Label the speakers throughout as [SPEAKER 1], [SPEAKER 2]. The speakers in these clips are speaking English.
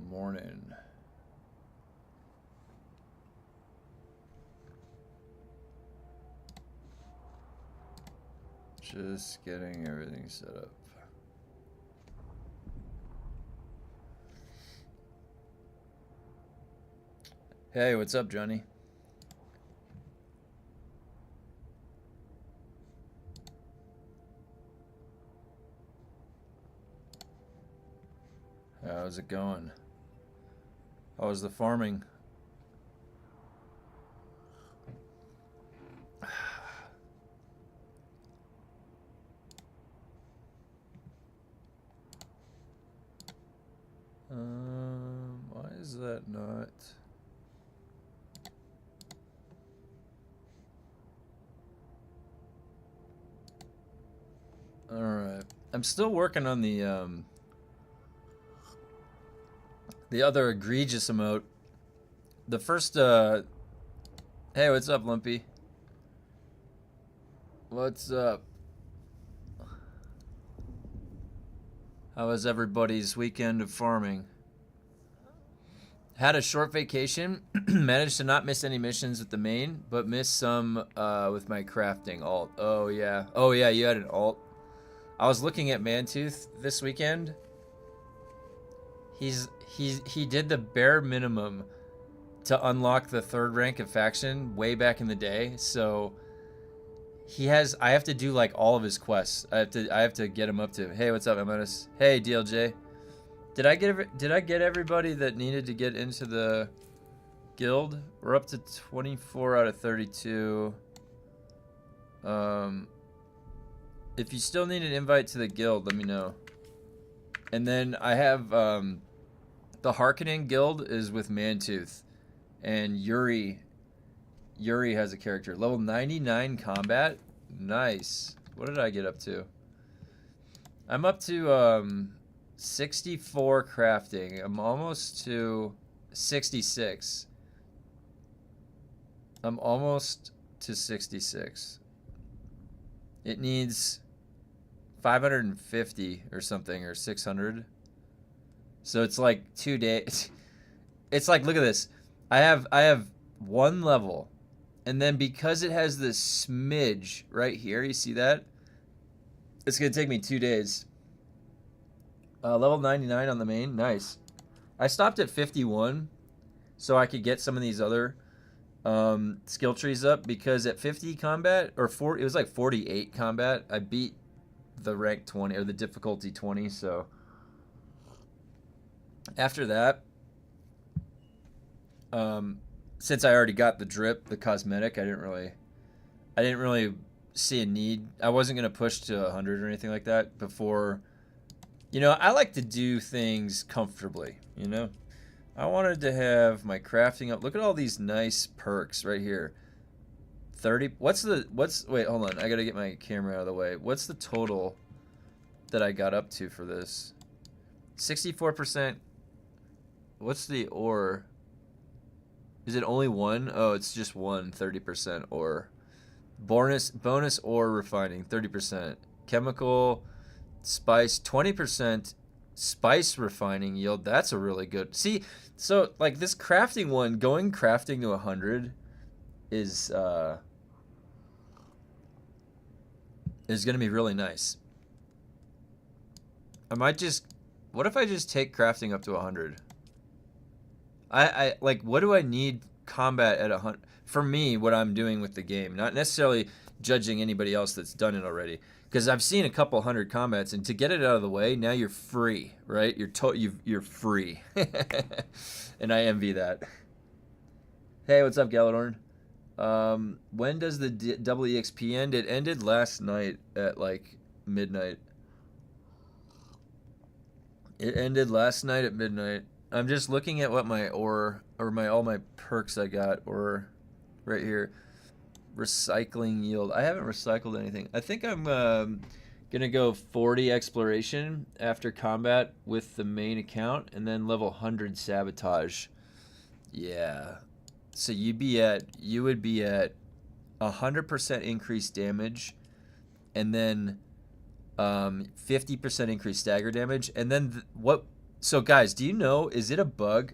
[SPEAKER 1] Morning. Just getting everything set up. Hey, what's up, Johnny? How's it going? How was the farming? Why is that not? All right, I'm still working on the other egregious emote. The first, hey, what's up, Lumpy? What's up? How was everybody's weekend of farming? Had a short vacation. Managed to not miss any missions with the main, but missed some with my crafting alt. Oh yeah. Oh yeah, you had an alt. I was looking at Mantooth this weekend. He did the bare minimum to unlock the 3rd rank of faction way back in the day. So I have to do like all of his quests. I have to get him up to. Hey, what's up, Amanis? Hey, DLJ. Did I get everybody that needed to get into the guild? We're up to 24 out of 32. If you still need an invite to the guild, let me know. And then I have the Harkonnen guild is with Mantooth, and Yuri has a character. Level 99 combat. Nice. What did I get up to? I'm up to 64 crafting. I'm almost to 66. I'm almost to 66. It needs 550 or something, or 600. So it's like 2 days. It's like, look at this. I have 1 level, and then because it has this smidge right here, you see that? It's gonna take me 2 days. Level 99 on the main, nice. I stopped at 51, so I could get some of these other skill trees up, because at 50 combat, or 40, it was like 48 combat, I beat the rank 20, or the difficulty 20, so after that, since I already got the drip, the cosmetic, I didn't really see a need. I wasn't gonna push to 100 or anything like that before. You know, I like to do things comfortably, you know? I wanted to have my crafting up. Look at all these nice perks right here. 30, wait, hold on. I gotta get my camera out of the way. What's the total that I got up to for this? 64%. What's the ore? Is it only 1? Oh, it's just 1, 30% ore. Bonus ore refining, 30%. Chemical, spice, 20% spice refining yield. That's a really good. See, so like this crafting one, going crafting to 100 is gonna be really nice. I might just, what if I just take crafting up to 100? I like, what do I need combat at 100? For me, what I'm doing with the game, not necessarily judging anybody else that's done it already, because I've seen a couple 100 combats, and to get it out of the way, now you're free, right? You're free, and I envy that. Hey, what's up, Galadorn? When does the double EXP end? It ended last night at like midnight. It ended last night at midnight. I'm just looking at what my ore, or all my perks I got, or right here. Recycling yield. I haven't recycled anything. I think I'm gonna go 40 exploration after combat with the main account, and then level 100 sabotage. Yeah. So you would be at 100% increased damage, and then 50% increased stagger damage, and then what So guys, do you know, is it a bug?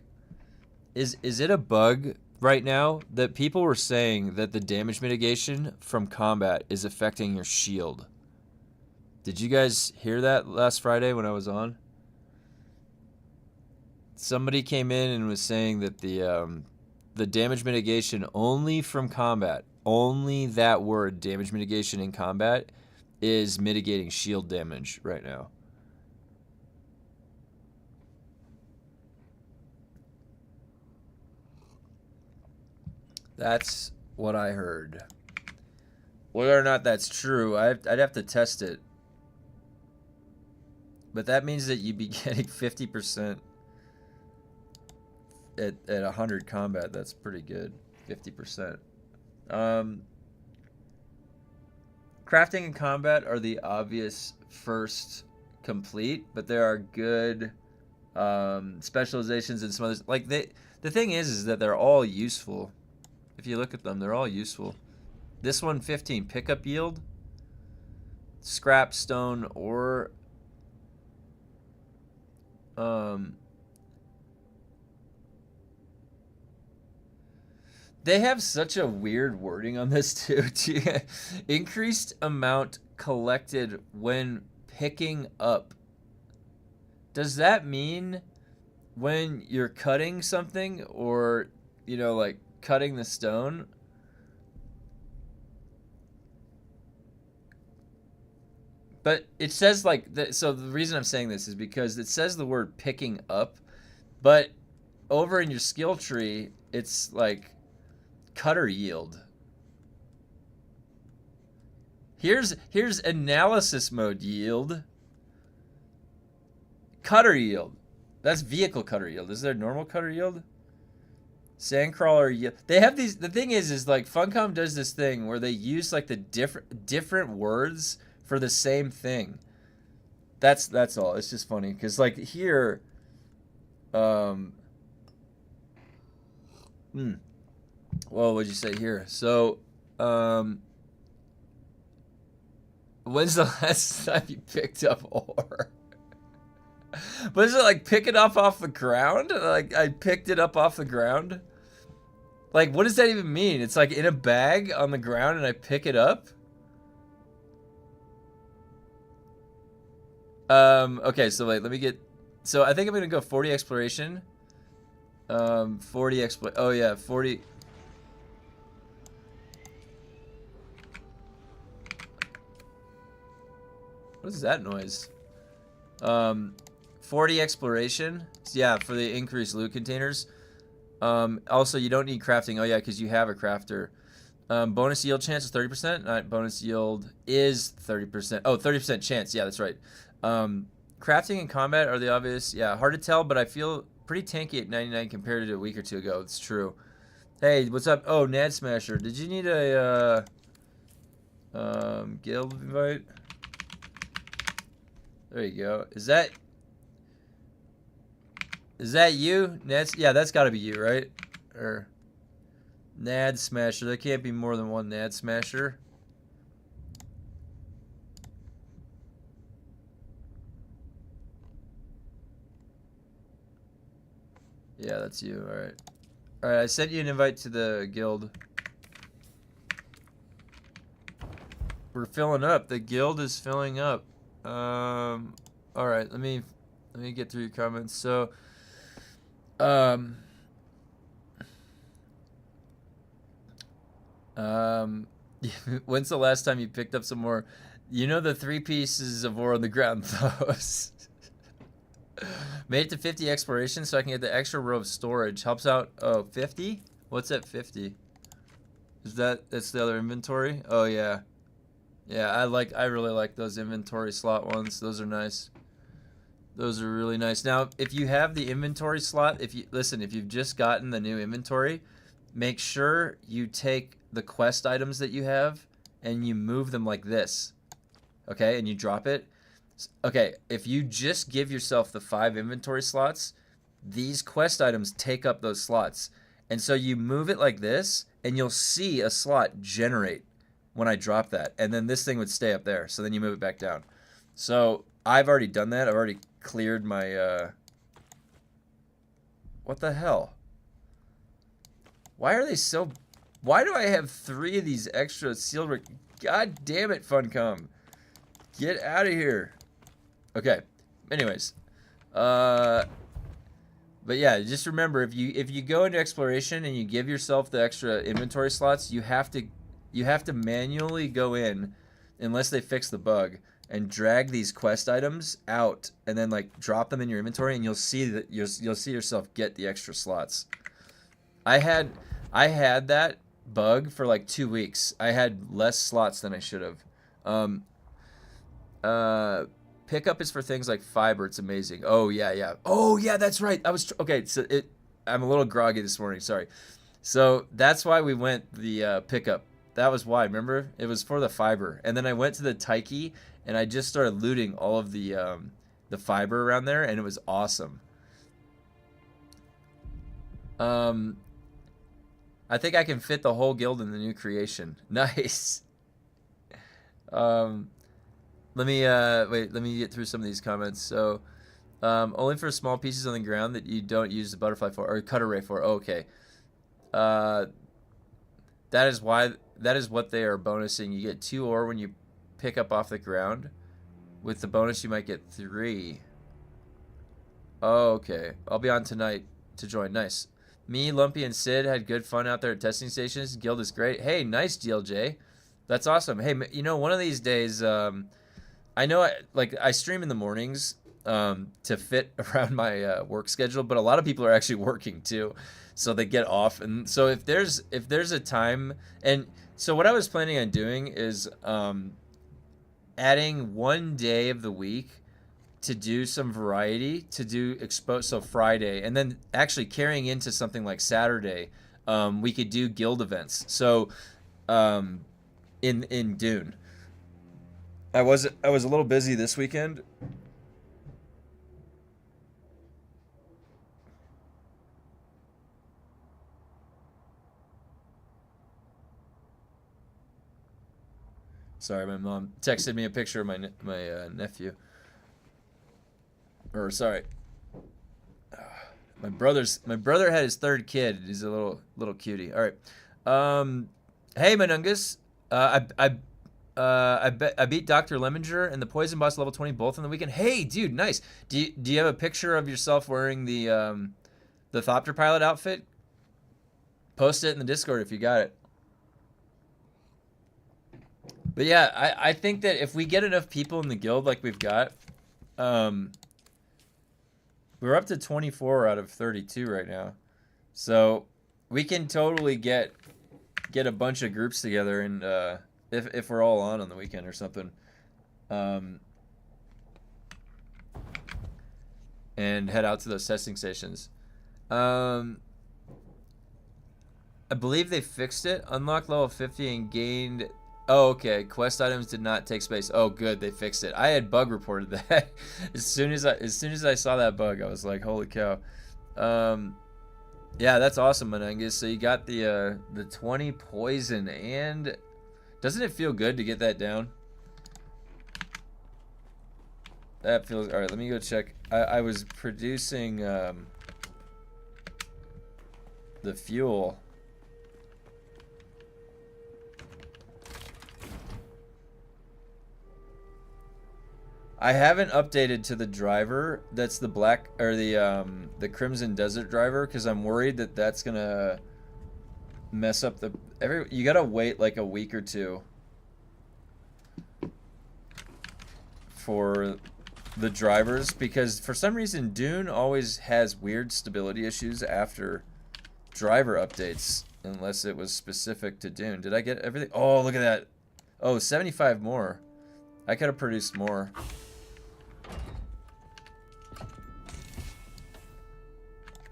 [SPEAKER 1] Is it a bug right now that people were saying that the damage mitigation from combat is affecting your shield? Did you guys hear that last Friday when I was on? Somebody came in and was saying that the damage mitigation only from combat, only that word, damage mitigation in combat, is mitigating shield damage right now. That's what I heard. Whether or not that's true, I'd have to test it. But that means that you'd be getting 50% at 100 combat. That's pretty good. 50%. Crafting and combat are the obvious first complete, but there are good specializations and some others. Like the thing is that they're all useful. If you look at them, they're all useful. This one, 15 pickup yield, scrap, stone, or they have such a weird wording on this too. Increased amount collected when picking up. Does that mean when you're cutting something, or, you know, like cutting the stone? But it says like so the reason I'm saying this is because it says the word picking up, but over in your skill tree it's like cutter yield. Here's analysis mode yield. Cutter yield. That's vehicle cutter yield. Is there normal cutter yield? Sandcrawler yield. They have these. The thing is like Funcom does this thing where they use like the different words for the same thing. That's all. It's just funny because like here, well, what'd you say here? So, when's the last time you picked up ore? But is it like pick it up off the ground? Like I picked it up off the ground? Like what does that even mean? It's like in a bag on the ground and I pick it up? Okay, so wait, let me get... So I think I'm gonna go 40 exploration. 40 exploit... Oh yeah, 40... What is that noise? 40 exploration. Yeah, for the increased loot containers. Also, you don't need crafting. Oh yeah, because you have a crafter. Bonus yield chance is 30%. Not bonus yield is 30%. Oh, 30% chance. Yeah, that's right. Crafting and combat are the obvious. Yeah, hard to tell, but I feel pretty tanky at 99 compared to a week or two ago. It's true. Hey, what's up? Oh, Nad Smasher. Did you need a guild invite? There you go. Is that you? Yeah, that's got to be you, right? Or Nad Smasher. There can't be more than one Nad Smasher. Yeah, that's you. All right. All right, I sent you an invite to the guild. We're filling up. The guild is filling up. All right, let me get through your comments. So, when's the last time you picked up some more? You know, the 3 pieces of ore on the ground, those. Made it to 50 exploration so I can get the extra row of storage. Helps out. Oh, 50? What's at 50? Is that's the other inventory? Oh yeah. Yeah, I really like those inventory slot ones. Those are nice. Those are really nice. Now, if you have the inventory slot, if you've just gotten the new inventory, make sure you take the quest items that you have and you move them like this. Okay? And you drop it. Okay, if you just give yourself the 5 inventory slots, these quest items take up those slots. And so you move it like this, and you'll see a slot generate when I drop that. And then this thing would stay up there. So then you move it back down. So I've already done that. I've already cleared my What the hell? Why are they so... Why do I have 3 of these extra sealed... God damn it, Funcom. Get out of here. Okay. Anyways. But yeah, just remember, if you go into exploration and you give yourself the extra inventory slots, you have to manually go in, unless they fix the bug, and drag these quest items out and then like drop them in your inventory, and you'll see that you'll see yourself get the extra slots. I had that bug for like 2 weeks. I had less slots than I should have. Pickup is for things like fiber. It's amazing. Oh yeah. Oh yeah, that's right. Okay. So I'm a little groggy this morning. Sorry. So that's why we went the pickup. That was why. Remember, it was for the fiber. And then I went to the Taiki and I just started looting all of the fiber around there, and it was awesome. I think I can fit the whole guild in the new creation. Nice. Let me let me get through some of these comments. So, only for small pieces on the ground that you don't use the butterfly for or cut array for. Oh, okay. That is what they are bonusing. You get 2 ore when you pick up off the ground. With the bonus, you might get 3. Oh, okay. I'll be on tonight to join. Nice. Me, Lumpy, and Sid had good fun out there at testing stations. Guild is great. Hey, nice, DLJ. That's awesome. Hey, you know, one of these days, I know I stream in the mornings to fit around my work schedule, but a lot of people are actually working too, so they get off. And so if there's a time, and so what I was planning on doing is adding 1 day of the week to do some variety, to do so Friday, and then actually carrying into something like Saturday, we could do guild events. So in Dune. I was a little busy this weekend. Sorry, my mom texted me a picture of my nephew. Or sorry, my brother had his 3rd kid. He's a little cutie. All right. Hey, Manungus. I beat Dr. Lemminger and the Poison Boss level 20 both on the weekend. Hey, dude, nice. Do you have a picture of yourself wearing the Thopter pilot outfit? Post it in the Discord if you got it. But yeah, I think that if we get enough people in the guild like we've got, we're up to 24 out of 32 right now. So we can totally get a bunch of groups together, and if we're all on the weekend or something, and head out to those testing stations. I believe they fixed it. Unlocked level 50 and gained... Oh, okay. Quest items did not take space. Oh, good. They fixed it. I had bug reported that. as soon as I saw that bug, I was like, holy cow. Yeah, that's awesome, Menengus. So you got the 20 poison, and doesn't it feel good to get that down? That feels... Alright, let me go check. I was producing the fuel. I haven't updated to the driver. That's the black, or the Crimson Desert driver, because I'm worried that that's gonna mess up the... You gotta wait like a week or 2 for the drivers, because for some reason Dune always has weird stability issues after driver updates, unless it was specific to Dune. Did I get everything? Oh, look at that. Oh, 75 more. I could have produced more.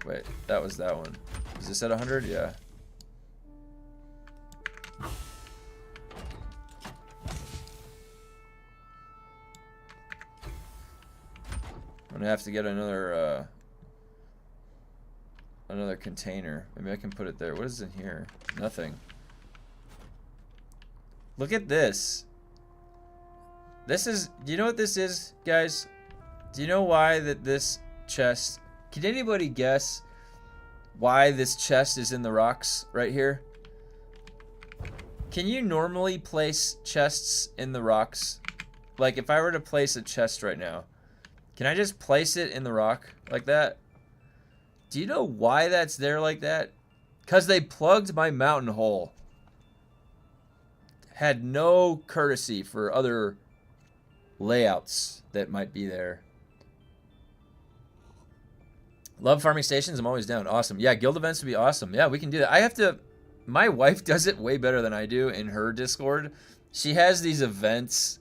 [SPEAKER 1] Wait, that was that one. Is this at 100? Yeah. I'm gonna have to get another container. Maybe I can put it there. What is in here? Nothing. Look at this. This is... Do you know what this is, guys? Do you know why that this chest... Can anybody guess why this chest is in the rocks right here? Can you normally place chests in the rocks? Like, if I were to place a chest right now, can I just place it in the rock like that? Do you know why that's there like that? Because they plugged my mountain hole. Had no courtesy for other layouts that might be there. Love farming stations. I'm always down. Awesome. Yeah, guild events would be awesome. Yeah, we can do that. I have to... My wife does it way better than I do in her Discord. She has these events.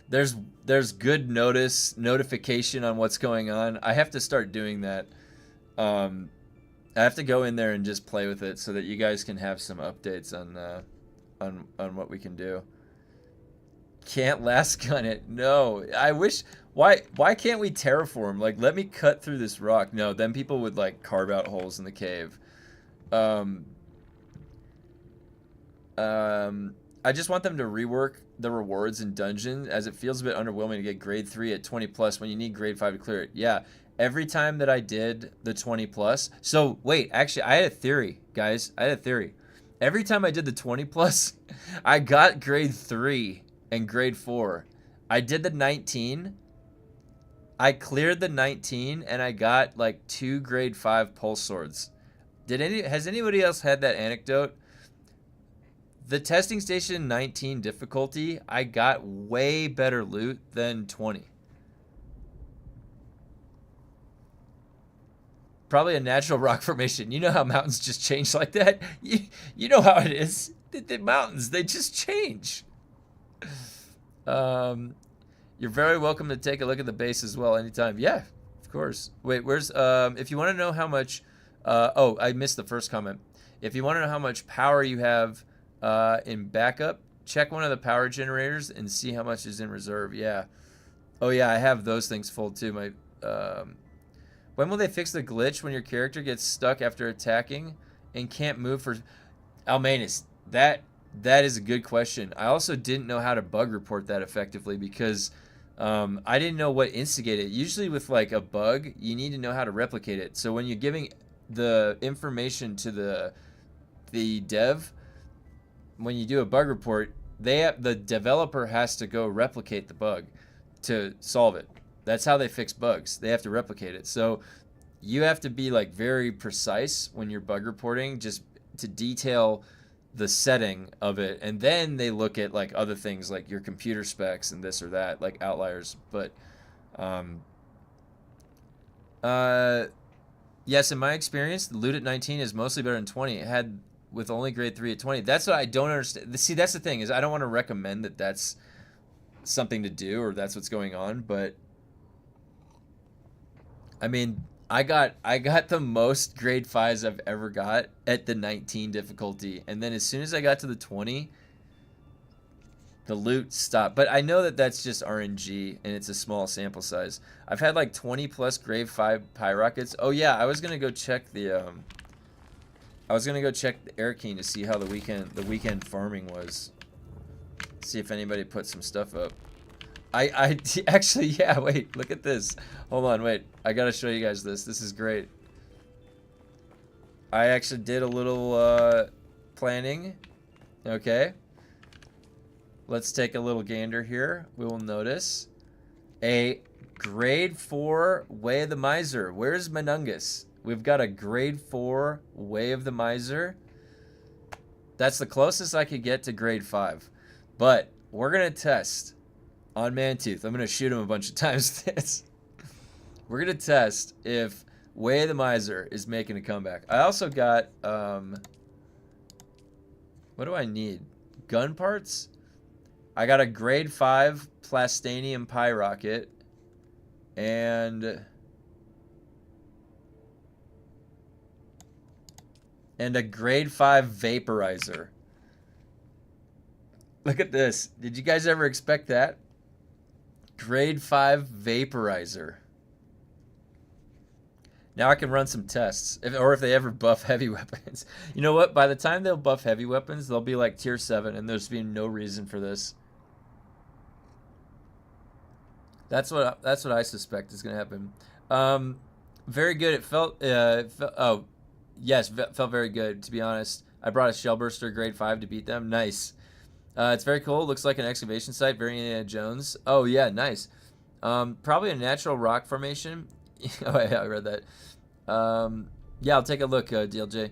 [SPEAKER 1] There's good notification on what's going on. I have to start doing that. I have to go in there and just play with it so that you guys can have some updates on what we can do. Can't last gun it. No, I wish. Why can't we terraform? Like, let me cut through this rock. No, then people would like carve out holes in the cave. I just want them to rework the rewards in dungeon, as it feels a bit underwhelming to get grade 3 at 20 plus when you need grade 5 to clear it. Yeah, every time that I did the 20 plus. So wait, actually, I had a theory, guys. I had a theory. Every time I did the 20 plus, I got grade 3 and grade 4. I did the 19. I cleared the 19 and I got like 2 grade 5 pulse swords. Has anybody else had that anecdote? The testing station 19 difficulty, I got way better loot than 20. Probably a natural rock formation. You know how mountains just change like that? You know how it is. The mountains, they just change. You're very welcome to take a look at the base as well anytime. Yeah, of course. Wait, where's... if you want to know how much... oh, I missed the first comment. If you want to know how much power you have in backup, check one of the power generators and see how much is in reserve. Yeah. Oh, yeah, I have those things full, too. My... when will they fix the glitch when your character gets stuck after attacking and can't move for... Almanus, that is a good question. I also didn't know how to bug report that effectively because I didn't know what instigated it. Usually with like a bug, you need to know how to replicate it. So when you're giving the information to the dev, when you do a bug report, the developer has to go replicate the bug to solve it. That's how they fix bugs. They have to replicate it. So you have to be like very precise when you're bug reporting, just to detail the setting of it. And then they look at like other things like your computer specs and this or that, like outliers. But yes, in my experience, the loot at 19 is mostly better than 20. It had with only grade 3 at 20. That's what I don't understand. See, that's the thing, is I don't want to recommend that that's something to do or that's what's going on, but I mean, I got the most grade 5s I've ever got at the 19 difficulty, and then as soon as I got to the 20, the loot stopped. But I know that that's just RNG and it's a small sample size. I've had like 20 plus grade 5 pyrockets. Oh yeah, I was gonna go check the Air King to see how the weekend farming was. See if anybody put some stuff up. I actually, yeah, wait, look at this. Hold on, wait. I gotta show you guys this. This is great. I actually did a little planning. Okay. Let's take a little gander here. We will notice a grade 4 Way of the Miser. Where's Menungus? We've got a grade 4 Way of the Miser. That's the closest I could get to grade 5. But we're going to test on Mantooth. I'm going to shoot him a bunch of times. We're going to test if Way of the Miser is making a comeback. I also got, what do I need? Gun parts? I got a grade 5 Plastanium Pyrocket and a grade 5 Vaporizer. Look at this. Did you guys ever expect that? Grade 5 Vaporizer. Now I can run some tests. If they ever buff heavy weapons. You know what? By the time they'll buff heavy weapons, they'll be like tier 7, and there's been no reason for this. That's what I suspect is going to happen. Very good. It felt... oh, Yes, felt very good, to be honest. I brought a Shellburster grade 5 to beat them. Nice. It's very cool. Looks like an excavation site. Very Indiana Jones. Oh, yeah, nice. Probably a natural rock formation. Oh, yeah, I read that. Yeah, I'll take a look, DLJ.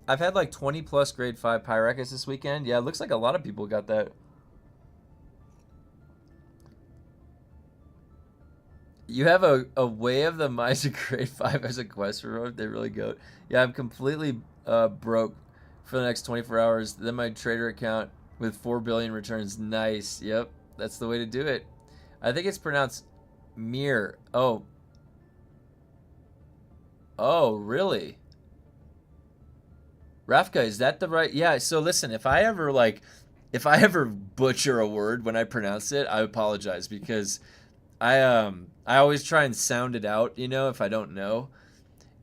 [SPEAKER 1] I've had like 20 plus grade 5 Pyrex this weekend. Yeah, it looks like a lot of people got that. You have a Way of the Miser grade 5 as a quest reward. They really go. Yeah, I'm completely broke for the next 24 hours. Then my trader account with 4 billion returns. Nice. Yep, that's the way to do it. I think it's pronounced Mir. Oh. Oh, really? Rafka, is that the right? Yeah, so listen, if I ever butcher a word when I pronounce it, I apologize because I always try and sound it out, if I don't know.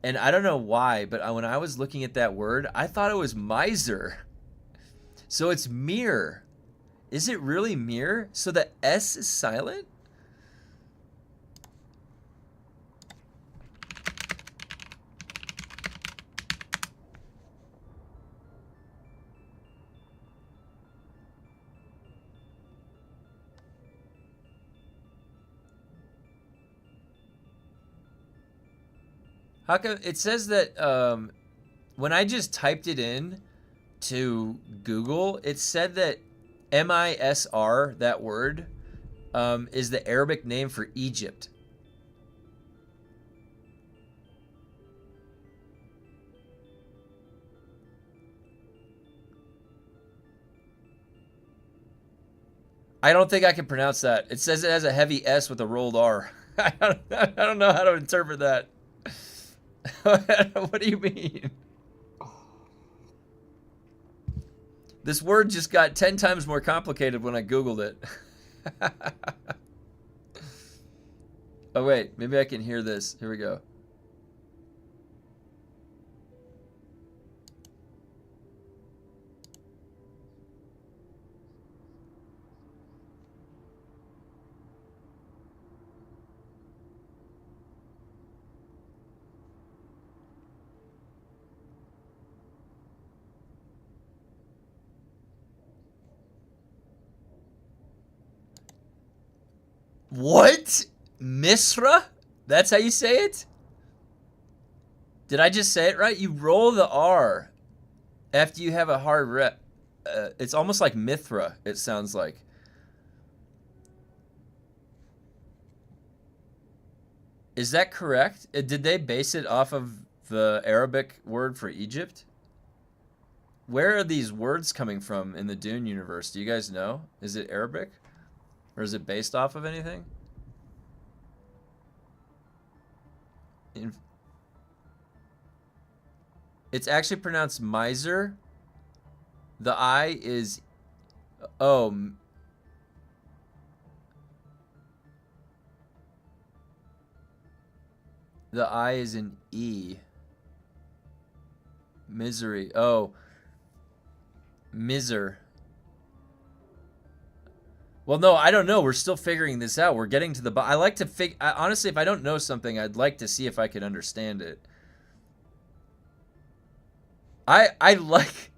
[SPEAKER 1] And I don't know why, but when I was looking at that word, I thought it was miser. So it's mirror. Is it really mirror? So the S is silent? How come it says that when I just typed it in to Google, it said that MISR, that word, is the Arabic name for Egypt. I don't think I can pronounce that. It says it has a heavy S with a rolled R. I don't know how to interpret that. What do you mean? This word just got 10 times more complicated when I Googled it. Oh, wait. Maybe I can hear this. Here we go. What? Misra? That's how you say it? Did I just say it right? You roll the R after you have a hard rep. It's almost like Mithra, it sounds like. Is that correct? Did they base it off of the Arabic word for Egypt? Where are these words coming from in the Dune universe? Do you guys know? Is it Arabic? Or is it based off of anything? It's actually pronounced miser. The I is... Oh. The I is an E. Misery. Oh. Miser. Well, no, I don't know. We're still figuring this out. We're getting to the... I like to honestly, if I don't know something, I'd like to see if I can understand it. I like...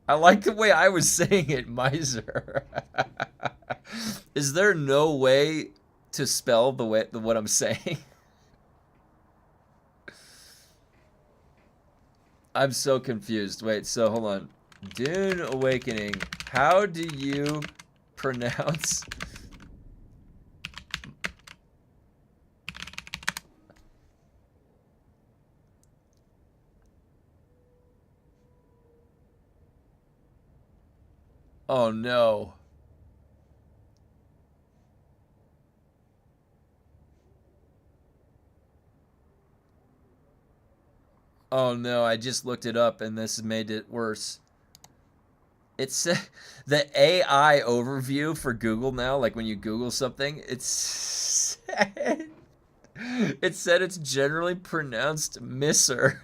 [SPEAKER 1] I like the way I was saying it, miser. Is there no way to spell what I'm saying? I'm so confused. Wait, so hold on. Dune Awakening. How do you pronounce... Oh no. Oh no, I just looked it up and this made it worse. It's the AI overview for Google now, like when you Google something, it said it's generally pronounced misser.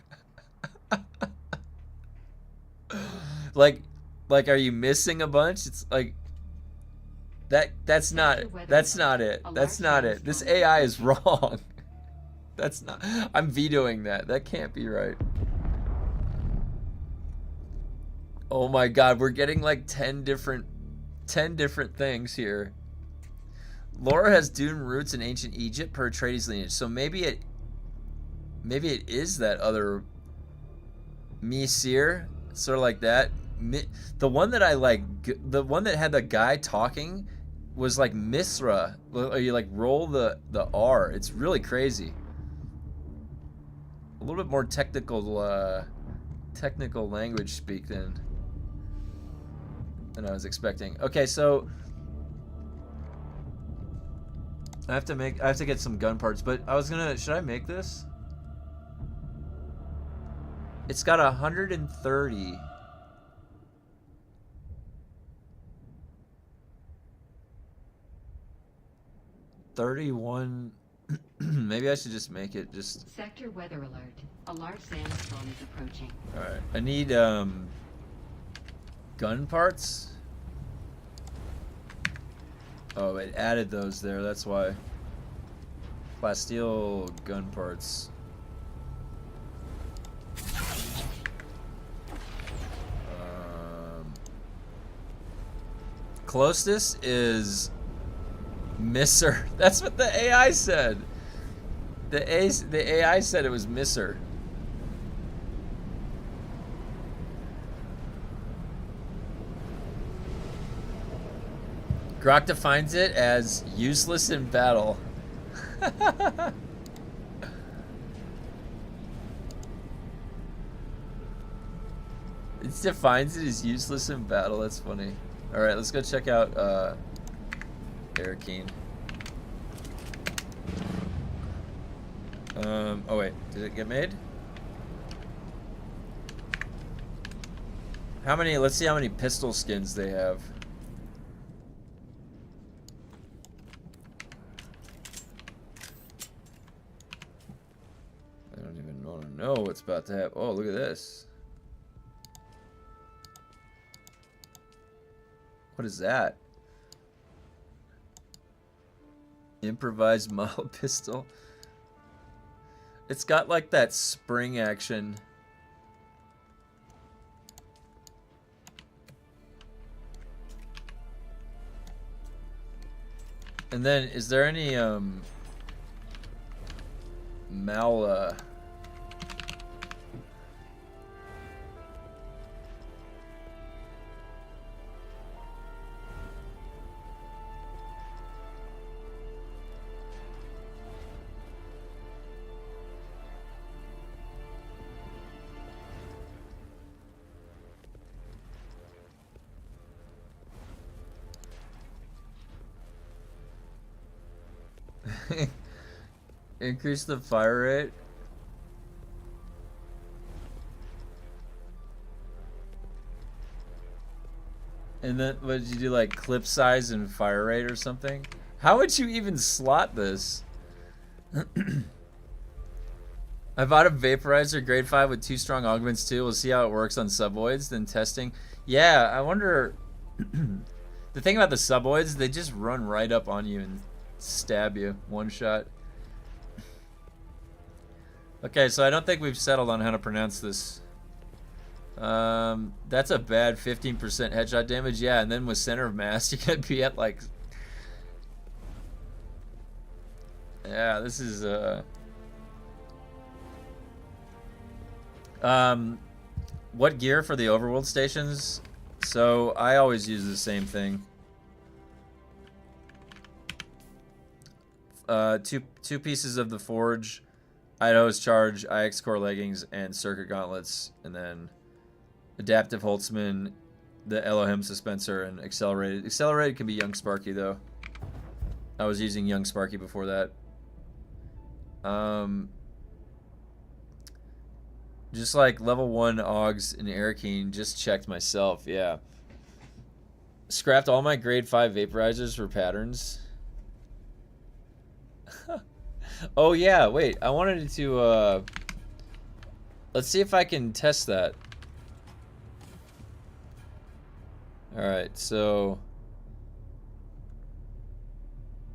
[SPEAKER 1] like are you missing a bunch? It's like that's not it. That's not it. This AI is wrong. That's not. I'm vetoing that. That can't be right. Oh my god, we're getting like 10 different things here. Laura has Dune roots in ancient Egypt per Atreides lineage, so maybe it is that other Misir, sort of like that. The one that I like, the one that had the guy talking, was like Misra. You like roll the R. It's really crazy. A little bit more technical language speak than I was expecting. Okay, so I have to get some gun parts, but I was gonna. Should I make this? It's got 130. 31. Maybe I should just make it just.
[SPEAKER 2] Sector weather alert. A large sandstorm is approaching.
[SPEAKER 1] All right. I need gun parts. Oh, it added those there. That's why. Plasteel gun parts. Closest is Misser. That's what the AI said. The AI said it was Misser. Grok defines it as useless in battle. It defines it as useless in battle. That's funny. All right, let's go check out Airkeen. Oh wait, did it get made? How many? Let's see how many pistol skins they have. I don't even want to know what's about to happen. Oh, look at this. What is that? Improvised model pistol. It's got like that spring action. And then, is there any mal increase the fire rate? And then, what did you do, like clip size and fire rate or something? How would you even slot this? I bought a vaporizer grade 5 with 2 strong augments too. We'll see how it works on subvoids, then testing. Yeah, I wonder. The thing about the subvoids, they just run right up on you and stab you one shot. Okay, so I don't think we've settled on how to pronounce this. That's a bad 15% headshot damage. Yeah, and then with center of mass, you could be at like. Yeah, this is what gear for the overworld stations? So I always use the same thing. Two pieces of the forge, Idaho's charge, IX core leggings, and circuit gauntlets, and then adaptive Holtzman, the Elohim suspensor, and accelerated. Accelerated can be Young Sparky though. I was using Young Sparky before that. Just like level 1 Augs in Airkeen, just checked myself, yeah. Scrapped all my grade 5 vaporizers for patterns. Oh yeah, wait, I wanted to, let's see if I can test that. Alright, so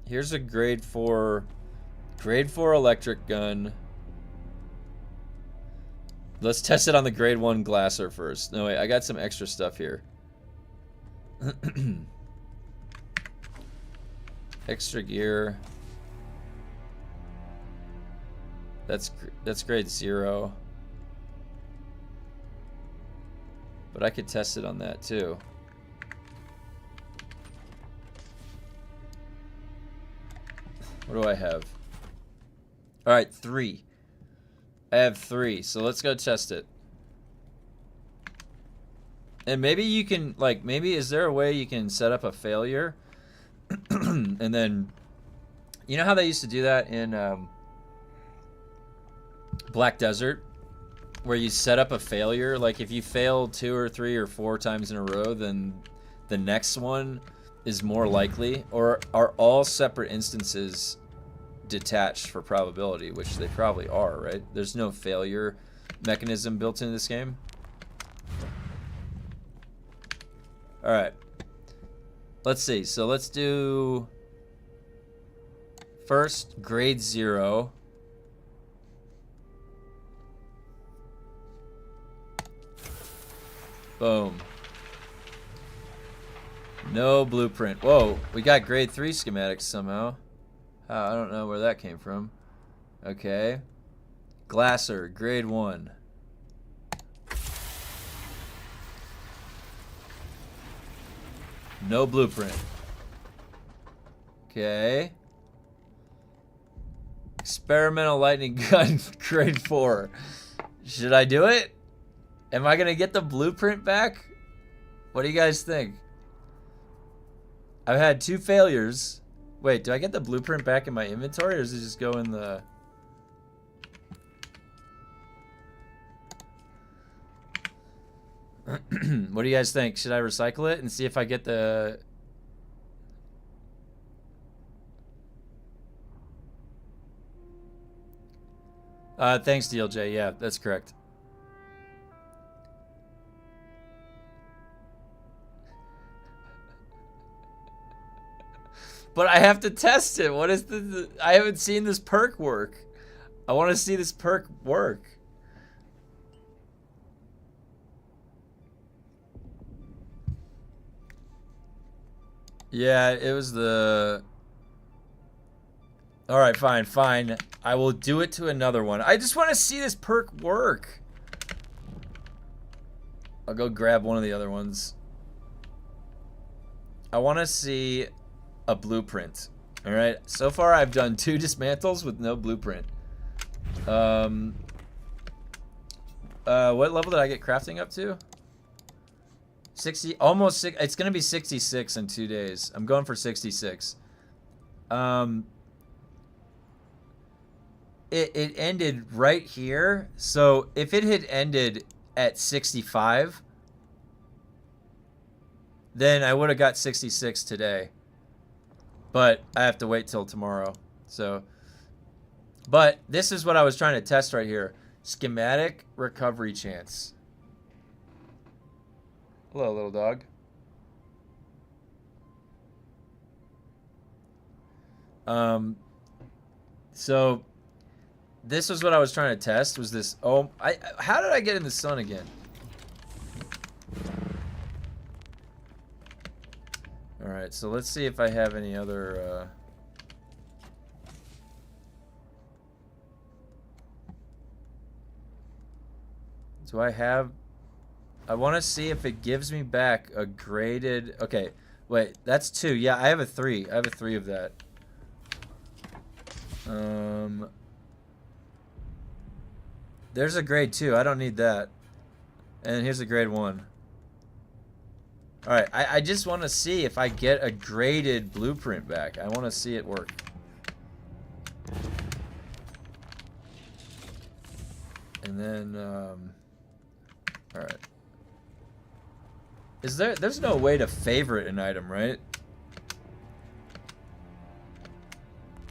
[SPEAKER 1] here's a grade 4 Grade 4 electric gun. Let's test it on the grade 1 glasser first. No, wait, I got some extra stuff here. Extra gear. That's grade 0. But I could test it on that too. What do I have? Alright, 3. I have 3, so let's go test it. And maybe you can, like, maybe is there a way you can set up a failure? And then, you know how they used to do that in Black Desert? Where you set up a failure, like if you fail 2 or 3 or 4 times in a row, then the next one is more likely. Or are all separate instances detached for probability, which they probably are, right? There's no failure mechanism built into this game. Alright. Let's see. So let's do first grade 0. Boom. No blueprint. Whoa, we got grade 3 schematics somehow. I don't know where that came from. Okay. Glasser, grade 1. No blueprint. Okay. Experimental lightning gun, grade 4. Should I do it? Am I gonna get the blueprint back? What do you guys think? I've had 2 failures. Wait, do I get the blueprint back in my inventory, or does it just go in the... What do you guys think? Should I recycle it and see if I get the... Thanks, DLJ. Yeah, that's correct. But I have to test it. What is the... I haven't seen this perk work. I want to see this perk work. Yeah, it was the... Alright, fine. I will do it to another one. I just want to see this perk work. I'll go grab one of the other ones. I want to see a blueprint. Alright, so far I've done 2 dismantles with no blueprint. What level did I get crafting up to? 60, almost 6, it's gonna be 66 in 2 days. I'm going for 66. It ended right here, so if it had ended at 65, then I would have got 66 today. But I have to wait till tomorrow. So, but this is what I was trying to test right here. Schematic recovery chance. Hello, little dog. So this was what I was trying to test. Was this? Oh, how did I get in the sun again? All right, so let's see if I have any other. Do I have? I want to see if it gives me back a graded. Okay, wait, that's 2. Yeah, I have a 3. I have a 3 of that. There's a grade 2. I don't need that. And here's a grade 1. Alright, I just want to see if I get a graded blueprint back. I want to see it work. And then, alright. There's no way to favorite an item, right?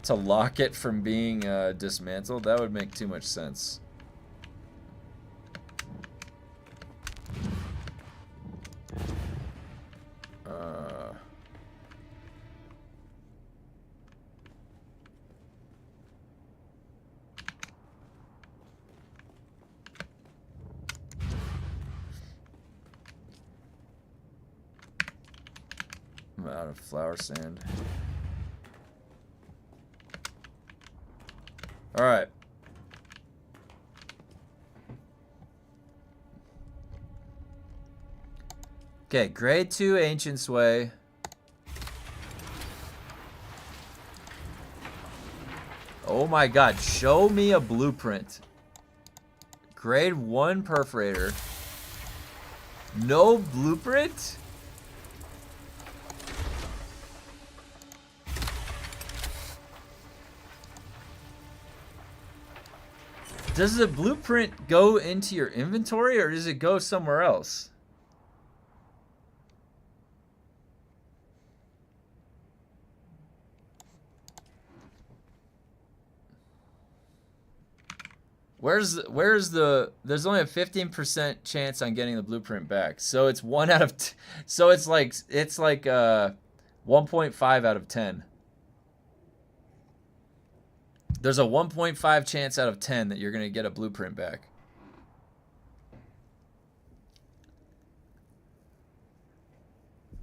[SPEAKER 1] To lock it from being dismantled? That would make too much sense. I'm out of flour sand. All right. Okay, grade 2 Ancient Sway. Oh my god, show me a blueprint. Grade 1 Perforator. No blueprint? Does the blueprint go into your inventory or does it go somewhere else? Where's the there's only a 15% chance on getting the blueprint back. So it's 1 out of so it's like 1.5 out of 10. There's a 1.5 chance out of 10 that you're going to get a blueprint back.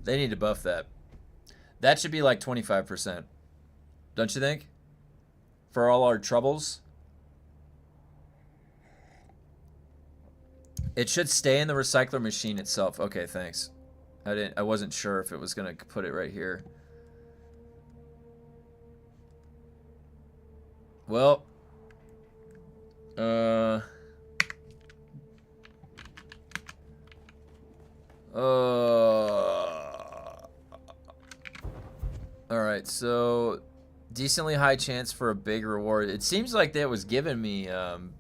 [SPEAKER 1] They need to buff that. That should be like 25%. Don't you think? For all our troubles. It should stay in the recycler machine itself. Okay, thanks. I wasn't sure if it was going to put it right here. Well, alright, so decently high chance for a big reward. It seems like that was giving me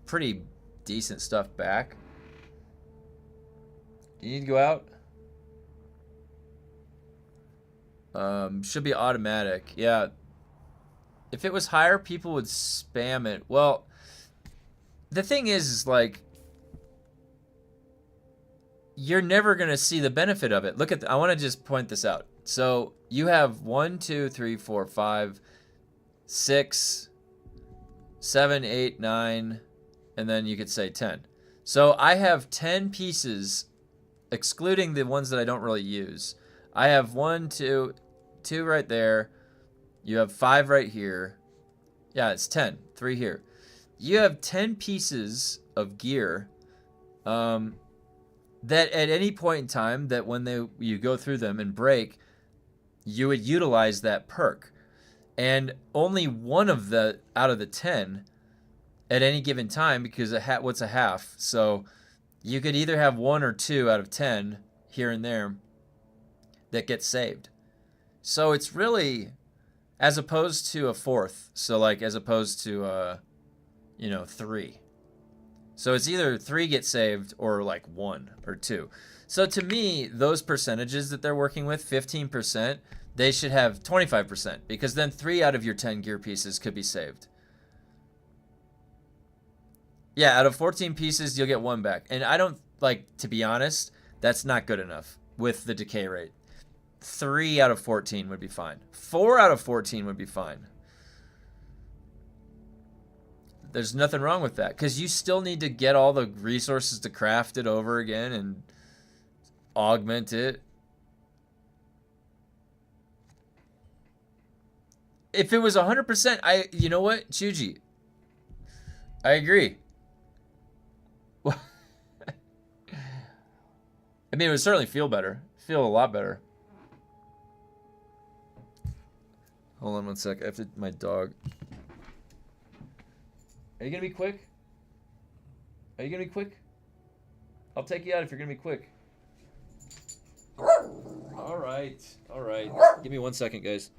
[SPEAKER 1] pretty decent stuff back. You need to go out? Should be automatic. Yeah. If it was higher, people would spam it. Well, the thing is like, you're never going to see the benefit of it. Look at I want to just point this out. So you have 1, 2, 3, 4, 5, 6, 7, 8, 9, and then you could say 10. So I have 10 pieces, excluding the ones that I don't really use. I have 1, 2 right there. You have 5 right here. Yeah, it's 10. 3 here. You have 10 pieces of gear that at any point in time that when you go through them and break, you would utilize that perk. And only one of the out of the 10 at any given time, because what's a half? So you could either have 1 or 2 out of 10 here and there that get saved. So it's really, as opposed to a fourth. So like as opposed to 3. So it's either 3 get saved or like 1 or 2. So to me, those percentages that they're working with, 15%, they should have 25%, because then 3 out of your 10 gear pieces could be saved. Yeah, out of 14 pieces, you'll get 1 back. And I don't, to be honest, that's not good enough with the decay rate. 3 out of 14 would be fine. 4 out of 14 would be fine. There's nothing wrong with that, because you still need to get all the resources to craft it over again and augment it. If it was 100%, you know what, Chuji? I agree. I mean, it would certainly feel better. Feel a lot better. Hold on one sec. I have to, my dog. Are you gonna be quick? Are you gonna be quick? I'll take you out if you're gonna be quick. All right. All right. Give me 1 second, guys.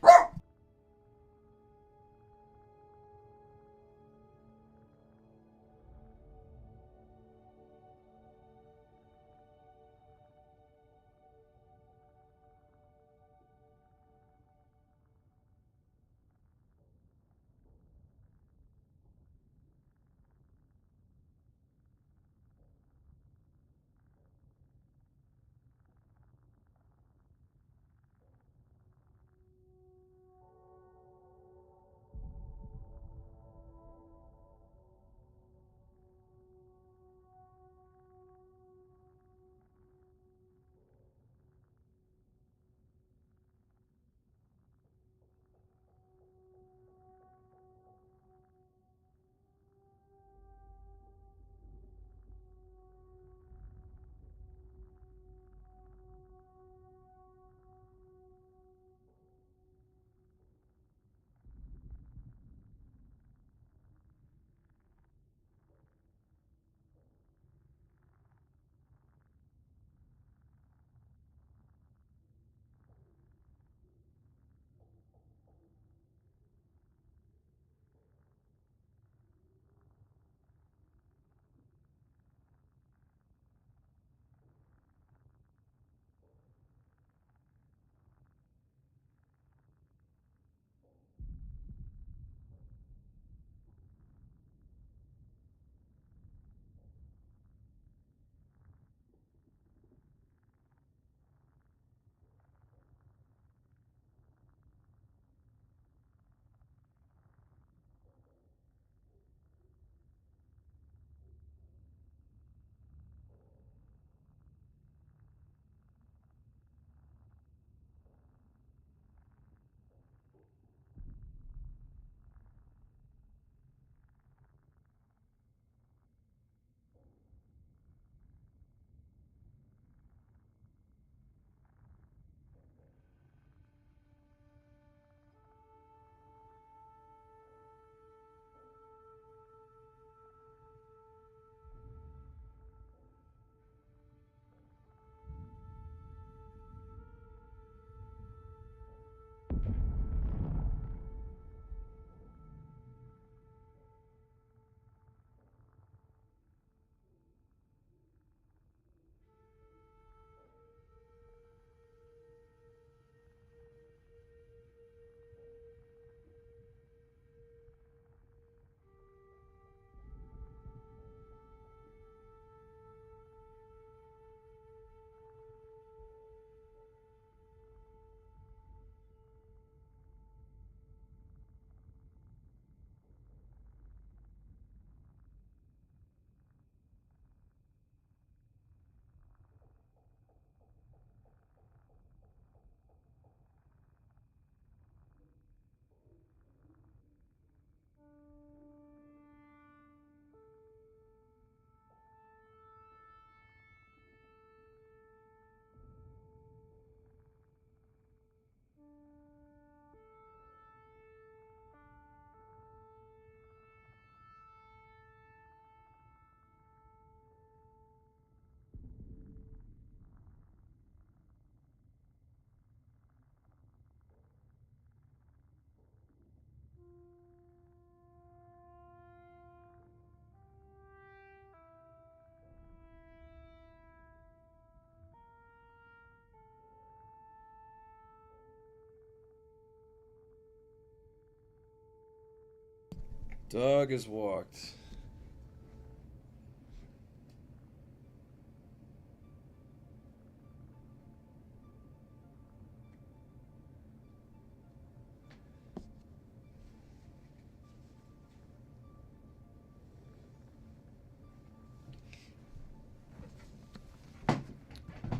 [SPEAKER 1] Dog has walked.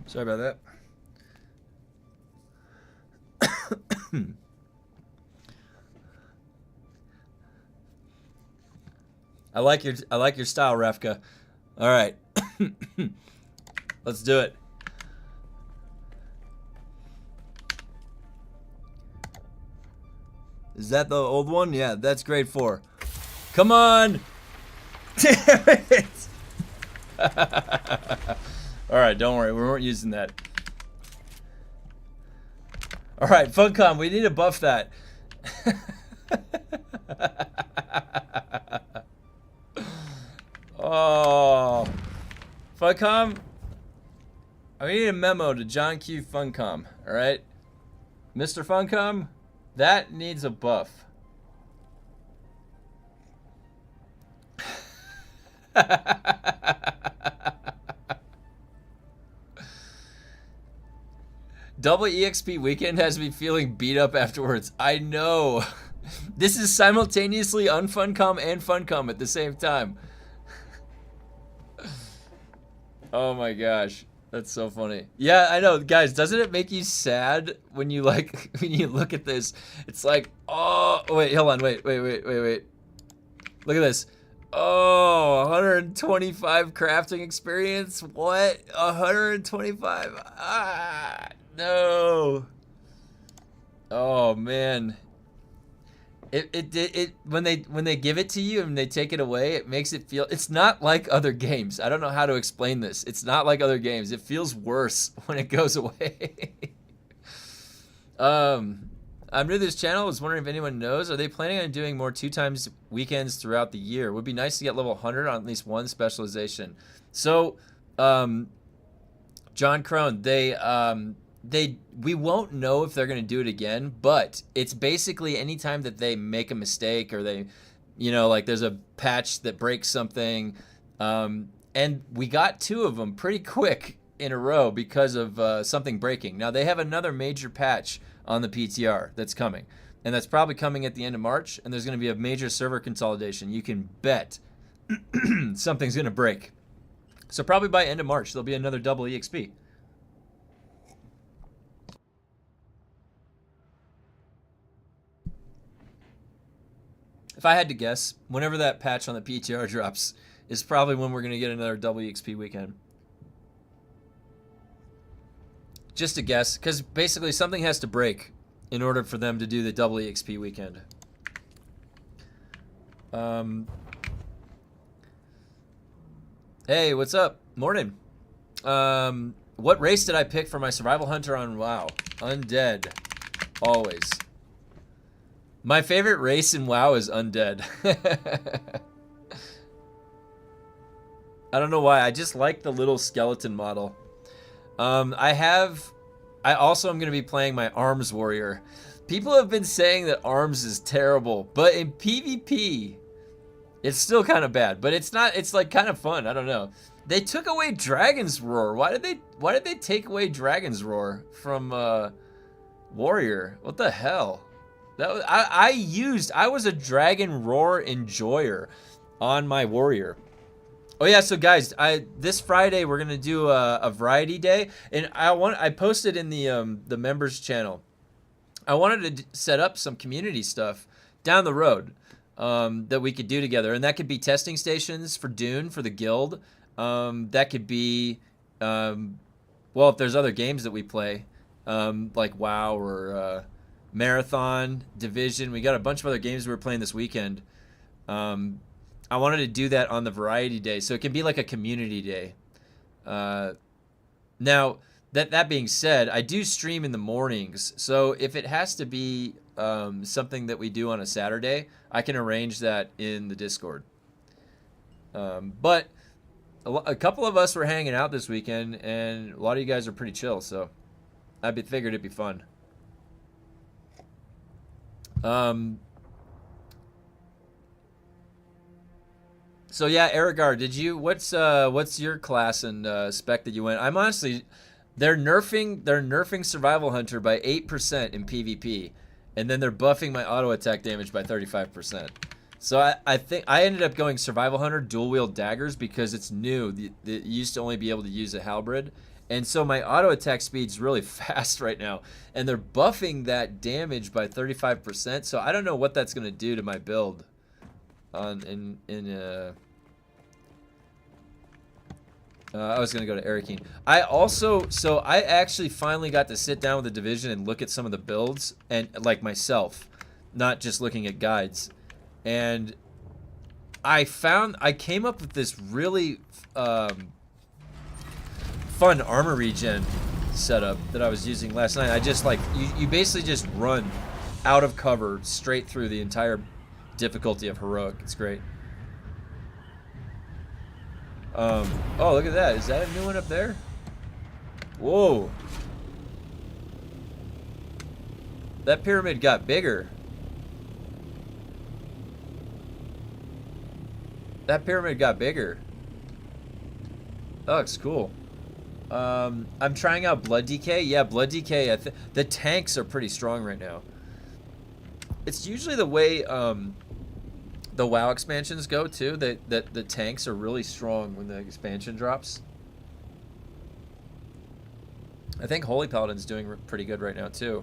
[SPEAKER 1] Sorry about that. I like your style, Refka. All right. Let's do it. Is that the old one? Yeah, that's grade 4. Come on. Damn it. All right, don't worry. We weren't using that. All right, Funcom, we need to buff that. Oh, Funcom, I need a memo to John Q Funcom. All right, Mr. Funcom, that needs a buff. Double EXP weekend has me feeling beat up afterwards. I know. This is simultaneously unfuncom and funcom at the same time. Oh my gosh. That's so funny. Yeah, I know. Guys, doesn't it make you sad when you like when you look at this? It's like, oh wait, hold on, wait. Look at this. Oh, 125 crafting experience? What? 125? Ah, no. Oh man. It when they give it to you and they take it away, it makes it feel, it's not like other games. I don't know how to explain this. It's not like other games. It feels worse when it goes away. I'm new to this channel. I was wondering if anyone knows. Are they planning on doing more 2 times weekends throughout the year? It would be nice to get level 100 on at least one specialization. So, John Crone, we won't know if they're going to do it again, but it's basically anytime that they make a mistake or they, like there's a patch that breaks something, and we got 2 of them pretty quick in a row because of something breaking. Now they have another major patch on the PTR that's coming, and that's probably coming at the end of March, and there's going to be a major server consolidation. You can bet something's going to break. So probably by end of March, there'll be another double EXP. If I had to guess, whenever that patch on the PTR drops is probably when we're going to get another double EXP weekend. Just a guess, because basically something has to break in order for them to do the double EXP weekend. Hey, what's up? Morning. What race did I pick for my survival hunter on WoW? Undead. Always. My favorite race in WoW is Undead. I don't know why. I just like the little skeleton model. I also am going to be playing my Arms Warrior. People have been saying that Arms is terrible, but in PvP, it's still kind of bad. But it's not. It's like kind of fun. I don't know. They took away Dragon's Roar. Why did they take away Dragon's Roar from Warrior? What the hell? I was a Dragon Roar enjoyer on my Warrior. Oh yeah, so guys, this Friday we're gonna do a variety day, and I posted in the members channel. I wanted to set up some community stuff down the road that we could do together, and that could be testing stations for Dune for the guild. That could be well, if there's other games that we play, like WoW or Marathon, Division. We got a bunch of other games we're playing this weekend. I wanted to do that on the variety day, so it can be like a community day. Now, that being said, I do stream in the mornings, so if it has to be something that we do on a Saturday, I can arrange that in the Discord. But a couple of us were hanging out this weekend, and a lot of you guys are pretty chill, so I figured it'd be fun. So yeah, Erigar, did you what's your class and spec that you went? I'm honestly they're nerfing survival hunter by 8% in PvP, and then they're buffing my auto attack damage by 35%. So I think I ended up going survival hunter dual wield daggers because it's new. You used to only be able to use a halberd, and so my auto attack speed's really fast right now, and they're buffing that damage by 35%. So I don't know what that's gonna do to my build on I was gonna go to Arakeen. I actually finally got to sit down with the division and look at some of the builds and like myself, not just looking at guides. And I came up with this really fun armor regen setup that I was using last night. I just like you basically just run out of cover straight through the entire difficulty of heroic. It's great. Oh, look at that. Is that a new one up there? Whoa. That pyramid got bigger. That pyramid got bigger. That looks cool. I'm trying out Blood DK. Yeah, Blood DK. The tanks are pretty strong right now. It's usually the way the WoW expansions go too. That the tanks are really strong when the expansion drops. I think Holy Paladin's doing pretty good right now too.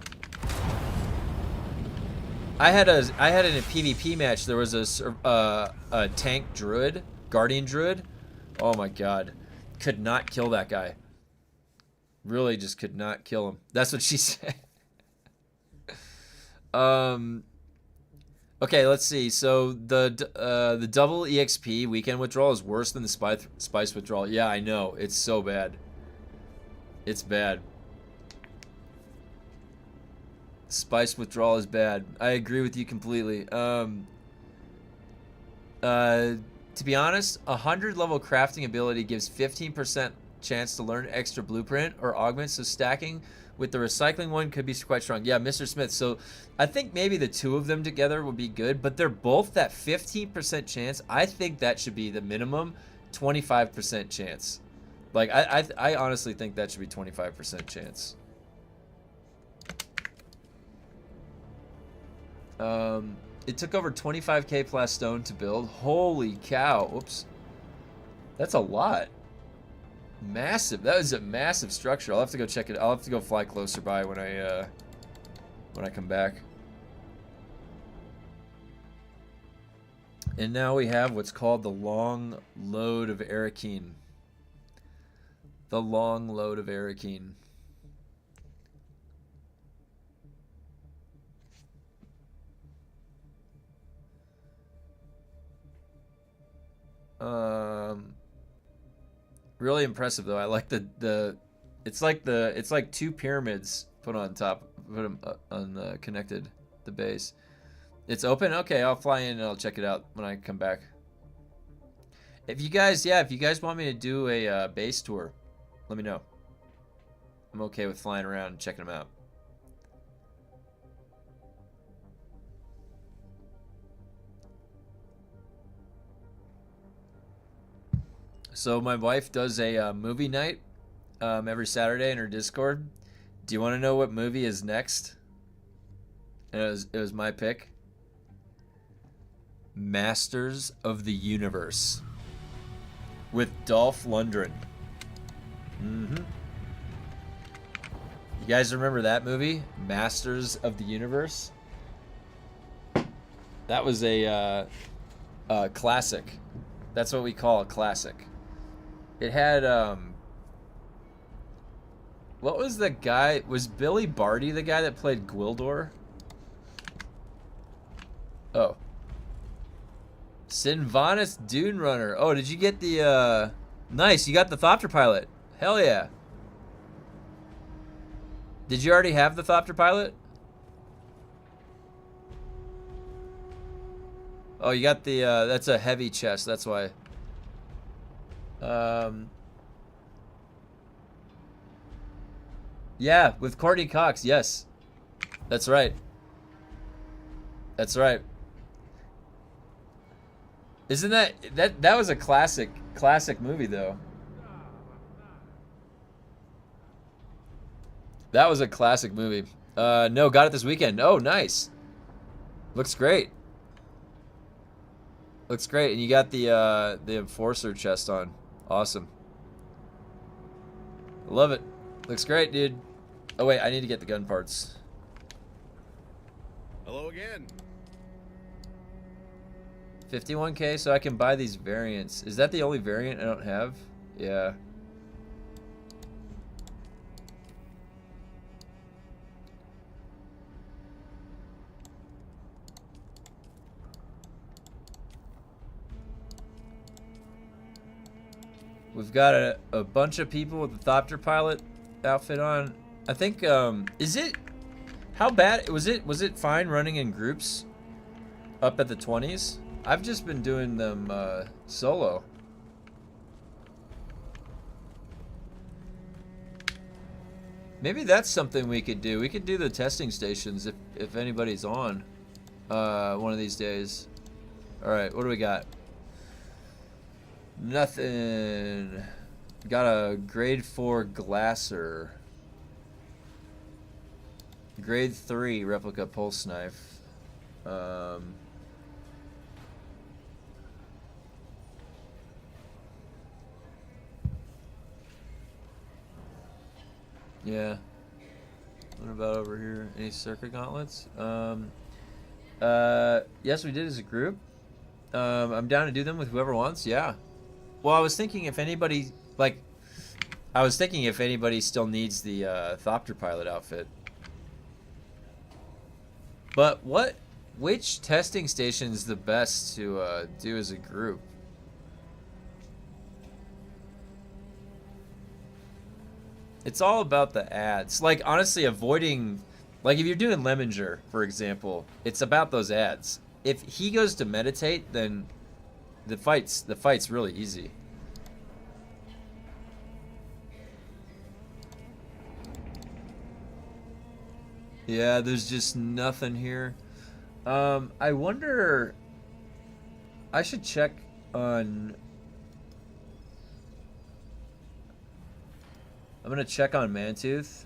[SPEAKER 1] I had in a PvP match. There was a tank druid, guardian druid. Oh my god, could not kill that guy. Really, just could not kill him. That's what she said. Okay, let's see. So the double EXP weekend withdrawal is worse than the spice withdrawal. Yeah, I know. It's so bad. It's bad. Spice withdrawal is bad. I agree with you completely. To be honest, 100 level crafting ability gives 15% chance to learn extra blueprint or augment, so stacking with the recycling one could be quite strong. Yeah, Mr. Smith. So I think maybe the two of them together would be good, but they're both that 15% chance. I think that should be the minimum 25% chance. Like, I honestly think that should be 25% chance. It took over 25k plus stone to build. Holy cow. Oops. That's a lot. Massive. That is a massive structure. I'll have to go check it. I'll have to go fly closer by when I come back. And now we have what's called the long load of Arakeen. The long load of Arakeen. Really impressive though. I like it's like two pyramids put on top, put them on connected the base. It's open. Okay, I'll fly in and I'll check it out when I come back. If you guys want me to do a base tour, let me know. I'm okay with flying around and checking them out. So my wife does a movie night every Saturday in her Discord. Do you want to know what movie is next? And it was my pick. Masters of the Universe with Dolph Lundgren. You guys remember that movie, Masters of the Universe? That was a classic. That's what we call a classic. It had what was the guy? Was Billy Barty the guy that played Gwildor? Oh. Sylvanas Dune Runner. Oh, did you get the nice, you got the Thopter pilot. Hell yeah. Did you already have the Thopter pilot? Oh, you got the that's a heavy chest, that's why. Yeah, with Courtney Cox, yes. That's right. That's right. Isn't that was a classic movie though? That was a classic movie. No, got it this weekend. Oh, nice. Looks great. Looks great, and you got the enforcer chest on. Awesome. Love it. Looks great, dude. Oh wait, I need to get the gun parts.
[SPEAKER 3] Hello again.
[SPEAKER 1] 51K, so I can buy these variants. Is that the only variant I don't have? Yeah. We've got a bunch of people with the Thopter pilot outfit on. I think, is it, how bad, was it fine running in groups up at the 20s? I've just been doing them solo. Maybe that's something we could do. We could do the testing stations if anybody's on one of these days. All right, what do we got? Nothing. Got a grade 4 Glasser. Grade 3 replica pulse knife. Yeah. What about over here? Any circuit gauntlets? Yes, we did as a group. I'm down to do them with whoever wants. Yeah. Well, I was thinking if anybody still needs the Thopter pilot outfit. But which testing station is the best to do as a group? It's all about the ads. Like, honestly, avoiding, like, if you're doing Lemminger, for example, it's about those ads. If he goes to meditate, then the fight's really easy. Yeah, there's just nothing here. I wonder, I should check on, I'm gonna check on Mantooth.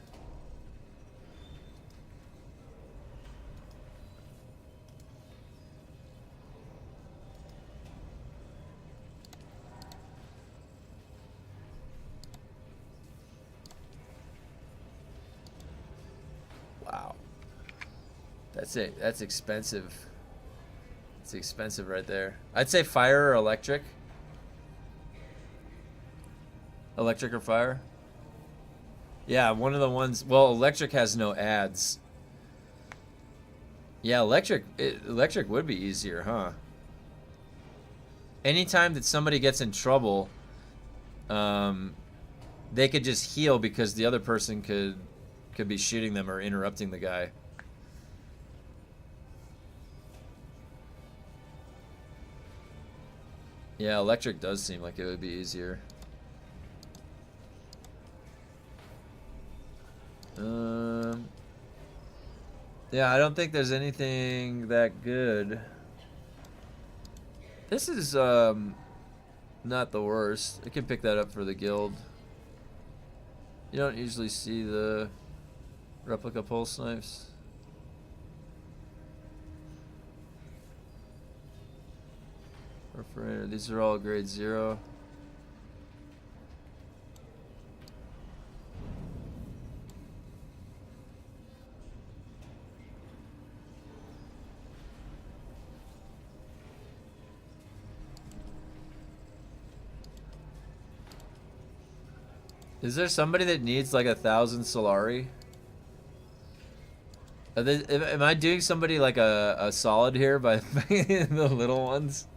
[SPEAKER 1] Wow. That's it. That's expensive. It's expensive right there. I'd say fire or electric. Electric or fire? Yeah, one of the ones. Well, electric has no ads. Yeah, electric would be easier, huh? Anytime that somebody gets in trouble, they could just heal because the other person could be shooting them or interrupting the guy. Yeah, electric does seem like it would be easier. Yeah, I don't think there's anything that good. This is not the worst. I can pick that up for the guild. You don't usually see the replica pulse knives. Perforator. These are all grade 0. Is there somebody that needs like 1,000 Solari? Am I doing somebody like a solid here by the little ones?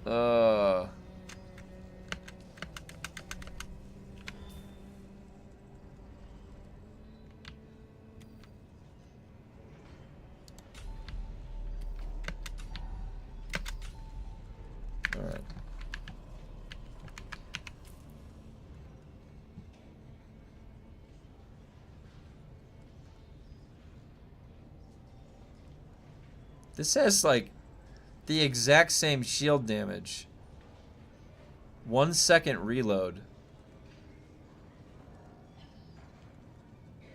[SPEAKER 1] Uh. All right. This has like the exact same shield damage. 1 second reload.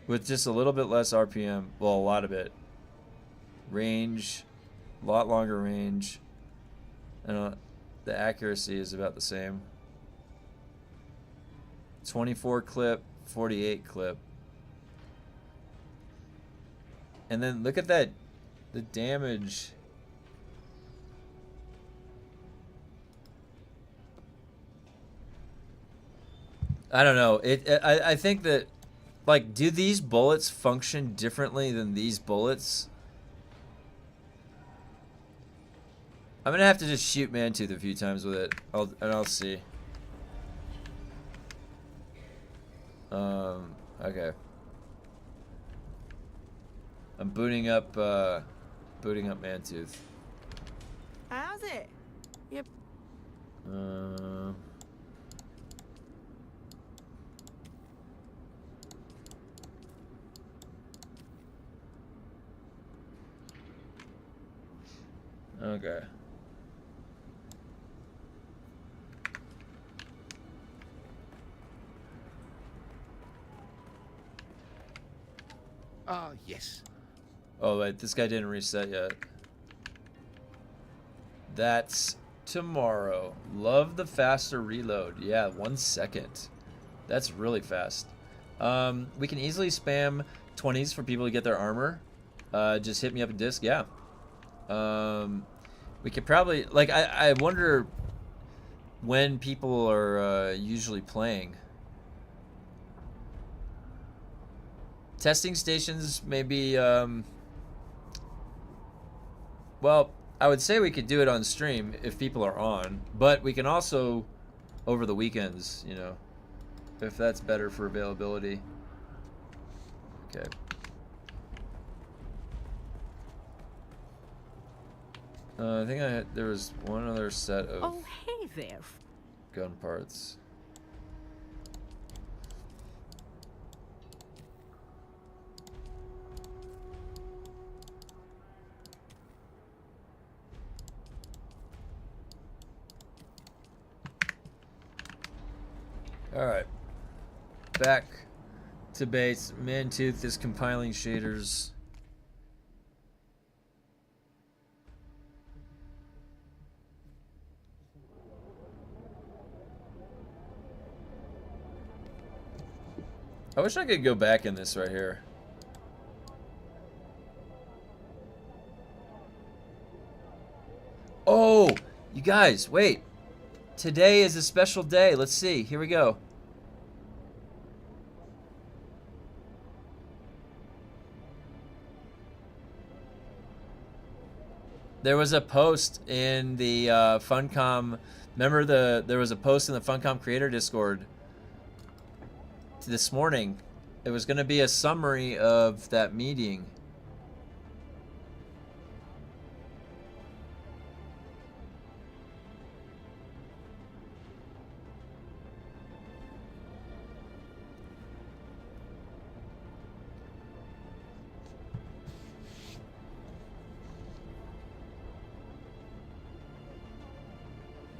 [SPEAKER 1] With just a little bit less RPM. Well, a lot of it. Range. A lot longer range. And the accuracy is about the same. 24 clip, 48 clip. And then look at that. The damage. I don't know. I think that, like, do these bullets function differently than these bullets? I'm gonna have to just shoot Mantooth a few times with it. I'll see. Okay. I'm booting up Mantooth.
[SPEAKER 3] How's it? Yep.
[SPEAKER 1] Okay.
[SPEAKER 4] Ah, yes.
[SPEAKER 1] Oh wait, this guy didn't reset yet. That's tomorrow. Love the faster reload. Yeah, 1 second. That's really fast. We can easily spam 20s for people to get their armor. Just hit me up a disc. Yeah. We could probably, like, I wonder when people are usually playing. Testing stations maybe, well, I would say we could do it on stream if people are on, but we can also over the weekends, you know, if that's better for availability. Okay. I think there was one other set of
[SPEAKER 3] Oh, hey there.
[SPEAKER 1] gun parts. Alright. Back to base. Mantooth is compiling shaders. I wish I could go back in this right here. Oh, you guys, wait. Today is a special day. Let's see. Here we go. There was a post in the Funcom. Remember there was a post in the Funcom Creator Discord this morning. It was going to be a summary of that meeting.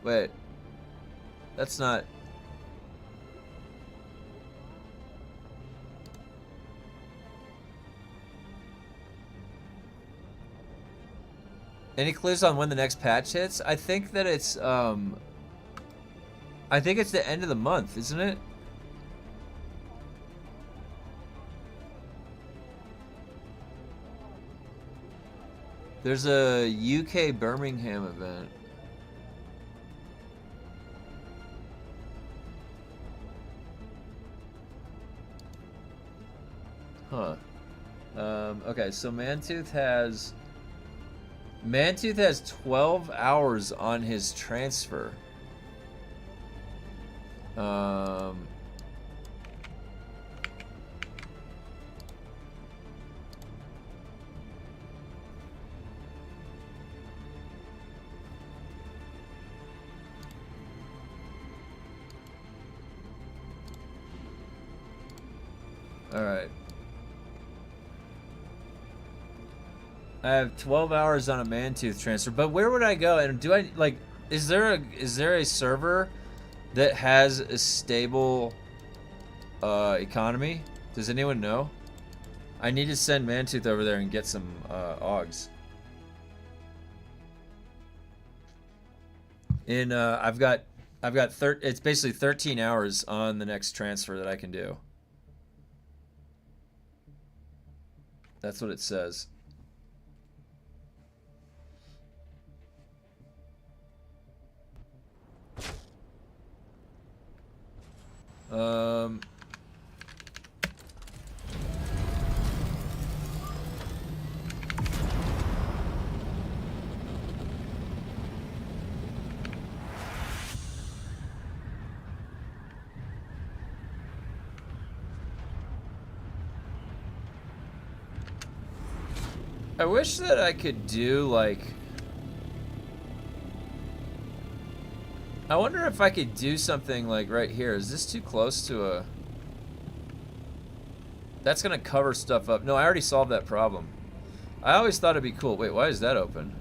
[SPEAKER 1] Wait. That's not... Any clues on when the next patch hits? I think that it's, I think it's the end of the month, isn't it? There's a UK Birmingham event. Huh. Okay, so Mantooth has 12 hours on his transfer. All right. I have 12 hours on a man-tooth transfer, but where would I go? And do I like? Is there a server that has a stable economy? Does anyone know? I need to send man-tooth over there and get some augs. In it's basically 13 hours on the next transfer that I can do. That's what it says. I wish that I could do like... I wonder if I could do something like right here. Is this too close to a... That's gonna cover stuff up. No, I already solved that problem. I always thought it'd be cool. Wait, why is that open?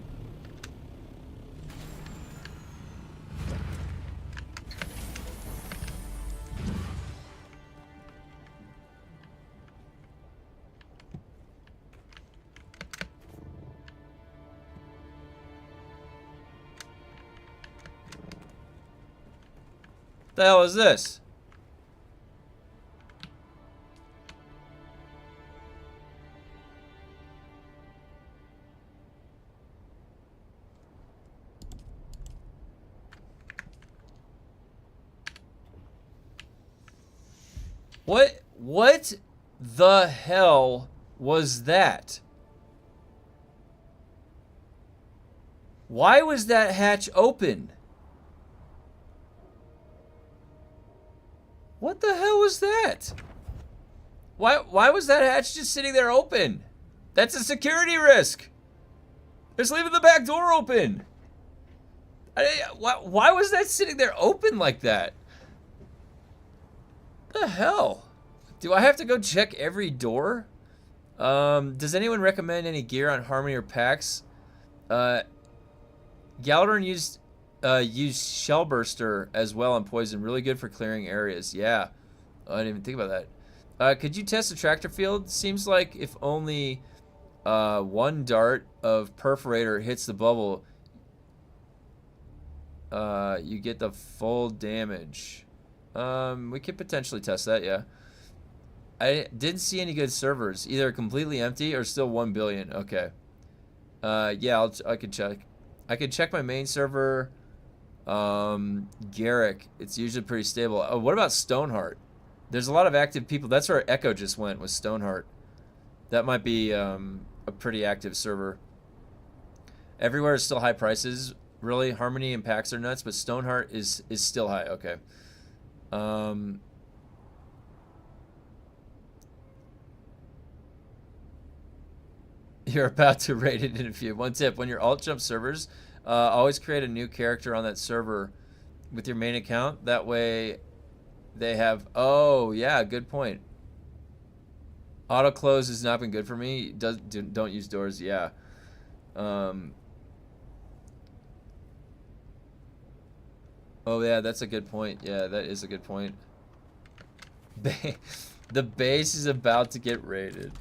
[SPEAKER 1] The hell is this? What the hell was that? Why was that hatch open? What the hell was that? Why was that hatch just sitting there open? That's a security risk. Just leaving the back door open. Why was that sitting there open like that? What the hell? Do I have to go check every door? Does anyone recommend any gear on Harmony or PAX? Galadorn used Shellburster as well on Poison. Really good for clearing areas. Yeah. Oh, I didn't even think about that. Could you test the tractor field? Seems like if only one dart of perforator hits the bubble, you get the full damage. We could potentially test that, yeah. I didn't see any good servers. Either completely empty or still 1 billion. Okay. Yeah, I could check. I could check my main server. Garrick. It's usually pretty stable. Oh, what about Stoneheart? There's a lot of active people. That's where Echo just went, with Stoneheart. That might be a pretty active server. Everywhere is still high prices. Really, Harmony and PAX are nuts, but Stoneheart is still high. Okay. You're about to rate it in a few. One tip: when you're alt jump servers, always create a new character on that server with your main account. That way, they have. Oh yeah, good point. Auto close has not been good for me. Don't use doors. Yeah. Oh yeah, that's a good point. Yeah, that is a good point. The base is about to get raided.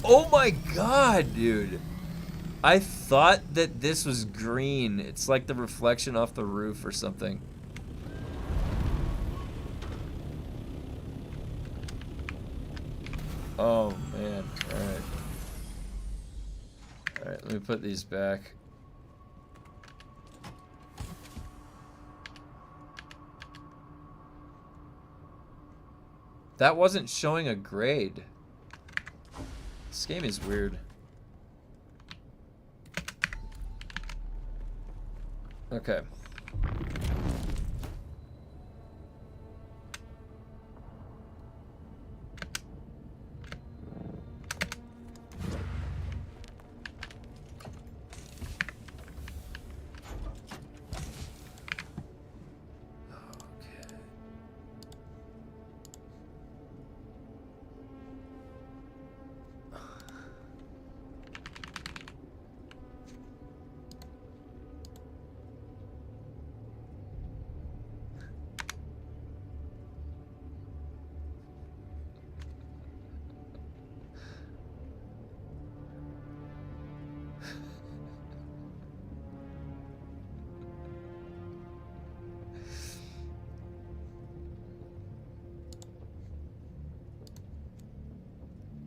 [SPEAKER 1] Oh my god, dude. I thought that this was green. It's like the reflection off the roof or something. Oh man. Alright. Alright, let me put these back. That wasn't showing a grade. This game is weird. Okay.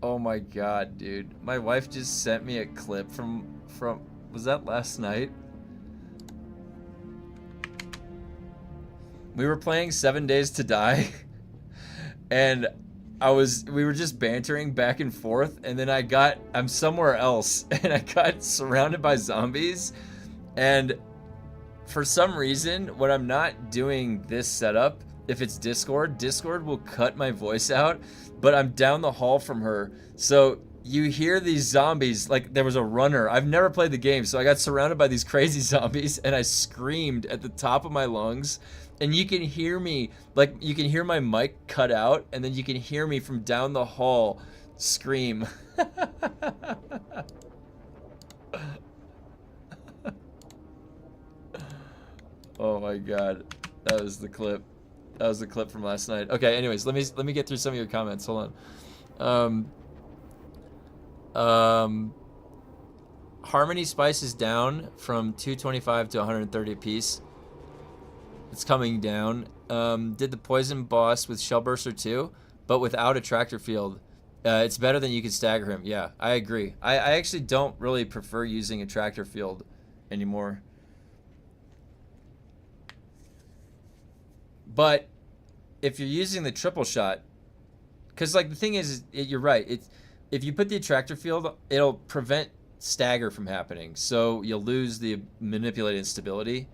[SPEAKER 1] Oh my god, dude. My wife just sent me a clip from was that last night? We were playing 7 Days to Die and we were just bantering back and forth, and then I'm somewhere else and I got surrounded by zombies, and for some reason when I'm not doing this setup, if it's Discord will cut my voice out, but I'm down the hall from her, so you hear these zombies. Like, there was a runner. I've never played the game, so I got surrounded by these crazy zombies and I screamed at the top of my lungs, and you can hear me, like, you can hear my mic cut out, and then you can hear me from down the hall scream. Oh my god, that was the clip. That was the clip from last night. Okay, anyways, let me get through some of your comments. Hold on. Harmony Spice is down from 225 to 130 a piece. It's coming down. Did the Poison boss with Shellburster too, but without a tractor field. It's better than you could stagger him. Yeah, I agree. I actually don't really prefer using a tractor field anymore. But if you're using the triple shot, because like the thing is, you're right. If you put the attractor field, it'll prevent stagger from happening. So you'll lose the manipulated stability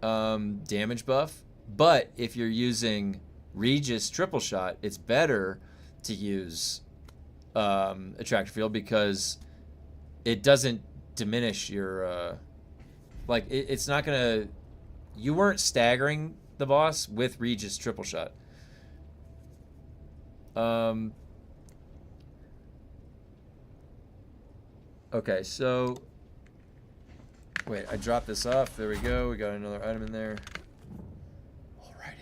[SPEAKER 1] damage buff. But if you're using Regis triple shot, it's better to use attractor field because it doesn't diminish your like it's not gonna. You weren't staggering the boss with Regis triple shot. Okay, so wait, I dropped this off. There we go. We got another item in there. Alrighty.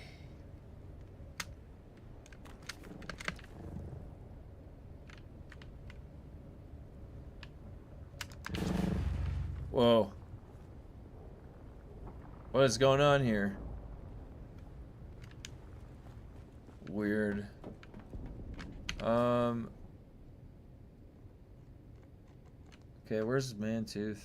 [SPEAKER 1] Whoa. What is going on here? Weird. Okay, where's Mantooth?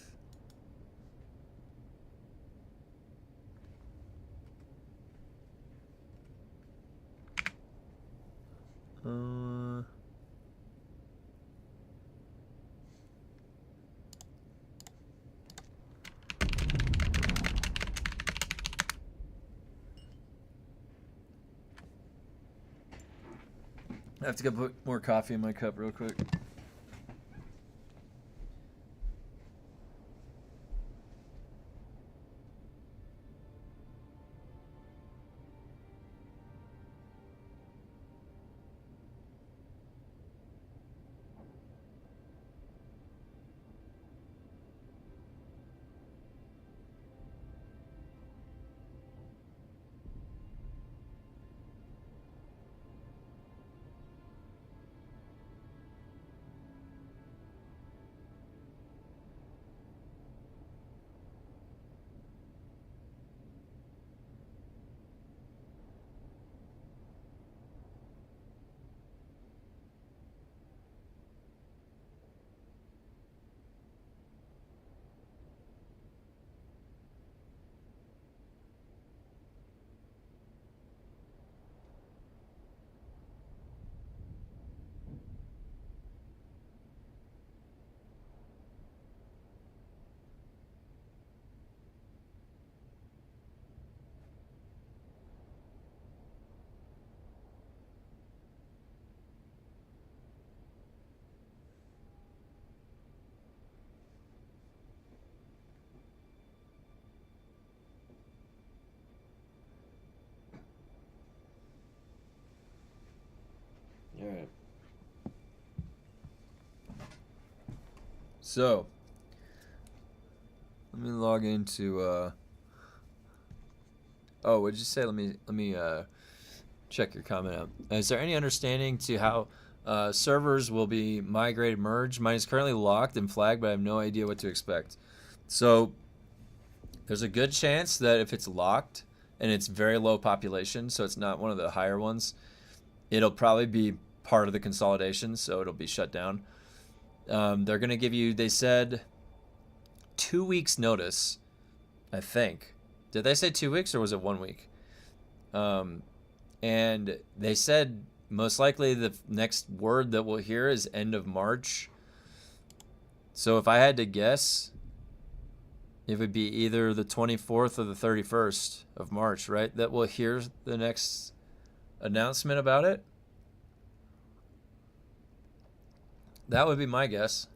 [SPEAKER 1] I have to go put more coffee in my cup real quick. All right. So, let me log into. Oh, what'd you say? Let me check your comment out. Is there any understanding to how servers will be migrated merged? Mine is currently locked and flagged, but I have no idea what to expect. So, there's a good chance that if it's locked and it's very low population, so it's not one of the higher ones, it'll probably be part of the consolidation, so it'll be shut down. They're going to give you, they said, 2 weeks notice, I think. Did they say 2 weeks or was it 1 week? And they said most likely the next word that we'll hear is end of March. So if I had to guess, it would be either the 24th or the 31st of March, right? That we'll hear the next announcement about it. That would be my guess.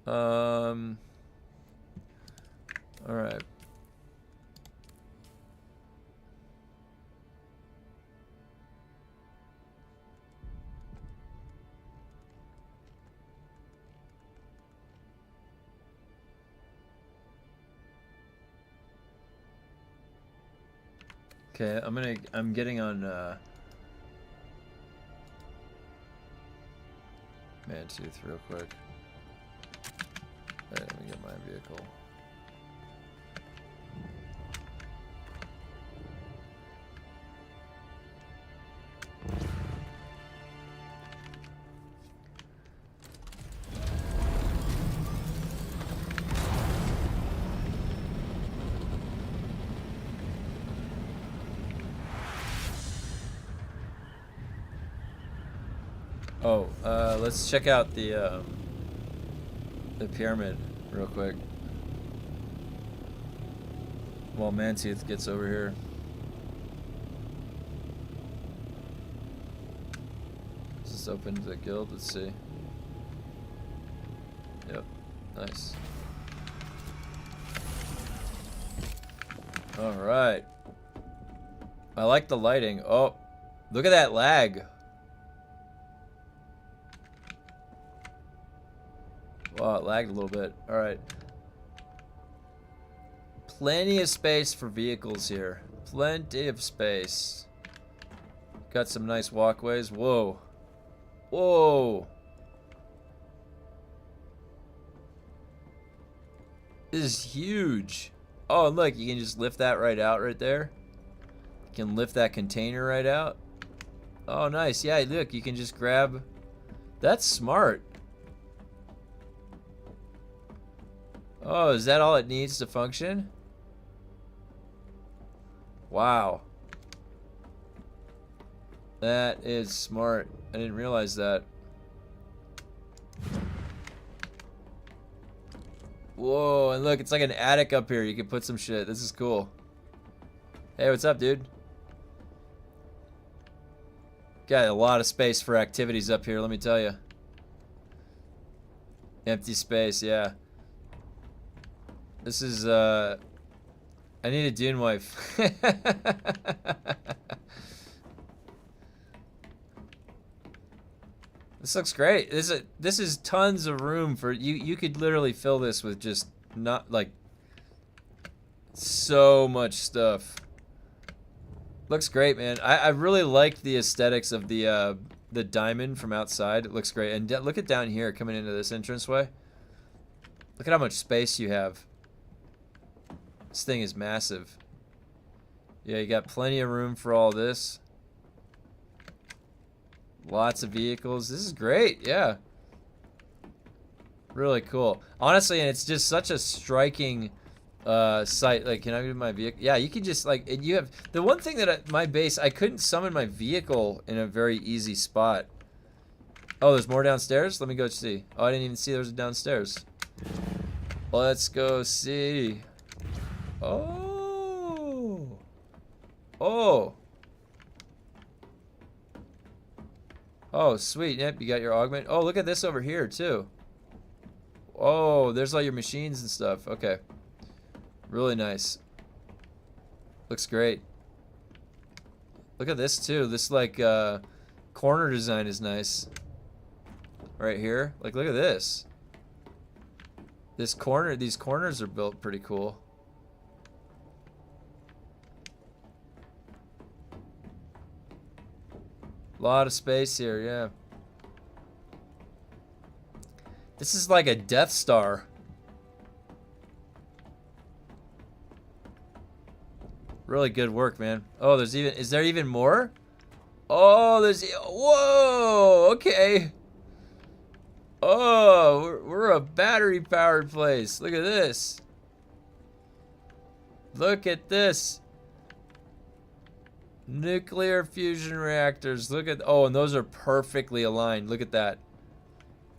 [SPEAKER 1] All right. Okay, I'm getting on Mantooth real quick. Let me get my vehicle. Oh, let's check out the pyramid real quick while Mantooth gets over here. Is this open to the guild? Let's see. Yep, nice. All right. I like the lighting. Oh, look at that lag. Wow, it lagged a little bit. All right. Plenty of space for vehicles here. Plenty of space. Got some nice walkways. Whoa. Whoa. This is huge. Oh, look, you can just lift that right out right there. You can lift that container right out. Oh, nice. Yeah, look, you can just grab. That's smart. Oh, is that all it needs to function? Wow. That is smart. I didn't realize that. Whoa, and look, it's like an attic up here. You can put some shit. This is cool. Hey, what's up, dude? Got a lot of space for activities up here, let me tell you. Empty space, yeah. This is, I need a Dune wife. This looks great. This is tons of room for you. You could literally fill this with just not like so much stuff. Looks great, man. I really like the aesthetics of the diamond from outside. It looks great. And look at down here coming into this entranceway. Look at how much space you have. This thing is massive. Yeah, you got plenty of room for all this. Lots of vehicles. This is great, yeah. Really cool. Honestly, and it's just such a striking site. Like, can I move my vehicle? Yeah, you can just, like, and you have, the one thing that my base, I couldn't summon my vehicle in a very easy spot. Oh, there's more downstairs? Let me go see. Oh, I didn't even see there was a downstairs. Let's go see. Oh. Oh. Oh, sweet. Yep, you got your augment. Oh, look at this over here, too. Oh, there's all your machines and stuff. Okay. Really nice. Looks great. Look at this, too. This, like, corner design is nice. Right here. Like, look at this. This corner, these corners are built pretty cool. A lot of space here, yeah. This is like a Death Star. Really good work, man. Oh, is there even more? Oh, whoa, okay. Oh, we're a battery-powered place. Look at this. Look at this. Nuclear fusion reactors. Look at, oh, and those are perfectly aligned. Look at that.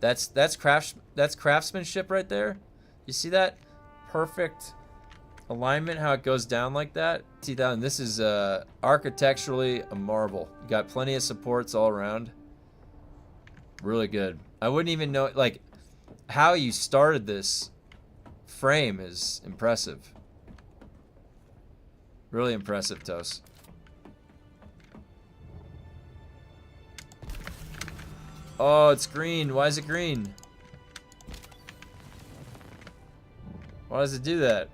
[SPEAKER 1] That's craftsmanship right there. You see that? Perfect alignment, how it goes down like that. See that? And this is architecturally a marvel. You got plenty of supports all around. Really good. I wouldn't even know, like, how you started this frame is impressive. Really impressive, Toast. Oh, it's green. Why is it green? Why does it do that?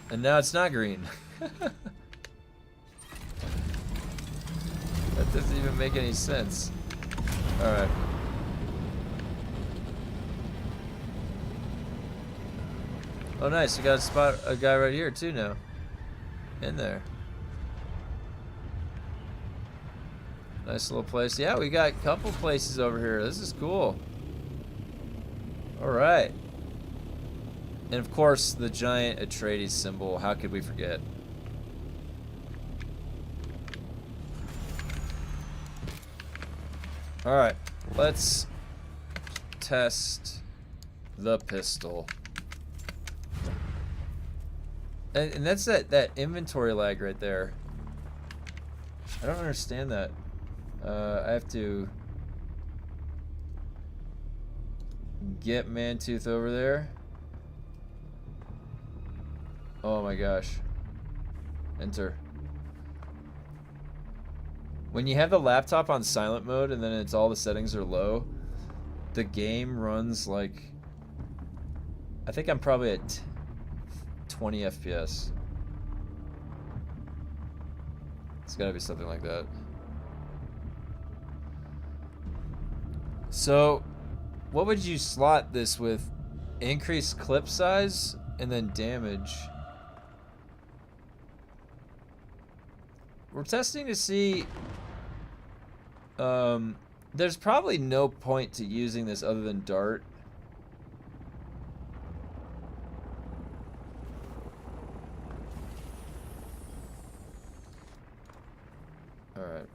[SPEAKER 1] And now it's not green. That doesn't even make any sense. Alright. Oh nice, we got a guy right here too now. In there. Nice little place. Yeah, we got a couple places over here. This is cool. Alright. And of course, the giant Atreides symbol. How could we forget? Alright. Let's test the pistol. And that's that inventory lag right there. I don't understand that. I have to get Mantooth over there. Oh my gosh. Enter. When you have the laptop on silent mode and then it's all the settings are low, the game runs like, I think I'm probably at 20 FPS. It's gotta be something like that. So, what would you slot this with? Increased clip size and then damage. We're testing to see. There's probably no point to using this other than dart. All right.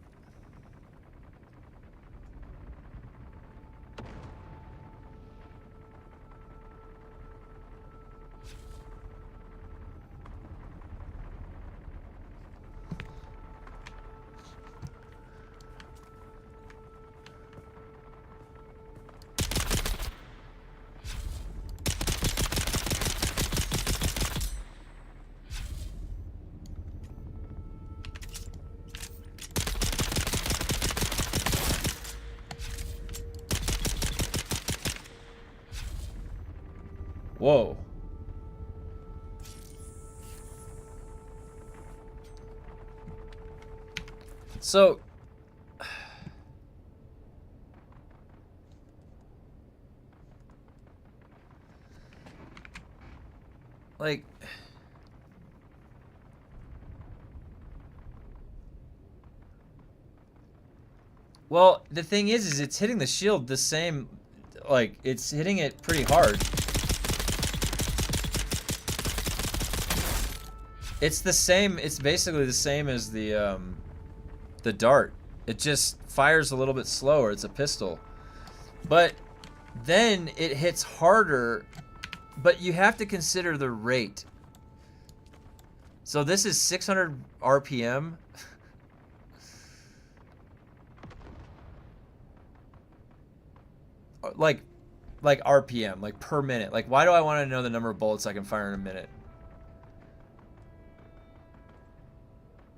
[SPEAKER 1] Whoa. So, like, well, the thing is it's hitting the shield the same, like, it's hitting it pretty hard. It's the same, it's basically the same as the dart. It just fires a little bit slower. It's a pistol. But then it hits harder, but you have to consider the rate. So this is 600 RPM. like RPM, like per minute. Like, why do I want to know the number of bullets I can fire in a minute?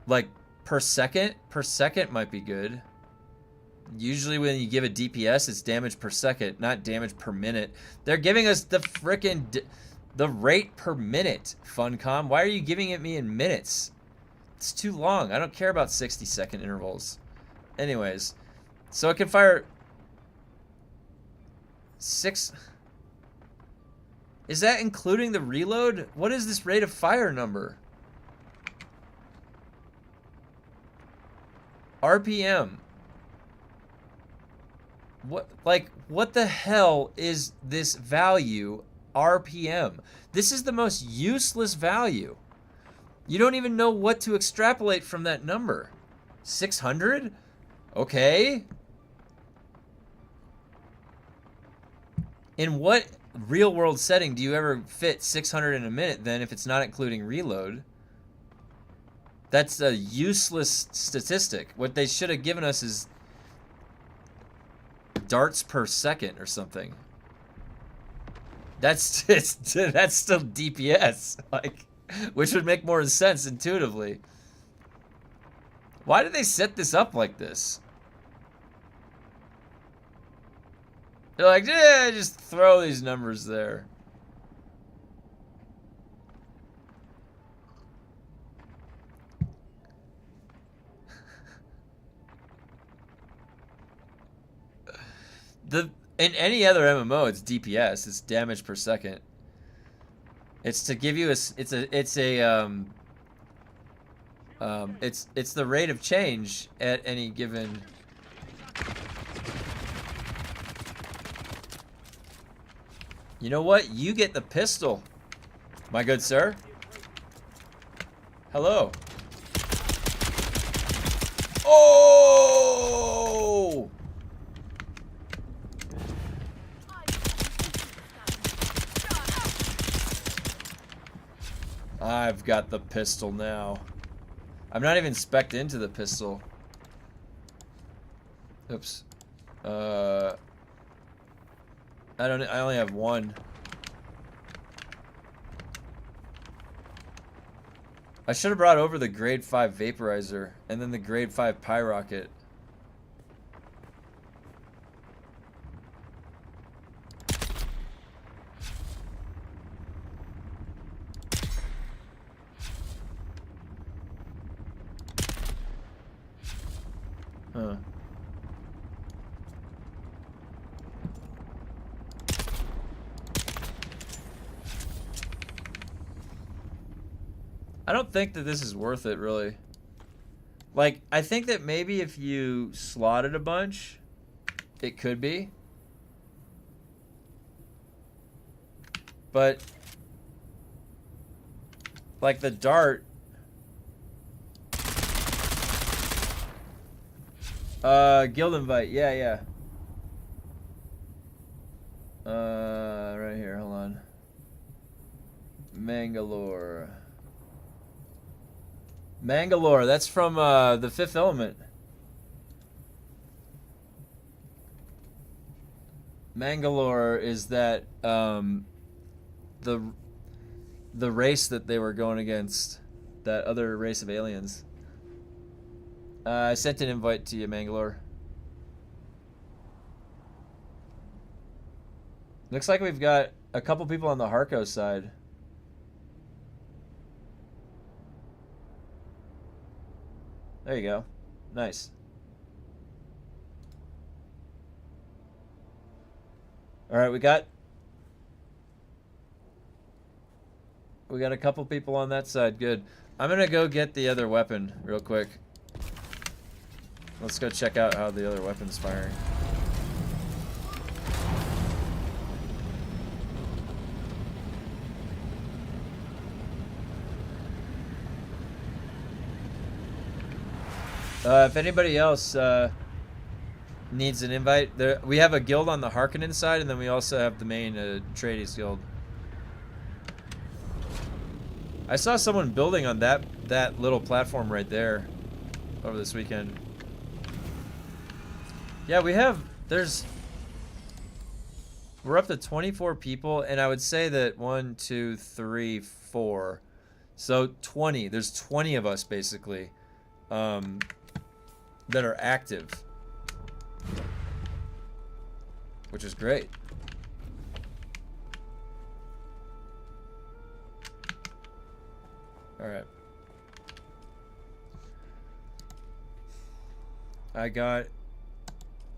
[SPEAKER 1] Like, per second? Per second might be good. Usually when you give a DPS, it's damage per second, not damage per minute. They're giving us the frickin' the rate per minute, Funcom. Why are you giving it me in minutes? It's too long. I don't care about 60-second intervals. Anyways, so it can fire 6... Is that including the reload? What is this rate of fire number? RPM. What the hell is this value, RPM? This is the most useless value. You don't even know what to extrapolate from that number. 600? Okay. In what real world setting do you ever fit 600 in a minute then if it's not including reload? That's a useless statistic. What they should have given us is darts per second or something. That's still DPS, like, which would make more sense intuitively. Why did they set this up like this? They're like, yeah, just throw these numbers there. In any other MMO, it's DPS. It's damage per second. It's to give you it's the rate of change at any given. You know what? You get the pistol, my good sir. Hello. Oh! I've got the pistol now. I'm not even spec'd into the pistol. Oops. I only have one. I should have brought over the grade 5 vaporizer and then the grade 5 pyrocket. Huh. I don't think that this is worth it, really. Like, I think that maybe if you slotted a bunch, it could be. But, like the dart... guild invite, yeah. Right here, hold on. Mangalore, that's from, the Fifth Element. Mangalore is that, the race that they were going against. That other race of aliens. I sent an invite to you, Mangalore. Looks like we've got a couple people on the Harko side. There you go. Nice. Alright, we got a couple people on that side. Good. I'm gonna go get the other weapon real quick. Let's go check out how the other weapon's firing. If anybody else needs an invite, we have a guild on the Harkonnen side, and then we also have the main Atreides guild. I saw someone building on that little platform right there over this weekend. Yeah, we're up to 24 people, and I would say that 1, 2, 3, 4. So 20. There's 20 of us basically that are active, which is great. All right. I got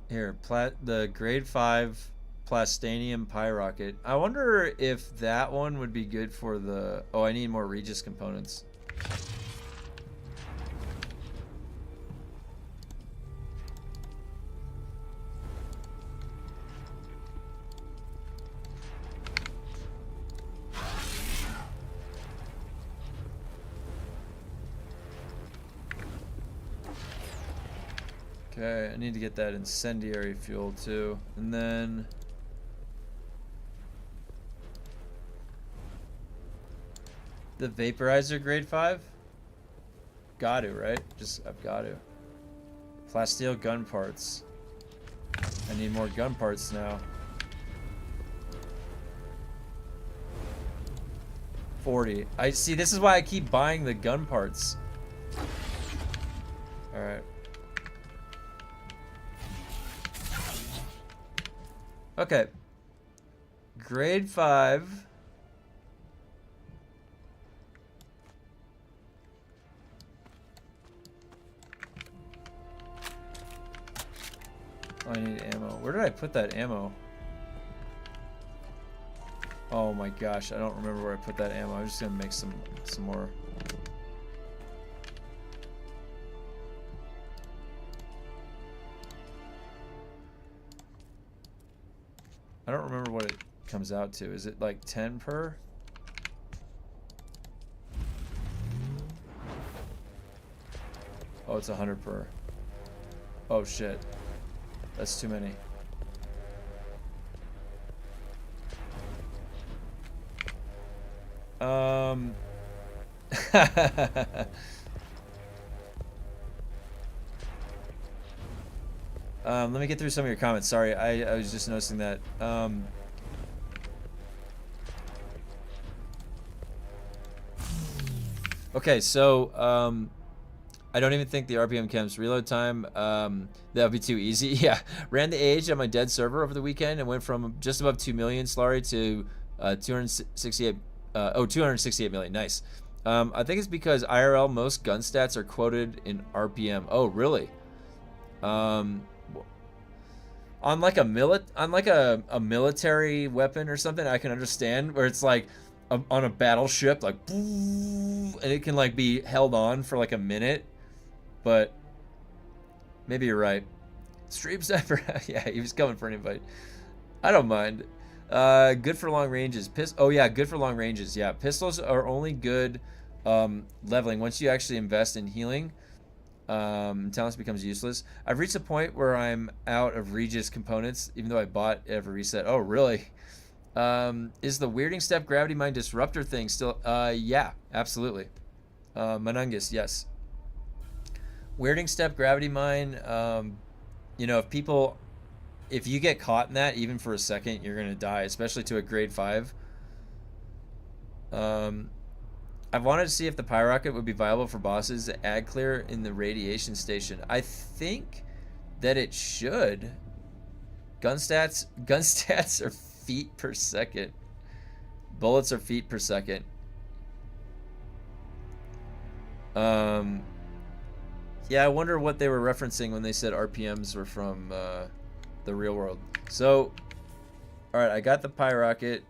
[SPEAKER 1] here the grade 5 Plastanium Pyrocket. I wonder if that one would be good for the... Oh, I need more Regis components. Okay, I need to get that incendiary fuel too. And then... the vaporizer grade 5? Got to, right? I've got to. Plasteel gun parts. I need more gun parts now. 40. I see, this is why I keep buying the gun parts. Alright. Okay. Grade 5. Oh, I need ammo. Where did I put that ammo? Oh my gosh, I don't remember where I put that ammo. I'm just gonna make some more. I don't remember what it comes out to. Is it like 10 per? Oh, it's 100 per. Oh shit. That's too many. Let me get through some of your comments. Sorry, I was just noticing that. Okay, so I don't even think the RPM chems reload time, that would be too easy. Yeah, ran the age on my dead server over the weekend and went from just above 2 million Slurry to 268 million. Nice. I think it's because IRL most gun stats are quoted in RPM. Oh, really? On like a military weapon or something, I can understand where it's like on a battleship, like, and it can like be held on for like a minute. But maybe you're right. Stream sniper, yeah, he was coming for an invite. I don't mind. Good for long ranges. Oh yeah, good for long ranges. Yeah, pistols are only good leveling once you actually invest in healing. Talents becomes useless. I've reached a point where I'm out of Regis components, even though I bought every reset. Oh really? Is the weirding step gravity mine disruptor thing still? Yeah, absolutely. Manungus, yes. Weirding step gravity mine, you know, if you get caught in that even for a second, you're gonna die, especially to a grade 5. I wanted to see if the pyrocket would be viable for bosses to add clear in the radiation station. I think that it should. Gun stats are feet per second. Bullets are feet per second. Yeah, I wonder what they were referencing when they said RPMs were from the real world. So, alright, I got the pyrocket.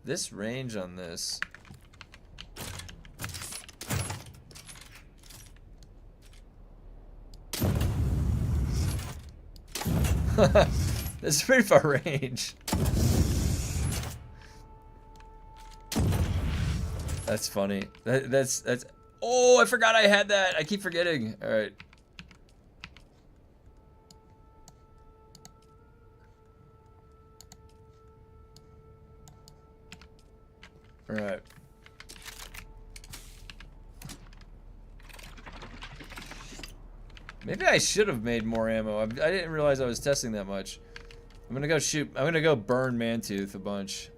[SPEAKER 1] This range on this. This is pretty far range. That's funny. That's. Oh, I forgot I had that. I keep forgetting. All right. All right. Maybe I should have made more ammo. I didn't realize I was testing that much. I'm gonna go shoot. I'm gonna go burn Mantooth a bunch.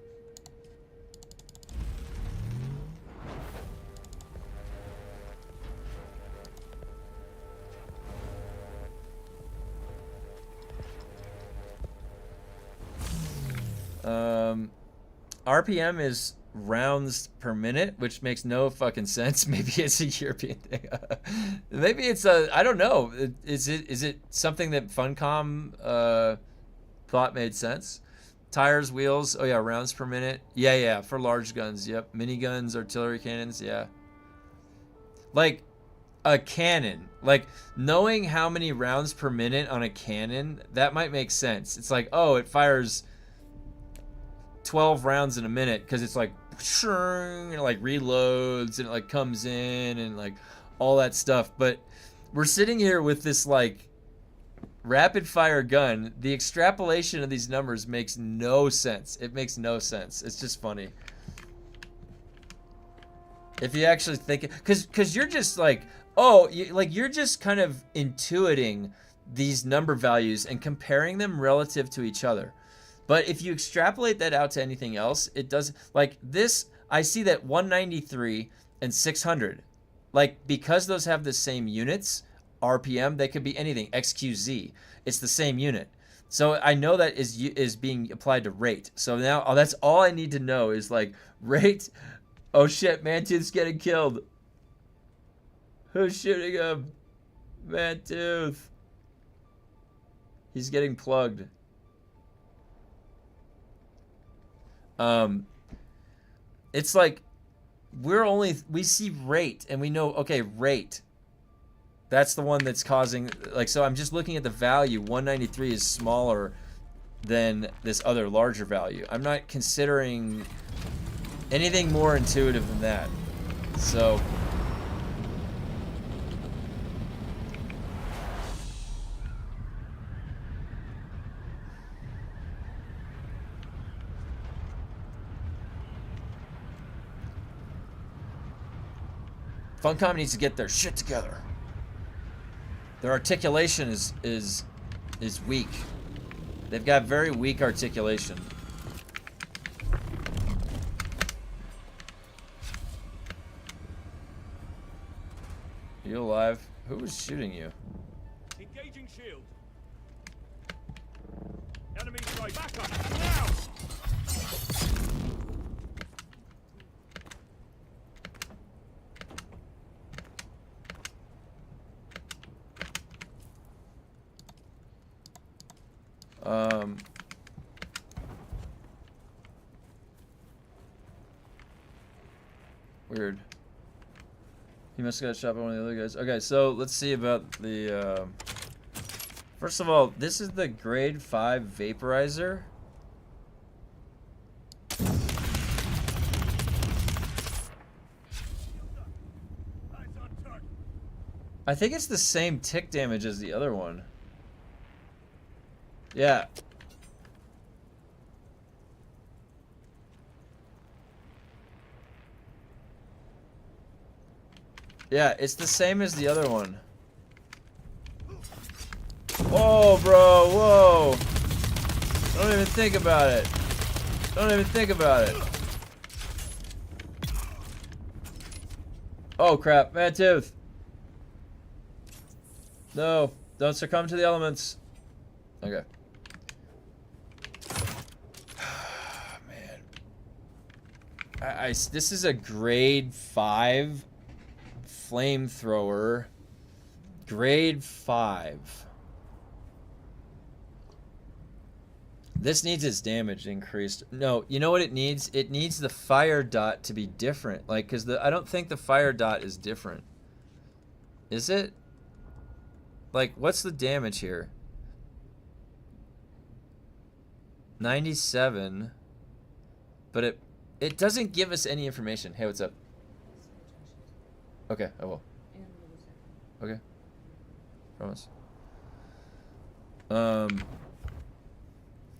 [SPEAKER 1] RPM is rounds per minute, which makes no fucking sense. Maybe it's a European thing. Maybe it's a, I don't know. Is it something that Funcom thought made sense? Tires, wheels, oh yeah, rounds per minute. Yeah, for large guns, yep. Miniguns, artillery cannons, yeah. Like a cannon. Like knowing how many rounds per minute on a cannon, that might make sense. It's like, oh, it fires 12 rounds in a minute because it's like, and it like reloads and it like comes in and like all that stuff. But we're sitting here with this like rapid fire gun. The extrapolation of these numbers makes no sense. It makes no sense. It's just funny. If you actually think it, because you're just like, oh, you're just kind of intuiting these number values and comparing them relative to each other. But if you extrapolate that out to anything else, it does, like this, I see that 193 and 600, like because those have the same units, RPM, they could be anything, XQZ, it's the same unit. So I know that is being applied to rate. So now, oh, that's all I need to know is like rate. Oh shit, Mantooth's getting killed. Who's shooting him? Mantooth. He's getting plugged. It's like we see rate and we know, okay, rate. That's the one that's causing, like, so I'm just looking at the value. 193 is smaller than this other larger value. I'm not considering anything more intuitive than that. So Funcom needs to get their shit together. Their articulation is weak. They've got very weak articulation. Are you alive? Who was shooting you?
[SPEAKER 4] Engaging shield. Enemy strike. Back up. Now.
[SPEAKER 1] Weird. He must have got shot by one of the other guys. Okay, so let's see about the, first of all, this is the grade 5 vaporizer. I think it's the same tick damage as the other one. Yeah. Yeah, it's the same as the other one. Whoa, bro, whoa. Don't even think about it. Don't even think about it. Oh, crap. Mantooth. No, don't succumb to the elements. Okay. Man. This is a grade 5 flamethrower. Grade 5. This needs its damage increased. No, you know what it needs? It needs the fire dot to be different. Like, because I don't think the fire dot is different. Is it? Like, what's the damage here? 97. But it doesn't give us any information. Hey, what's up? Okay, I will. Okay. Promise.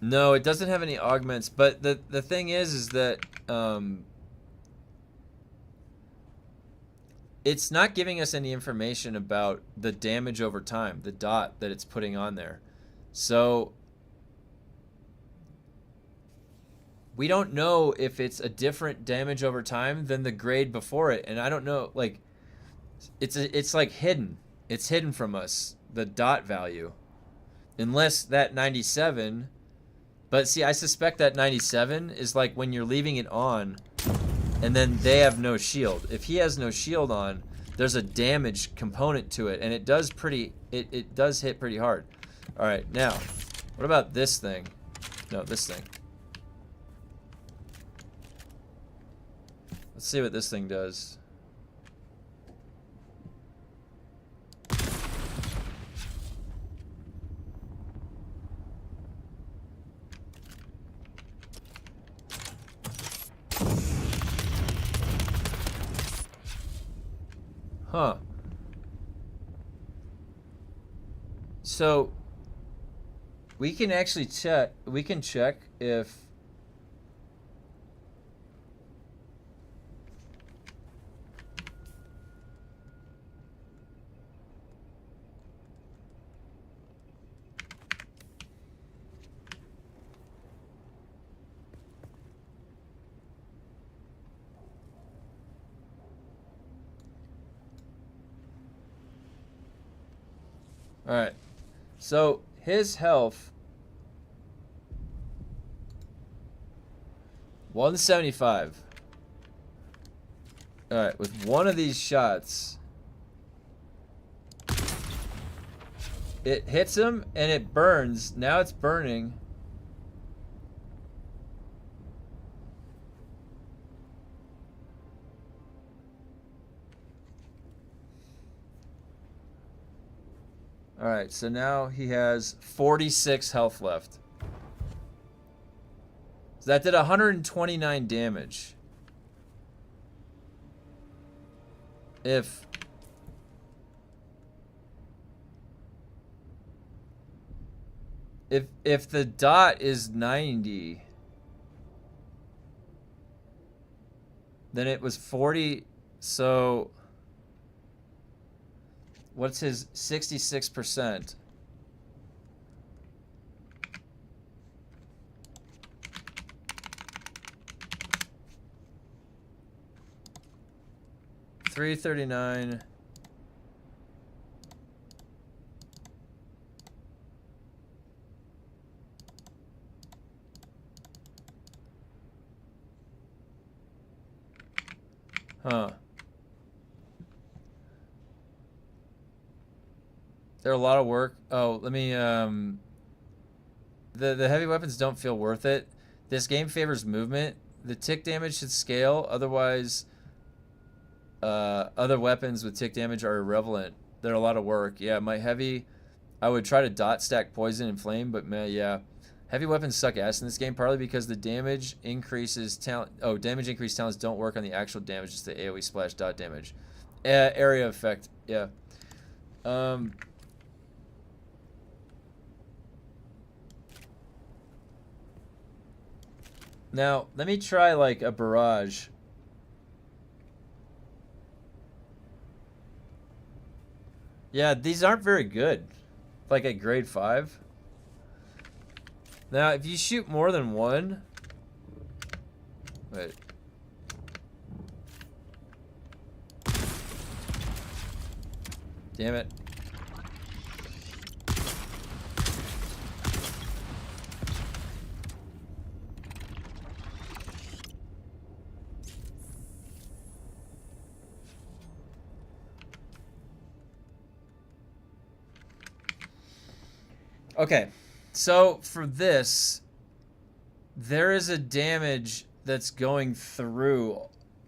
[SPEAKER 1] No, it doesn't have any augments, but the thing is that it's not giving us any information about the damage over time, the dot that it's putting on there. So we don't know if it's a different damage over time than the grade before it, and I don't know, like, it's like hidden. It's hidden from us, the dot value. Unless that 97, but see, I suspect that 97 is like when you're leaving it on, and then they have no shield. If he has no shield on, there's a damage component to it, and it does it does hit pretty hard. All right, now, what about this thing? No, this thing. Let's see what this thing does. Huh. So we can actually check. We can check if all right. So his health 175. All right, with one of these shots, it hits him and it burns. Now it's burning. All right, so now he has 46 health left. So that did 129 damage. If the dot is 90, then it was 40. So what's his 66%? $339. Huh. They're a lot of work. Oh, let me the heavy weapons don't feel worth it. This game favors movement. The tick damage should scale, otherwise other weapons with tick damage are irrelevant. They're a lot of work. Yeah, my heavy, I would try to dot stack poison and flame, but man, yeah. Heavy weapons suck ass in this game, partly because the damage increases talent. Oh, damage increase talents don't work on the actual damage, just the AoE splash dot damage. Area effect, yeah. Now, let me try like a barrage. Yeah, these aren't very good. Like at grade 5. Now, if you shoot more than one... Wait. Damn it. Okay, so for this, there is a damage that's going through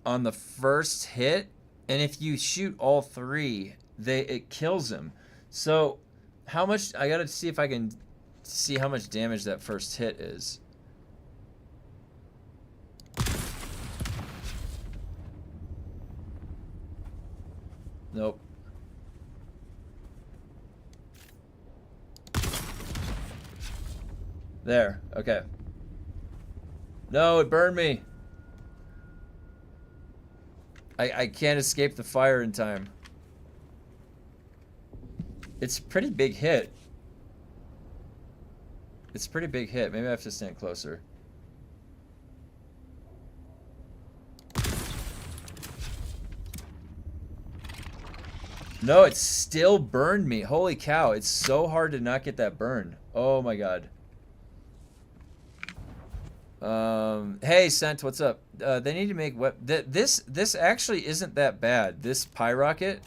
[SPEAKER 1] on the first hit, and if you shoot all three, it kills him. So how much, I gotta see if I can see how much damage that first hit is. Nope. There, okay. No, it burned me. I can't escape the fire in time. It's a pretty big hit. It's a pretty big hit. Maybe I have to stand closer. No, it still burned me. Holy cow, it's so hard to not get that burn. Oh my god. Hey, Sent, what's up? They need to make this actually isn't that bad. This pyrocket,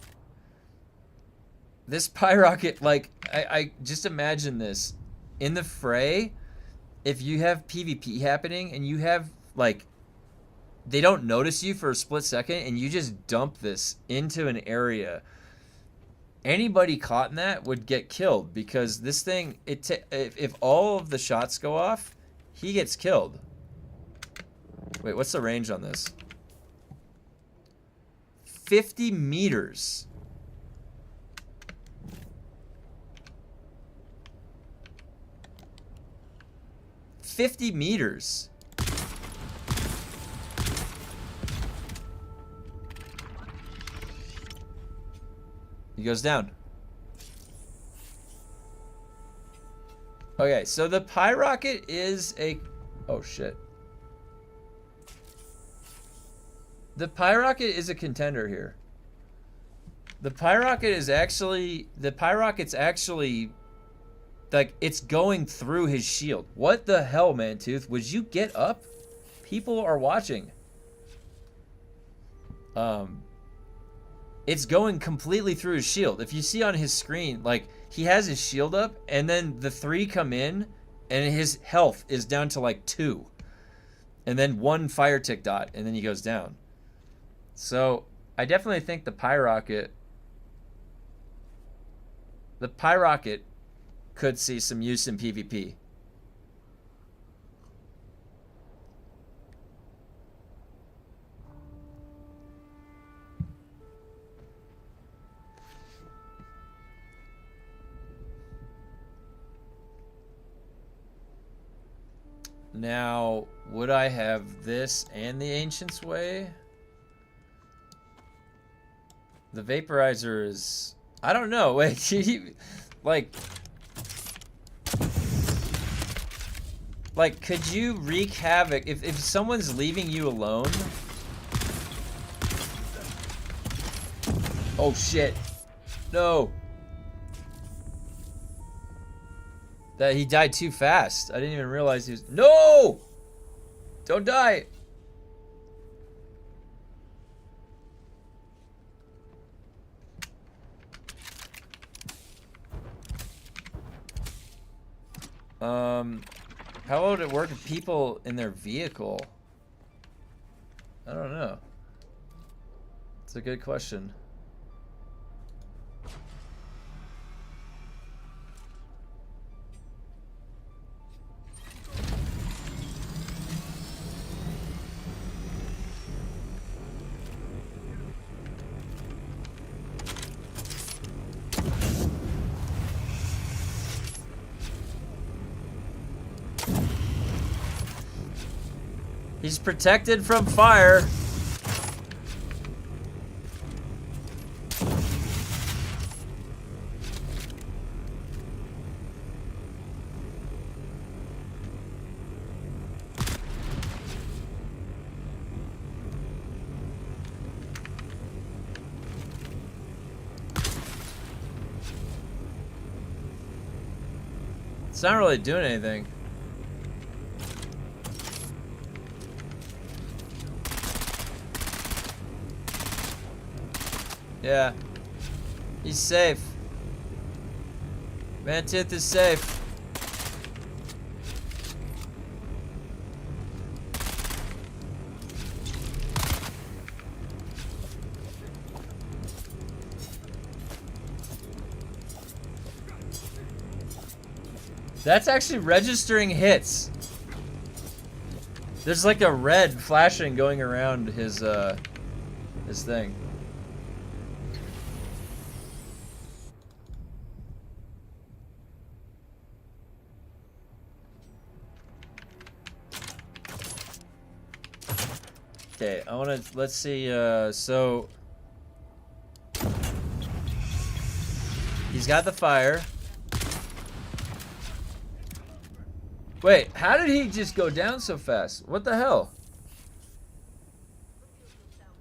[SPEAKER 1] like I just imagine this in the fray. If you have PvP happening and you have like they don't notice you for a split second and you just dump this into an area, anybody caught in that would get killed because this thing if all of the shots go off, he gets killed. Wait, what's the range on this? 50 meters. $50 meters. He goes down. Okay, so the pyrocket is a... Oh, shit. The pyrocket is a contender here. The pyrocket's actually... Like, it's going through his shield. What the hell, Mantooth? Would you get up? People are watching. It's going completely through his shield. If you see on his screen, like, he has his shield up, and then the 3 come in, and his health is down to, like, 2. And then 1 fire tick dot, and then he goes down. So, I definitely think the pyrocket could see some use in PvP. Now, would I have this and the Ancient's Way? The Vaporizer is... I don't know. Wait, like, could you wreak havoc if someone's leaving you alone? Oh shit! No. That he died too fast. I didn't even realize he was... No! Don't die! How would it work with people in their vehicle? I don't know. It's a good question. He's protected from fire. It's not really doing anything. Yeah. He's safe. Mantith is safe. That's actually registering hits. There's like a red flashing going around his thing. Okay, let's see, so he's got the fire. Wait, how did he just go down so fast? What the hell?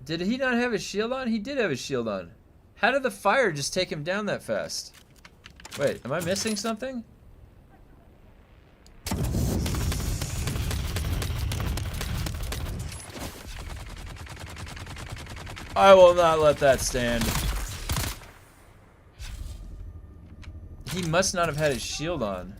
[SPEAKER 1] Did he not have his shield on? He did have his shield on. How did the fire just take him down that fast? Wait, am I missing something? I will not let that stand. He must not have had his shield on.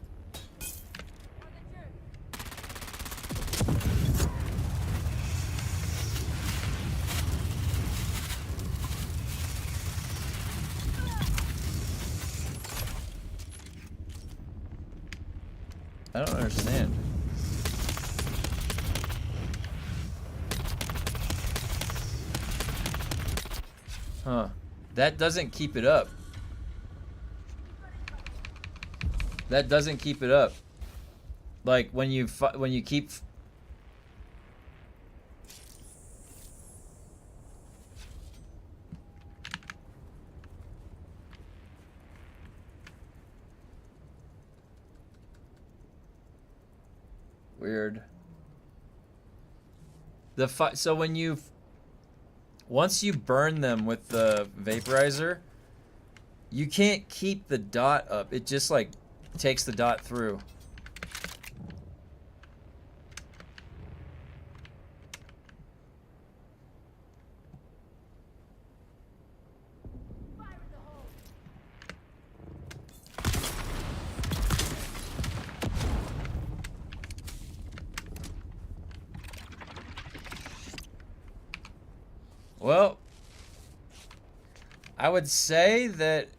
[SPEAKER 1] I don't understand. Huh. That doesn't keep it up. That doesn't keep it up. Like when you keep weird. So when you once you burn them with the vaporizer, you can't keep the dot up. It just like takes the dot through. Well, I would say that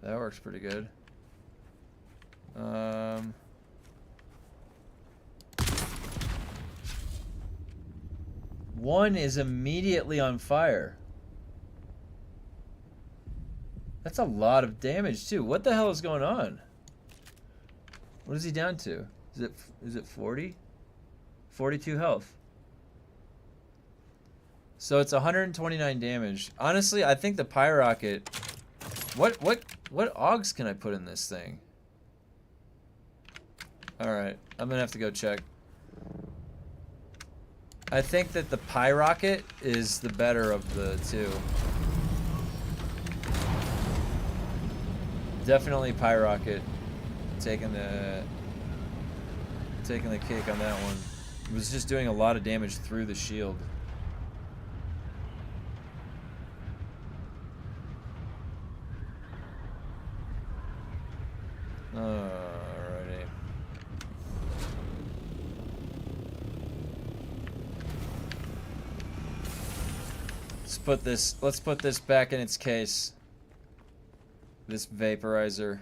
[SPEAKER 1] that works pretty good. One is immediately on fire. That's a lot of damage too. What the hell is going on? What is he down to? Is it 40? 42 health. So it's 129 damage. Honestly, I think the pyrocket. What augs can I put in this thing? All right, I'm gonna have to go check. I think that the pyrocket is the better of the two. Definitely pyrocket. Taking the cake on that one. It was just doing a lot of damage through the shield. Alrighty. Let's put this back in its case. This vaporizer.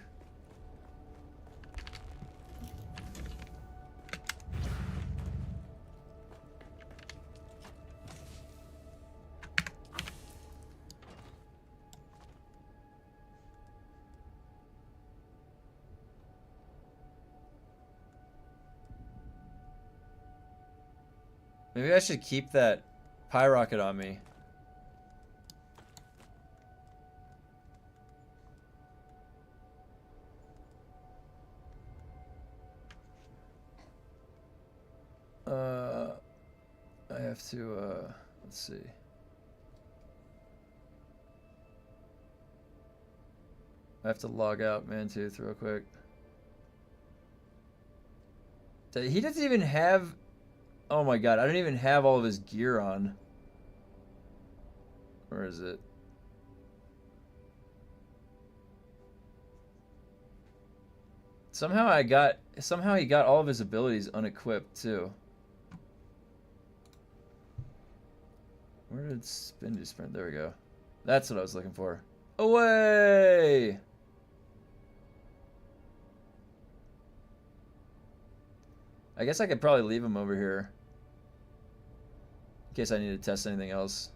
[SPEAKER 1] Maybe I should keep that pyrocket on me. I have to, let's see. I have to log out Mantooth real quick. He doesn't even have... Oh my god, I don't even have all of his gear on. Where is it? Somehow he got all of his abilities unequipped too. Where did spin do sprint? There we go. That's what I was looking for. Away! I guess I could probably leave him over here in case I need to test anything else.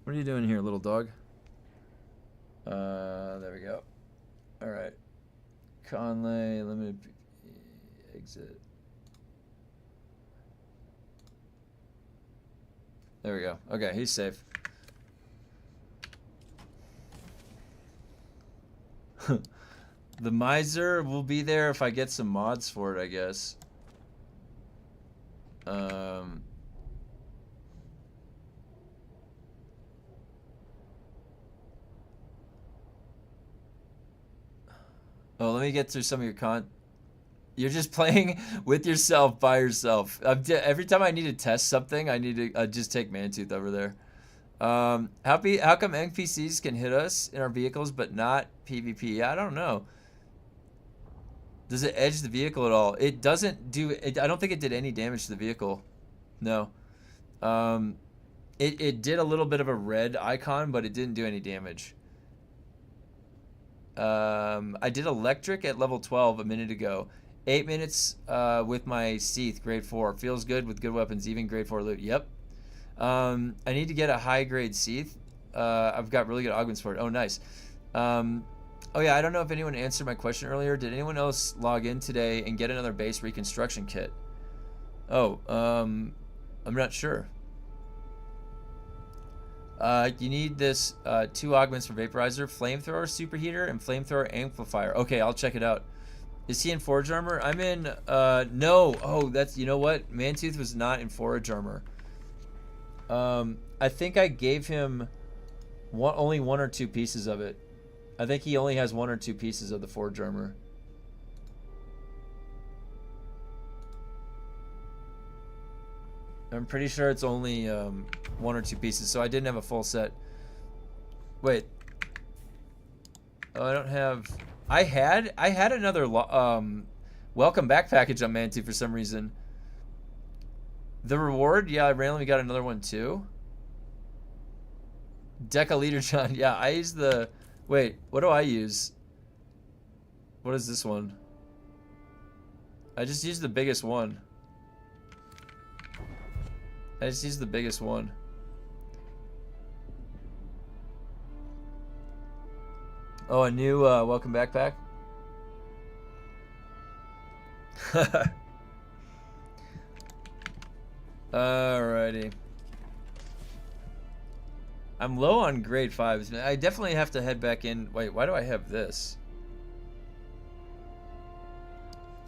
[SPEAKER 1] What are you doing here, little dog? There we go. Alright. Conley, limited exit. There we go. Okay, he's safe. The miser will be there if I get some mods for it, I guess. Um, oh, let me get through some of your You're just playing with yourself by yourself. Every time I need to test something, I need to just take Mantooth over there. How come NPCs can hit us in our vehicles but not PvP? Yeah, I don't know. Does it edge the vehicle at all? It doesn't do it. I don't think it did any damage to the vehicle. No. It did a little bit of a red icon, but it didn't do any damage. I did electric at level 12 a minute ago. 8 minutes with my Seath, grade 4. Feels good with good weapons, even grade 4 loot. Yep. I need to get a high grade Seath. I've got really good augments for it. Oh, nice. Oh yeah, I don't know if anyone answered my question earlier. Did anyone else log in today and get another base reconstruction kit? Oh, I'm not sure. You need this 2 augments for vaporizer, flamethrower, superheater, and flamethrower amplifier. Okay, I'll check it out. Is he in forage armor? I'm in no. Oh, that's, you know what? Mantooth was not in forage armor. I think I gave him only 1 or 2 pieces of it. I think he only has 1 or 2 pieces of the forge armor. I'm pretty sure it's only 1 or 2 pieces, so I didn't have a full set. Wait. Oh, I don't have... I had another welcome back package on Mantooth for some reason. The reward, yeah, I randomly got another one too. Deca Leader John, yeah, I use the... Wait, what do I use? What is this one? I just use the biggest one. I just use the biggest one. Oh, a new welcome backpack? Alrighty. I'm low on grade 5s. I definitely have to head back in. Wait, why do I have this?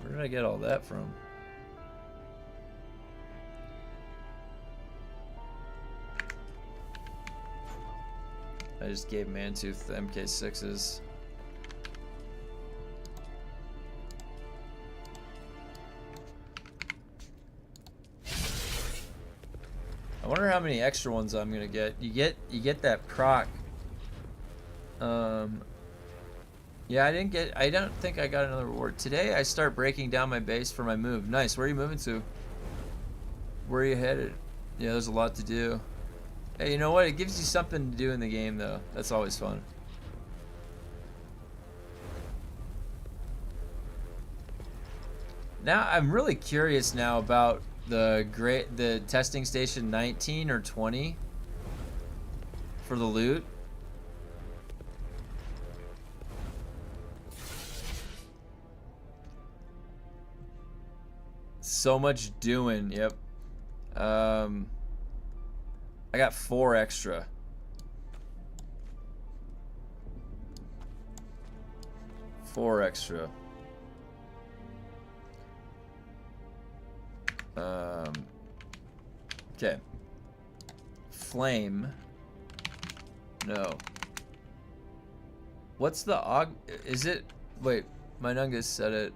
[SPEAKER 1] Where did I get all that from? I just gave Mantooth the MK6s. I wonder how many extra ones I'm gonna get. You get that proc. Yeah, I don't think I got another reward. Today I start breaking down my base for my move. Nice. Where are you moving to? Where are you headed? Yeah, there's a lot to do. Hey, you know what? It gives you something to do in the game though. That's always fun. Now I'm really curious now about the testing station 19 or 20 for the loot. So much doing. Yep. I got 4 extra. Four extra. Okay. Flame. No. What's the is it? Wait, my Nungus said it.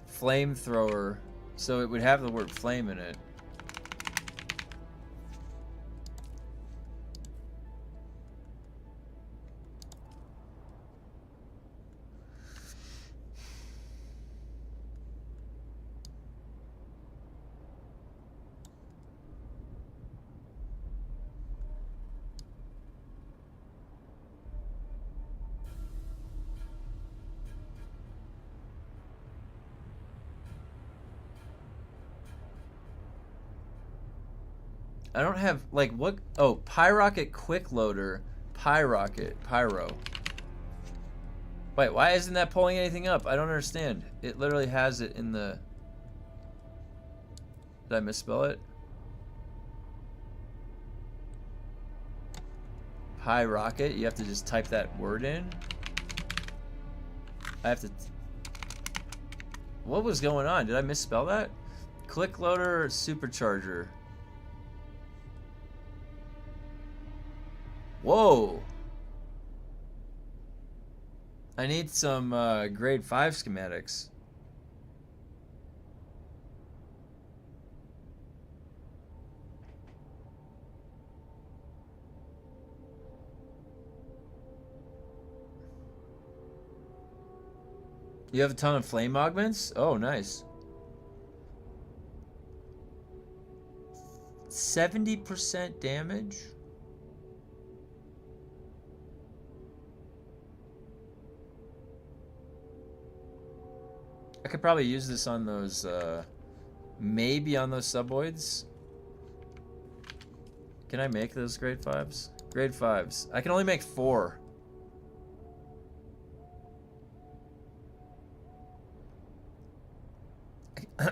[SPEAKER 1] Flamethrower. So it would have the word flame in it. I don't have, like, what? Oh, Pyrocket Quick Loader. Pyro. Wait, why isn't that pulling anything up? I don't understand. It literally has it in the... Did I misspell it? Pyrocket? You have to just type that word in? I have to... What was going on? Did I misspell that? Click loader supercharger. Whoa. I need some grade 5 schematics. You have a ton of flame augments? Oh, nice. 70% damage? I could probably use this on those, maybe on those suboids. Can I make those grade 5s? Grade 5s. I can only make 4.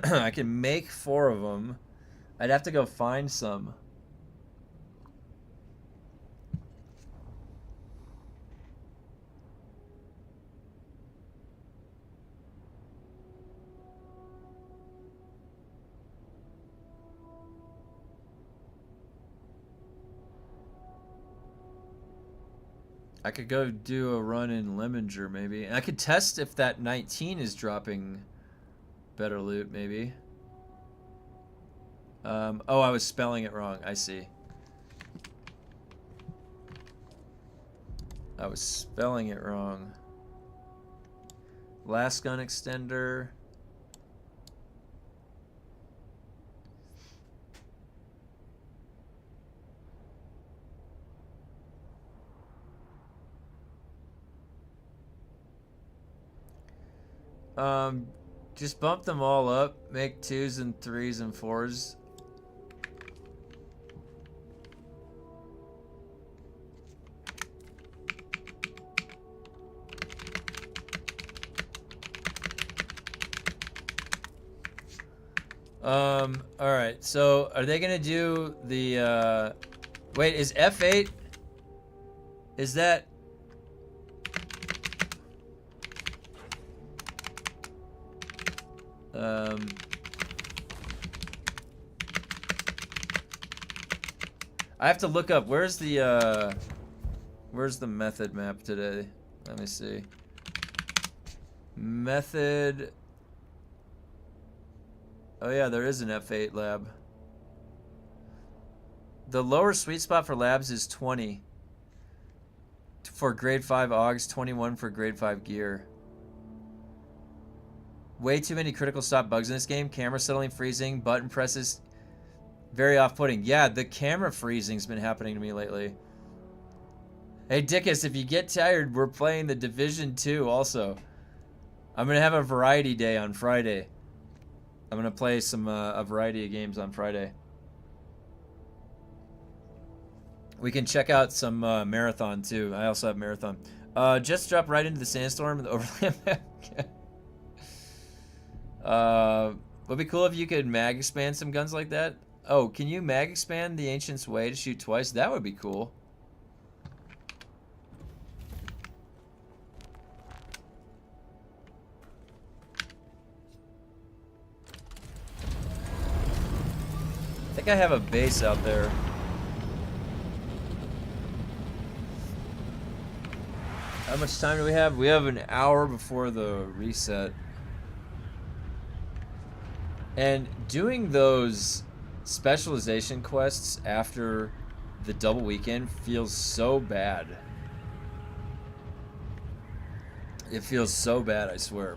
[SPEAKER 1] I can make 4 of them. I'd have to go find some. I could go do a run in Lemminger maybe. And I could test if that 19 is dropping better loot maybe. Oh, I was spelling it wrong. I see. I was spelling it wrong. Last gun extender. Just bump them all up. Make 2s and 3s and 4s. Alright, so are they gonna do the, wait, is F8, is that, I have to look up, where's the method map today? Let me see. Method. Oh yeah, there is an F8 lab. The lower sweet spot for labs is 20 for grade 5 AUGs, 21 for grade 5 gear. Way too many critical stop bugs in this game. Camera suddenly freezing, button presses very off-putting. Yeah, the camera freezing's been happening to me lately. Hey Dickus, if you get tired, we're playing the Division 2 also. I'm gonna have a variety day on Friday. I'm gonna play some a variety of games on Friday. We can check out some Marathon too. I also have Marathon. Just drop right into the sandstorm with the overlay map. Would be cool if you could mag expand some guns like that. Oh, can you mag expand the Ancient's Way to shoot twice? That would be cool. I think I have a base out there. How much time do we have? We have an hour before the reset. And doing those specialization quests after the double weekend feels so bad. It feels so bad, I swear.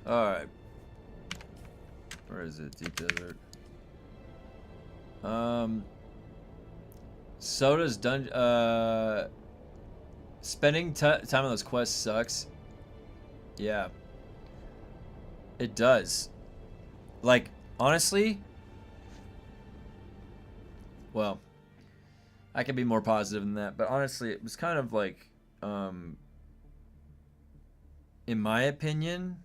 [SPEAKER 1] Alright. Where is it? Deep Desert. Soda's done. Spending time on those quests sucks. Yeah. It does. Like, honestly, well, I can be more positive than that, but honestly, it was kind of like, in my opinion,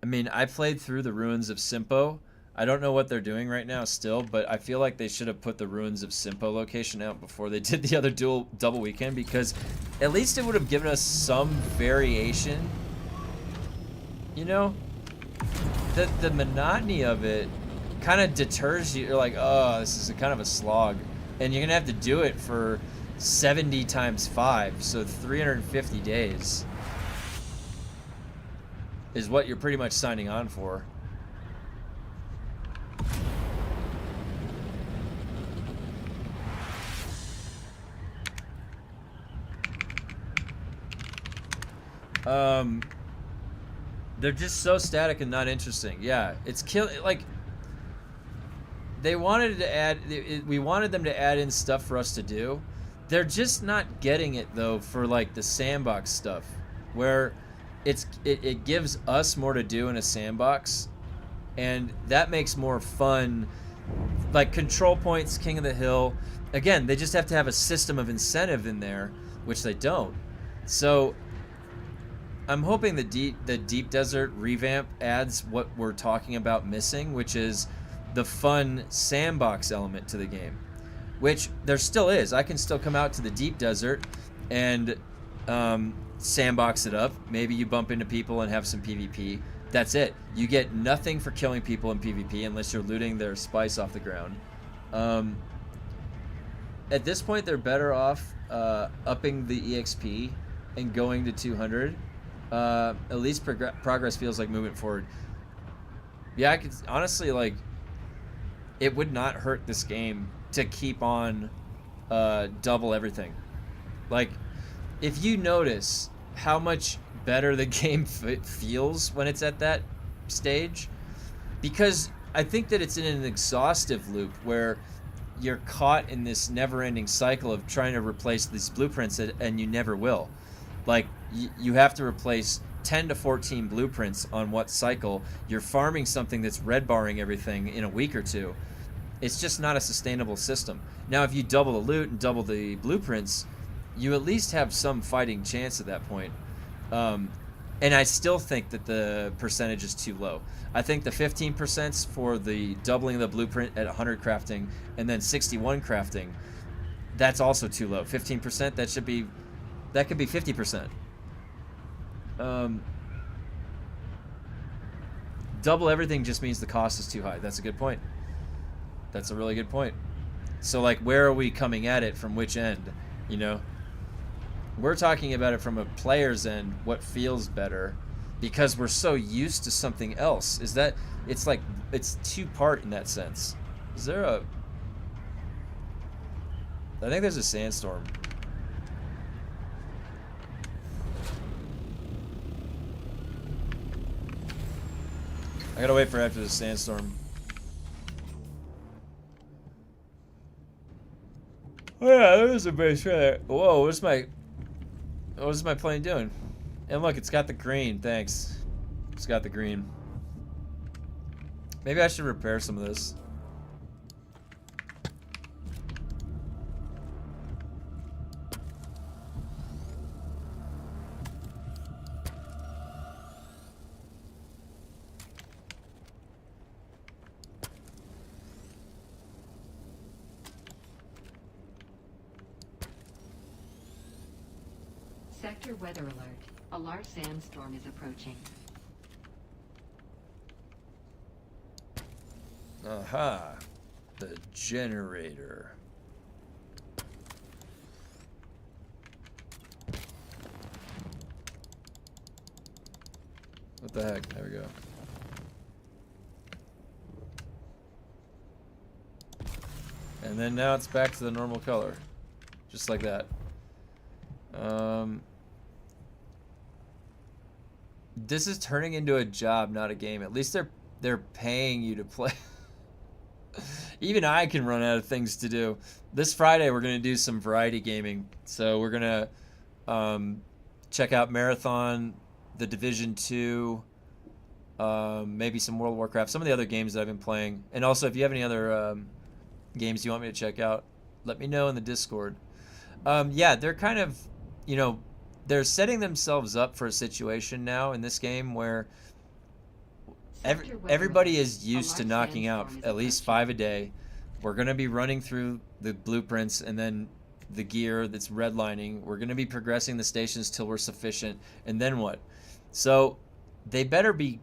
[SPEAKER 1] I mean, I played through the Ruins of Simpo. I don't know what they're doing right now still, but I feel like they should have put the Ruins of Simpo location out before they did the other double weekend, because at least it would have given us some variation. You know? The monotony of it kind of deters you. You're like, oh, this is kind of a slog. And you're going to have to do it for 70 times 5, so 350 days is what you're pretty much signing on for. They're just so static and not interesting. Yeah, it's like they wanted to add. We wanted them to add in stuff for us to do. They're just not getting it though for like the sandbox stuff, where it gives us more to do in a sandbox, and that makes more fun. Like control points, King of the Hill. Again, they just have to have a system of incentive in there, which they don't. So I'm hoping the deep desert revamp adds what we're talking about missing, which is the fun sandbox element to the game, which there still is. I can still come out to the deep desert and sandbox it up. Maybe you bump into people and have some PvP. That's it. You get nothing for killing people in PvP unless you're looting their spice off the ground. At this point, they're better off upping the EXP and going to 200. At least progress feels like movement forward. Yeah, I could honestly, like, it would not hurt this game to keep on double everything. Like, if you notice how much better the game feels when it's at that stage, because I think that it's in an exhaustive loop where you're caught in this never-ending cycle of trying to replace these blueprints, and you never will. Like, you have to replace 10 to 14 blueprints on what cycle. You're farming something that's red barring everything in a week or two. It's just not a sustainable system. Now, if you double the loot and double the blueprints, you at least have some fighting chance at that point. And I still think that the percentage is too low. I think the 15% for the doubling of the blueprint at 100 crafting and then 61 crafting, that's also too low. 15%, that could be 50%. Double everything just means the cost is too high. That's a good point. That's a really good point. So, like, where are we coming at it from which end? You know? We're talking about it from a player's end, what feels better, because we're so used to something else. Is that, it's like, it's two-part in that sense. Is there a... I think there's a sandstorm. I gotta wait for after the sandstorm. Oh yeah, there's a base right there. Whoa, what's my plane doing? And look, it's got the green, thanks. It's got the green. Maybe I should repair some of this.
[SPEAKER 2] Sector weather alert. A large sandstorm is approaching.
[SPEAKER 1] Aha. The generator. What the heck? There we go. And then now it's back to the normal color. Just like that. This is turning into a job, not a game. At least they're paying you to play. Even I can run out of things to do. This Friday we're gonna do some variety gaming. So we're gonna check out Marathon, The Division 2, maybe some World of Warcraft, some of the other games that I've been playing. And also, if you have any other games you want me to check out, let me know in the Discord. Yeah, they're kind of, they're setting themselves up for a situation now in this game where everybody is used to knocking out at least 5 a day. We're going to be running through the blueprints and then the gear that's redlining. We're going to be progressing the stations till we're sufficient. And then what? So they better be,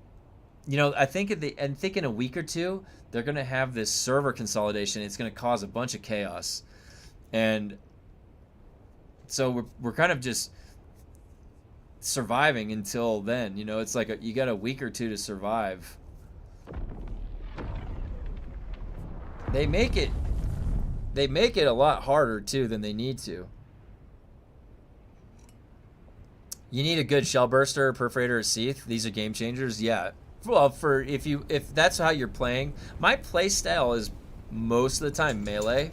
[SPEAKER 1] I think in a week or two, they're going to have this server consolidation. It's going to cause a bunch of chaos. And so we're kind of just surviving until then. It's like you got a week or two to survive. They make it a lot harder too than they need to. You need a good shell burster, perforator, or Seath. These are game changers. Yeah. Well, if that's how you're playing, my play style is most of the time melee.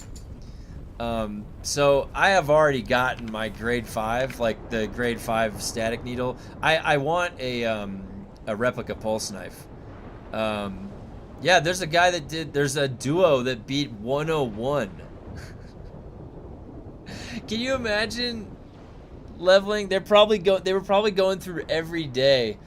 [SPEAKER 1] So I have already gotten my grade 5, like the grade 5 static needle. I want a replica pulse knife. Yeah, there's a duo that beat 101. Can you imagine leveling? They were probably going through every day.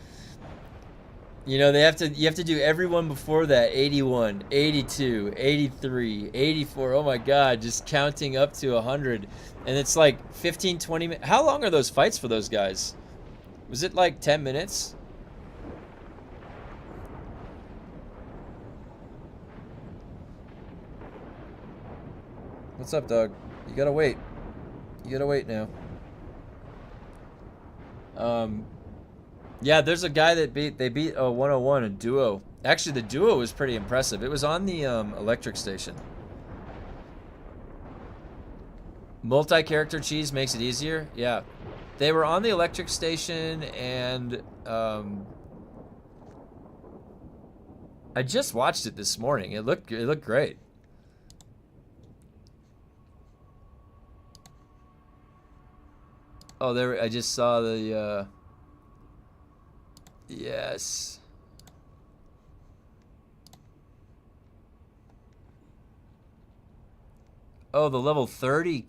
[SPEAKER 1] You have to do every one before that. 81, 82, 83, 84. Oh my god, just counting up to 100. And it's like 15, 20 minutes. How long are those fights for those guys? Was it like 10 minutes? What's up, dog? You gotta wait. You gotta wait now. Yeah, there's a guy that beat a 101, a duo. Actually, the duo was pretty impressive. It was on the electric station. Multi-character cheese makes it easier. Yeah, they were on the electric station, and I just watched it this morning. It looked great. Oh, there! I just saw the. Yes. Oh, the level 30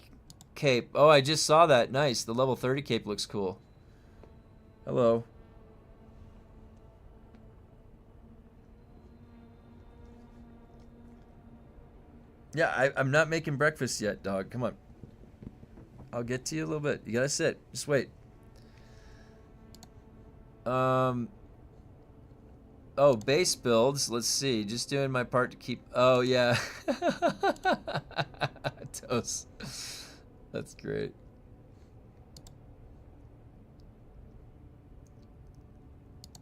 [SPEAKER 1] cape. Oh, I just saw that. Nice. The level 30 cape looks cool. Hello. Yeah, I'm not making breakfast yet, dog. Come on. I'll get to you a little bit. You gotta sit. Just wait. Oh, base builds. Let's see. Just doing my part to keep. Oh yeah. Toast. That's great.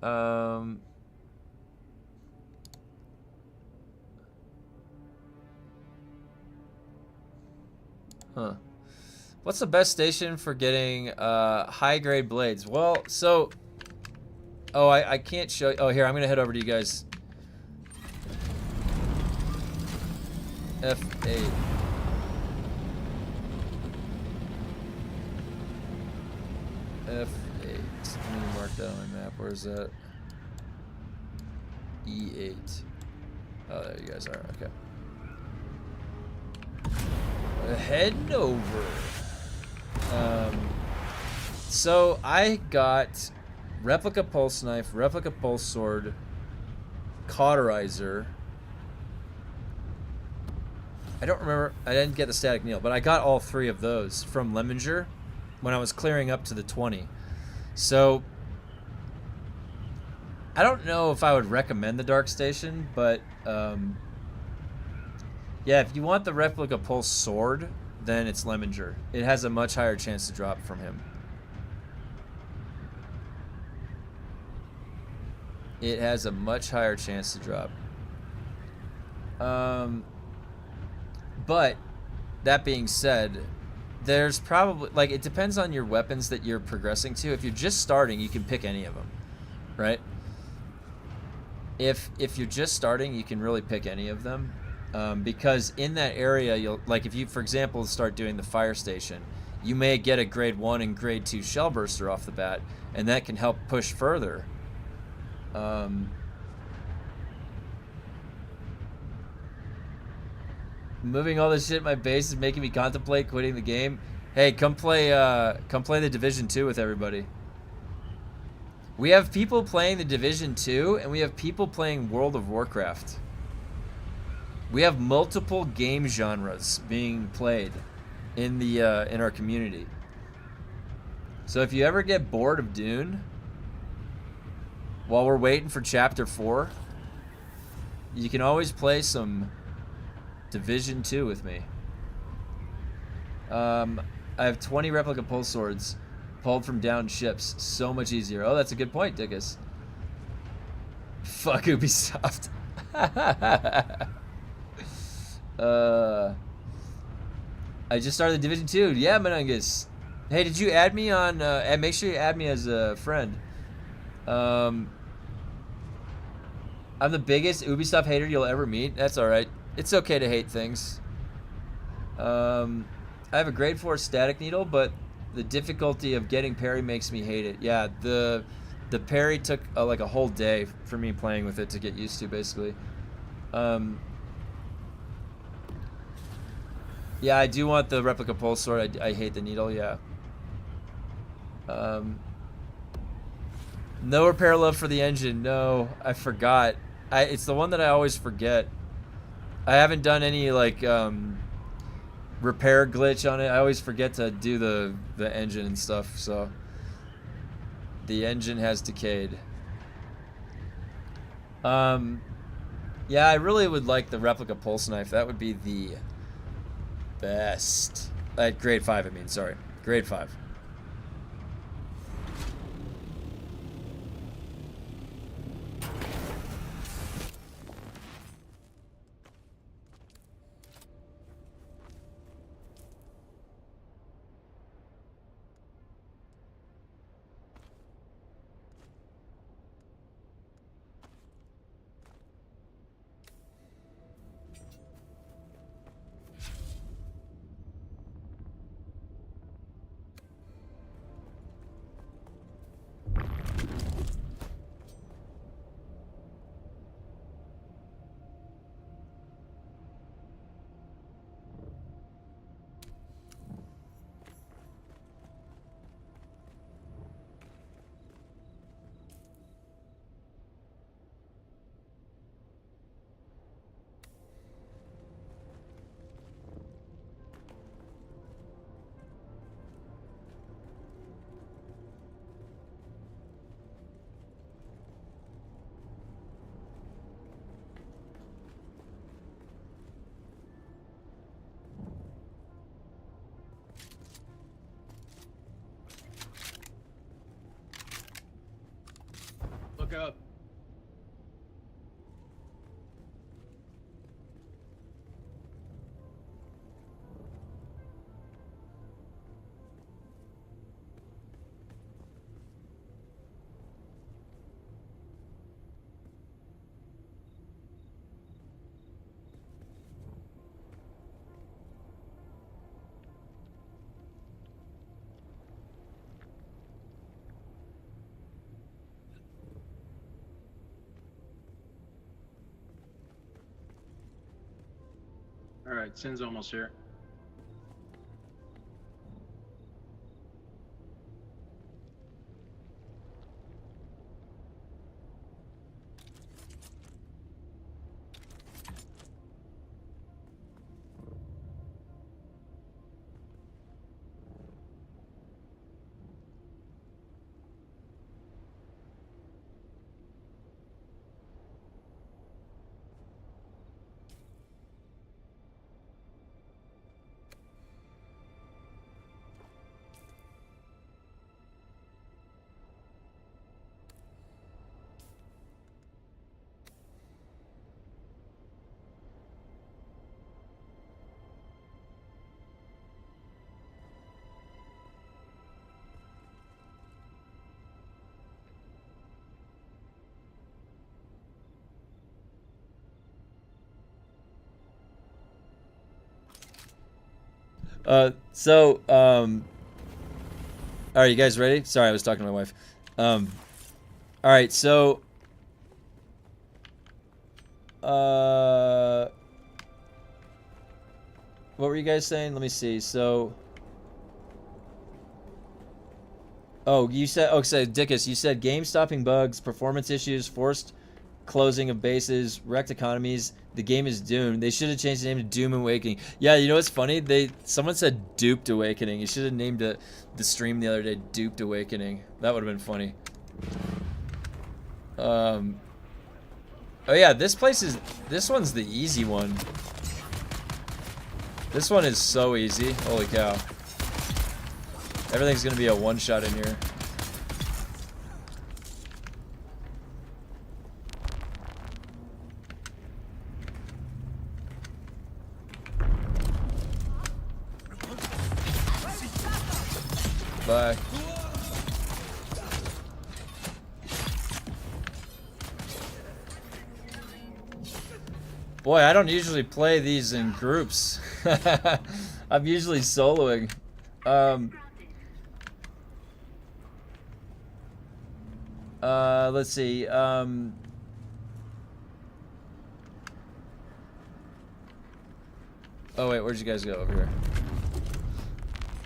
[SPEAKER 1] Huh. What's the best station for getting high grade blades? Well, so. Oh, I can't show you. Oh, here, I'm going to head over to you guys. F8. F8. Let me mark that on my map. Where is that? E8. Oh, there you guys are. Okay. Heading over. So I got replica pulse knife, replica pulse sword, cauterizer. I don't remember. I didn't get the static needle, but I got all 3 of those from Lemminger when I was clearing up to the 20. So I don't know if I would recommend the Dark Station, but yeah, if you want the replica pulse sword, then it's Lemminger. It has a much higher chance to drop from him. It has a much higher chance to drop. But that being said, there's probably, like, it depends on your weapons that you're progressing to. If you're just starting, you can pick any of them, right? If you're just starting, you can really pick any of them, because in that area, you'll, like, if you, for example, start doing the fire station, you may get a grade 1 and grade 2 shell burster off the bat, and that can help push further. Moving all this shit in my base is making me contemplate quitting the game. Hey, come play the Division 2 with everybody. We have people playing the Division 2, and we have people playing World of Warcraft. We have multiple game genres being played in the in our community. So if you ever get bored of Dune while we're waiting for Chapter 4, you can always play some Division 2 with me. I have 20 replica pulse swords pulled from downed ships. So much easier. Oh, that's a good point, Dickus. Fuck Ubisoft. I just started the Division 2. Yeah, Menungus. Hey, did you add me on... make sure you add me as a friend. I'm the biggest Ubisoft hater you'll ever meet. That's alright. It's okay to hate things. I have a grade 4 static needle, but the difficulty of getting parry makes me hate it. Yeah, the parry took like a whole day for me playing with it to get used to, basically. Yeah, I do want the replica pulse sword. I hate the needle, yeah. No repair love for the engine. No, I forgot. It's the one that I always forget. I haven't done any like repair glitch on it. I always forget to do the engine and stuff. So the engine has decayed. Yeah, I really would like the replica pulse knife. That would be the best. At grade 5, I mean. Sorry, grade 5.
[SPEAKER 5] Look up. All right, Sin's almost here.
[SPEAKER 1] All right, you guys ready? Sorry, I was talking to my wife. All right, so, What were you guys saying? Let me see. So, oh, you said, oh, so Dickus, you said game stopping bugs, performance issues, forced closing of bases, wrecked economies. The game is doomed. They should have changed the name to Doom Awakening. Yeah, you know what's funny? Someone said Duped Awakening. You should have named the stream the other day Duped Awakening. That would have been funny. Oh yeah, this one's the easy one. This one is so easy. Holy cow. Everything's gonna be a one-shot in here. Bye. Boy, I don't usually play these in groups. I'm usually soloing. Let's see. Oh wait, where'd you guys go? Over here.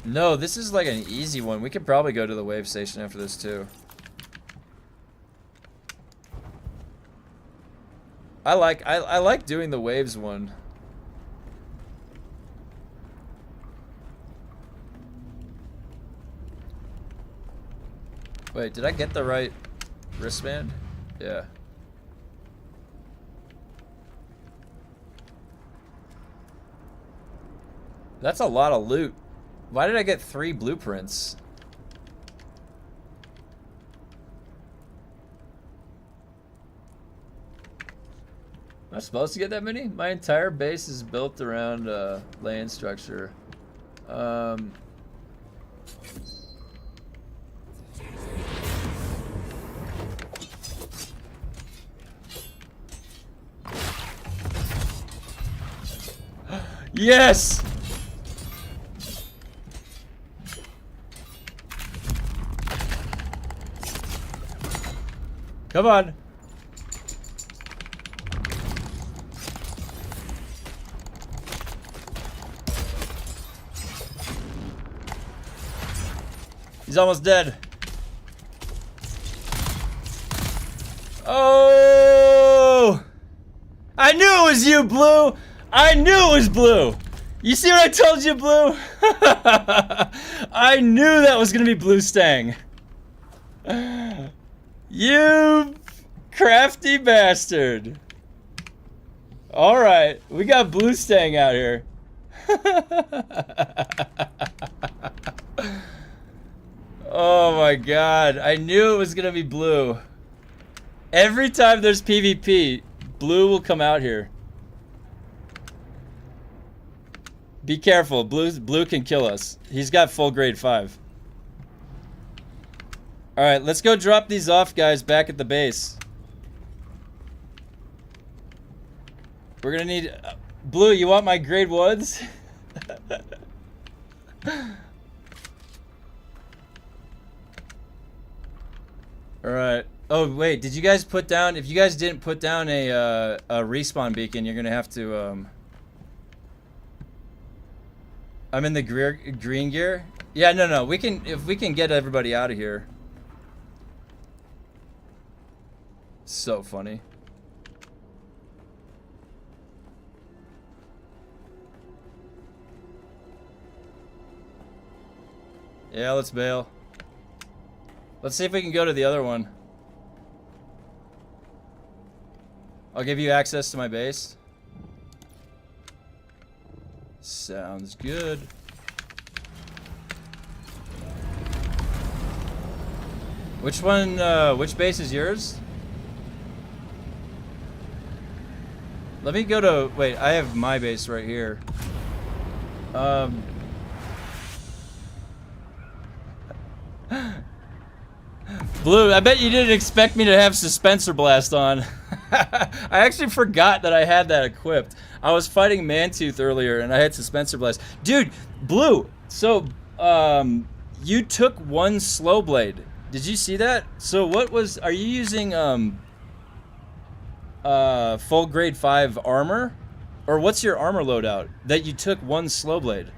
[SPEAKER 1] No, this is like an easy one. We could probably go to the wave station after this too. I like doing the waves one. Wait, did I get the right wristband? Yeah. That's a lot of loot. Why did I get 3 blueprints? Am I supposed to get that many? My entire base is built around land structure. Yes! Come on. He's almost dead. Oh! I knew it was you, Blue! I knew it was Blue! You see what I told you, Blue? I knew that was gonna be Blue Stang. You crafty bastard. Alright, we got Blue Stang out here. Oh my god, I knew it was gonna be Blue. Every time there's PvP, Blue will come out here. Be careful, Blue can kill us. He's got full grade 5. Alright, let's go drop these off, guys, back at the base. We're gonna need... Blue, you want my grade 1s? Alright. Oh, wait, did you guys put down... If you guys didn't put down a respawn beacon, you're gonna have to, I'm in the green gear? Yeah, no, we can... If we can get everybody out of here. So funny. Yeah, let's bail. Let's see if we can go to the other one. I'll give you access to my base. Sounds good. Which one, which base is yours? Let me go to, wait, I have my base right here. Blue, I bet you didn't expect me to have Suspensor Blast on. I actually forgot that I had that equipped. I was fighting Mantooth earlier and I had Suspensor Blast. Dude, Blue, so, you took 1 slow blade. Did you see that? So what was, are you using, full grade 5 armor? Or what's your armor loadout? That you took one slow blade.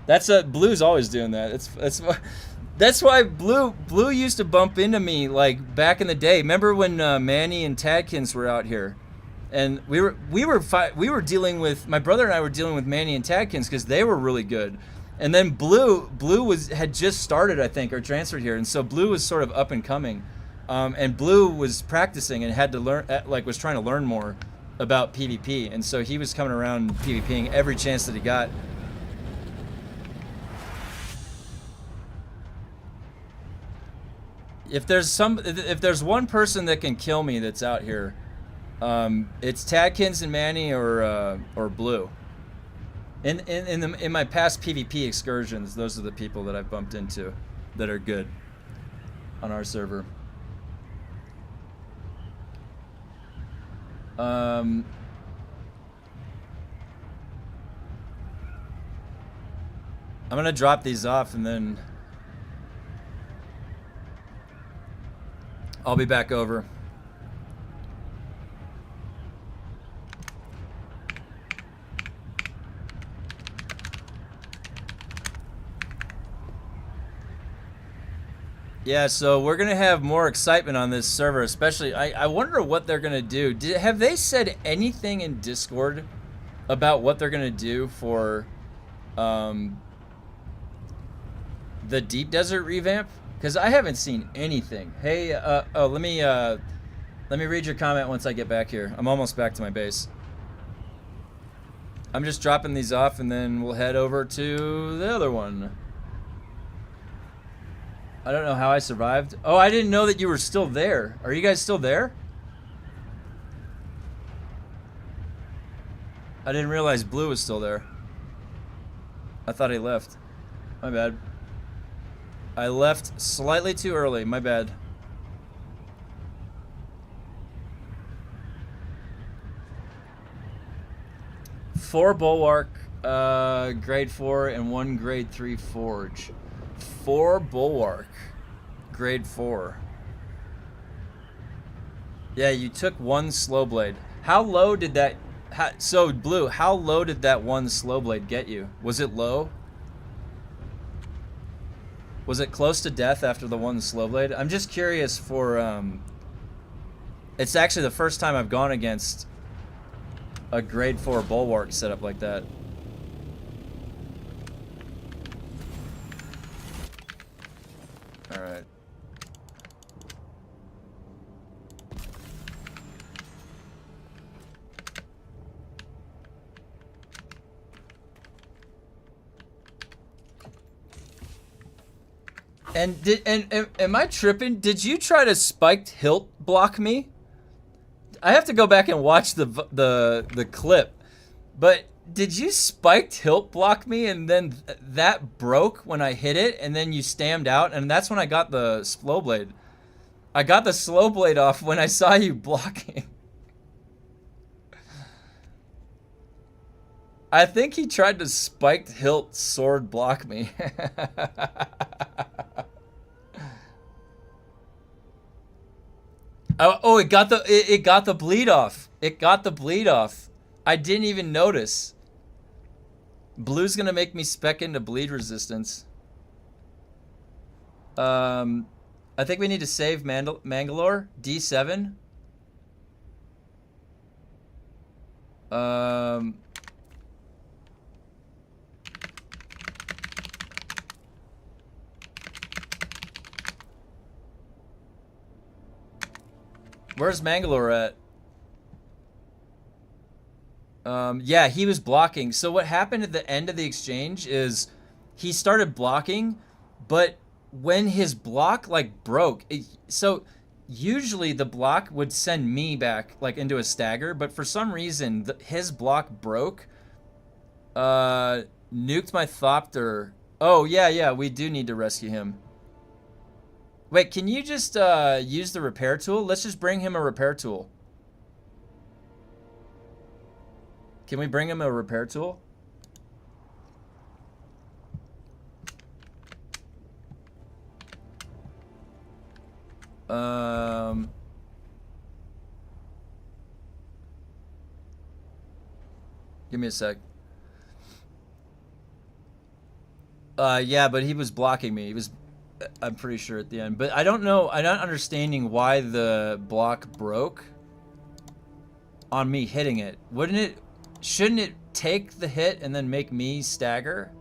[SPEAKER 1] That's Blue's always doing that. That's why Blue used to bump into me like back in the day. Remember when Manny and Tadkins were out here, and we were dealing with, my brother and I were dealing with Manny and Tadkins because they were really good, and then Blue had just started, I think, or transferred here, and so Blue was sort of up and coming, and Blue was practicing and had to learn, like was trying to learn more about PvP, and so he was coming around PvPing every chance that he got. If there's one person that can kill me that's out here, it's Tadkins and Manny or Blue. In my past PvP excursions, those are the people that I've bumped into that are good on our server. I'm gonna drop these off and then I'll be back over. Yeah, so we're gonna have more excitement on this server, especially. I wonder what they're gonna do. Have they said anything in Discord about what they're gonna do for the Deep Desert revamp? Because I haven't seen anything. Hey, let me read your comment once I get back here. I'm almost back to my base. I'm just dropping these off and then we'll head over to the other one. I don't know how I survived. Oh, I didn't know that you were still there. Are you guys still there? I didn't realize Blue was still there. I thought he left. My bad. I left slightly too early. My bad. Four Bulwark, grade 4, and 1 grade 3 Forge. 4 Bulwark, grade 4. Yeah, you took 1 slow blade. How low did that... so, Blue, how low did that 1 slow blade get you? Was it low? Was it close to death after the 1 slow blade? I'm just curious for... it's actually the first time I've gone against a grade 4 Bulwark setup like that. Alright. And am I tripping? Did you try to spiked hilt block me? I have to go back and watch the clip. But did you spiked hilt block me and then that broke when I hit it and then you stammed out and that's when I got the slow blade. I got the slow blade off when I saw you blocking. I think he tried to spiked hilt sword block me. Oh, it got the bleed off. It got the bleed off. I didn't even notice. Blue's gonna make me spec into bleed resistance. I think we need to save Mangalore. D7. Where's Mangalore at? Yeah, he was blocking. So what happened at the end of the exchange is he started blocking, but when his block like broke, so usually the block would send me back like into a stagger, but for some reason his block broke. Nuked my Thopter. Oh yeah, we do need to rescue him. Wait, can you just use the repair tool? Let's just bring him a repair tool. Can we bring him a repair tool? Give me a sec. Yeah, but he was blocking me. He was, I'm pretty sure at the end. But I don't know. I'm not understanding why the block broke on me hitting it. Wouldn't it? Shouldn't it take the hit and then make me stagger?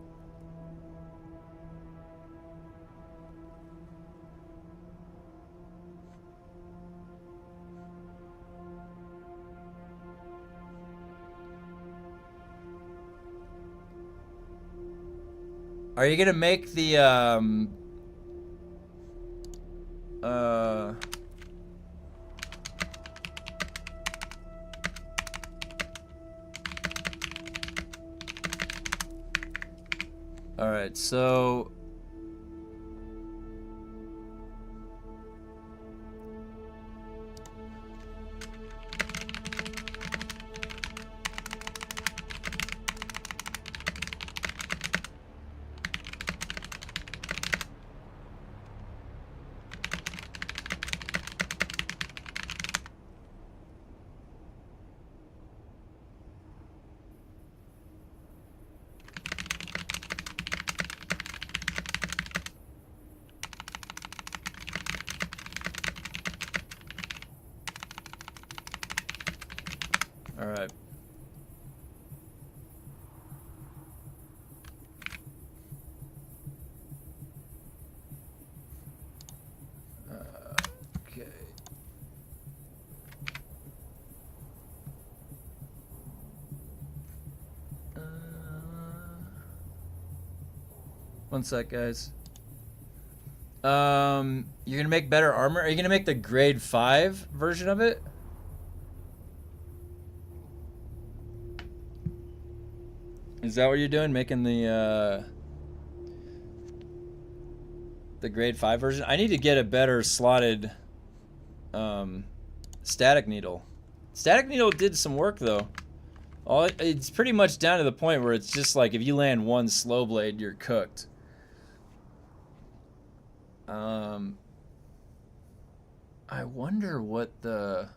[SPEAKER 1] Are you gonna make the all right, so all right. Okay. One sec, guys. You're gonna make better armor? Are you gonna make the grade 5 version of it? Is that what you're doing? Making the grade 5 version? I need to get a better slotted static needle. Static needle did some work though. It's pretty much down to the point where it's just like if you land one slow blade, you're cooked. I wonder what the...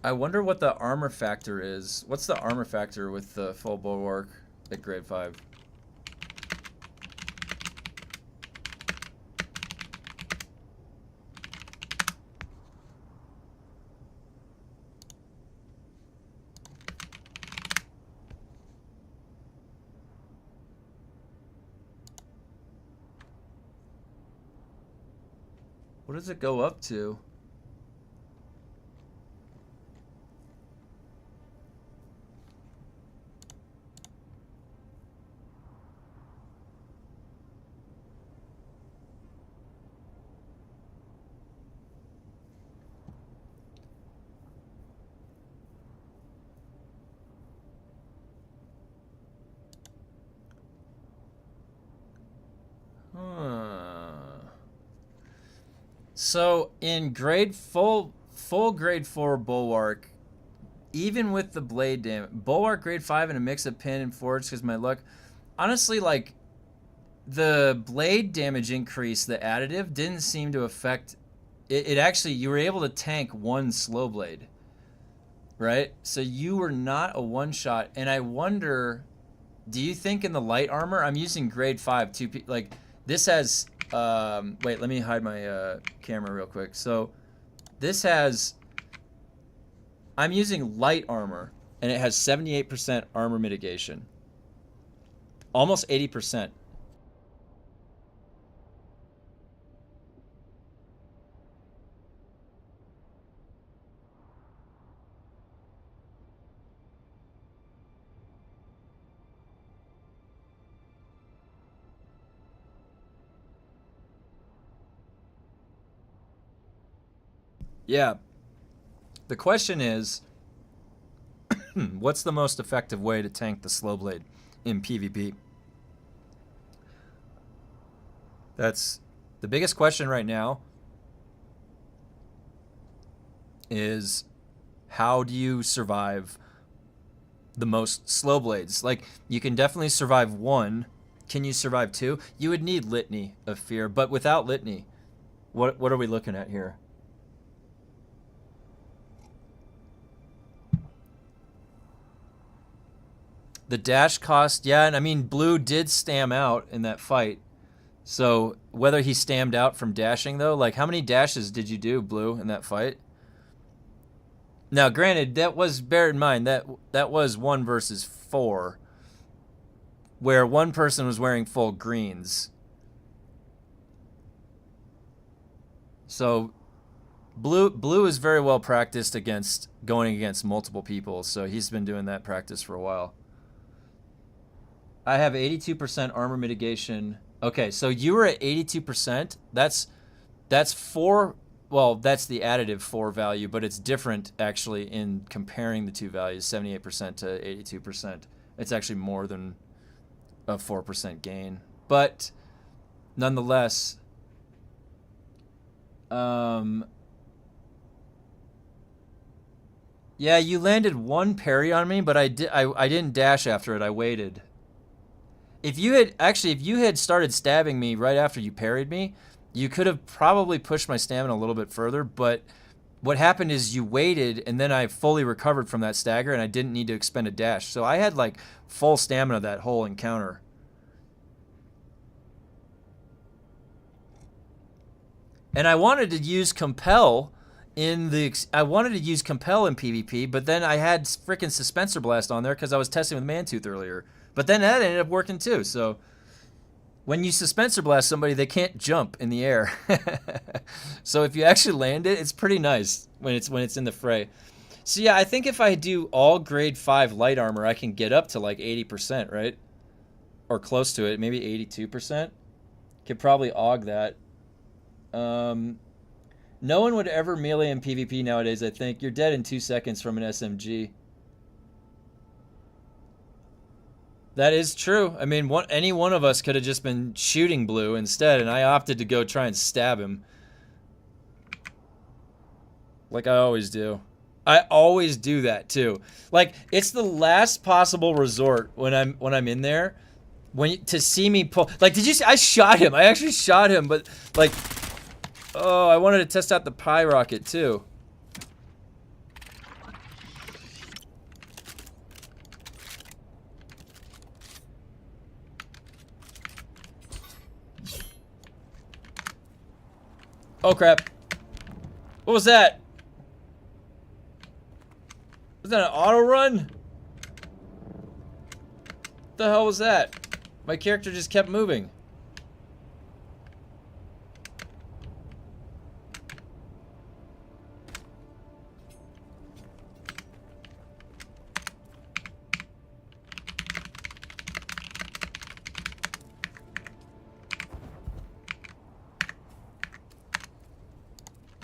[SPEAKER 1] I wonder what the armor factor is. What's the armor factor with the full bulwark at grade 5? What does it go up to? So in full grade 4 bulwark, even with the blade damage, bulwark grade 5 and a mix of pin and forge because my luck, honestly, like the blade damage increase, the additive didn't seem to affect it. Actually, you were able to tank one slow blade, right? So you were not a one shot. And I wonder, do you think in the light armor, I'm using grade 5 like this has wait, let me hide my camera real quick. So this has, I'm using light armor and it has 78% armor mitigation, almost 80%. Yeah. The question is, what's the most effective way to tank the slow blade in PvP? That's the biggest question right now. Is how do you survive the most slow blades? Like, you can definitely survive one. Can you survive two? You would need Litany of Fear, but without Litany, what are we looking at here? The dash cost, yeah, and I mean, Blue did stam out in that fight. So whether he stammed out from dashing, though, like how many dashes did you do, Blue, in that fight? Now, granted, that was, bear in mind, that was 1 versus 4, where one person was wearing full greens. So Blue is very well practiced against going against multiple people, so he's been doing that practice for a while. I have 82% armor mitigation. Okay, so you were at 82%. That's 4. Well, that's the additive 4 value, but it's different actually in comparing the two values, 78% to 82%. It's actually more than a 4% gain. But nonetheless, yeah, you landed 1 parry on me, but I didn't dash after it. I waited. If you had started stabbing me right after you parried me, you could have probably pushed my stamina a little bit further, but what happened is you waited, and then I fully recovered from that stagger, and I didn't need to expend a dash. So I had, like, full stamina that whole encounter. And I wanted to use Compel in PvP, but then I had frickin' Suspensor Blast on there because I was testing with Mantooth earlier. But then that ended up working too, so... When you Suspensor Blast somebody, they can't jump in the air. So if you actually land it, it's pretty nice when it's in the fray. So yeah, I think if I do all grade 5 light armor, I can get up to like 80%, right? Or close to it, maybe 82%. Could probably AUG that. No one would ever melee in PvP nowadays, I think. You're dead in 2 seconds from an SMG. That is true. I mean, any one of us could have just been shooting Blue instead, and I opted to go try and stab him. Like I always do. I always do that too. Like, it's the last possible resort when I'm in there, to see me pull. Like, did you see? I shot him. I actually shot him, but like, oh, I wanted to test out the pie rocket too. Oh crap. What was that? Was that an auto run? What the hell was that? My character just kept moving.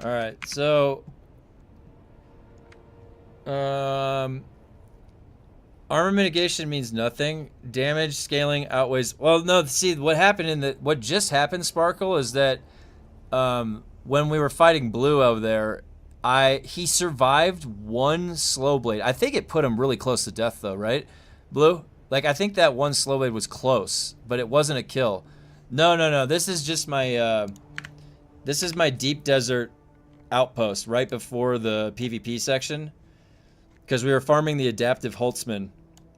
[SPEAKER 1] Alright, so armor mitigation means nothing. Damage scaling outweighs. Well, no. See, what just happened, Sparkle, is that when we were fighting Blue over there, he survived 1 slow blade. I think it put him really close to death, though, right, Blue? Like, I think that 1 slow blade was close, but it wasn't a kill. No. This is just my deep desert outpost right before the PvP section, because we were farming the adaptive Holtzman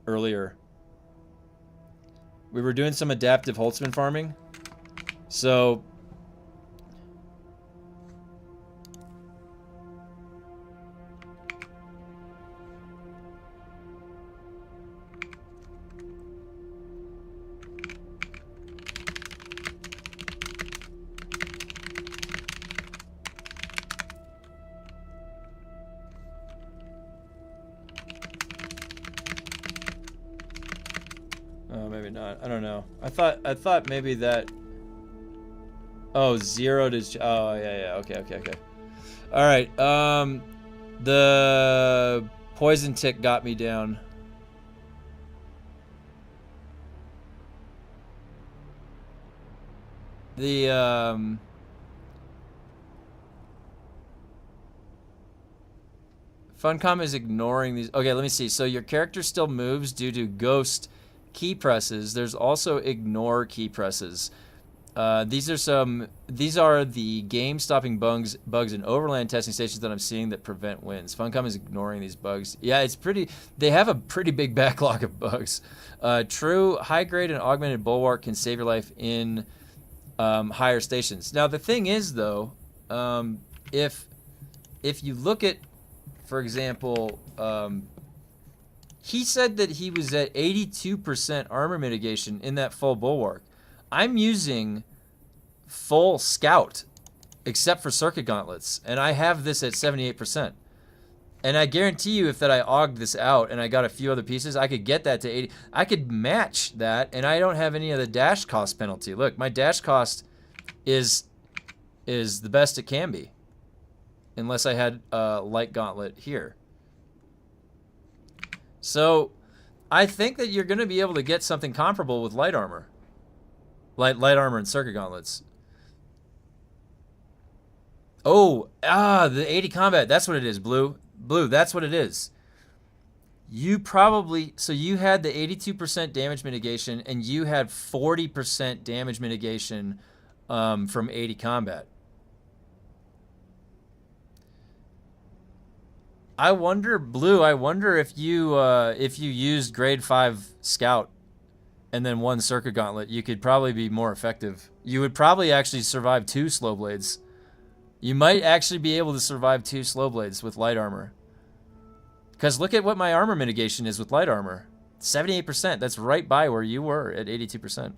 [SPEAKER 1] earlier. We were doing some adaptive Holtzman farming, so maybe not. I don't know. I thought maybe that. Oh, 0 to. Oh, yeah. Okay. All right. The poison tick got me down. The Funcom is ignoring these. Okay, let me see. So your character still moves due to ghost key presses. There's also ignore key presses. These are the game-stopping bugs in overland testing stations that I'm seeing that prevent wins. Funcom is ignoring these bugs. Yeah, it's pretty. They have a pretty big backlog of bugs. True, high-grade and augmented bulwark can save your life in higher stations. Now the thing is, though, if you look at, for example, he said that he was at 82% armor mitigation in that full bulwark. I'm using full scout, except for circuit gauntlets, and I have this at 78%. And I guarantee you, if that I auged this out and I got a few other pieces, I could get that to 80. I could match that, and I don't have any of the dash cost penalty. Look, my dash cost is the best it can be, unless I had a light gauntlet here. So I think that you're going to be able to get something comparable with light armor. Light armor and circuit gauntlets. Oh, the 80 combat. That's what it is, Blue. Blue, that's what it is. You probably... So you had the 82% damage mitigation, and you had 40% damage mitigation from 80 combat. I wonder, Blue, I wonder if you used grade 5 scout and then one circuit gauntlet, you could probably be more effective. You would probably actually survive 2 slow blades. You might actually be able to survive 2 slow blades with light armor. Because look at what my armor mitigation is with light armor. 78%. That's right by where you were at 82%.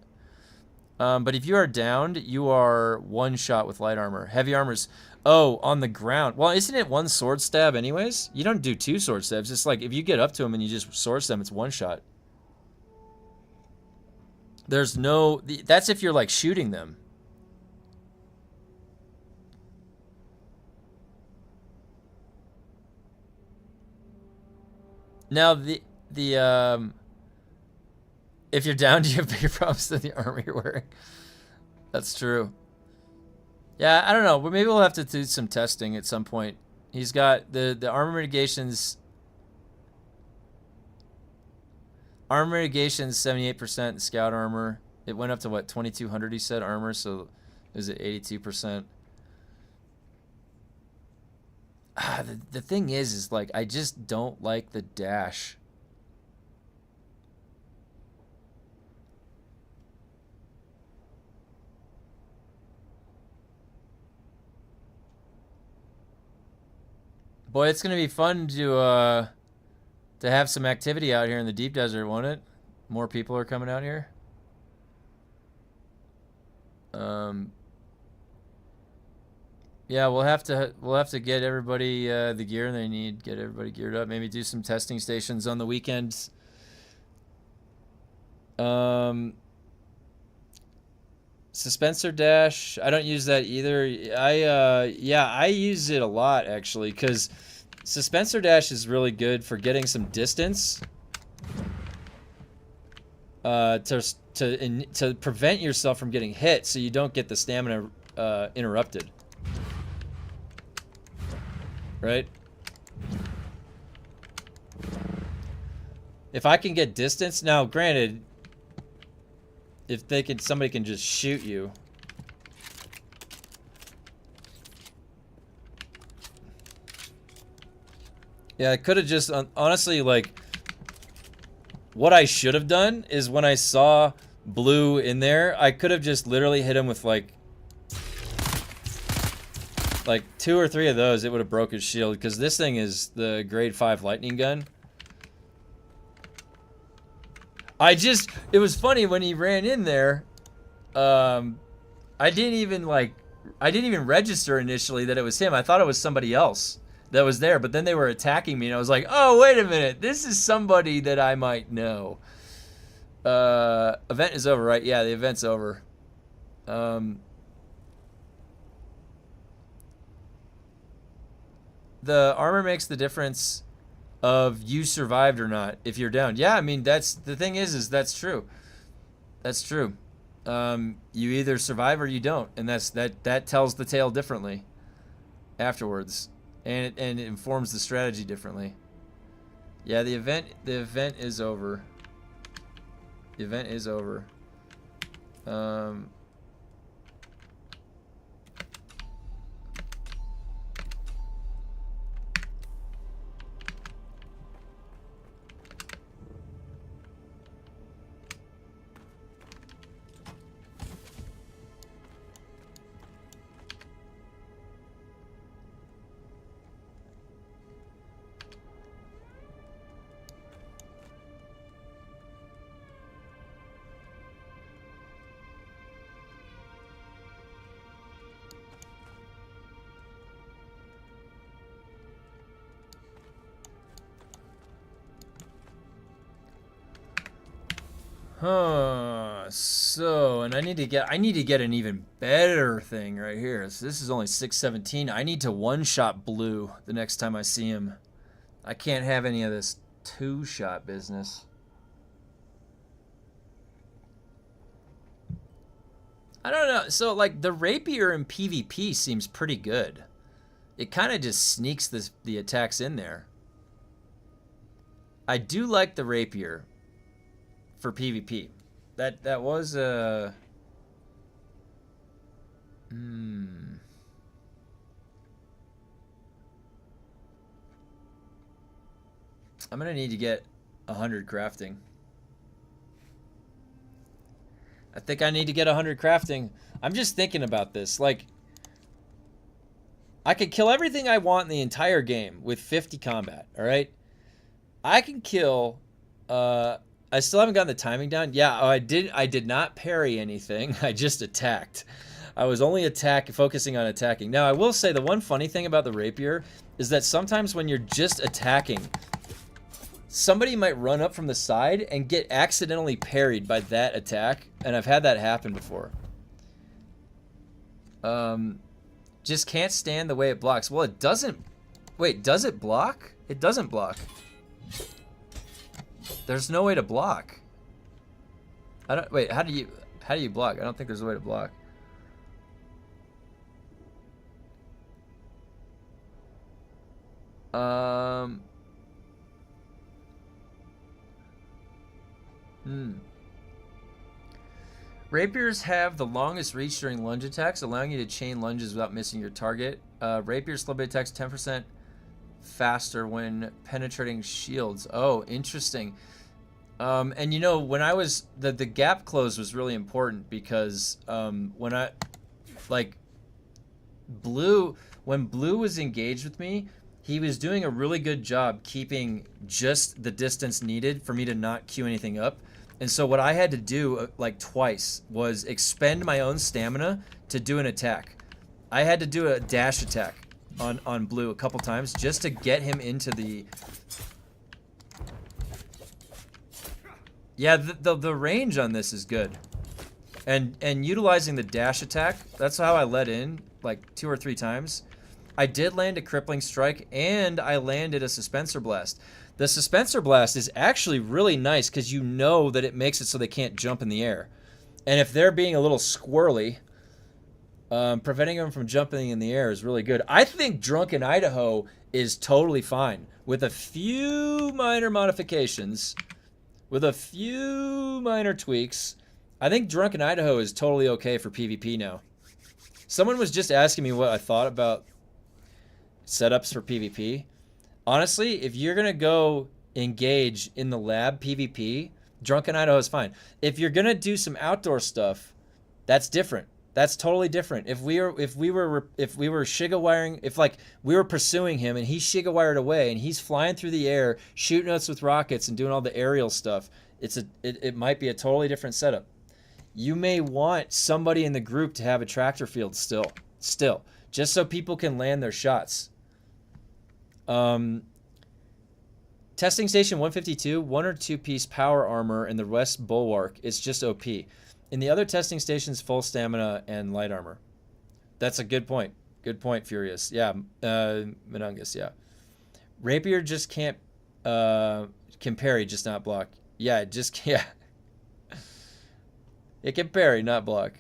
[SPEAKER 1] But if you are downed, you are 1 shot with light armor. Heavy armor's... Oh, on the ground. Well, isn't it 1 sword stab anyways? You don't do 2 sword stabs. It's like if you get up to them and you just sword stab, it's 1 shot. There's no... That's if you're like shooting them. Now, if you're down, do you have bigger problems than the armor you're wearing? That's true. Yeah, I don't know. Maybe we'll have to do some testing at some point. He's got the armor mitigations. Armor mitigations 78%. The scout armor, it went up to what, 2200? He said armor, so is it 82%? The thing is like I just don't like the dash. Boy, it's gonna be fun to have some activity out here in the deep desert, won't it? More people are coming out here. Yeah, we'll have to get everybody the gear they need, get everybody geared up. Maybe do some testing stations on the weekends. Suspensor dash, I don't use that either. I use it a lot actually, because suspensor dash is really good for getting some distance. To prevent yourself from getting hit, so you don't get the stamina interrupted. Right? If I can get distance, now granted, if somebody can just shoot you. Yeah, I could have just, honestly, like, what I should have done is when I saw Blue in there, I could have just literally hit him with like 2 or 3 of those. It would have broke his shield, because this thing is the grade 5 lightning gun. It was funny when he ran in there. I didn't even register initially that it was him. I thought it was somebody else that was there, but then they were attacking me, and I was like, oh, wait a minute, this is somebody that I might know. Event is over, right? Yeah, the event's over. The armor makes the difference of you survived or not if you're down. Yeah, I mean, that's the thing is that's true. That's true. You either survive or you don't, and that tells the tale differently afterwards, and it informs the strategy differently. Yeah, the event is over. The event is over. Huh. So, and I need to get an even better thing right here. So this is only 617. I need to one-shot Blue the next time I see him. I can't have any of this two-shot business. I don't know. So, like, the rapier in PvP seems pretty good. It kind of just sneaks the attacks in there. I do like the rapier for PvP. That was a... I'm gonna need to get 100 crafting. I think I need to get 100 crafting. I'm just thinking about this. Like, I could kill everything I want in the entire game with 50 combat, all right? I can kill... I still haven't gotten the timing down. Yeah, I did not parry anything. I just attacked. I was only focusing on attacking. Now, I will say the one funny thing about the rapier is that sometimes when you're just attacking, somebody might run up from the side and get accidentally parried by that attack, and I've had that happen before. Just can't stand the way it blocks. Well, it doesn't... Wait, does it block? It doesn't block. There's no way to block. I don't... Wait, how do you block? I don't think there's a way to block. Rapiers have the longest reach during lunge attacks, allowing you to chain lunges without missing your target. Rapier slow bait attacks 10% faster when penetrating shields. Oh, interesting. And you know, when I was the gap close was really important because when I when Blue was engaged with me, he was doing a really good job keeping just the distance needed for me to not queue anything up. And so what I had to do like twice was expend my own stamina to do an attack. I had to do a dash attack on Blue a couple times just to get him into the... Yeah, the range on this is good. And utilizing the dash attack, that's how I let in like 2 or 3 times. I did land a crippling strike and I landed a suspensor blast. The suspensor blast is actually really nice because you know that it makes it so they can't jump in the air. And if they're being a little squirrely, preventing them from jumping in the air is really good. I think Drunken Idaho is totally fine with a few minor modifications, with a few minor tweaks. I think Drunken Idaho is totally okay for PvP now. Someone was just asking me what I thought about setups for PvP. Honestly, if you're gonna go engage in the lab PvP, Drunken Idaho is fine. If you're gonna do some outdoor stuff, that's different. That's totally different. If we were Shiga wiring, if like we were pursuing him and he Shiga wired away and he's flying through the air, shooting us with rockets and doing all the aerial stuff, it might be a totally different setup. You may want somebody in the group to have a tractor field still, just so people can land their shots. Testing station 152, 1 or 2 piece power armor in the west bulwark. It's just OP. In the other testing stations, full stamina and light armor. That's a good point. Good point, Furious. Yeah, Menungus, yeah. Rapier just can't, can parry, just not block. Yeah, it just can't. It can parry, not block.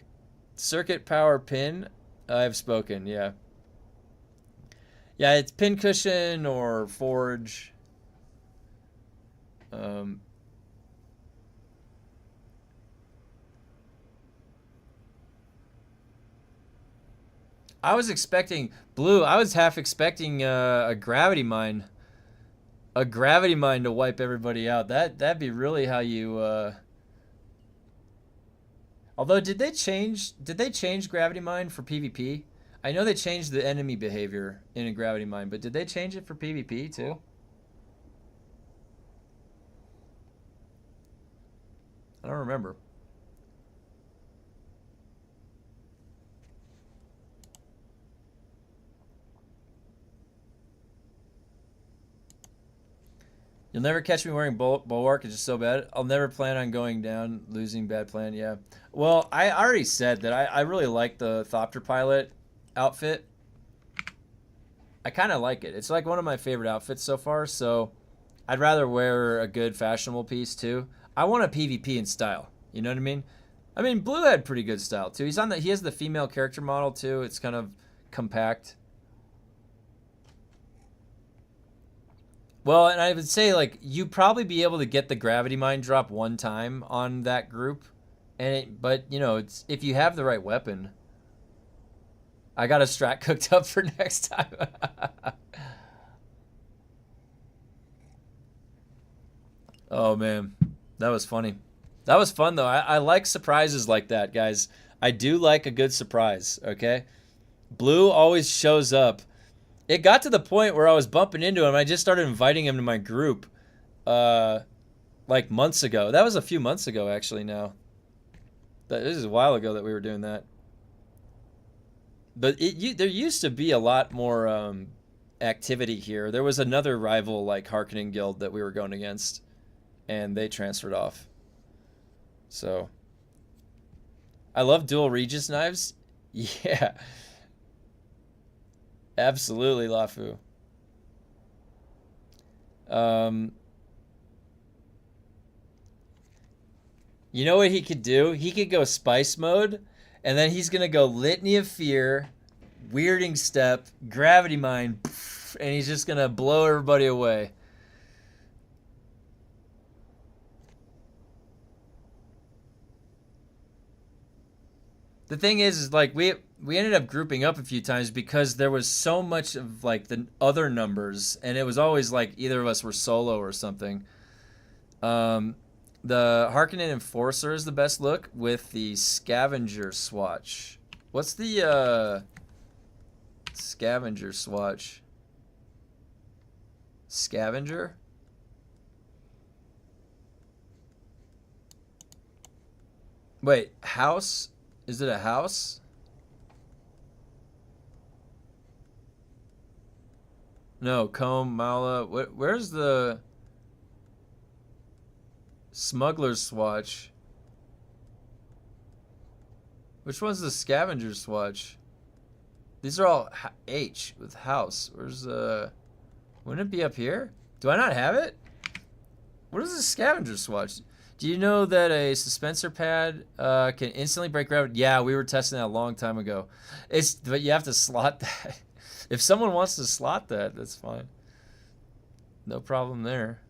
[SPEAKER 1] Circuit power pin, I've spoken, yeah. Yeah, it's pin cushion or forge. I was expecting Blue. I was half expecting a gravity mine. A gravity mine to wipe everybody out. That'd be really how you. Although, did they change gravity mine for PvP? I know they changed the enemy behavior in a gravity mine, but did they change it for PvP too? I don't remember. You'll never catch me wearing bulwark. It's just so bad. I'll never plan on going down. Losing, bad plan. Yeah. Well, I already said that I really like the Thopter pilot outfit. I kind of like it. It's like one of my favorite outfits so far. So I'd rather wear a good fashionable piece too. I want a PvP in style. You know what I mean? I mean, Blue had pretty good style too. He has the female character model too. It's kind of compact. Well, and I would say, like, you'd probably be able to get the gravity mine drop one time on that group. But, you know, it's if you have the right weapon. I got a strat cooked up for next time. Oh, man. That was funny. That was fun, though. I like surprises like that, guys. I do like a good surprise, okay? Blue always shows up. It got to the point where I was bumping into him. I just started inviting him to my group like months ago. That was a few months ago, actually, now. This is a while ago that we were doing that. But there used to be a lot more activity here. There was another rival, like, Harkonnen Guild that we were going against, and they transferred off. So, I love dual Regis knives. Yeah. Absolutely, Lafu. You know what he could do? He could go spice mode, and then he's going to go Litany of Fear, Weirding Step, Gravity Mine, and he's just going to blow everybody away. The thing is like, we ended up grouping up a few times because there was so much of, like, the other numbers, and it was always like either of us were solo or something. The Harkonnen Enforcer is the best look with the Scavenger Swatch. What's the Scavenger Swatch? Scavenger? Wait, house? Is it a house? No, Comb, Mala. Where's the Smuggler's Swatch? Which one's the Scavenger Swatch? These are all H with house. Where's the... Wouldn't it be up here? Do I not have it? What is the Scavenger Swatch? Do you know that a suspensor pad can instantly break gravity? Yeah, we were testing that a long time ago. But you have to slot that. If someone wants to slot that, that's fine. No problem there.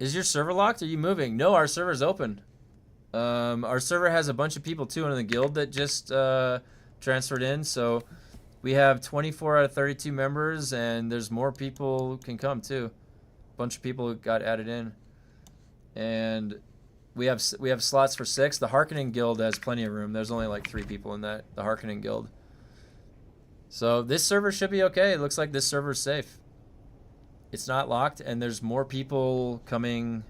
[SPEAKER 1] Is your server locked? Are you moving? No, our server's open. Our server has a bunch of people too in the guild that just transferred in. So we have 24 out of 32 members, and there's more people can come too. Bunch of people got added in, and we have slots for 6. The Harkonnen Guild has plenty of room. There's only like 3 people in the Harkonnen Guild. So this server should be okay. It looks like this server is safe. It's not locked, and there's more people coming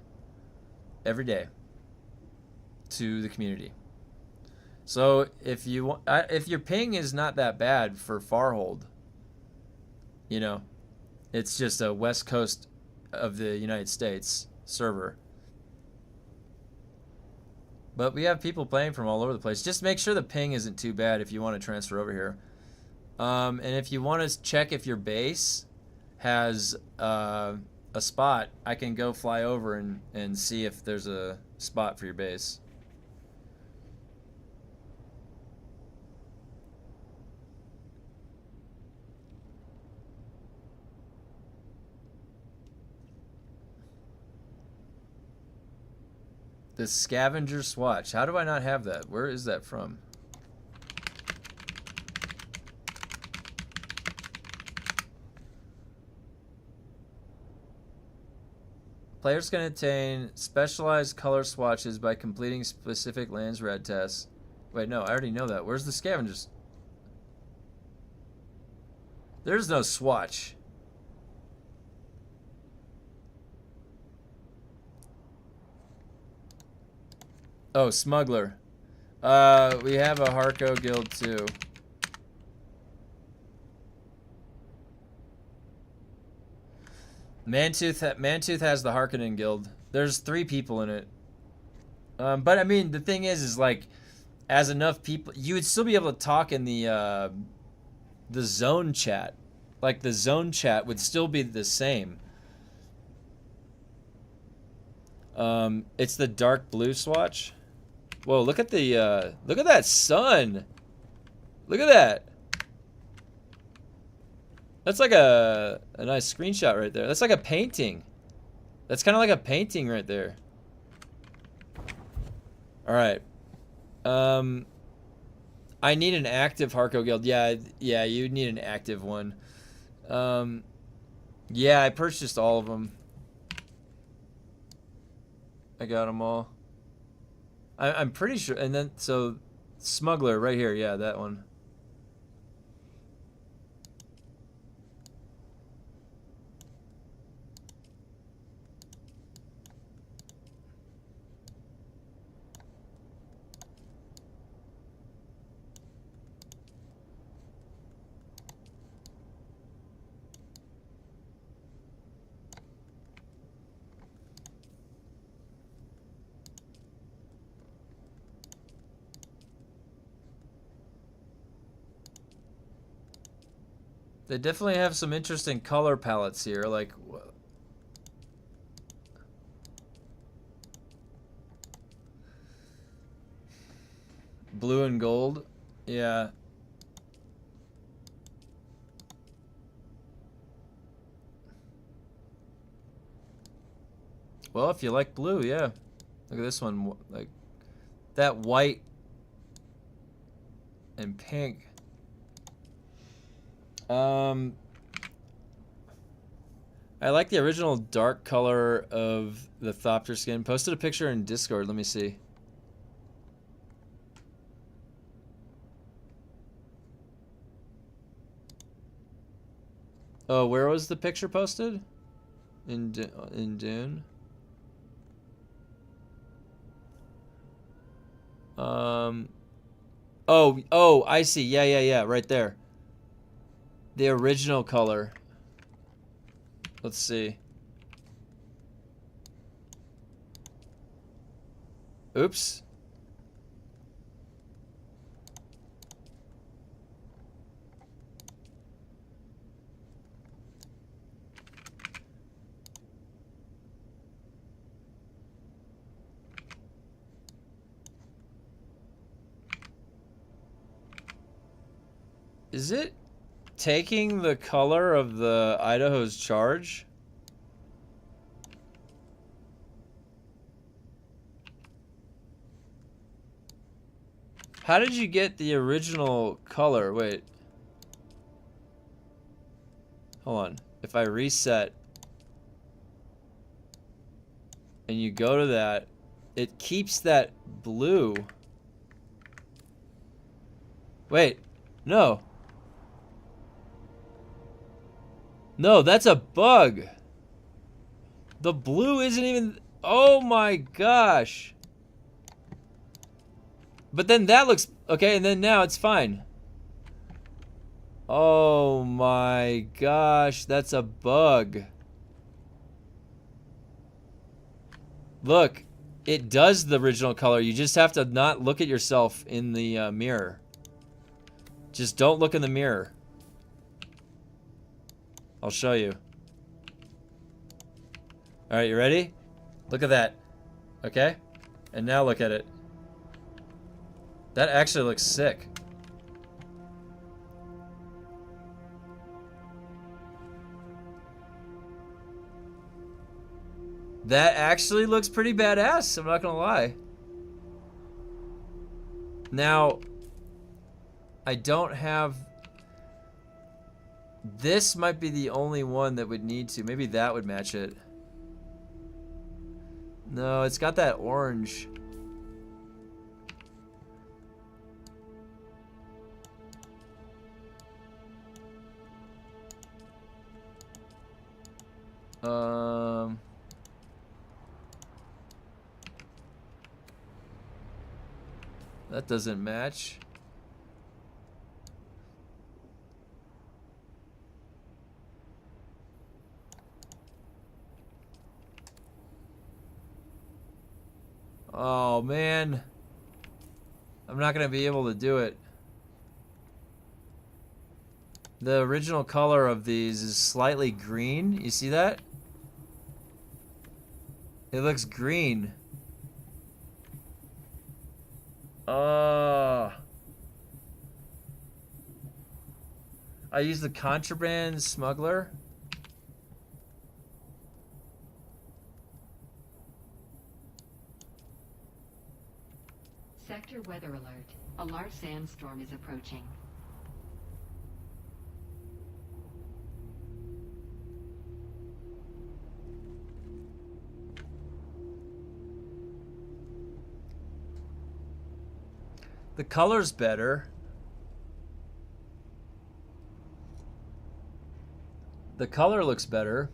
[SPEAKER 1] every day to the community. So if your ping is not that bad for Farhold, you know, it's just a West Coast of the United States server. But we have people playing from all over the place. Just make sure the ping isn't too bad if you want to transfer over here. And if you want to check if your base has a spot, I can go fly over and see if there's a spot for your base. The Scavenger Swatch. How do I not have that? Where is that from? Players can attain specialized color swatches by completing specific lands red tests. Wait, no, I already know that. Where's the scavengers? There's no swatch. Oh, smuggler. We have a Harko guild too. Mantooth has the Harkonnen Guild. There's 3 people in it. But I mean, the thing is like, as enough people, you would still be able to talk in the zone chat. Like the zone chat would still be the same. It's the dark blue swatch. Whoa, look at that sun. Look at that. That's like a nice screenshot right there. That's like a painting. That's kind of like a painting right there. All right. I need an active Harko guild. Yeah, you need an active one. Yeah, I purchased all of them. I got them all. I'm pretty sure. And then, so, Smuggler right here. Yeah, that one. They definitely have some interesting color palettes here, like blue and gold. Yeah. Well, if you like blue, yeah. Look at this one, like that white and pink. I like the original dark color of the Thopter skin. Posted a picture in Discord. Let me see. Oh, where was the picture posted? In Dune. Oh, I see. Yeah, right there. The original color. Let's see. Oops. Is it taking the color of the Idaho's charge? How did you get the original color? Wait. Hold on. If I reset and you go to that, it keeps that blue. Wait. No. No, that's a bug. The blue isn't even... Oh my gosh. But then that looks... Okay, and then now it's fine. Oh my gosh, that's a bug. Look, it does the original color. You just have to not look at yourself in the mirror. Just don't look in the mirror. I'll show you. Alright, you ready? Look at that. Okay? And now look at it. That actually looks sick. That actually looks pretty badass, I'm not gonna lie. Now, I don't have... This might be the only one that would need to. Maybe that would match it. No, it's got that orange. That doesn't match. Oh, man. I'm not going to be able to do it. The original color of these is slightly green. You see that? It looks green. Oh. I use the contraband smuggler.
[SPEAKER 2] Sector weather alert. A large sandstorm is approaching.
[SPEAKER 1] The color's better. The color looks better.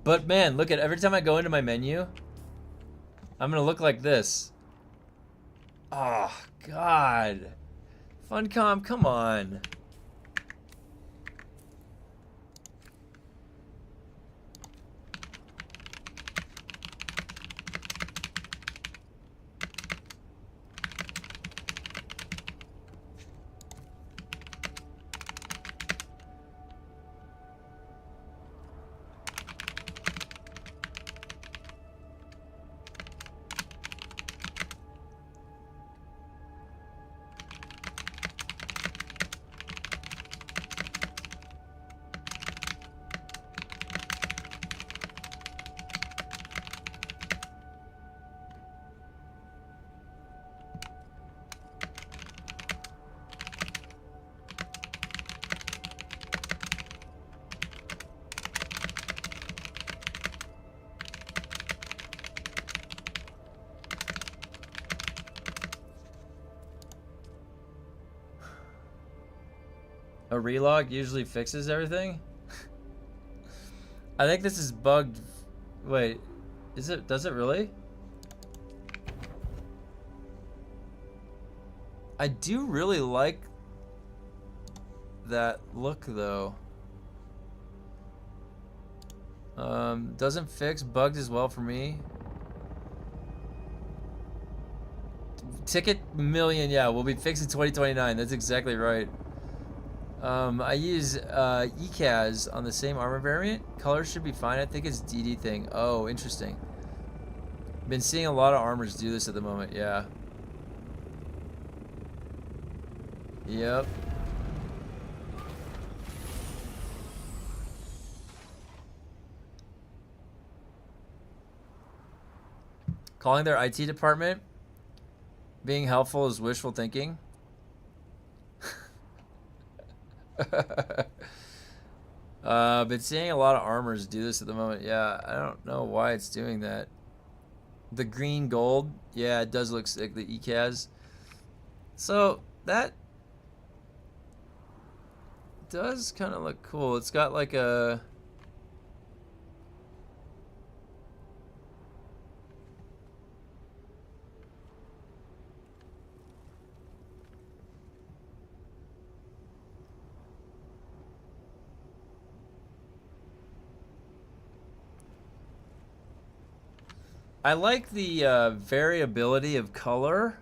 [SPEAKER 1] But man, look at every time I go into my menu, I'm gonna look like this. Oh, God. Funcom, come on. A relog usually fixes everything? I think this is bugged. Wait, is it? Does it really? I do really like that look though. Doesn't fix, bugged as well for me. Ticket million, yeah, we'll be fixed in 2029. That's exactly right. I use ECAS on the same armor variant. Colors should be fine. I think it's DD thing. Oh, interesting. Been seeing a lot of armors do this at the moment. Yeah. Yep. Calling their IT department. Being helpful is wishful thinking. Been seeing a lot of armors do this at the moment. Yeah, I don't know why it's doing that. The green gold, yeah, it does look like the ECAS. So that does kind of look cool. It's got like a I like the variability of color.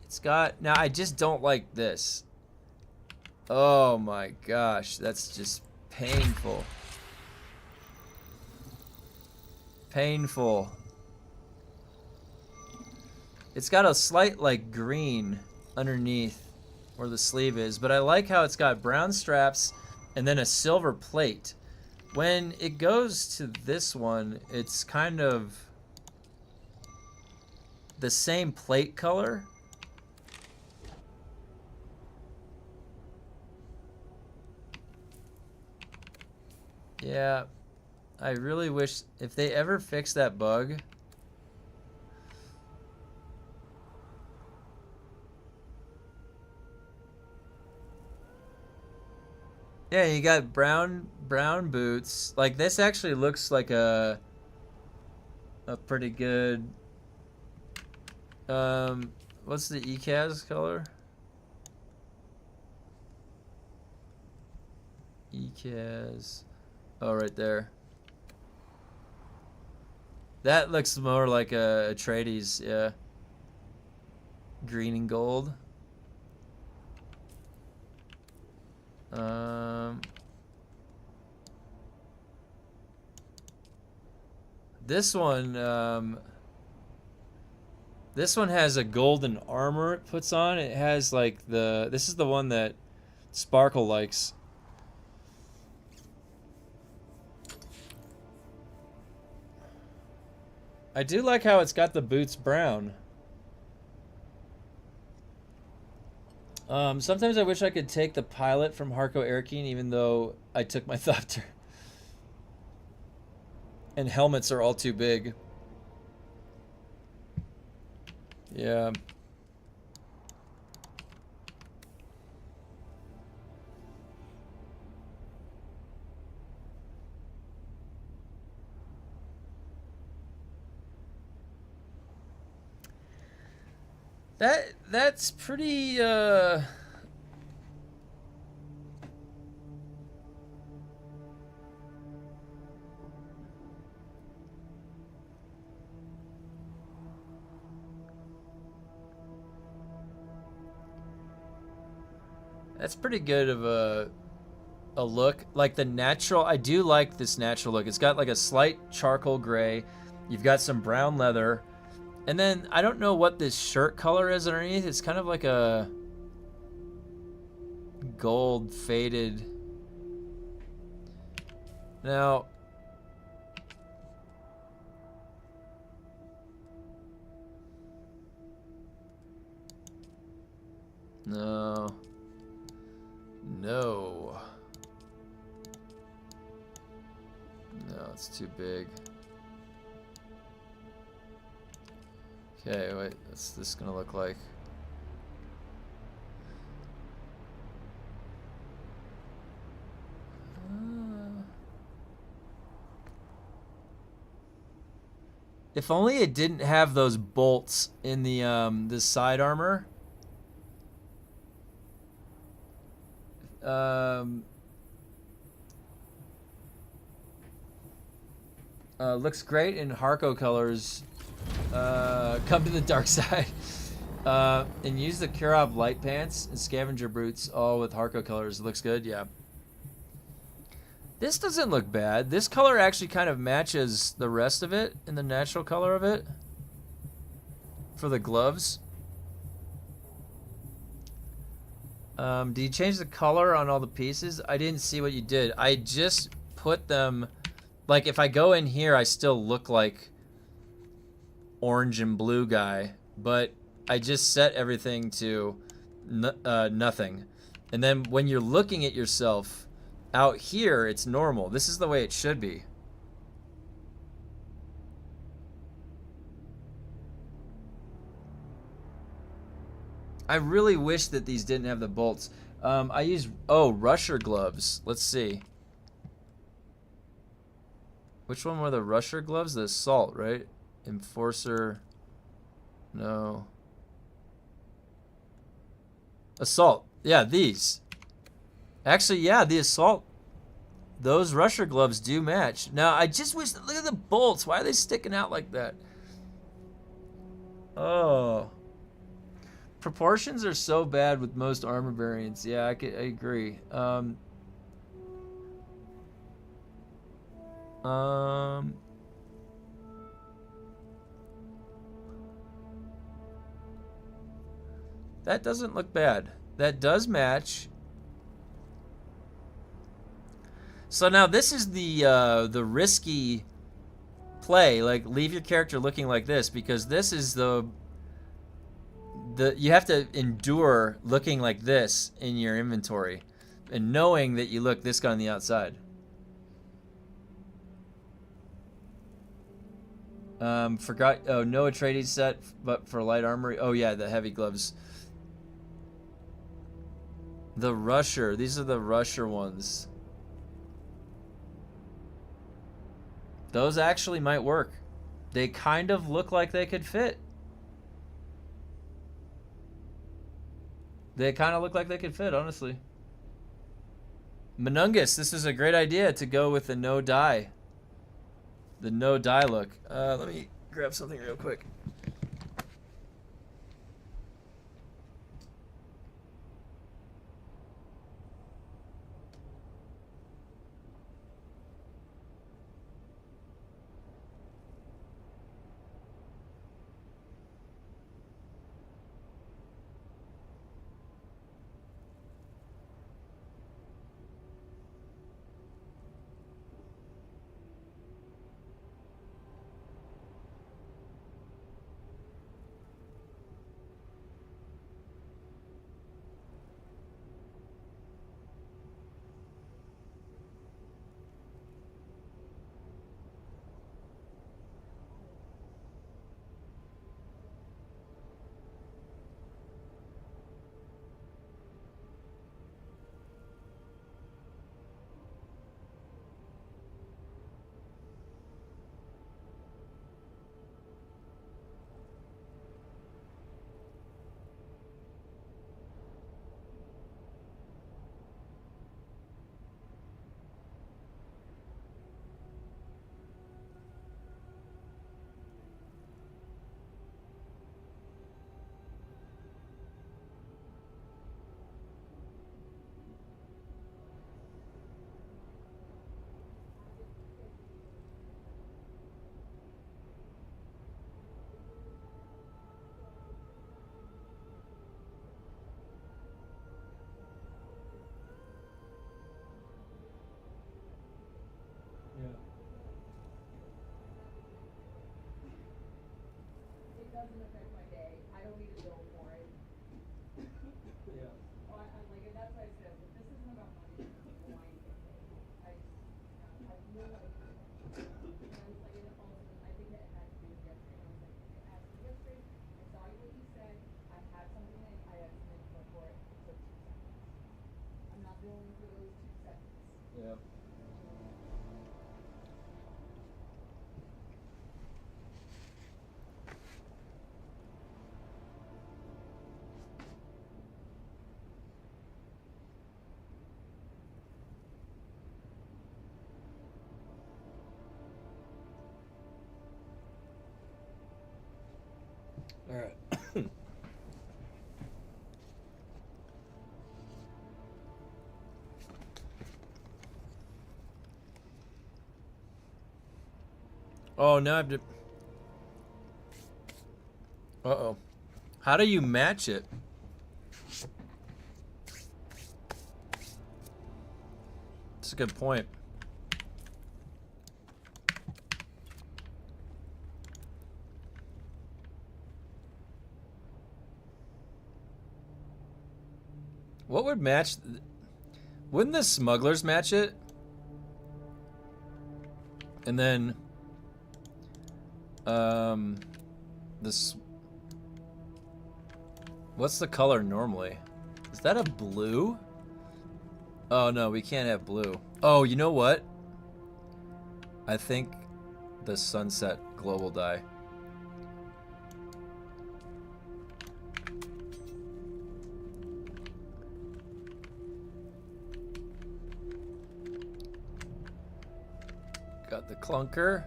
[SPEAKER 1] It's got, now I just don't like this. Oh my gosh, that's just painful. Painful. It's got a slight like green underneath where the sleeve is, but I like how it's got brown straps and then a silver plate. When it goes to this one, it's kind of the same plate color. Yeah, I really wish if they ever fix that bug. Yeah, you got brown boots. Like this actually looks like a pretty good what's the ECAS color? ECAS. Oh, right there. That looks more like a Atreides, yeah. Green and gold. This one has a golden armor it puts on. It has like this is the one that Sparkle likes. I do like how it's got the boots brown. Sometimes I wish I could take the pilot from Harco Airkeen, even though I took my Thopter. And helmets are all too big. Yeah. That's pretty that's pretty good of a look. Like the natural, I do like this natural look. It's got like a slight charcoal gray. You've got some brown leather. And then I don't know what this shirt color is underneath. It's kind of like a gold faded. Now, no, it's too big. Okay, wait, what's this gonna look like? If only it didn't have those bolts in the side armor. Looks great in Harco colors. Come to the dark side. And use the Kurov light pants and scavenger boots, all with Harco colors. It looks good, yeah. This doesn't look bad. This color actually kind of matches the rest of it in the natural color of it. For the gloves. Did you change the color on all the pieces? I didn't see what you did. I just put them... Like, if I go in here, I still look like orange and blue guy. But I just set everything to nothing. And then when you're looking at yourself... Out here, it's normal. This is the way it should be. I really wish that these didn't have the bolts. I use, rusher gloves. Let's see. Which one were the rusher gloves? The assault, right? Enforcer. No. Assault. Yeah, these. Actually, yeah, the assault, those rusher gloves do match. Now, I just wish, look at the bolts. Why are they sticking out like that? Oh. Proportions are so bad with most armor variants. Yeah, I agree. That doesn't look bad. That does match. So now this is the risky play. Like, leave your character looking like this, because this is the you have to endure looking like this in your inventory, and knowing that you look this guy on the outside. Forgot. Oh, no Atreides set, but for light armor. Oh yeah, the heavy gloves. The rusher. These are the rusher ones. Those actually might work. They kind of look like they could fit. They kind of look like they could fit, honestly. Menungus, this is a great idea to go with the no dye. The no die look. Let me grab something real quick.
[SPEAKER 6] It doesn't affect my day. I don't need a bill for it.
[SPEAKER 1] Yeah.
[SPEAKER 6] Oh, I'm like, and that's why I said, if this isn't about money, why you get paid? I just, I have no idea. And I was like, and it also, I think it had to do with yesterday. And I was like, okay, as of yesterday, I saw what you said. I had something I had to make for it. It took 2 seconds. I'm not going for those 2 seconds.
[SPEAKER 1] Yeah. All right. Oh, now I have to. Uh-oh. How do you match it? That's a good point. What would match? Wouldn't the smugglers match it? And then, this. What's the color normally? Is that a blue? Oh no, we can't have blue. Oh, you know what? I think the sunset global dye. Got the clunker.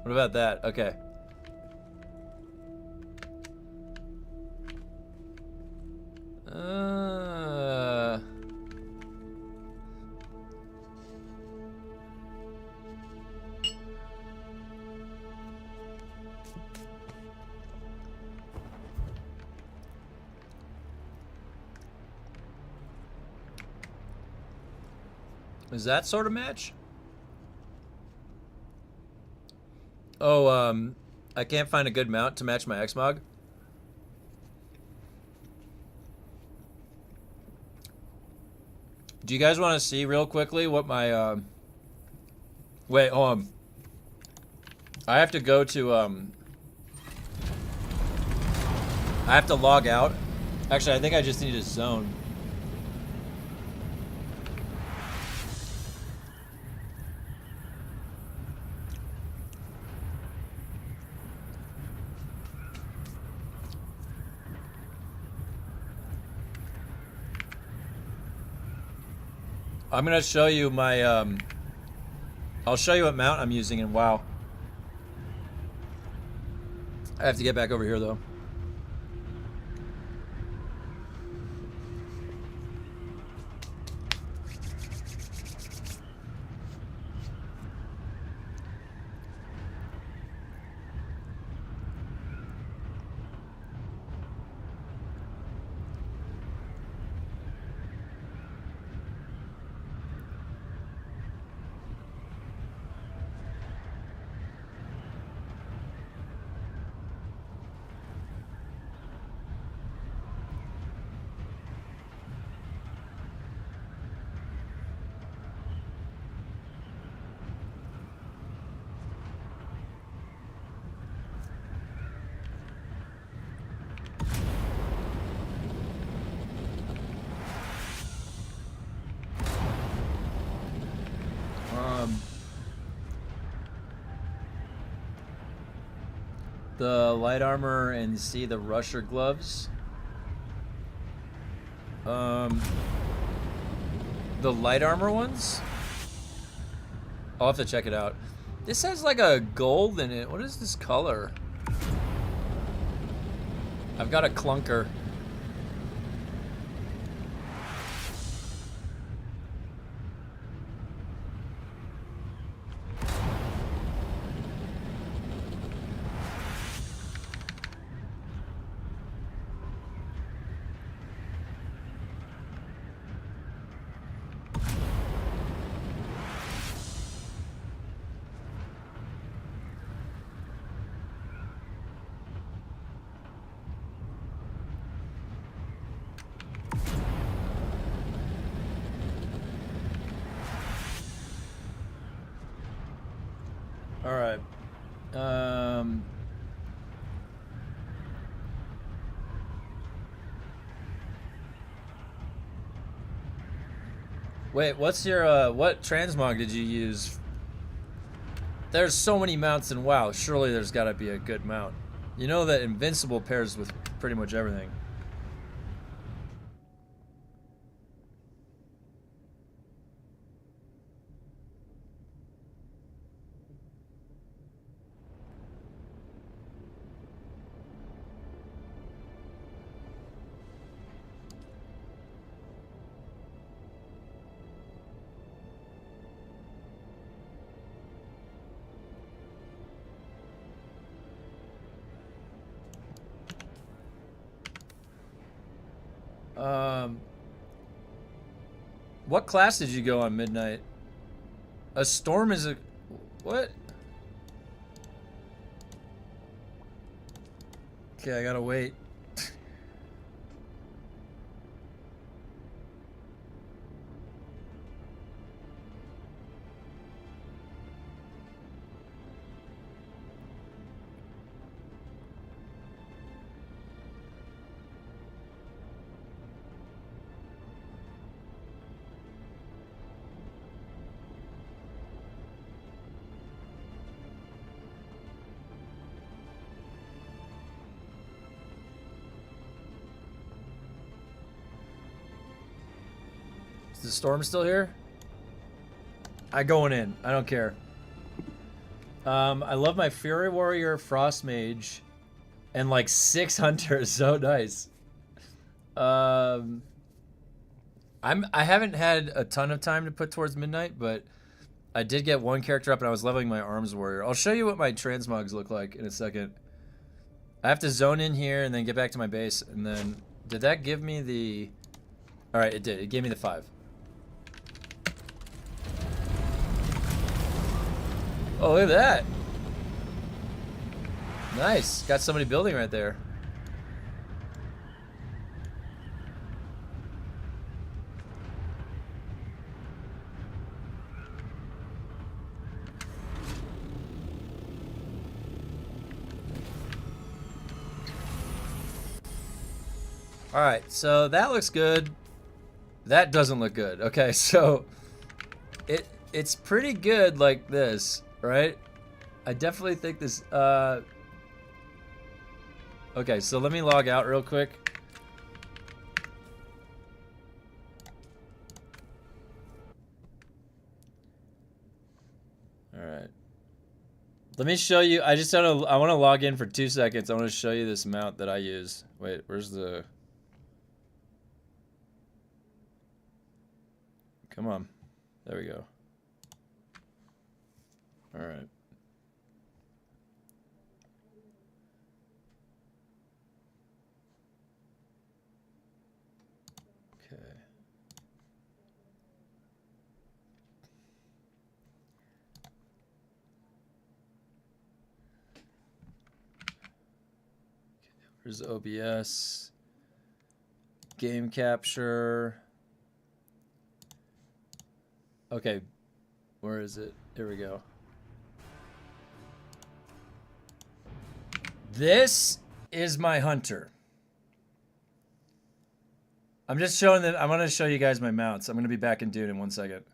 [SPEAKER 1] What about that? Okay. Is that sort of match? Oh, I can't find a good mount to match my Xmog. Do you guys want to see real quickly what my, wait, hold on. I have to go to, I have to log out. Actually, I think I just need a zone. I'm gonna show you my, I'll show you what mount I'm using in WoW. I have to get back over here though. The light armor and see the rusher gloves. The light armor ones? I'll have to check it out. This has like a gold in it. What is this color? I've got a clunker. All right. Wait, what's your what transmog did you use? There's so many mounts in WoW. Surely there's got to be a good mount. You know that invincible pairs with pretty much everything. What class did you go on midnight? A storm is a... What? Okay, I gotta wait. Is the storm still here? I going in. I don't care. I love my Fury Warrior, Frost Mage, and like 6 Hunters. So nice. I haven't had a ton of time to put towards midnight, but I did get one character up and I was leveling my Arms Warrior. I'll show you what my transmogs look like in a second. I have to zone in here and then get back to my base, and then did that give me the... Alright, it did. It gave me the 5. Oh, look at that. Nice. Got somebody building right there. Alright, so that looks good. That doesn't look good. Okay, so it's pretty good like this, right? I definitely think this okay, so let me log out real quick. Alright. Let me show you. I just want to. I want to log in for 2 seconds. I want to show you this mount that I use. Wait, where's the? Come on. There we go. All right. Okay. Here's OBS. Game capture. Okay. Where is it? Here we go. This is my hunter. I'm just showing them. I'm going to show you guys my mounts. I'm going to be back in Dune in 1 second.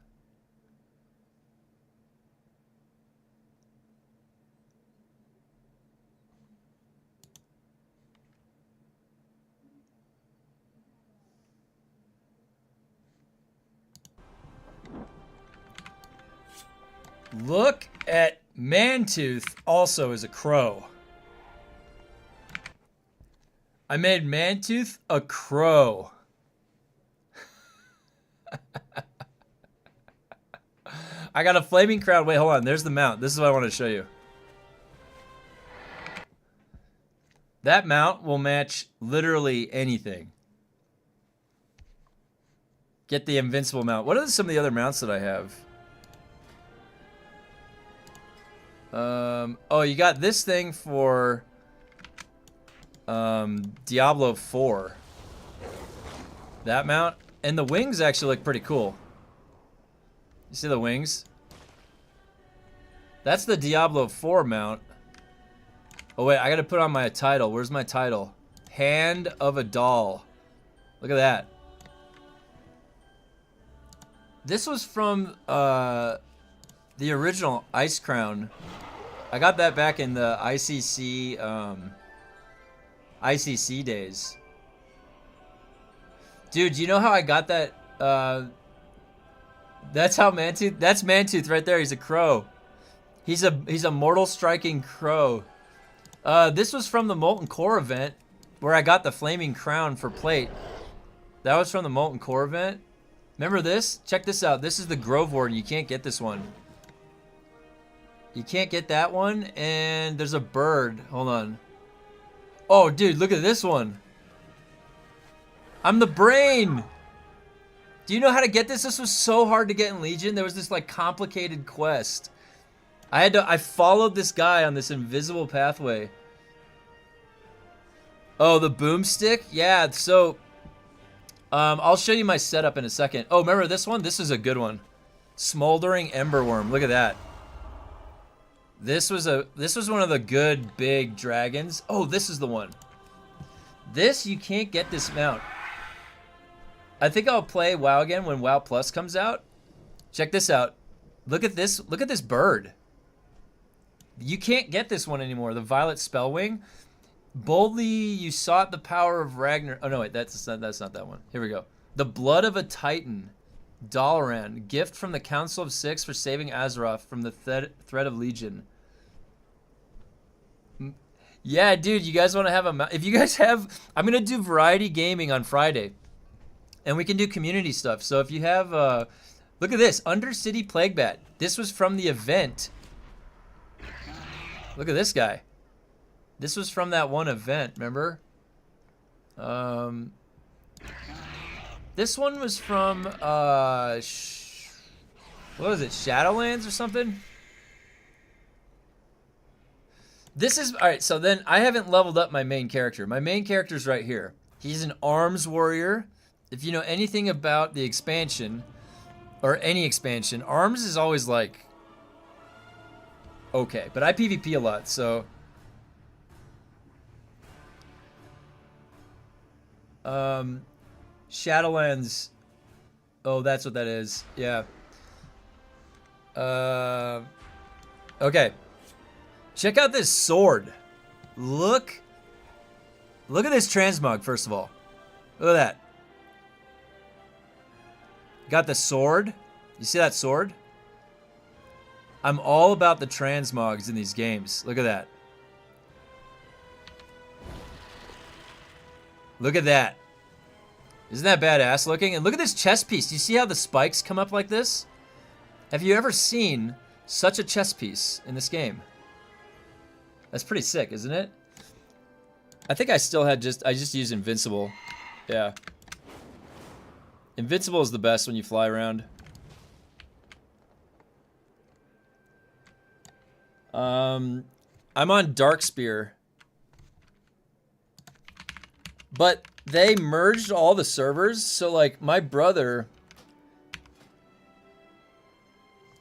[SPEAKER 1] Look at Mantooth also as a crow. I made Mantooth a crow. I got a flaming crown. Wait, hold on. There's the mount. This is what I want to show you. That mount will match literally anything. Get the invincible mount. What are some of the other mounts that I have? Oh, you got this thing for Diablo 4. That mount. And the wings actually look pretty cool. You see the wings? That's the Diablo 4 mount. Oh wait, I gotta put on my title. Where's my title? Hand of a Doll. Look at that. This was from the original Ice Crown. I got that back in the ICC days. Dude, you know how I got that? That's how Mantooth. That's Mantooth right there. He's a crow. He's a mortal striking crow. This was from the Molten Core event, where I got the flaming crown for plate. That was from the Molten Core event. Remember this? Check this out. This is the Grove Warden. You can't get this one. You can't get that one, and there's a bird. Hold on. Oh, dude, look at this one. I'm the brain. Do you know how to get this? This was so hard to get in Legion. There was this like complicated quest. I followed this guy on this invisible pathway. Oh, the boomstick? Yeah, so I'll show you my setup in a second. Oh, remember this one? This is a good one. Smoldering Emberworm. Look at that. This was one of the good big dragons. Oh, this is the one. This, you can't get this mount. I think I'll play WoW again when WoW Plus comes out. Check this out. Look at this. Look at this bird. You can't get this one anymore. The Violet Spellwing. Boldly you sought the power of Ragnar. Oh no, wait, that's not that one. Here we go. The Blood of a Titan. Dalaran, gift from the Council of Six for saving Azeroth from the threat of Legion. Yeah, dude, you guys want to have a... If you guys have... I'm going to do variety gaming on Friday. And we can do community stuff. So if you have... look at this. Undercity Plaguebat. This was from the event. Look at this guy. This was from that one event, remember? This one was from, what was it, Shadowlands or something? This is, alright, so then I haven't leveled up my main character. My main character's right here. He's an arms warrior. If you know anything about the expansion, or any expansion, arms is always like, okay. But I PvP a lot, so... Shadowlands. Oh, that's what that is. Yeah. Okay. Check out this sword. Look at this transmog, first of all. Look at that. Got the sword. You see that sword? I'm all about the transmogs in these games. Look at that. Look at that. Isn't that badass looking? And look at this chest piece. Do you see how the spikes come up like this? Have you ever seen such a chest piece in this game? That's pretty sick, isn't it? I think I still had I just used Invincible. Yeah. Invincible is the best when you fly around. I'm on Dark Spear. But they merged all the servers, so like my brother,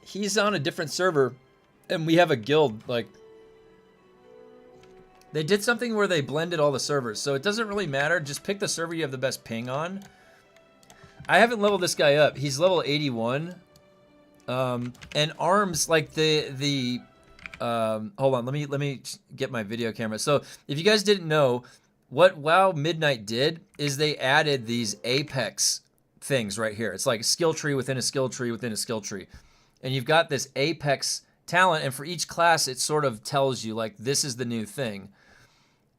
[SPEAKER 1] he's on a different server and we have a guild. Like, they did something where they blended all the servers, so it doesn't really matter. Just pick the server you have the best ping on. I haven't leveled this guy up. He's level 81. And arms, like hold on, let me get my video camera. So if you guys didn't know, what WoW Midnight did is they added these apex things right here. It's like a skill tree within a skill tree within a skill tree. And you've got this apex talent, and for each class it sort of tells you like this is the new thing.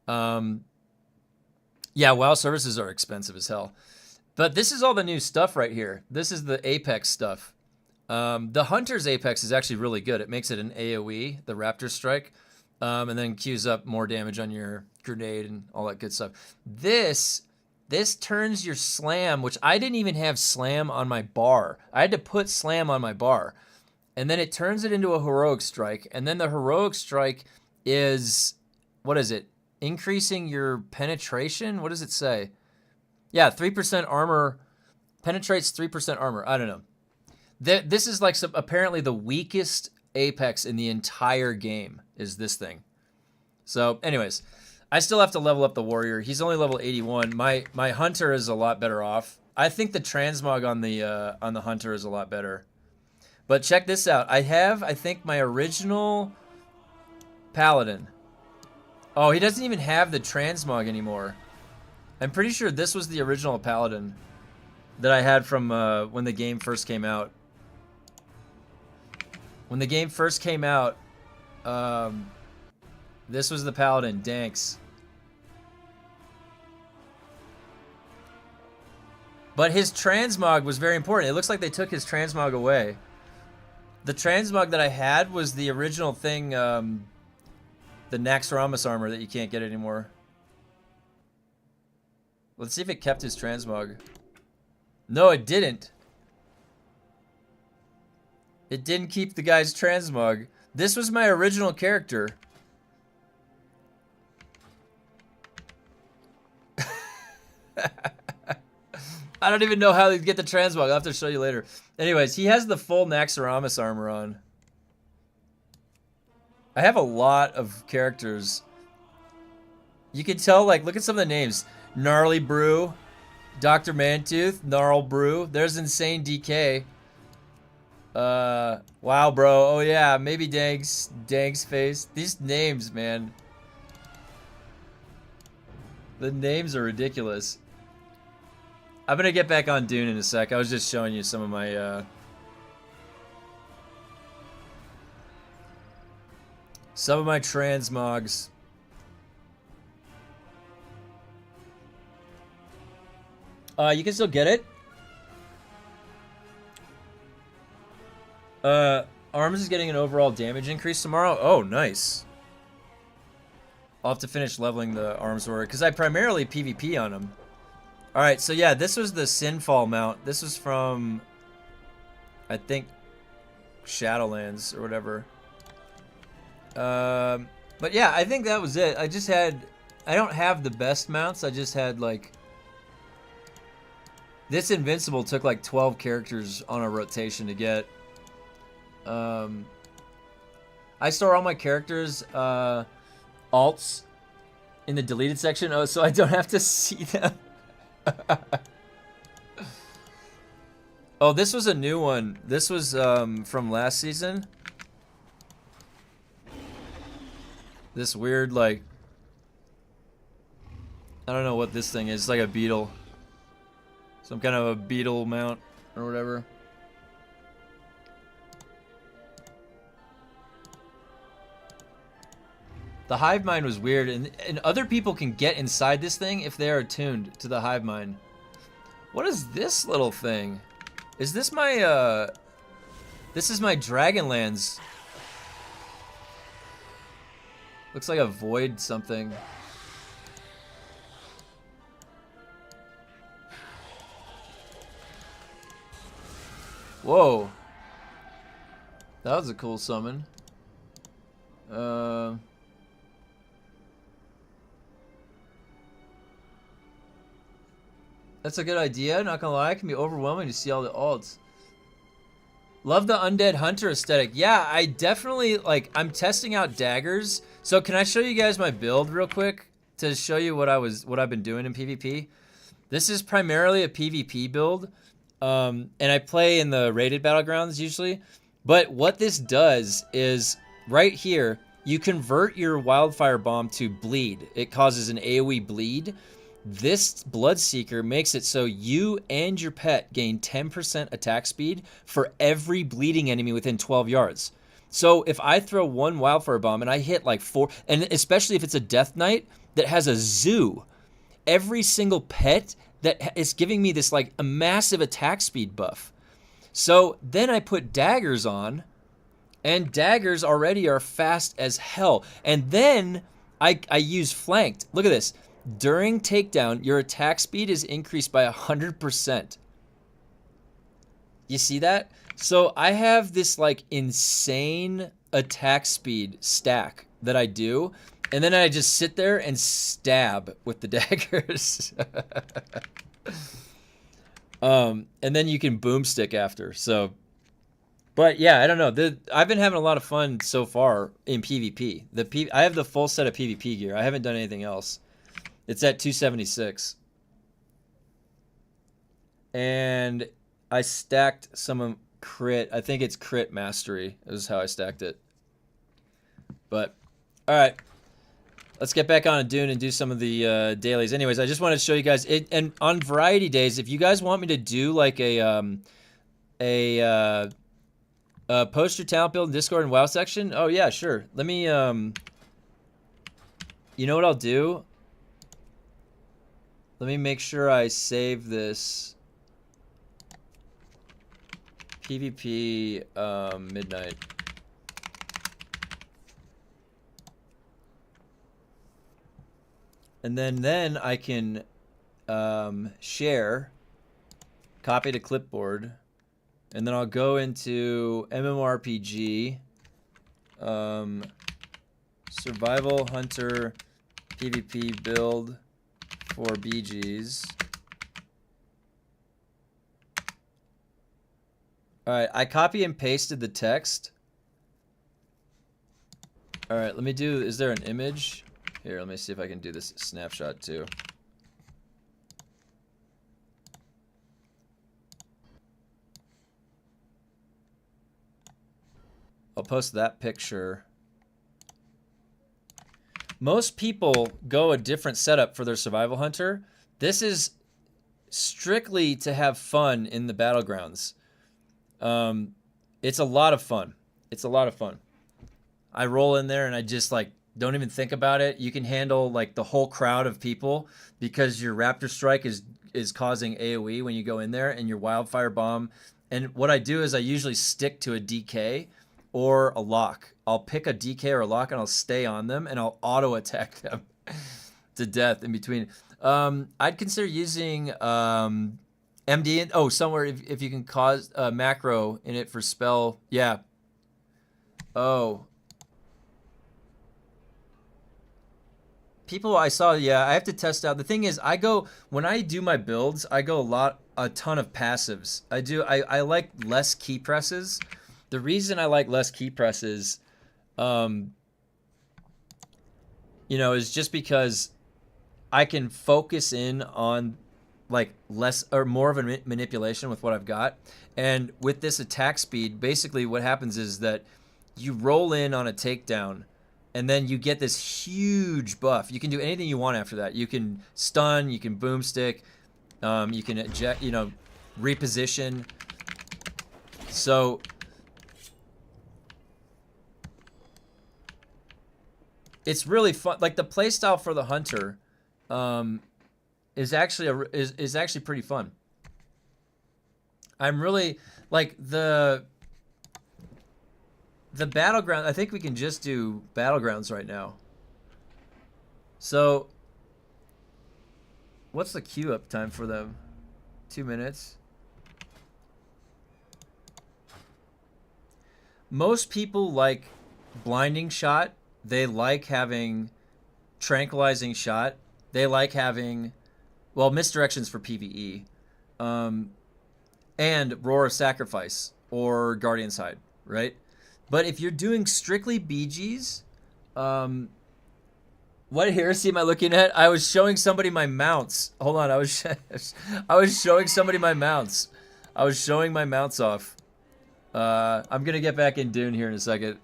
[SPEAKER 1] Yeah, WoW services are expensive as hell. But this is all the new stuff right here. This is the apex stuff. The Hunter's apex is actually really good. It makes it an AoE, the Raptor Strike, and then queues up more damage on your grenade and all that good stuff. This turns your slam, which I didn't even have slam on my bar. I had to put slam on my bar. And then it turns it into a heroic strike. And then the heroic strike is, what is it? Increasing your penetration? What does it say? Yeah, 3% armor, penetrates 3% armor. I don't know. This is like apparently the weakest apex in the entire game is this thing. So anyways, I still have to level up the warrior. He's only level 81. My hunter is a lot better off. I think the transmog on the hunter is a lot better. But check this out. I think my original paladin. Oh, he doesn't even have the transmog anymore. I'm pretty sure this was the original paladin that I had from when the game first came out. When the game first came out, this was the paladin, Danks. But his transmog was very important. It looks like they took his transmog away. The transmog that I had was the original thing, the Naxxramas armor that you can't get anymore. Let's see if it kept his transmog. No, it didn't. It didn't keep the guy's transmog. This was my original character. I don't even know how to get the transmog. I'll have to show you later. Anyways, he has the full Naxxramas armor on. I have a lot of characters. You can tell, like, look at some of the names. Gnarly Brew, Dr. Mantooth, Gnarl Brew. There's Insane DK. Wow, bro. Oh, yeah. Maybe Dank's face. These names, man. The names are ridiculous. I'm gonna get back on Dune in a sec. I was just showing you some of my, transmogs. You can still get it. Arms is getting an overall damage increase tomorrow. Oh, nice. I'll have to finish leveling the arms warrior because I primarily PvP on him. Alright, so yeah, this was the Sinfall mount. This was from, I think, Shadowlands or whatever. But yeah, I think that was it. I don't have the best mounts. I just had, like, this Invincible took like 12 characters on a rotation to get. I store all my characters, alts, in the deleted section. Oh, so I don't have to see them. Oh, this was a new one. This was from last season. This weird, like, I don't know what this thing is. It's like a beetle. Some kind of a beetle mount or whatever. The hive mind was weird, and other people can get inside this thing if they are attuned to the hive mind. What is this little thing? Is this my, this is my Dragonlands. Looks like a void something. Whoa. That was a cool summon. That's a good idea, not gonna lie. It can be overwhelming to see all the alts. Love the Undead Hunter aesthetic. Yeah, I definitely, like, I'm testing out daggers. So can I show you guys my build real quick to show you what I've been doing in PvP? This is primarily a PvP build. And I play in the rated battlegrounds usually. But what this does is, right here, you convert your Wildfire Bomb to bleed. It causes an AoE bleed. This Bloodseeker makes it so you and your pet gain 10% attack speed for every bleeding enemy within 12 yards. So if I throw one Wildfire Bomb and I hit like 4, and especially if it's a Death Knight that has a zoo, every single pet that is giving me this like a massive attack speed buff. So then I put daggers on, and daggers already are fast as hell. And then I use flanked. Look at this. During takedown, your attack speed is increased by 100%. You see that? So I have this like insane attack speed stack that I do, and then I just sit there and stab with the daggers. And then you can boomstick after. So, but yeah, I don't know. I've been having a lot of fun so far in PvP. I have the full set of PvP gear. I haven't done anything else. It's at 276. And I stacked some crit. I think it's crit mastery is how I stacked it. But, all right. Let's get back on a Dune and do some of the dailies. Anyways, I just wanted to show you guys. And on variety days, if you guys want me to do like post your talent build in Discord and WoW section, oh yeah, sure. Let me, you know what I'll do? Let me make sure I save this PvP midnight. And then I can share, copy to clipboard, and then I'll go into MMORPG, Survival Hunter PvP build for BGs. Alright, I copy and pasted the text. Alright, let me do, is there an image? Here, let me see if I can do this snapshot too. I'll post that picture. Most people go a different setup for their survival hunter. This is strictly to have fun in the battlegrounds. It's a lot of fun. It's a lot of fun. I roll in there and I just like don't even think about it. You can handle like the whole crowd of people because your Raptor Strike is causing AoE when you go in there, and your Wildfire Bomb. And what I do is I usually stick to a DK or a lock. I'll pick a DK or a lock and I'll stay on them and I'll auto attack them to death in between. I'd consider using MD. Oh, somewhere if you can cause a macro in it for spell. Yeah. Oh. People I saw, yeah, I have to test out. The thing is, when I do my builds, I go a ton of passives. I like less key presses. The reason I like less key presses, is just because I can focus in on like less or more of a manipulation with what I've got. And with this attack speed, basically what happens is that you roll in on a takedown, and then you get this huge buff. You can do anything you want after that. You can stun, you can boomstick, you can eject, reposition. So it's really fun. Like the playstyle for the hunter is actually is actually pretty fun. I'm really like the battleground. I think we can just do battlegrounds right now. So what's the queue up time for them? 2 minutes. Most people like blinding shot. They like having tranquilizing shot. They like having, well, misdirections for PvE. And Roar of Sacrifice or Guardian's Hide, right? But if you're doing strictly BGs, what heresy am I looking at? I was showing somebody my mounts. Hold on, I was showing somebody my mounts. I was showing my mounts off. I'm gonna get back in Dune here in a second.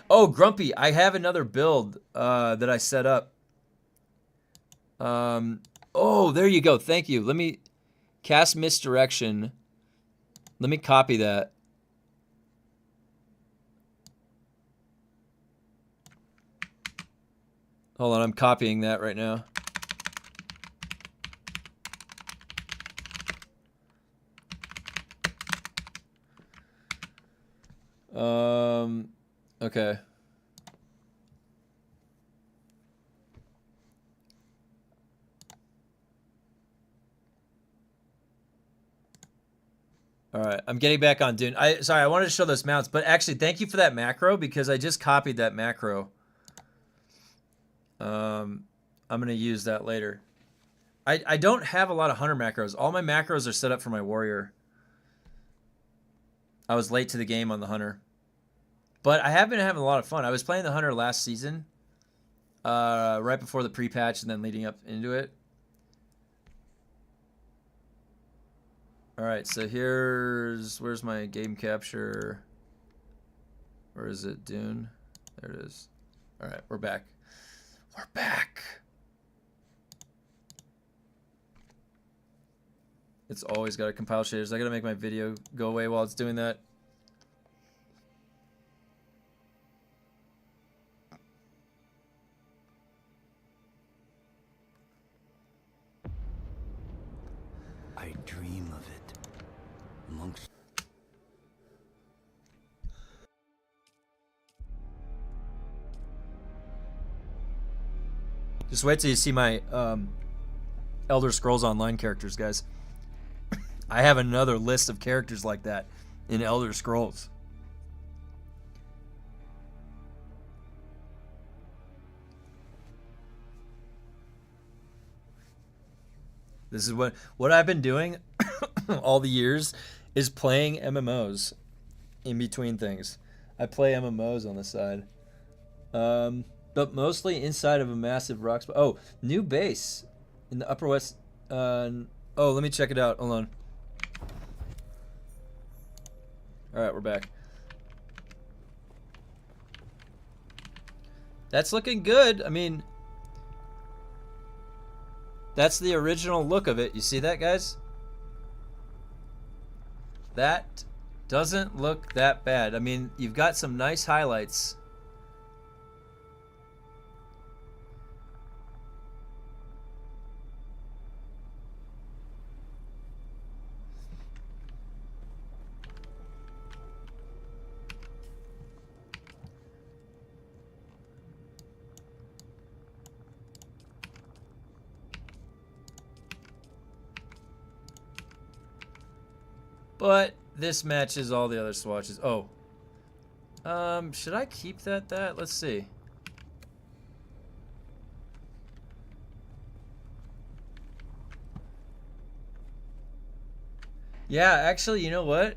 [SPEAKER 1] Oh, Grumpy, I have another build that I set up. Oh, there you go. Thank you. Let me cast misdirection. Let me copy that. Hold on, I'm copying that right now. Okay. All right, I'm getting back on Dune. Sorry, I wanted to show those mounts, but actually, thank you for that macro because I just copied that macro. I'm gonna use that later. I don't have a lot of hunter macros. All my macros are set up for my warrior. I was late to the game on the hunter, but I have been having a lot of fun. I was playing the hunter last season, right before the pre-patch and then leading up into it. All right, so where's my game capture? Where is it, Dune? There it is. All right, we're back. We're back. It's always got to compile shaders. I got to make my video go away while it's doing that.
[SPEAKER 7] I dream of it amongst.
[SPEAKER 1] Just wait till you see my Elder Scrolls Online characters, guys. I have another list of characters like that in Elder Scrolls. This is what I've been doing all the years is playing MMOs in between things. I play MMOs on the side. But mostly inside of a massive rock spot. Oh, new base in the Upper West. Oh, let me check it out. Hold on. All right, we're back. That's looking good. I mean, that's the original look of it. You see that, guys? That doesn't look that bad. I mean, you've got some nice highlights. But this matches all the other swatches. Oh. Should I keep that? Let's see. Yeah, actually, you know what?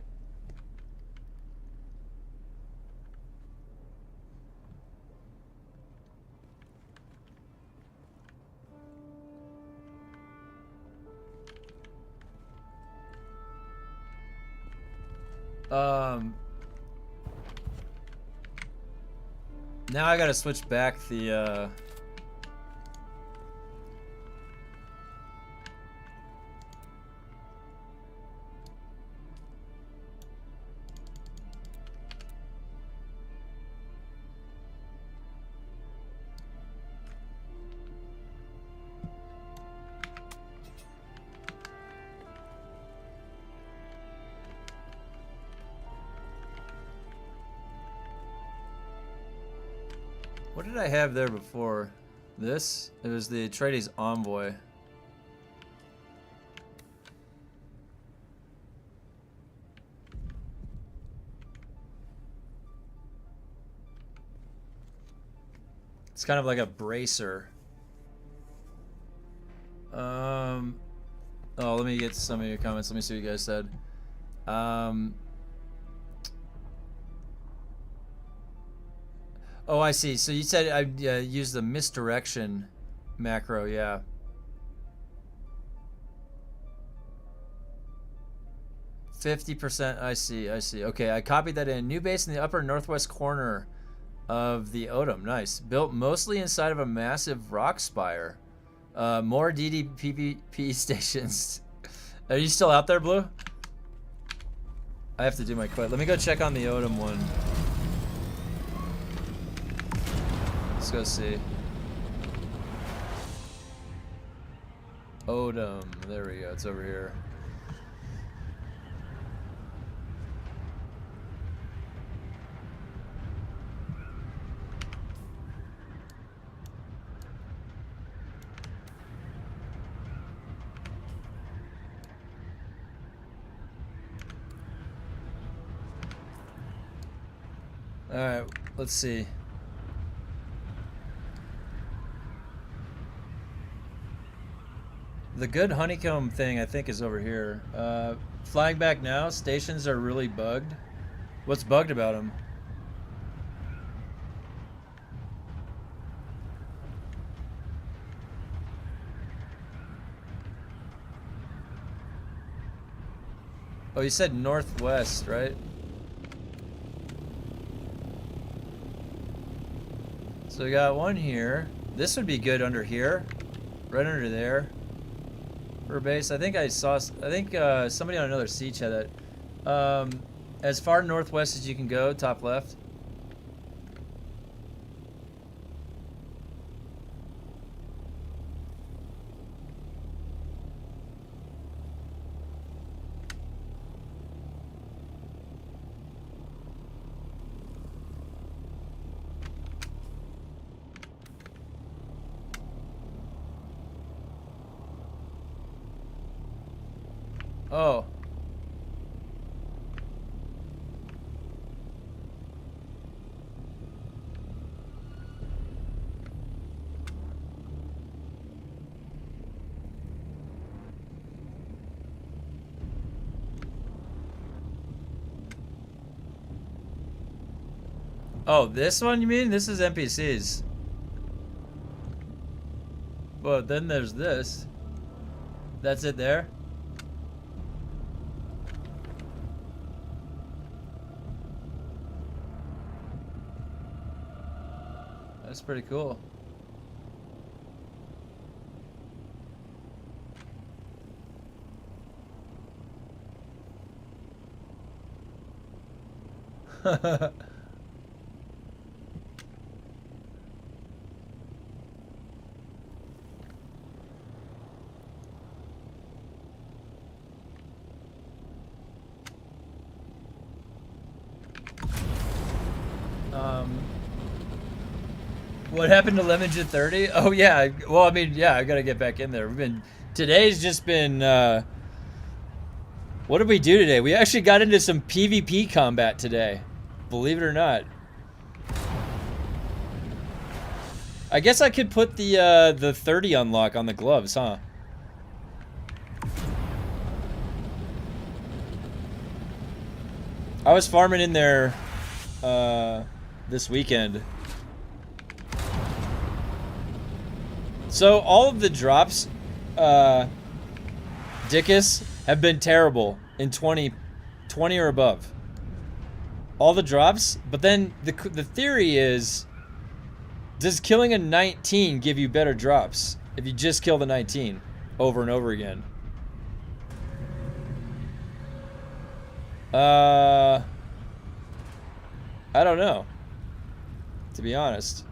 [SPEAKER 1] Now I gotta switch back the, What did I have there before? This? It was the Atreides Envoy. It's kind of like a bracer. Oh, let me get some of your comments. Let me see what you guys said. Oh, I see. So you said I use the misdirection macro, yeah. %. I see. Okay, I copied that in. New base in the upper northwest corner of the Odom. Nice. Built mostly inside of a massive rock spire. More DDPP stations. Are you still out there, Blue? I have to do my quest. Let me go check on the Odom one. Let's go see. Odom. There we go. It's over here. Alright, let's see. The good honeycomb thing, I think, is over here. Flying back now, stations are really bugged. What's bugged about them? Oh, you said northwest, right? So we got one here. This would be good under here. Right under there. For base. I think somebody on another siege had that. As far northwest as you can go, top left. Oh. Oh, this one you mean? This is NPCs. But then there's this. That's it there? That's pretty cool. What happened to Lemon 30? Oh yeah, well I mean yeah, I gotta get back in there. Today's just been what did we do today? We actually got into some PvP combat today. Believe it or not. I guess I could put the 30 unlock on the gloves, huh? I was farming in there this weekend. So all of the drops, Dickus, have been terrible in 20 or above. All the drops, but then the theory is, does killing a 19 give you better drops if you just kill the 19 over and over again? I don't know, to be honest.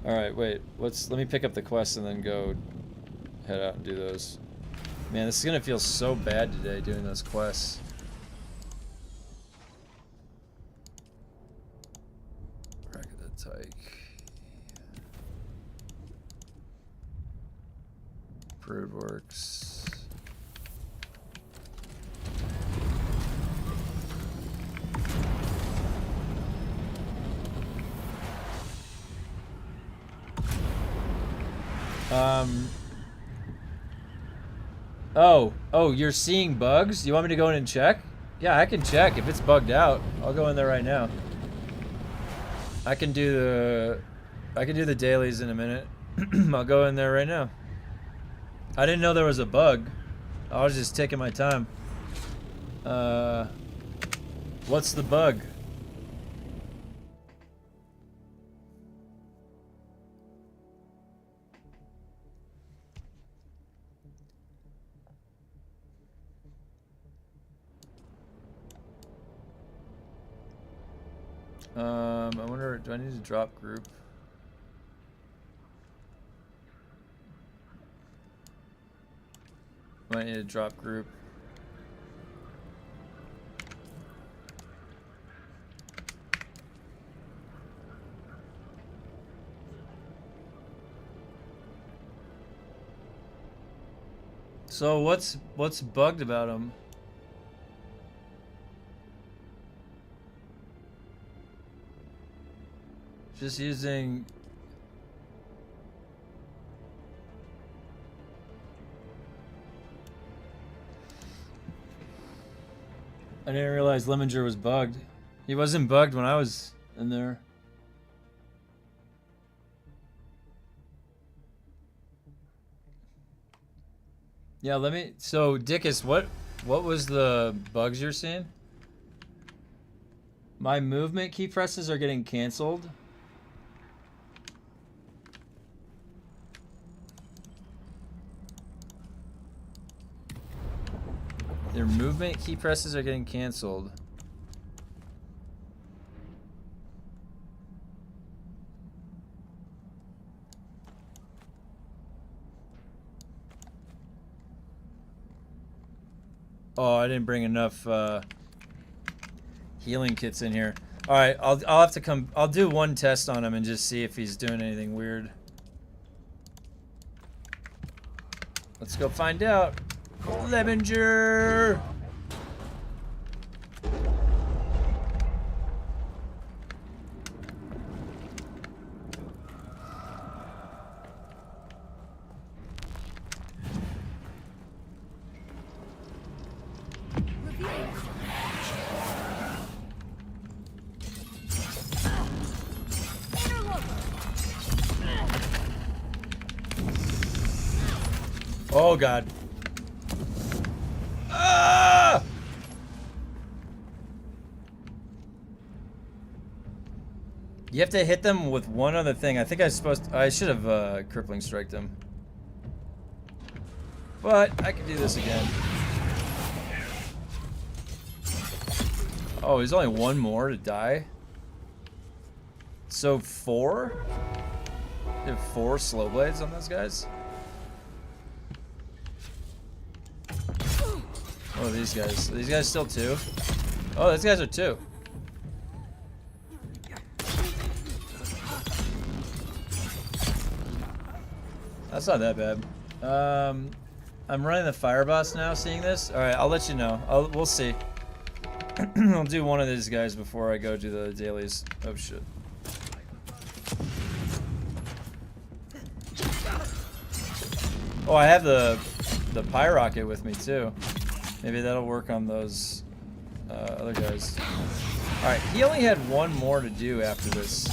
[SPEAKER 1] Alright, wait. Let me pick up the quest and then go head out and do those. Man, this is gonna feel so bad today doing those quests. Tyke. Broodworks. Oh, you're seeing bugs? You want me to go in and check? Yeah, I can check if it's bugged out. I'll go in there right now. I can do the dailies in a minute. I'll go in there right now. I didn't know there was a bug. I was just taking my time. What's the bug? I wonder, do I need to drop group? Might need to drop group. So what's bugged about him? Just using. I didn't realize Lemminger was bugged. He wasn't bugged when I was in there. Yeah, let me. So, Dickus, what was the bugs you're seeing? My movement key presses are getting canceled. Their movement key presses are getting canceled. Oh, I didn't bring enough healing kits in here. All right, I'll have to come. I'll do one test on him and just see if he's doing anything weird. Let's go find out. Lemminger. Oh God. Ah! You have to hit them with one other thing. I think I should have crippling striked them. But I can do this again. Oh, there's only one more to die. So 4? You have 4 slow blades on those guys? Oh, these guys. Are these guys still 2? Oh, these guys are 2. That's not that bad. I'm running the fire boss now, seeing this. Alright, I'll let you know. We'll see. I'll do one of these guys before I go do the dailies. Oh, shit. Oh, I have the pyrocket with me, too. Maybe that'll work on those other guys. Alright, he only had one more to do after this.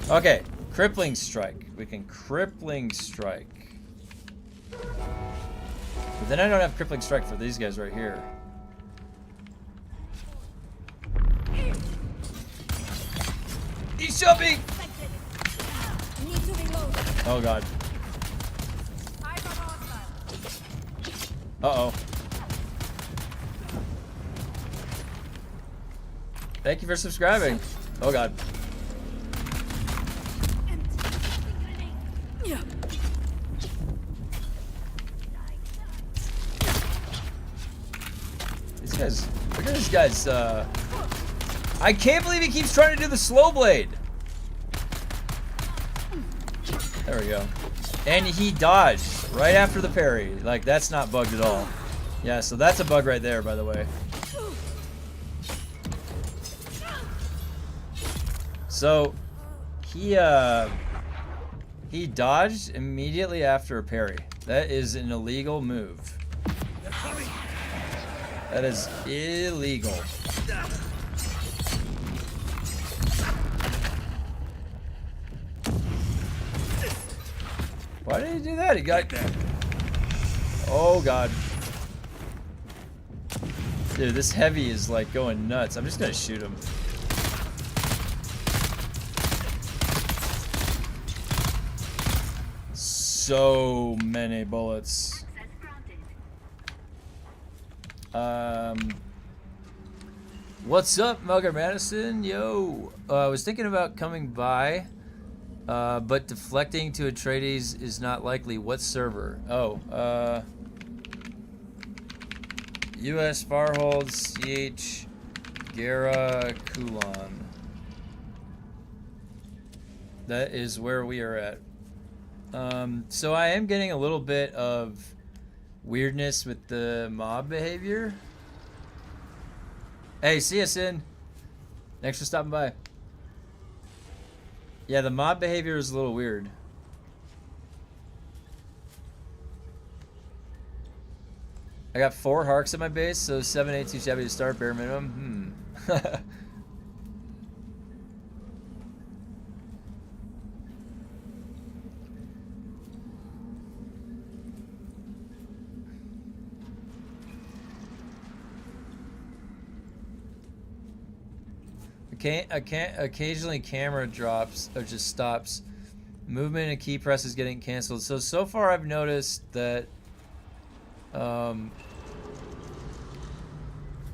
[SPEAKER 1] Okay, crippling strike. We can crippling strike. But then I don't have crippling strike for these guys right here. He's jumping! Oh God. Uh-oh. Thank you for subscribing. Oh God. These Look at this guy's, I can't believe he keeps trying to do the slow blade. There we go. And he dodged right after the parry. Like, that's not bugged at all. Yeah, so that's a bug right there, by the way. So, he dodged immediately after a parry. That is an illegal move. That is illegal. Why did he do that? He got... Oh, God. Dude, this heavy is, like, going nuts. I'm just gonna shoot him. So many bullets. What's up, Mugger Madison? Yo. I was thinking about coming by, but deflecting to Atreides is not likely. What server? Oh, US Farhold CH Gara Kulon. That is where we are at. So I am getting a little bit of weirdness with the mob behavior. Hey, see you, Sin. Thanks for stopping by. Yeah, the mob behavior is a little weird. I got 4 Harks at my base, so 7 ain't too shabby to start, bare minimum. Occasionally camera drops or just stops. Movement and key press is getting canceled. So far I've noticed that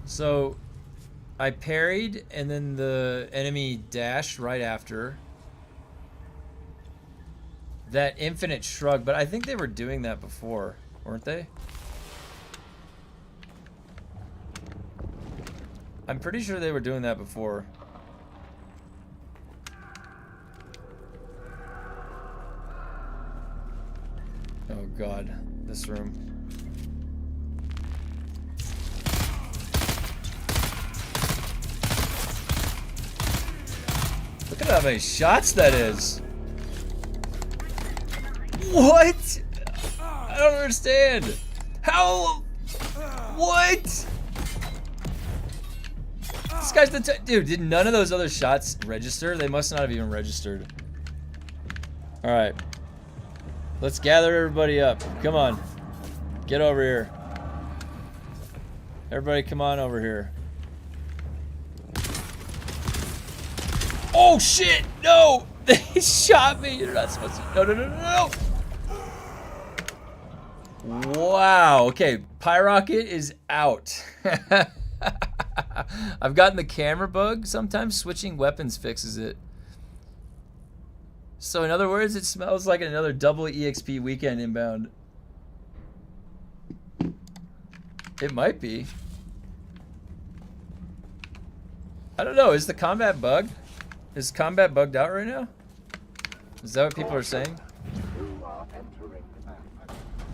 [SPEAKER 1] so I parried and then the enemy dashed right after. That infinite shrug, but I think they were doing that before, weren't they? I'm pretty sure they were doing that before. Oh God, this room. Look at how many shots that is. What? I don't understand. How? What? This guy's the dude. Did none of those other shots register? They must not have even registered. All right. Let's gather everybody up. Come on. Get over here. Everybody come on over here. Oh shit! No! They shot me! You're not supposed to. No, no, no, no, no! Wow. Okay, Pyrocket is out. I've gotten the camera bug. Sometimes switching weapons fixes it. So in other words, it smells like another double EXP weekend inbound. It might be. I don't know. Is the combat bugged? Is combat bugged out right now? Is that what people are saying?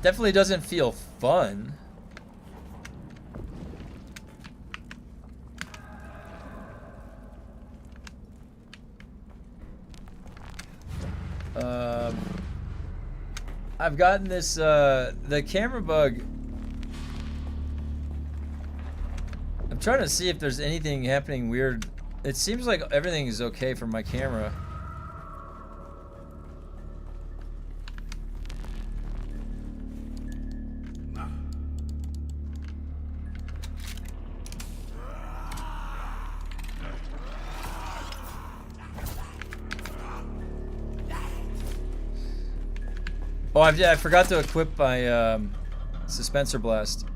[SPEAKER 1] Definitely doesn't feel fun. I've gotten this, the camera bug. I'm trying to see if there's anything happening weird. It seems like everything is okay for my camera. Oh, I forgot to equip my Suspensor Blast.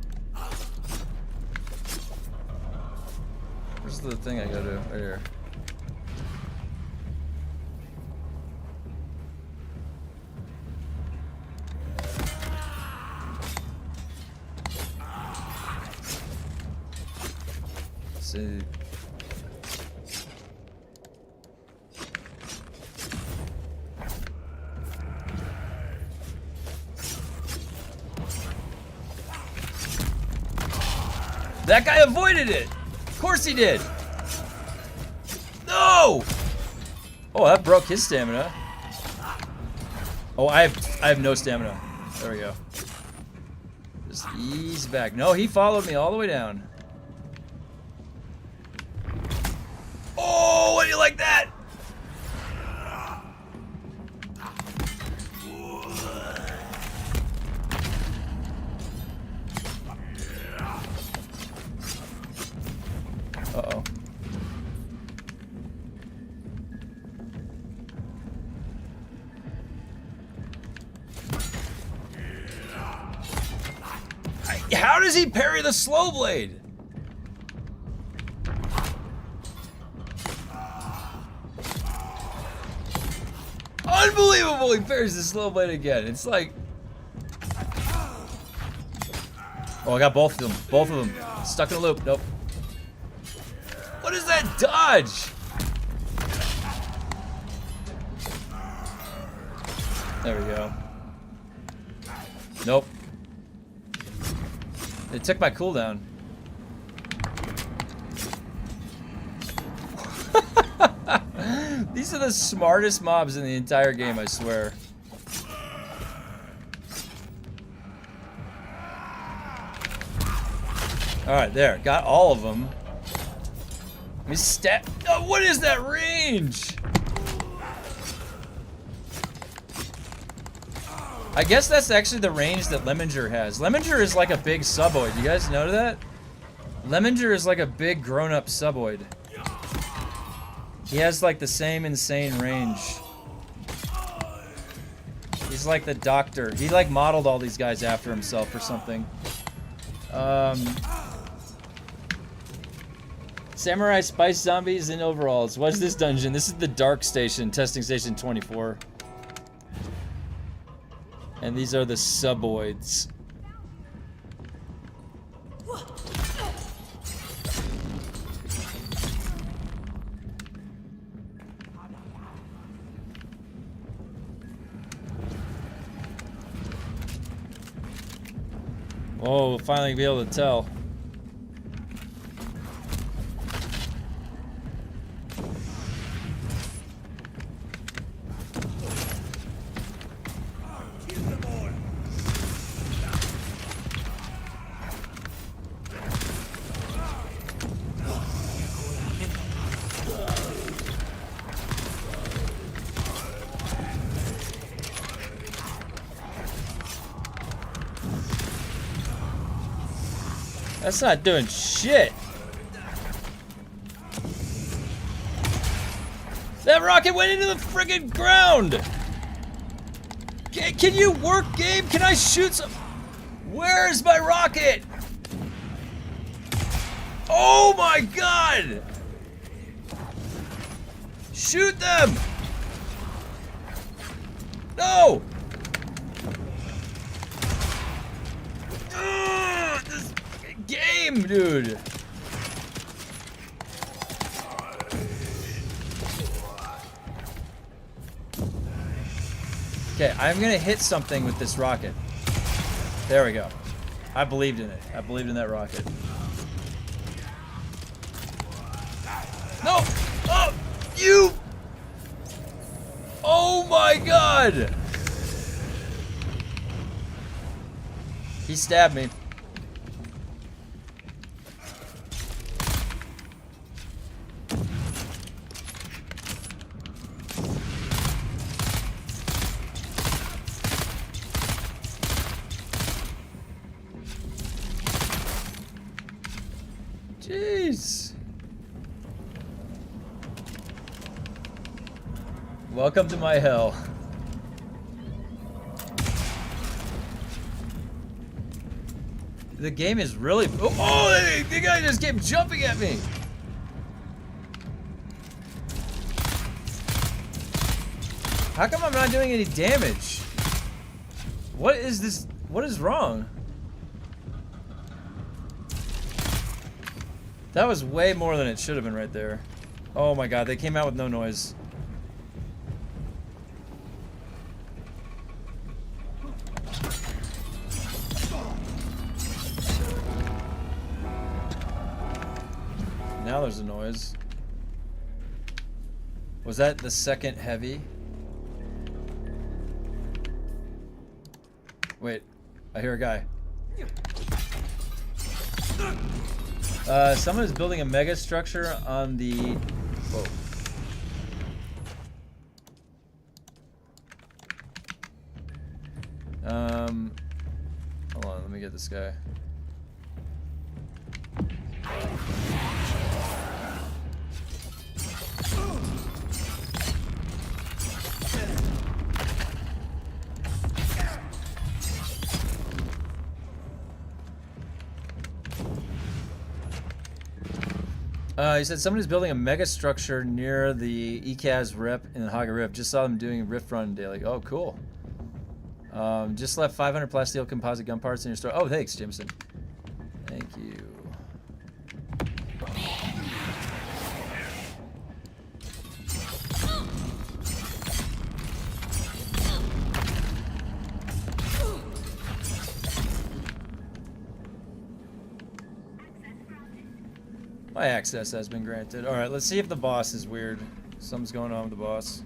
[SPEAKER 1] Where's the thing I gotta do? Right here. this. That guy avoided it! Of course he did! No! Oh, that broke his stamina. Oh, I have no stamina. There we go. Just ease back. No, he followed me all the way down. Oh, what do you like that? Uh-oh. How does he parry the slow blade? Unbelievable! He parries the slow blade again. It's like... Oh, I got both of them. Both of them. Stuck in a loop. Nope. What is that dodge? There we go. Nope. It took my cooldown. These are the smartest mobs in the entire game, I swear. Alright, there. Got all of them. Let me stat. Oh, what is that range? I guess that's actually the range that Lemminger has. Lemminger is like a big suboid. You guys know that? Lemminger is like a big grown-up suboid. He has like the same insane range. He's like the doctor. He like modeled all these guys after himself or something. Samurai Spice Zombies in overalls. What's this dungeon? This is the Dark Station, testing station 24. And these are the suboids. Oh, we'll finally be able to tell. That's not doing shit. That rocket went into the friggin' ground. Can you work, Gabe? Can I shoot some? Where's my rocket? Oh my god! Shoot them! No! This game, dude. Okay, I'm gonna hit something with this rocket. There we go. I believed in it. I believed in that rocket. No! Oh! You! Oh my god! He stabbed me. Jeez. Welcome to my hell. The game is really... Oh, the guy just kept jumping at me. How come I'm not doing any damage? What is this? What is wrong? That was way more than it should have been right there. Oh my god, they came out with no noise. Now there's a noise. Was that the second heavy? Wait, I hear a guy. Someone is building a mega structure on the... Whoa. Hold on, let me get this guy. He said somebody's building a mega structure near the ECAS rep in the Haga Rift. Just saw them doing a rift run daily. Oh, cool. Just left 500 plasteel composite gun parts in your store. Oh, thanks, Jameson. Thank you. My access has been granted. Alright, let's see if the boss is weird. Something's going on with the boss.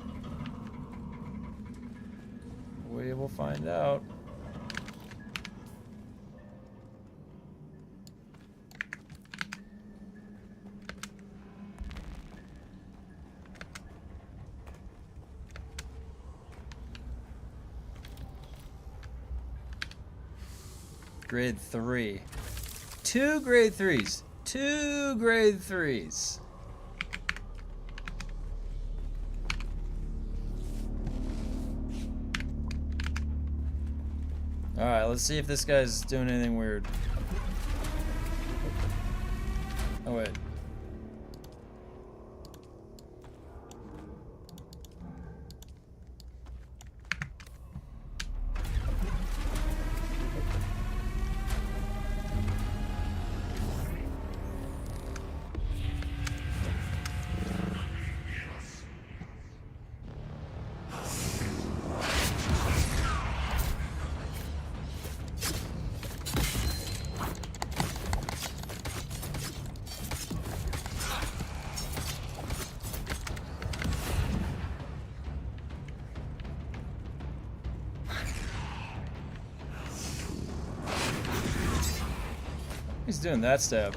[SPEAKER 1] We will find out. Grade 3. 2 grade 3s. 2 grade 3s. Alright, let's see if this guy's doing anything weird. Oh, wait. He's doing that stab.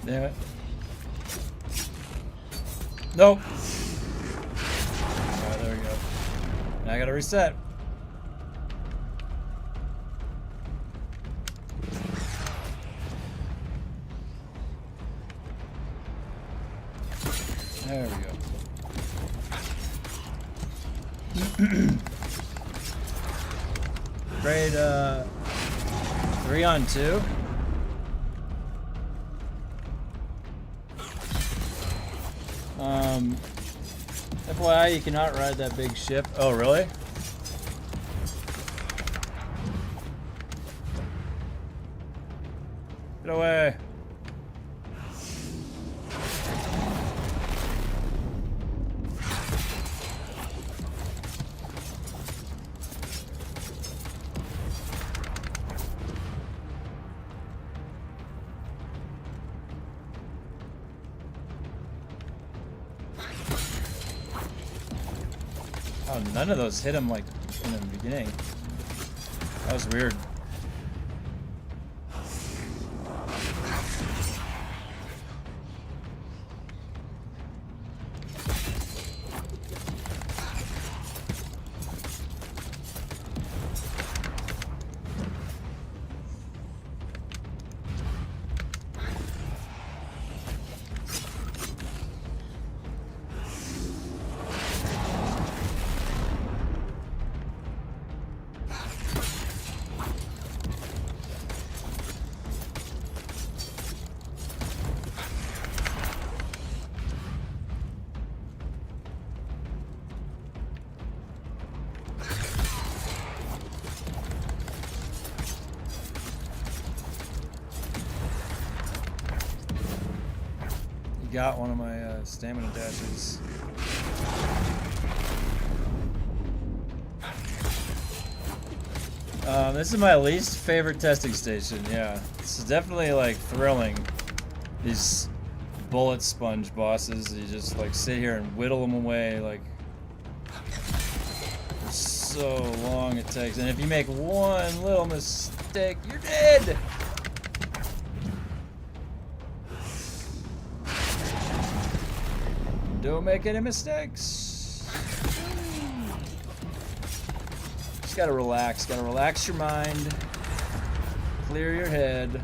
[SPEAKER 1] Damn it. Nope. Alright, there we go. Now I gotta reset. There we go. Grade 3 on 2. FYI, you cannot ride that big ship. Oh, really? Get away. Oh, none of those hit him like in the beginning. That was weird. Got one of my stamina dashes. This is my least favorite testing station. Yeah, this is definitely like thrilling. These bullet sponge bosses, you just like sit here and whittle them away like for so long it takes. And if you make one little mistake, you're dead. Don't make any mistakes. Just gotta relax your mind, clear your head.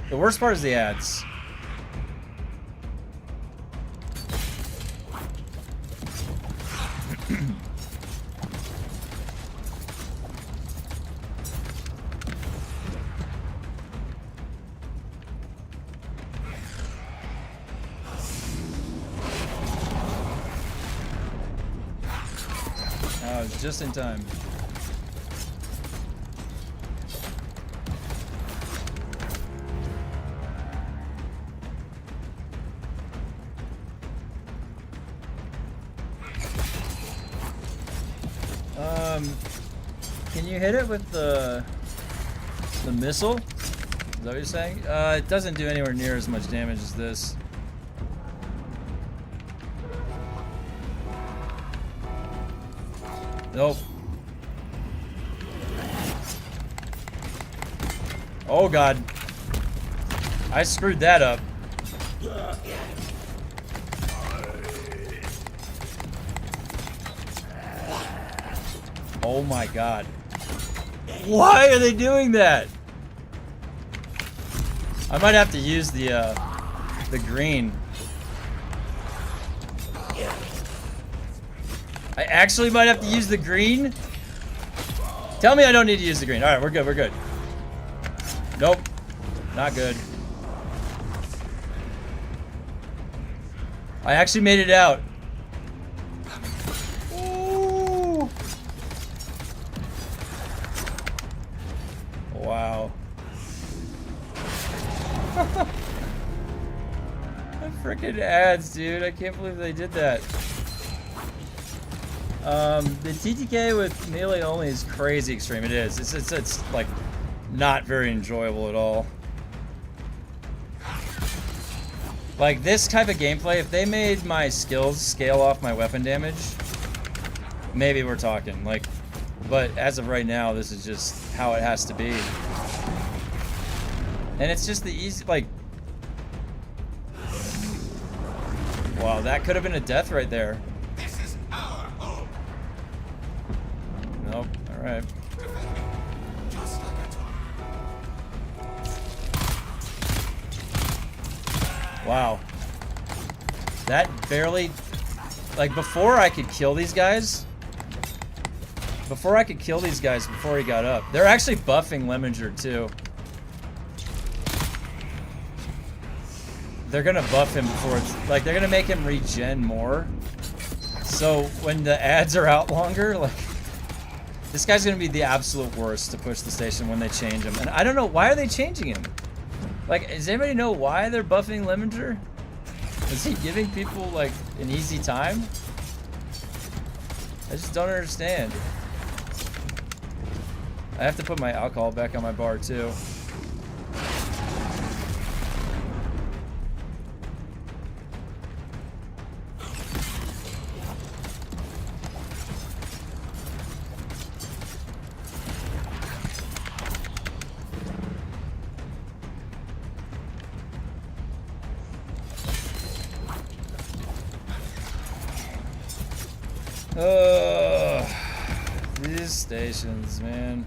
[SPEAKER 1] The worst part is the ads. Just in time. Can you hit it with the missile? Is that what you're saying? It doesn't do anywhere near as much damage as this. Nope. Oh god. I screwed that up. Oh my god. Why are they doing that? I might have to use the green. I actually might have to use the green? Tell me I don't need to use the green. Alright, we're good, we're good. Nope. Not good. I actually made it out. Ooh. Wow. The freaking ads, dude. I can't believe they did that. The TTK with melee only is crazy extreme. It is. It's like not very enjoyable at all. Like this type of gameplay, if they made my skills scale off my weapon damage, maybe we're talking. Like, but as of right now, this is just how it has to be. And it's just the easy, like, wow, that could have been a death right there. Nope. All right. Wow. That barely, like, before I could kill these guys, before he got up. They're actually buffing Lemminger too. They're gonna buff him before it's, like, they're gonna make him regen more. So when the ads are out longer, like, this guy's gonna be the absolute worst to push the station when they change him. And I don't know, why are they changing him? Like, does anybody know why they're buffing Lemminger? Is he giving people, like, an easy time? I just don't understand. I have to put my alcohol back on my bar, too. These stations, man.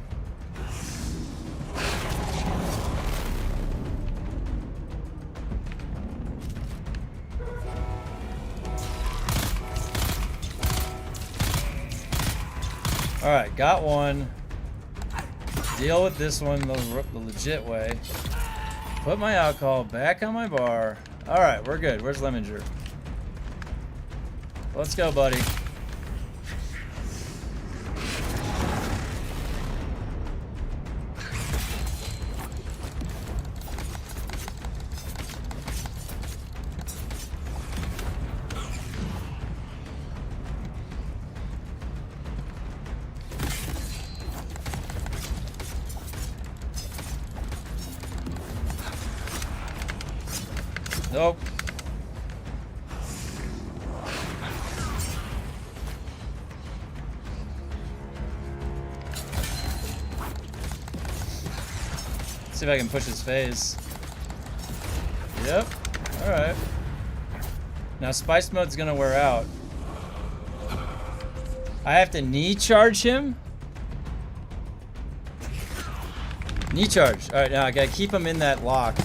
[SPEAKER 1] All right, got one. Deal with this one the legit way. Put my alcohol back on my bar. All right, we're good. Where's Lemminger? Let's go, buddy. Nope. See if I can push his face. Yep. Alright. Now spice mode's gonna wear out. I have to knee charge him? Knee charge. Alright, now I gotta keep him in that lock.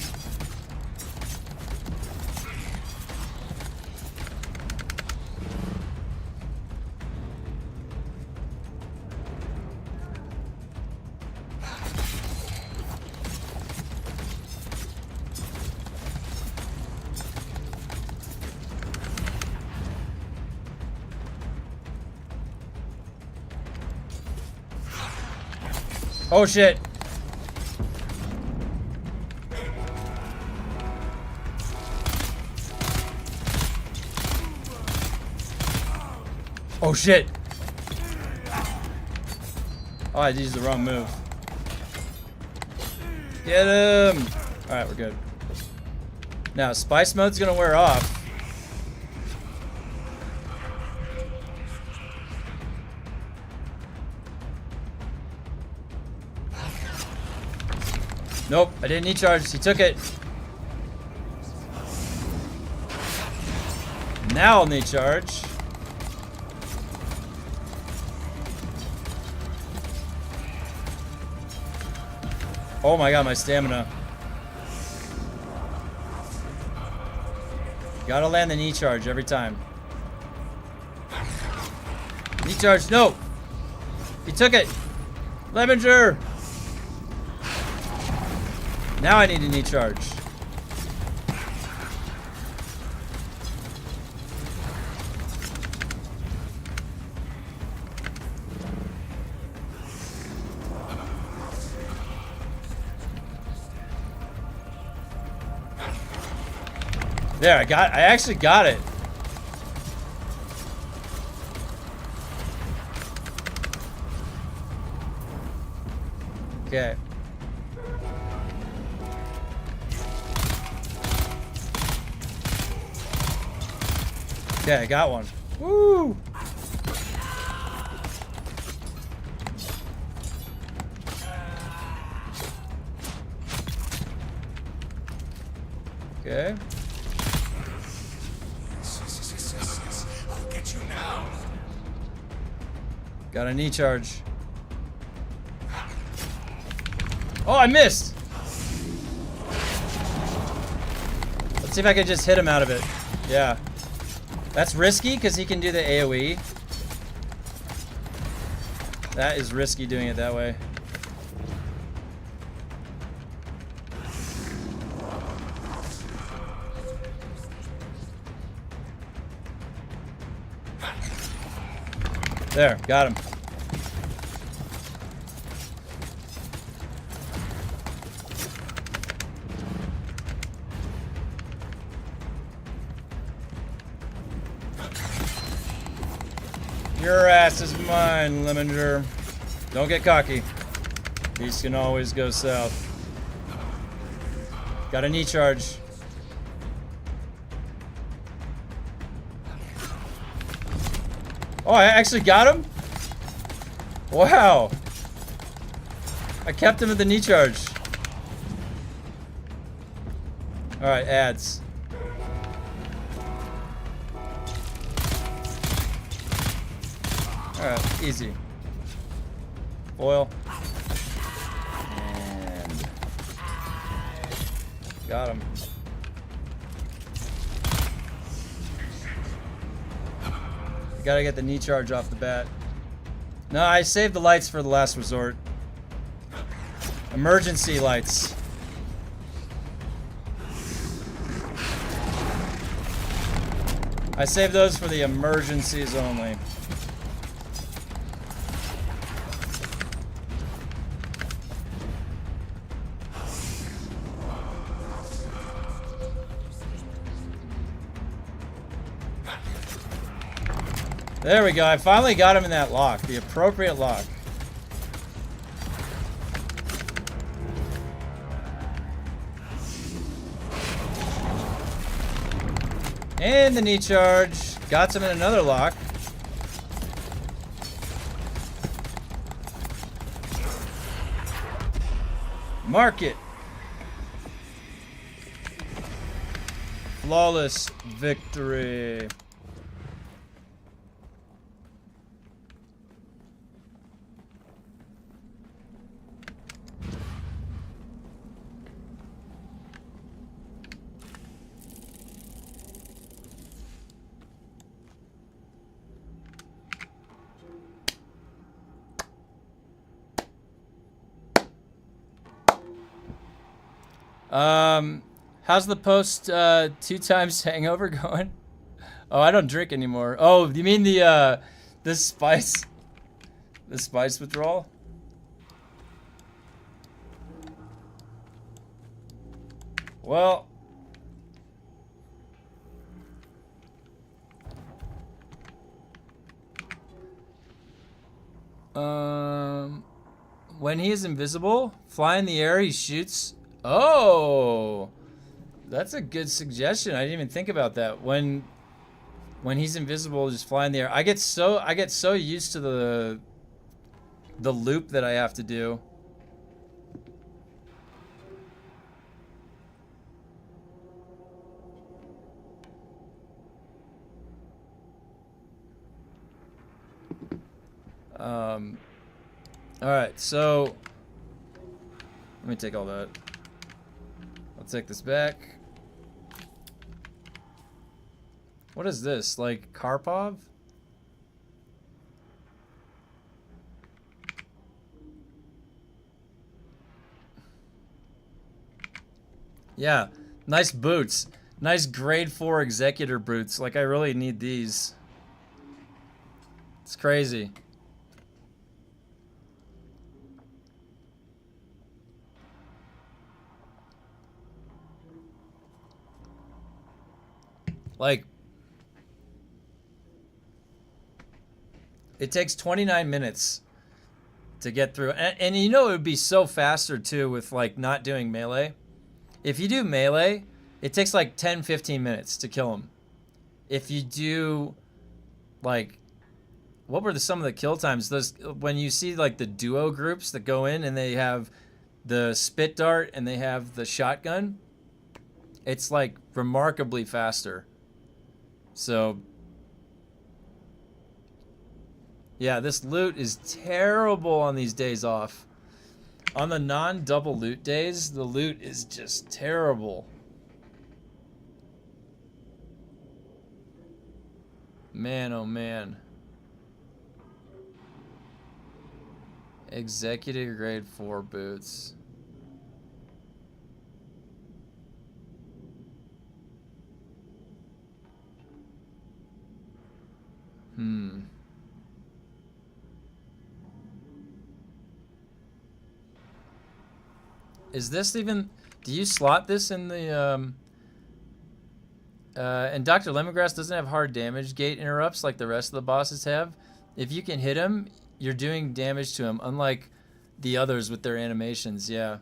[SPEAKER 1] Oh shit. Oh shit. Oh, I used the wrong move. Get him. All right, we're good. Now, spice mode's gonna wear off. Nope, I didn't need charge. He took it. Now I'll need charge. Oh my god, my stamina. Gotta land the knee charge every time. Knee charge, no! He took it! Lemminger! Now I need a knee charge. There, I actually got it. Okay. Okay, I got one. Woo! Okay.
[SPEAKER 7] I'll get you now.
[SPEAKER 1] Got a knee charge. Oh, I missed! Let's see if I can just hit him out of it. Yeah. That's risky because he can do the AoE. That is risky doing it that way. There, got him. Your ass is mine, Lemminger. Don't get cocky. These can always go south. Got a knee charge. Oh, I actually got him? Wow. I kept him at the knee charge. Alright, ads. Alright, easy. Foil. And got him. Gotta get the knee charge off the bat. No, I saved the lights for the last resort. Emergency lights. I saved those for the emergencies only. There we go. I finally got him in that lock, the appropriate lock. And the knee charge. Got him in another lock. Mark it. Flawless victory. How's the post 2 times hangover going? Oh, I don't drink anymore. Oh, you mean the spice withdrawal? Well, when he is invisible, fly in the air, he shoots. Oh, that's a good suggestion. I didn't even think about that. When he's invisible, just fly in the air. I get so used to the loop that I have to do. All right, so let me take all that. I'll take this back. What is this? Like Karpov? Yeah, nice boots. Nice grade 4 executor boots. Like I really need these. It's crazy. Like, it takes 29 minutes to get through. And you know it would be so faster, too, with, like, not doing melee. If you do melee, it takes, like, 10, 15 minutes to kill him. If you do, like, what were some of the kill times? Those when you see, like, the duo groups that go in and they have the spit dart and they have the shotgun, it's, like, remarkably faster. So, yeah, this loot is terrible on these days off. On the non-double loot days, the loot is just terrible. Man, oh man. Executive grade 4 boots. Is this even... Do you slot this in the... and Dr. Lemongrass doesn't have hard damage gate interrupts like the rest of the bosses have. If you can hit him, you're doing damage to him, unlike the others with their animations, yeah.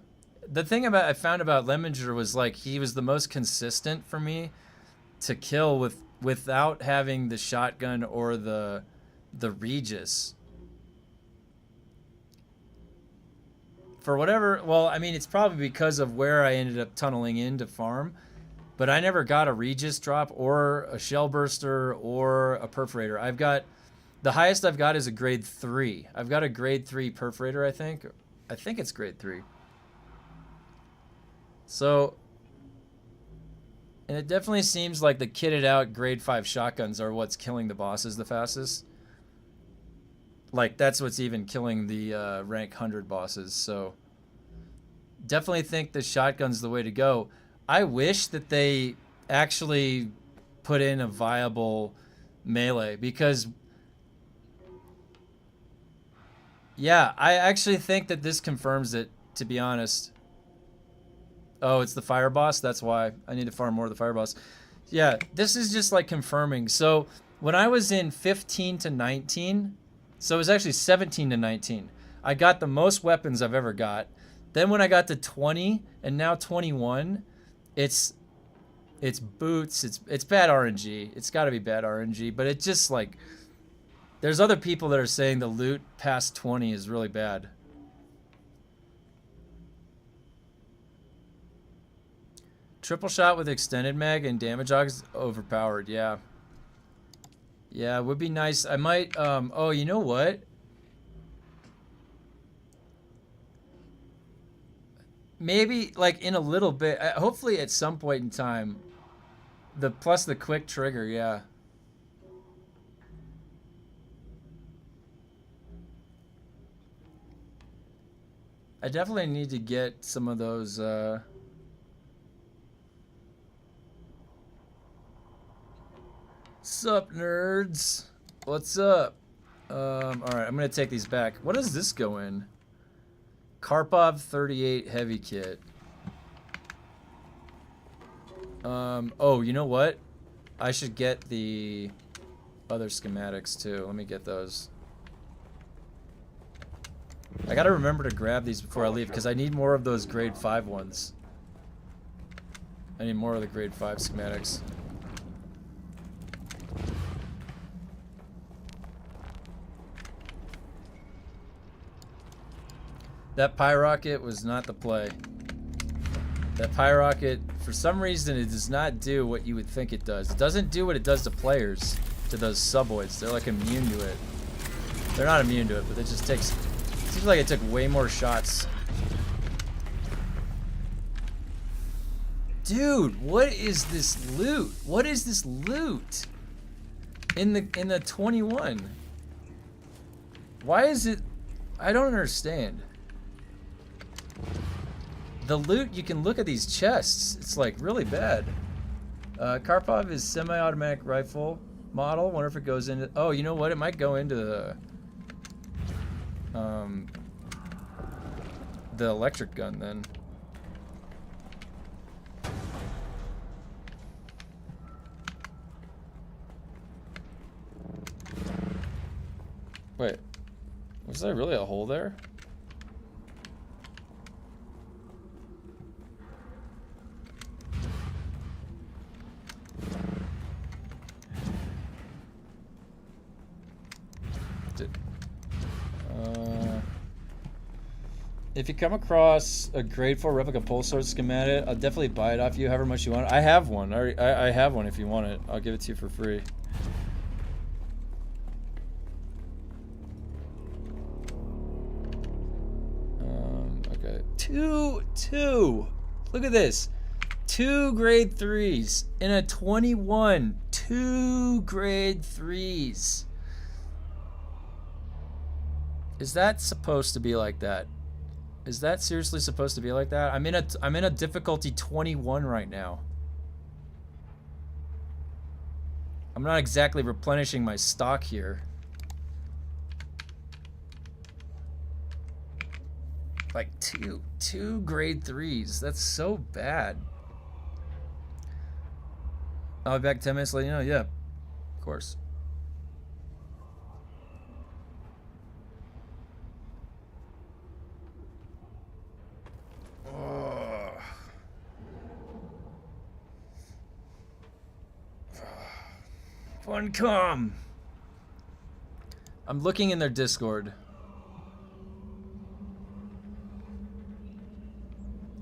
[SPEAKER 1] The thing I found about Lemminger was, like, he was the most consistent for me to kill without having the shotgun or the Regis. For whatever, well, I mean, it's probably because of where I ended up tunneling in to farm, but I never got a Regis drop or a shell burster or a perforator. I've got The highest I've got is a grade 3. I've got a grade 3 perforator, I think. I think it's grade 3. So, and it definitely seems like the kitted out grade 5 shotguns are what's killing the bosses the fastest. Like, that's what's even killing the rank 100 bosses. So, definitely think the shotgun's the way to go. I wish that they actually put in a viable melee, because yeah, I actually think that this confirms it, to be honest. Oh, it's the fire boss? That's why I need to farm more of the fire boss. Yeah, this is just like confirming. So when I was in 15 to 19, so it was actually 17 to 19, I got the most weapons I've ever got. Then when I got to 20 and now 21, it's boots. It's bad RNG. It's got to be bad RNG, but it just like, there's other people that are saying the loot past 20 is really bad. Triple shot with extended mag and damage aug is overpowered. Yeah. Yeah, it would be nice. I might, oh, you know what? Maybe like in a little bit, hopefully at some point in time, plus the quick trigger, yeah. I definitely need to get some of those, Sup, nerds? What's up? Alright, I'm gonna take these back. What does this go in? Karpov 38 heavy kit. Oh, you know what? I should get the other schematics too. Let me get those. I gotta remember to grab these before I leave, because I need more of those grade 5 ones. I need more of the grade 5 schematics. That pyrocket was not the play. That pyrocket, for some reason, it does not do what you would think it does. It doesn't do what it does to players, to those suboids. They're like immune to it. They're not immune to it, but it just takes... It seems like it took way more shots. Dude, what is this loot? What is this loot? In the 21. Why is it... I don't understand. The loot, you can look at these chests. It's like really bad. Karpov is semi-automatic rifle model. Wonder if it goes into... Oh, you know what? It might go into the electric gun then. Wait, was there really a hole there? If you come across a grade 4 replica pole sword schematic, I'll definitely buy it off you however much you want. I have one. I have one if you want it. I'll give it to you for free. Okay. Two. Look at this. 2 grade 3s in a 21. 2 grade 3s. Is that supposed to be like that? Is that seriously supposed to be like that? I'm in a difficulty 21 right now. I'm not exactly replenishing my stock here. Like two grade 3s. That's so bad. I'll be back 10 minutes later. You know, yeah, of course. Funcom. I'm looking in their Discord.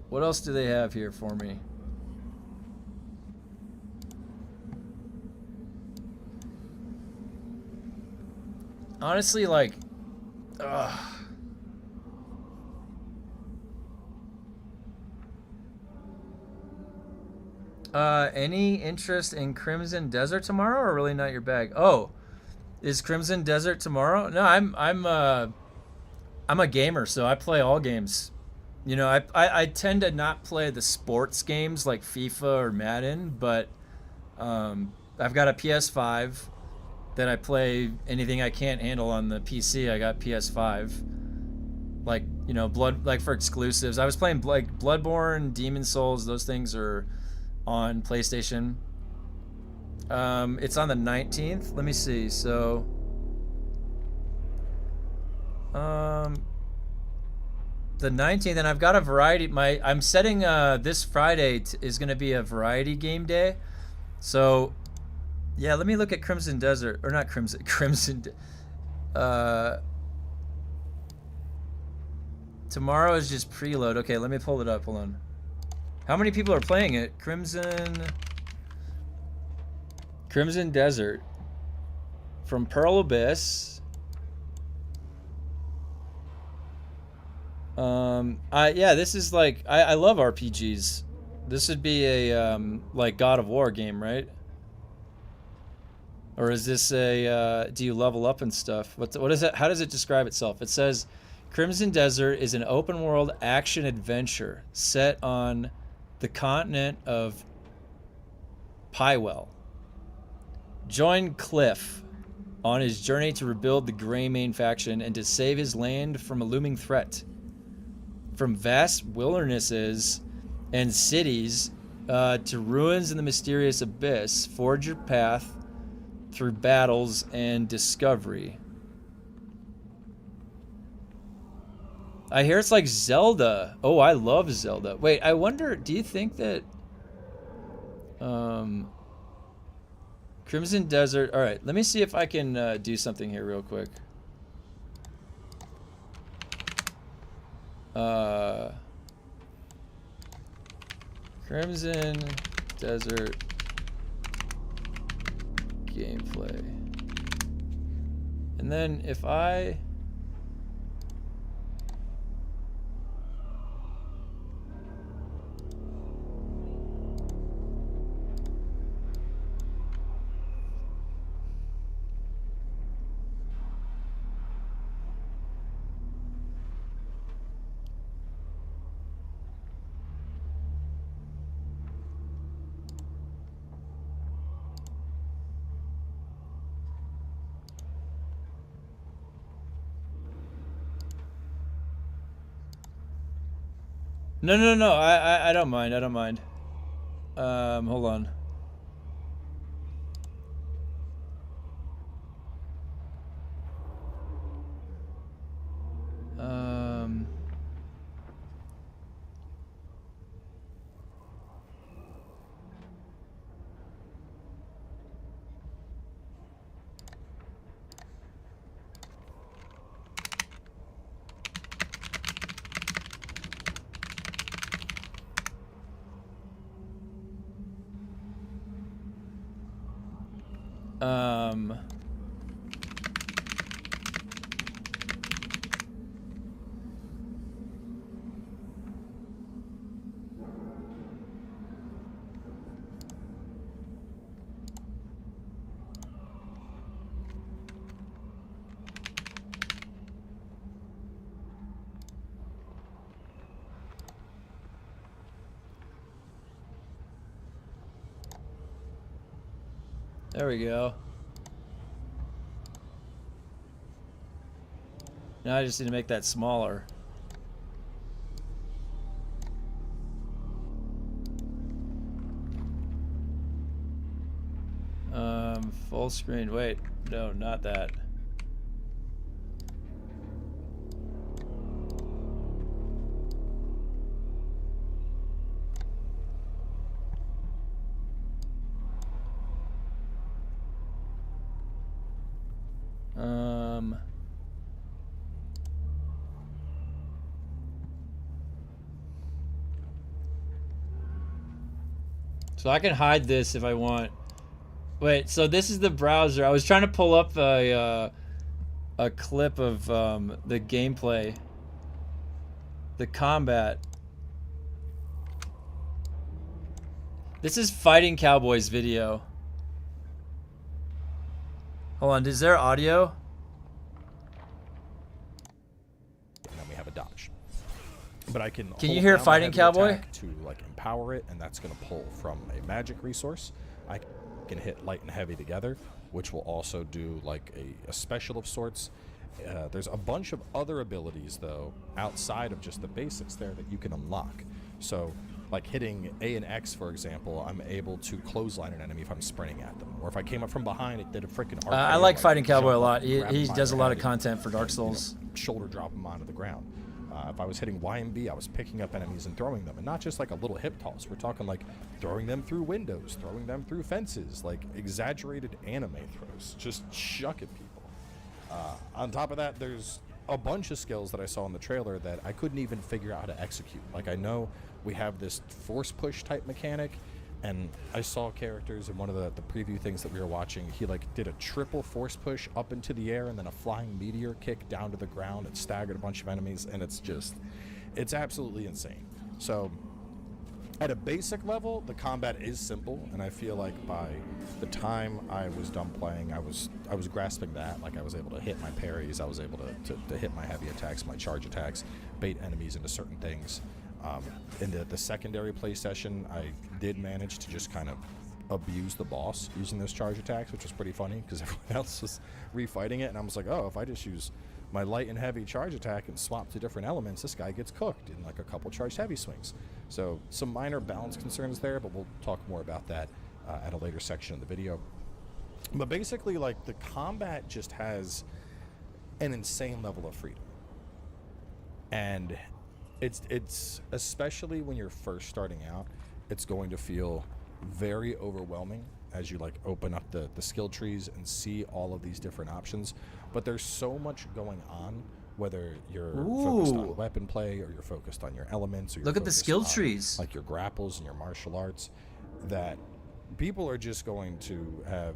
[SPEAKER 1] What else do they have here for me? Honestly, like, ugh. Any interest in Crimson Desert tomorrow, or really not your bag? Oh, is Crimson Desert tomorrow? No, I'm a gamer, so I play all games. You know, I tend to not play the sports games like FIFA or Madden, but I've got a PS5 that I play anything I can't handle on the PC. I got PS5. Like, you know, like for exclusives. I was playing like Bloodborne, Demon Souls, those things are on PlayStation. It's on the 19th. Let me see. So the 19th, and I've got a variety. I'm setting this Friday is going to be a variety game day. So yeah, let me look at Crimson Desert, or not Crimson tomorrow is just preload. Okay, let me pull it up. Hold on. How many people are playing it? Crimson Desert from Pearl Abyss. Yeah, this is like I love RPGs. This would be a like God of War game, right? Or is this a do you level up and stuff? What is it? How does it describe itself? It says Crimson Desert is an open world action adventure set on the continent of Pywell. Join Cliff on his journey to rebuild the Greymane faction and to save his land from a looming threat. From vast wildernesses and cities to ruins in the mysterious abyss, forge your path through battles and discovery. I hear it's like Zelda. Oh, I love Zelda. Wait, I wonder, do you think that Crimson Desert, all right, let me see if I can do something here real quick. Crimson Desert gameplay. And then if I No. I don't mind. I don't mind. Hold on. There we go. Now I just need to make that smaller. Full screen. Wait, no, not that. So I can hide this if I want. Wait, so this is the browser. I was trying to pull up a clip of the gameplay, the combat. This is Fighting Cowboys video. Hold on, is there audio?
[SPEAKER 8] And then we have a dodge. But I can.
[SPEAKER 1] Can you
[SPEAKER 8] hold
[SPEAKER 1] hear
[SPEAKER 8] down my
[SPEAKER 1] Fighting
[SPEAKER 8] heavy
[SPEAKER 1] Cowboy?
[SPEAKER 8] attack to like empower it, and that's going to pull from a magic resource. I can hit light and heavy together, which will also do like a special of sorts. There's a bunch of other abilities though outside of just the basics there that you can unlock. So like hitting A and X, for example, I'm able to clothesline an enemy if I'm sprinting at them, or if I came up from behind, it did a freaking.
[SPEAKER 1] I like Fighting Cowboy a lot.
[SPEAKER 8] grab
[SPEAKER 1] He
[SPEAKER 8] them
[SPEAKER 1] does a
[SPEAKER 8] by
[SPEAKER 1] lot
[SPEAKER 8] the
[SPEAKER 1] of
[SPEAKER 8] head,
[SPEAKER 1] content for Dark
[SPEAKER 8] and,
[SPEAKER 1] Souls.
[SPEAKER 8] Shoulder drop them onto the ground. If I was hitting Y and B, I was picking up enemies and throwing them, and not just like a little hip toss. We're talking like throwing them through windows, throwing them through fences, like exaggerated anime throws, just chucking people. On top of that, there's a bunch of skills that I saw in the trailer that I couldn't even figure out how to execute. Like I know we have this force push type mechanic, and I saw characters in one of the preview things that we were watching. He like did a triple force push up into the air and then a flying meteor kick down to the ground. It staggered a bunch of enemies, and it's absolutely insane. So at a basic level, the combat is simple, and I feel like by the time I was done playing, I was grasping that. Like I was able to hit my parries, I was able to hit my heavy attacks, my charge attacks, bait enemies into certain things. In the secondary play session, I did manage to just kind of abuse the boss using those charge attacks, which was pretty funny because everyone else was refighting it, and I was like, oh, if I just use my light and heavy charge attack and swap to different elements, this guy gets cooked in like a couple charged heavy swings. So some minor balance concerns there, but we'll talk more about that at a later section of the video. But basically, like, the combat just has an insane level of freedom, and it's especially when you're first starting out, it's going to feel very overwhelming as you like open up the skill trees and see all of these different options. But there's so much going on, whether you're focused on weapon play or you're focused on your elements, or you're
[SPEAKER 1] Look at the
[SPEAKER 8] focused
[SPEAKER 1] skill
[SPEAKER 8] on,
[SPEAKER 1] trees.
[SPEAKER 8] like your grapples and your martial arts, that people are just going to have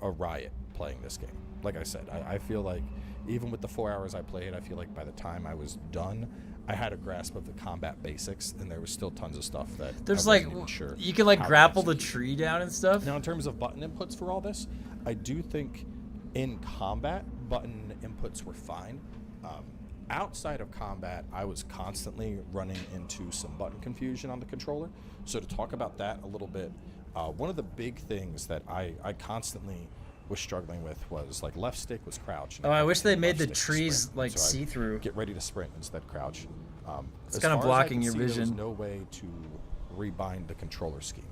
[SPEAKER 8] a riot playing this game. Like I said, I feel like even with the 4 hours I played, I feel like by the time I was done, I had a grasp of the combat basics, and there was still tons of stuff that
[SPEAKER 1] There's
[SPEAKER 8] I
[SPEAKER 1] like,
[SPEAKER 8] wasn't even sure
[SPEAKER 1] you can like
[SPEAKER 8] how to
[SPEAKER 1] grapple the
[SPEAKER 8] execute.
[SPEAKER 1] tree down and stuff.
[SPEAKER 8] Now, in terms of button inputs for all this, I do think in combat, button inputs were fine. Outside of combat, I was constantly running into some button confusion on the controller. So to talk about that a little bit, one of the big things that I constantly was struggling with was like left stick was crouch.
[SPEAKER 1] Oh, I wish they made
[SPEAKER 8] left
[SPEAKER 1] the
[SPEAKER 8] stick was
[SPEAKER 1] trees
[SPEAKER 8] sprint.
[SPEAKER 1] like
[SPEAKER 8] So I'd
[SPEAKER 1] see-through.
[SPEAKER 8] Get ready to sprint instead crouch.
[SPEAKER 1] It's
[SPEAKER 8] as
[SPEAKER 1] kind of
[SPEAKER 8] far as I
[SPEAKER 1] blocking
[SPEAKER 8] could
[SPEAKER 1] your
[SPEAKER 8] see, there
[SPEAKER 1] vision.
[SPEAKER 8] was no way to rebind the controller scheme.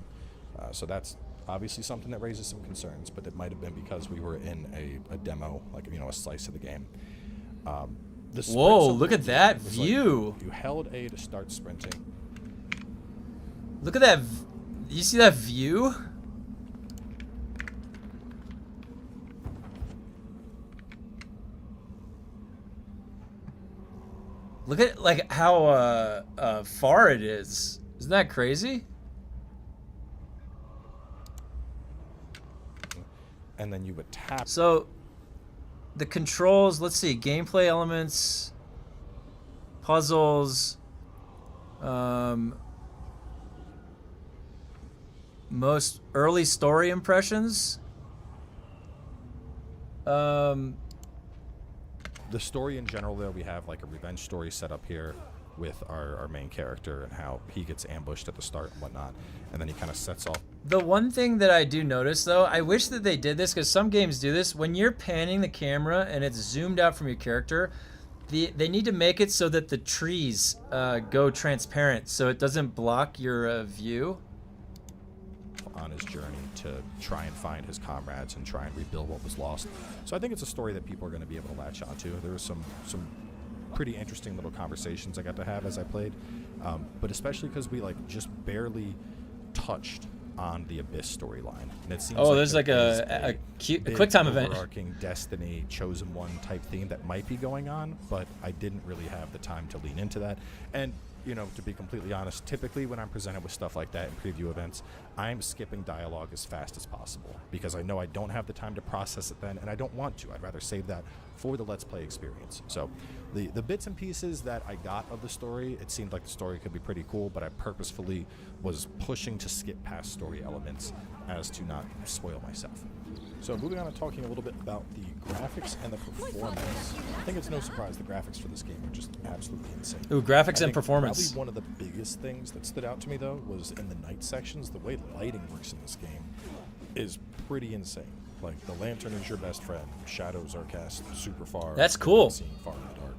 [SPEAKER 8] So that's obviously something that raises some concerns, but it might have been because we were in a demo, like, you know, a slice of the game. The sprint
[SPEAKER 1] Whoa, look at
[SPEAKER 8] ability
[SPEAKER 1] that
[SPEAKER 8] was like,
[SPEAKER 1] view.
[SPEAKER 8] you held A to start sprinting.
[SPEAKER 1] Look at that. You see that view? Look at like how far it is. Isn't that crazy?
[SPEAKER 8] And then you would tap.
[SPEAKER 1] So the controls, let's see, gameplay elements, puzzles, most early story impressions.
[SPEAKER 8] The story in general, though, we have like a revenge story set up here with our main character and how he gets ambushed at the start and whatnot, and then he kind of sets off.
[SPEAKER 1] The one thing that I do notice, though, I wish that they did this, because some games do this. When you're panning the camera and it's zoomed out from your character, they need to make it so that the trees go transparent, so it doesn't block your view.
[SPEAKER 8] On his journey to try and find his comrades and try and rebuild what was lost. So I think it's a story that people are going to be able to latch onto. There were some pretty interesting little conversations I got to have as I played, but especially because we like just barely touched on the Abyss storyline. And it seems
[SPEAKER 1] There's like a quick time event.
[SPEAKER 8] Overarching Destiny, Chosen One type theme that might be going on, but I didn't really have the time to lean into that. And you know, to be completely honest, typically when I'm presented with stuff like that in preview events, I'm skipping dialogue as fast as possible because I know I don't have the time to process it then, and I don't want to. I'd rather save that for the Let's Play experience. So the bits and pieces that I got of the story, it seemed like the story could be pretty cool, but I purposefully was pushing to skip past story elements as to not spoil myself. So moving on and talking a little bit about the graphics and the performance. I think it's no surprise the graphics for this game are just absolutely insane.
[SPEAKER 1] Ooh, graphics
[SPEAKER 8] I
[SPEAKER 1] and
[SPEAKER 8] think
[SPEAKER 1] performance.
[SPEAKER 8] Probably one of the biggest things that stood out to me though was in the night sections. The way lighting works in this game is pretty insane. Like the lantern is your best friend. Shadows are cast super far.
[SPEAKER 1] That's cool.
[SPEAKER 8] Seeing far in the dark.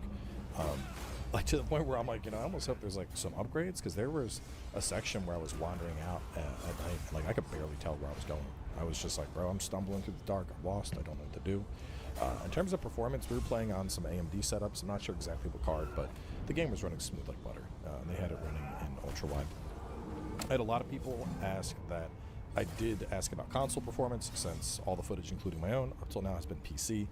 [SPEAKER 8] Like to the point where I'm like, you know, I almost hope there's like some upgrades because there was a section where I was wandering out at night. Like I could barely tell where I was going. I was just like, bro, I'm stumbling through the dark. I'm lost. I don't know what to do. In terms of performance, we were playing on some AMD setups. I'm not sure exactly what card, but the game was running smooth like butter. And they had it running in ultra wide. I had a lot of people ask that. I did ask about console performance since all the footage, including my own, up till now has been PC.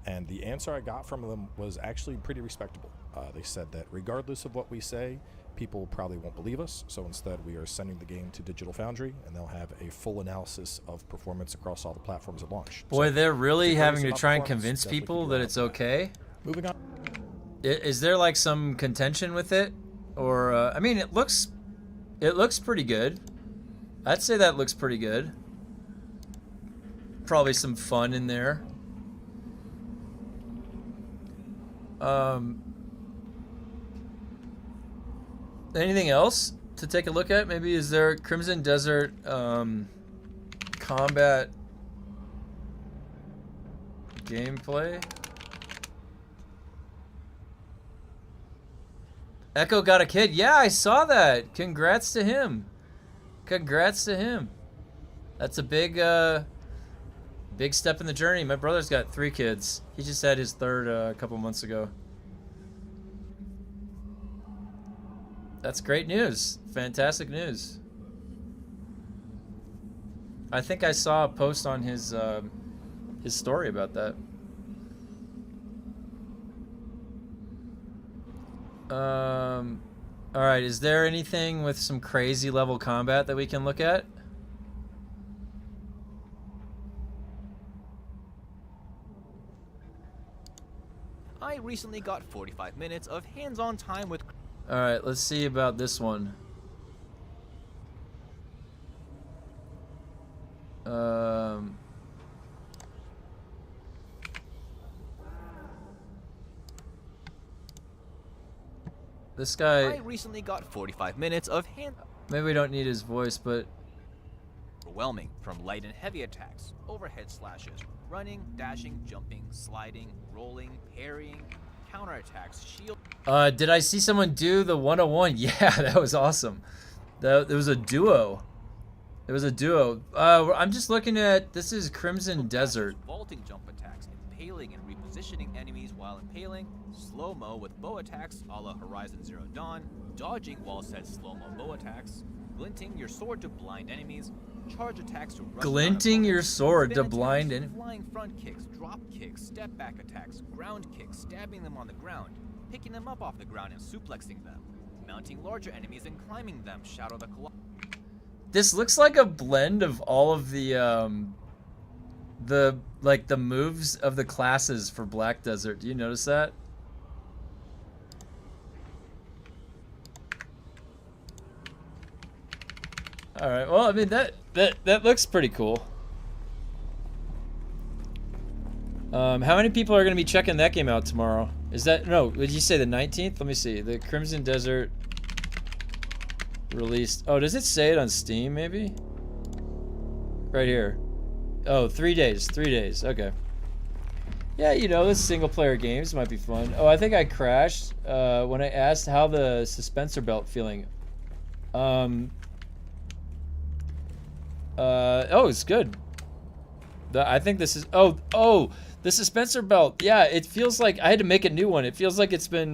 [SPEAKER 8] And the answer I got from them was actually pretty respectable. They said that regardless of what we say, people probably won't believe us, so instead we are sending the game to Digital Foundry, and they'll have a full analysis of performance across all the platforms at launch.
[SPEAKER 1] Boy,
[SPEAKER 8] So,
[SPEAKER 1] they're really
[SPEAKER 8] if you're
[SPEAKER 1] having
[SPEAKER 8] curious
[SPEAKER 1] to
[SPEAKER 8] about
[SPEAKER 1] try and
[SPEAKER 8] performance,
[SPEAKER 1] convince
[SPEAKER 8] definitely
[SPEAKER 1] people
[SPEAKER 8] keep your
[SPEAKER 1] that
[SPEAKER 8] eye
[SPEAKER 1] it's
[SPEAKER 8] on
[SPEAKER 1] okay.
[SPEAKER 8] Moving on.
[SPEAKER 1] Is there like some contention with it, or I mean, it looks pretty good. I'd say that looks pretty good. Probably some fun in there. Anything else to take a look at? Maybe is there Crimson Desert combat gameplay? Echo got a kid. Yeah, I saw that. Congrats to him. Congrats to him. That's a big big step in the journey. My brother's got 3 kids. He just had his 3rd a couple months ago. That's great news. Fantastic news. I think I saw a post on his story about that. All right, is there anything with some crazy level combat that we can look at?
[SPEAKER 9] I recently got 45 minutes of hands-on time with...
[SPEAKER 1] All right, let's see about this one. This guy...
[SPEAKER 9] I recently got 45 minutes of hand...
[SPEAKER 1] Maybe we don't need his voice, but...
[SPEAKER 9] Overwhelming, from light and heavy attacks, overhead slashes, running, dashing, jumping, sliding, rolling, parrying, counterattacks, shield...
[SPEAKER 1] Did I see someone do the 101? Yeah, that was awesome. There was a duo. It was a duo. I'm just looking at... This is Crimson Desert.
[SPEAKER 9] Vaulting jump attacks, impaling and repositioning enemies while impaling, slow-mo with bow attacks a la Horizon Zero Dawn, dodging while said slow-mo bow attacks, glinting your sword to blind enemies, charge attacks to rush
[SPEAKER 1] Glinting your sword to
[SPEAKER 9] spin
[SPEAKER 1] blind
[SPEAKER 9] attacks,
[SPEAKER 1] enemies.
[SPEAKER 9] flying front kicks, drop kicks, step back attacks, ground kicks, stabbing them on the ground, picking them up off the ground and suplexing them, mounting larger enemies and climbing them, Shadow the Colossus.
[SPEAKER 1] This looks like a blend of all of the moves of the classes for Black Desert. Do you notice that? All right. Well, I mean that looks pretty cool. How many people are going to be checking that game out tomorrow? Is that no? Did you say the 19th? Let me see. The Crimson Desert released. Oh, does it say it on Steam? Maybe. Right here. Oh, 3 days. 3 days. Okay. Yeah, you know, this single-player games might be fun. Oh, I think I crashed when I asked how the suspensor belt feeling. Oh, it's good. I think this is. Oh, the suspensor belt. Yeah, it feels like I had to make a new one. It feels like it's been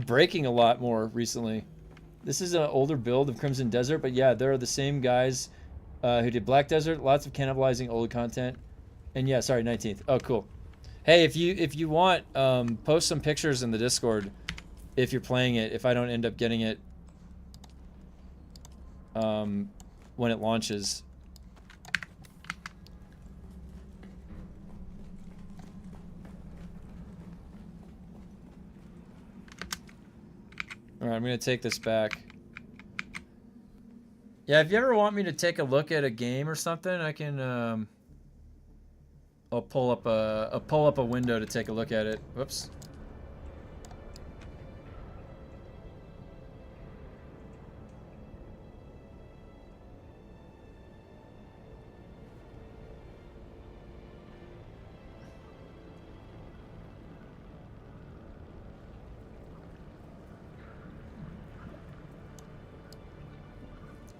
[SPEAKER 1] breaking a lot more recently. This is an older build of Crimson Desert, but yeah, there are the same guys who did Black Desert. Lots of cannibalizing old content. And yeah, sorry, 19th. Oh, cool. Hey, if you want, post some pictures in the Discord if you're playing it, if I don't end up getting it when it launches. Alright, I'm gonna take this back. Yeah, if you ever want me to take a look at a game or something, I can I'll pull up a window to take a look at it. Whoops.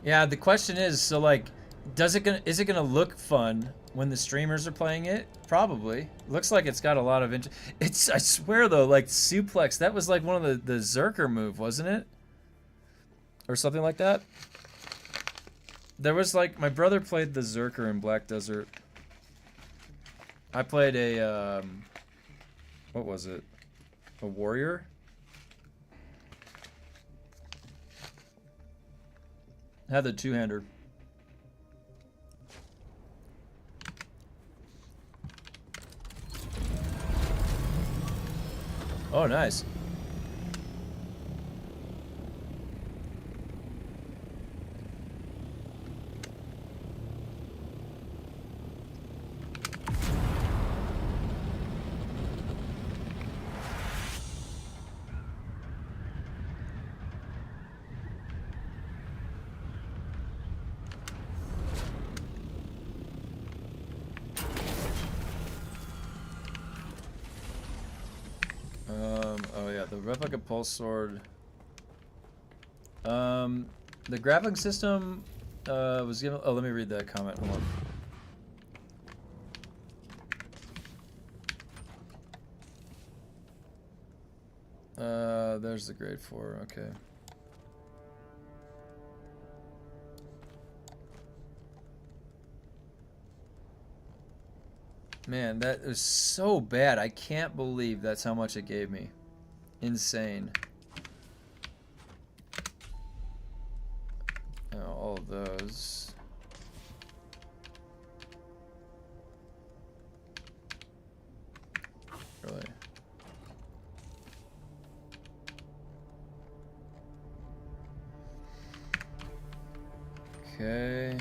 [SPEAKER 1] Yeah, the question is, so like, is it gonna look fun when the streamers are playing it? Probably. Looks like it's got a lot of it's, I swear though, like suplex, that was like one of the Zerker move, wasn't it? Or something like that. There was like, my brother played the Zerker in Black Desert. I played a, what was it? A warrior? Had the two-hander. Oh, nice. Oh yeah, the replica pulse sword. The grappling system was given. Oh, let me read that comment. Hold on. There's the grade 4. Okay. Man, that was so bad. I can't believe that's how much it gave me. Insane. Oh, all of those. Really? Okay.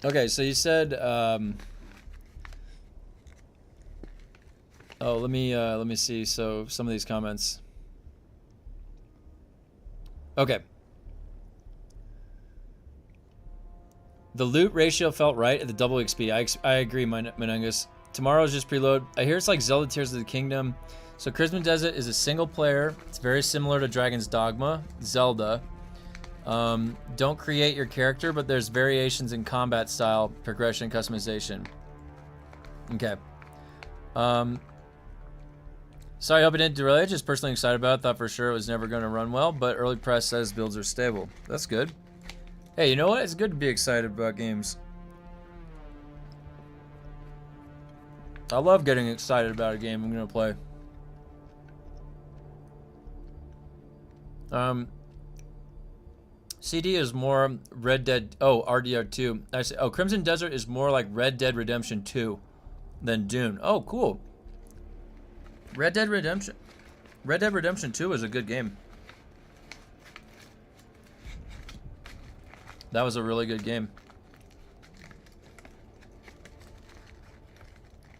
[SPEAKER 1] Okay, so you said, oh, let me see, so some of these comments. Okay. The loot ratio felt right at the double XP. I agree, Menungus. Tomorrow's just preload. I hear it's like Zelda Tears of the Kingdom. So Crimson Desert is a single player. It's very similar to Dragon's Dogma, Zelda. Don't create your character, but there's variations in combat style, progression, customization. Okay. Sorry, I hope it didn't derail you. Just personally excited about it. Thought for sure it was never going to run well, but early press says builds are stable. That's good. Hey, you know what? It's good to be excited about games. I love getting excited about a game I'm going to play. CD is more Red Dead. Oh, RDR2. I say. Oh, Crimson Desert is more like Red Dead Redemption 2 than Dune. Oh, cool. Red Dead Redemption 2 is a good game. That was a really good game.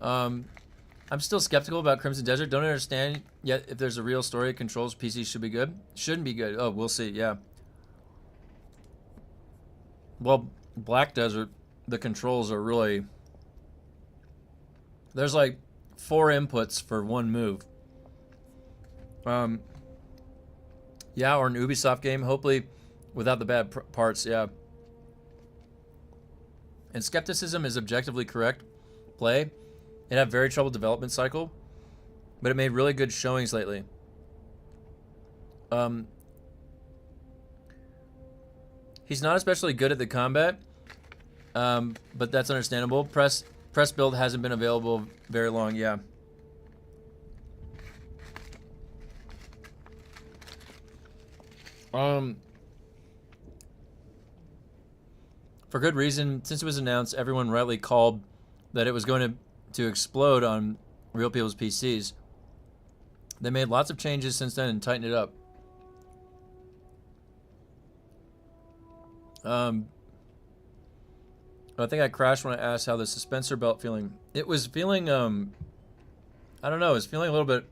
[SPEAKER 1] I'm still skeptical about Crimson Desert. Don't understand yet if there's a real story. Controls PC should be good. Shouldn't be good. Oh, we'll see. Yeah. Well, Black Desert, the controls are really... There's like 4 inputs for one move. Yeah, or an Ubisoft game, hopefully without the bad parts, yeah. And skepticism is objectively correct. Play. It had very troubled development cycle, but it made really good showings lately. He's not especially good at the combat. But that's understandable. Press build hasn't been available very long. Yeah. For good reason. Since it was announced, everyone rightly called that it was going to explode on real people's PCs. They made lots of changes since then and tightened it up. I think I crashed when I asked how the suspensor belt feeling. It was feeling, I don't know, it was feeling a little bit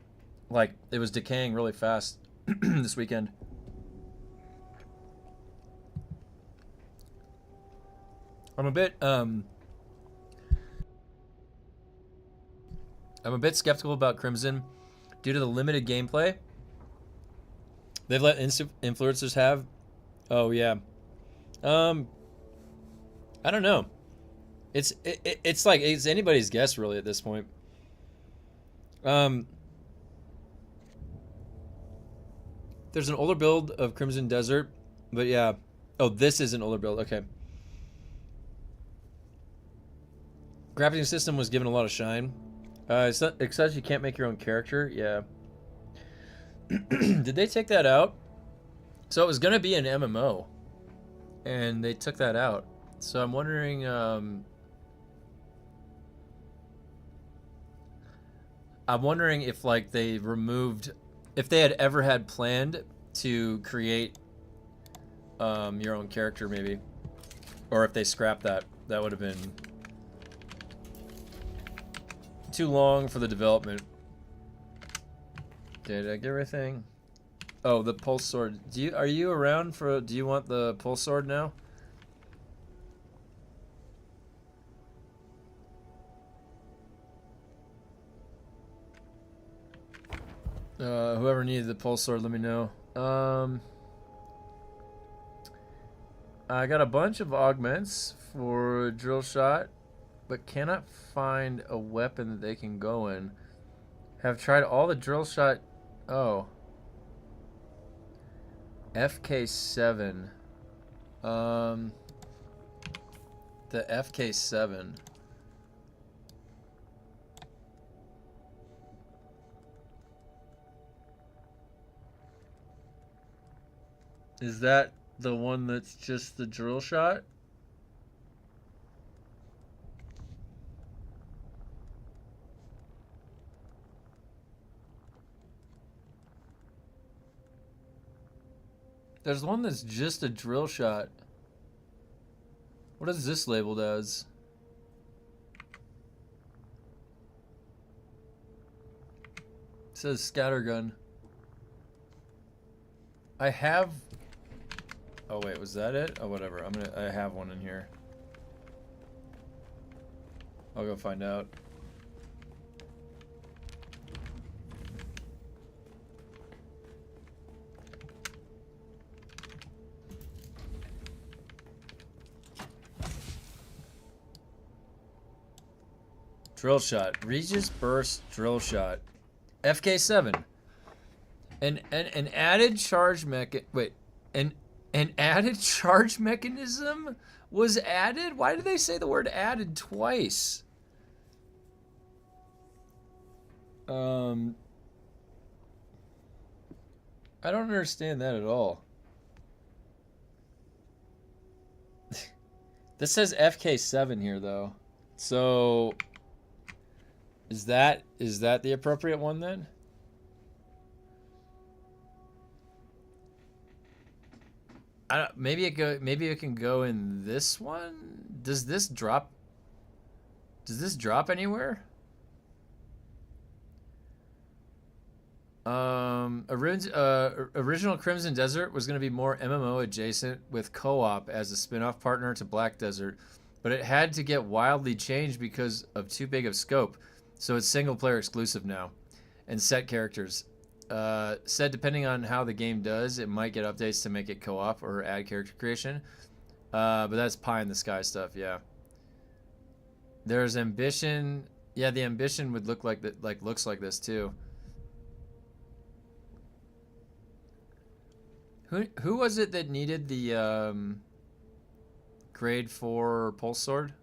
[SPEAKER 1] like it was decaying really fast this weekend. I'm a bit skeptical about Crimson due to the limited gameplay they've let influencers have. Oh yeah. I don't know. It's like it's anybody's guess really at this point. There's an older build of Crimson Desert, but yeah. Oh, this is an older build. Okay. Graphics system was given a lot of shine. It says you can't make your own character. Yeah. Did they take that out? So it was gonna be an MMO, and they took that out. So I'm wondering. I'm wondering if like they removed, if they had ever had planned to create your own character maybe, or if they scrapped that. That would have been too long for the development. Did I get everything? Oh, the pulse sword. Are you around for? Do you want the pulse sword now? Whoever needed the pulse sword, let me know. I got a bunch of augments for drill shot, but cannot find a weapon that they can go in. Have tried all the drill shot. Oh. FK7. The FK7. Is that the one that's just the drill shot? There's one that's just a drill shot. What is this labeled as? It says scattergun. I have... Oh wait, was that it? Oh whatever. I have one in here. I'll go find out. Drill shot. Regis burst drill shot. FK7. An added charge an added charge mechanism was added? Why did they say the word added twice? I don't understand that at all. This says FK7 here though. So is that the appropriate one then? Maybe it can go in this one. Does this drop anywhere? Original Crimson Desert was going to be more MMO adjacent with co-op as a spin-off partner to Black Desert, but it had to get wildly changed because of too big of scope. So it's single player exclusive now, and set characters. Said depending on how the game does, it might get updates to make it co-op or add character creation. But that's pie in the sky stuff, yeah. There's ambition. Yeah, the ambition would look like that, looks like this too. Who was it that needed the grade 4 pulse sword.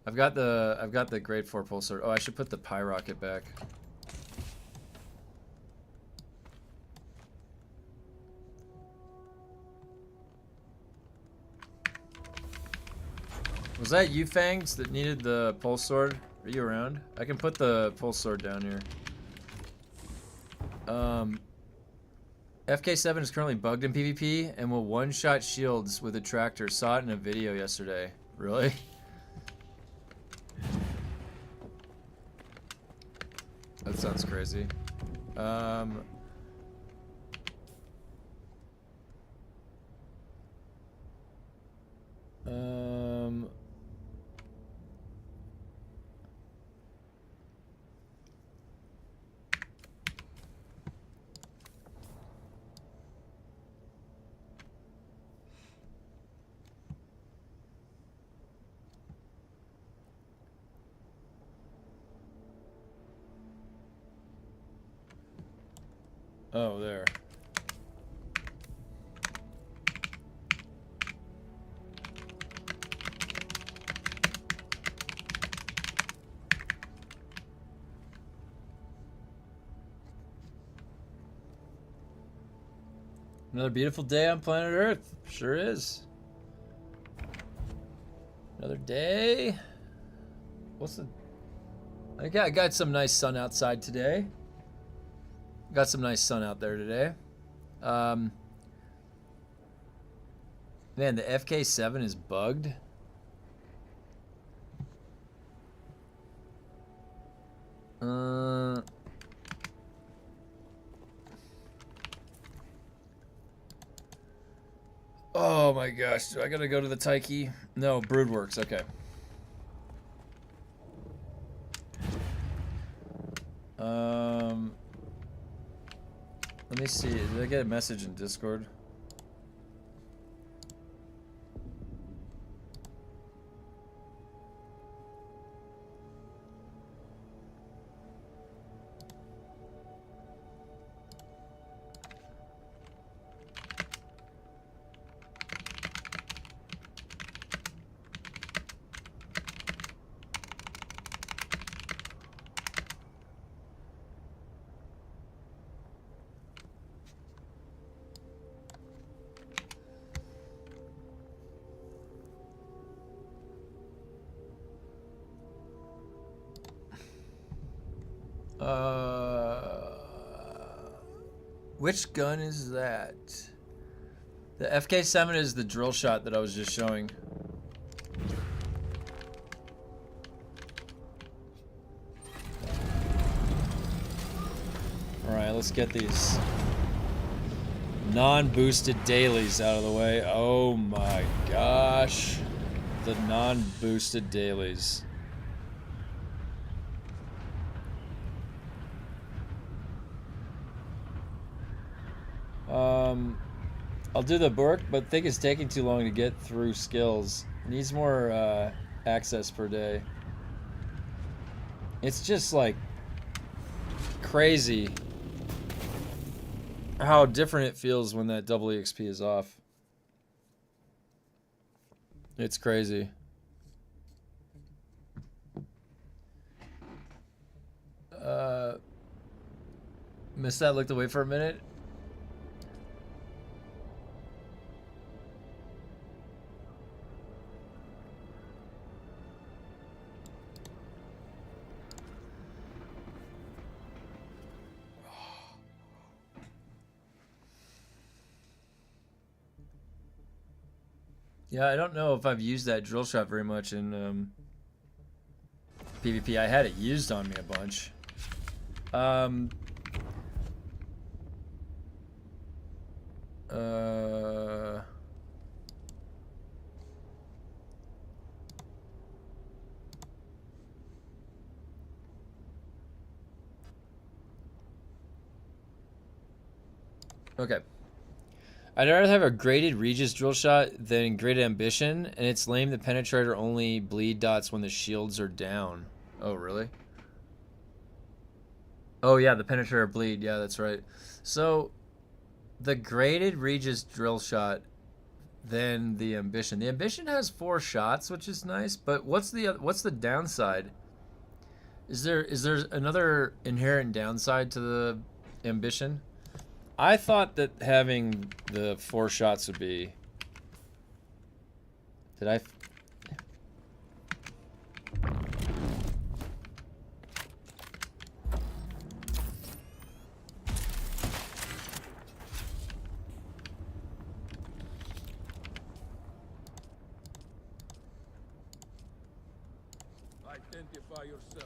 [SPEAKER 1] I've got the grade 4 pulse sword. Oh, I should put the pie rocket back. Was that you, Fangs, that needed the pulse sword? Are you around? I can put the pulse sword down here. FK7 is currently bugged in PvP and will one-shot shields with a tractor. Saw it in a video yesterday. Really? That sounds crazy. Oh, there. Another beautiful day on planet Earth. Sure is. Another day. What's the... I got some nice sun outside today. Got some nice sun out there today. Man, the FK7 is bugged. Oh my gosh, do I gotta go to the Taiki? No, Broodworks, okay. Let me see, did I get a message in Discord? Which gun is that? The FK7 is the drill shot that I was just showing. Alright, let's get these non-boosted dailies out of the way. Oh my gosh. The non-boosted dailies. I'll do the work, but think it's taking too long to get through skills. Needs more access per day. It's just like crazy how different it feels when that double EXP is off. It's crazy. Missed that, looked away for a minute. Yeah, I don't know if I've used that drill shot very much in PvP. I had it used on me a bunch. Okay. I'd rather have a graded Regis drill shot than graded ambition, and it's lame the penetrator only bleed dots when the shields are down. Oh, really? Oh, yeah, the penetrator bleed. Yeah, that's right. So, the graded Regis drill shot than the Ambition. The Ambition has 4 shots, which is nice, but what's the downside? Is there another inherent downside to the Ambition? I thought that having the 4 shots would be. Did I?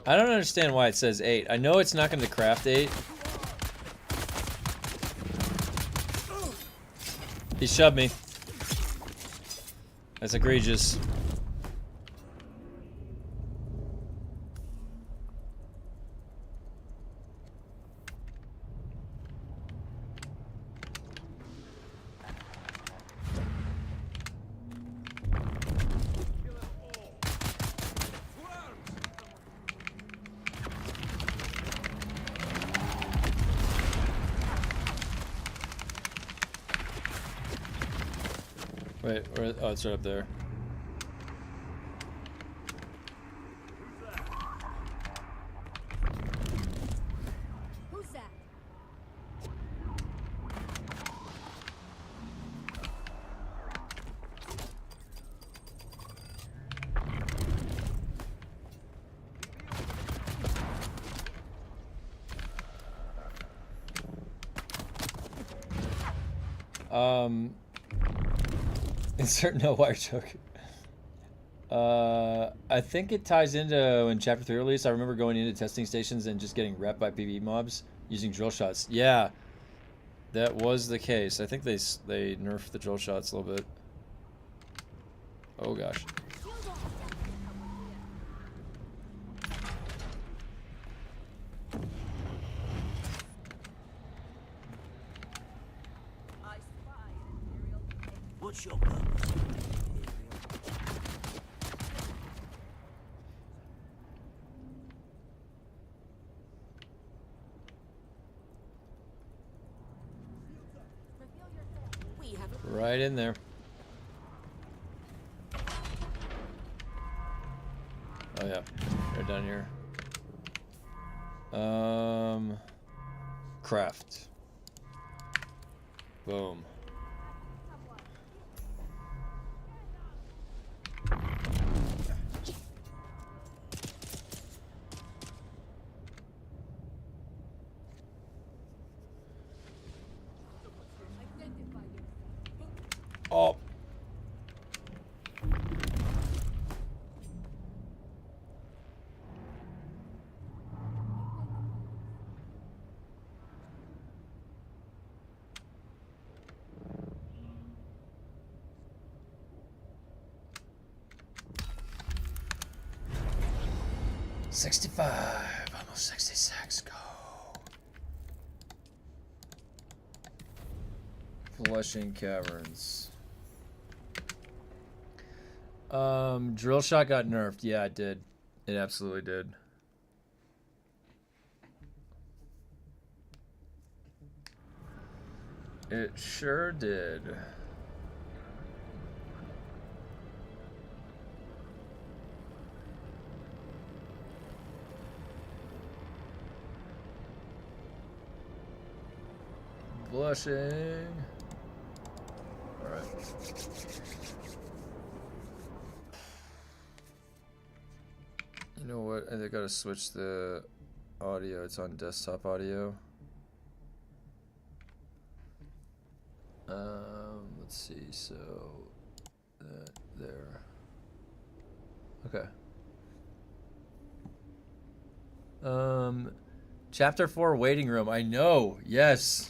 [SPEAKER 1] I don't understand why it says 8. I know it's not going to craft 8. He shoved me. That's egregious. Wait, where, oh, it's right up there.
[SPEAKER 6] Who's that?
[SPEAKER 1] Insert no wire choke. I think it ties into when Chapter 3 released. I remember going into testing stations and just getting repped by PvE mobs using drill shots. Yeah, that was the case. I think they nerfed the drill shots a little bit. Oh gosh.
[SPEAKER 7] What's your purpose?
[SPEAKER 1] Right in there. Oh yeah, right down here. Craft. Boom. Oh. $65, almost 66. Go. Flushing Caverns. Drill shot got nerfed. Yeah, it did. It absolutely did. It sure did. Blushing. All right. You know what? I gotta switch the audio. It's on desktop audio. Let's see. So that there. Okay. Chapter 4 waiting room. I know. Yes.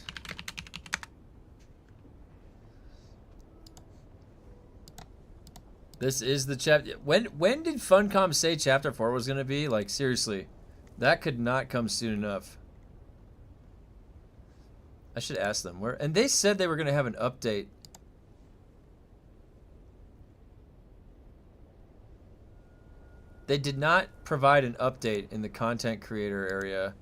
[SPEAKER 1] This is the chapter. When did Funcom say Chapter 4 was gonna be? Like seriously, that could not come soon enough. I should ask them where. And they said they were gonna have an update. They did not provide an update in the content creator area.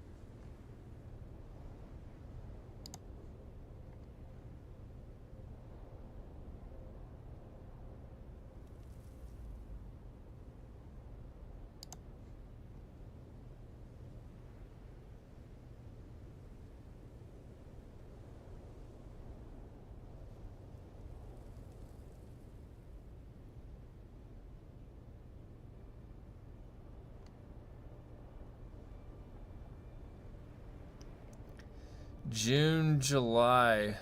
[SPEAKER 1] June, July.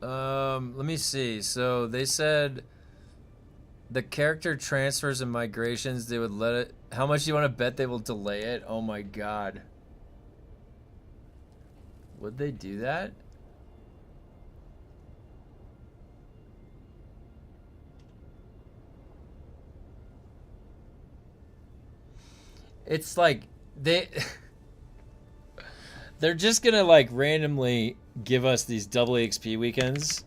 [SPEAKER 1] Let me see. So they said the character transfers and migrations, they would let it. How much do you want to bet they will delay it? Oh my god. Would they do that? It's like they're just gonna like randomly give us these double XP weekends.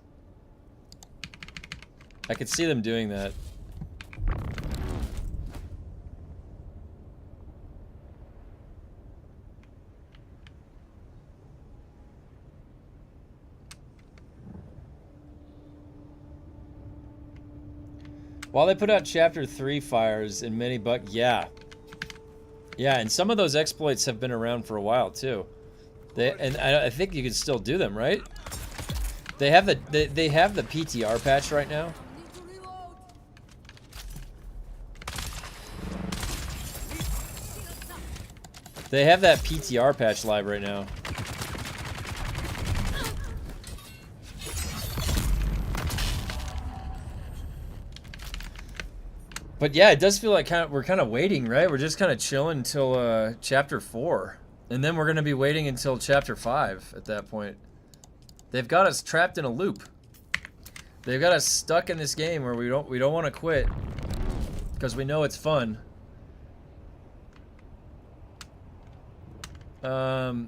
[SPEAKER 1] I could see them doing that. While they put out Chapter 3 fires in many yeah. Yeah, and some of those exploits have been around for a while too. And I think you can still do them, right? They have the PTR patch right now. They have that PTR patch live right now. But yeah, it does feel like we're kind of waiting, right? We're just kind of chilling until Chapter 4. And then we're going to be waiting until Chapter 5 at that point. They've got us trapped in a loop. They've got us stuck in this game where we don't want to quit because we know it's fun. Here,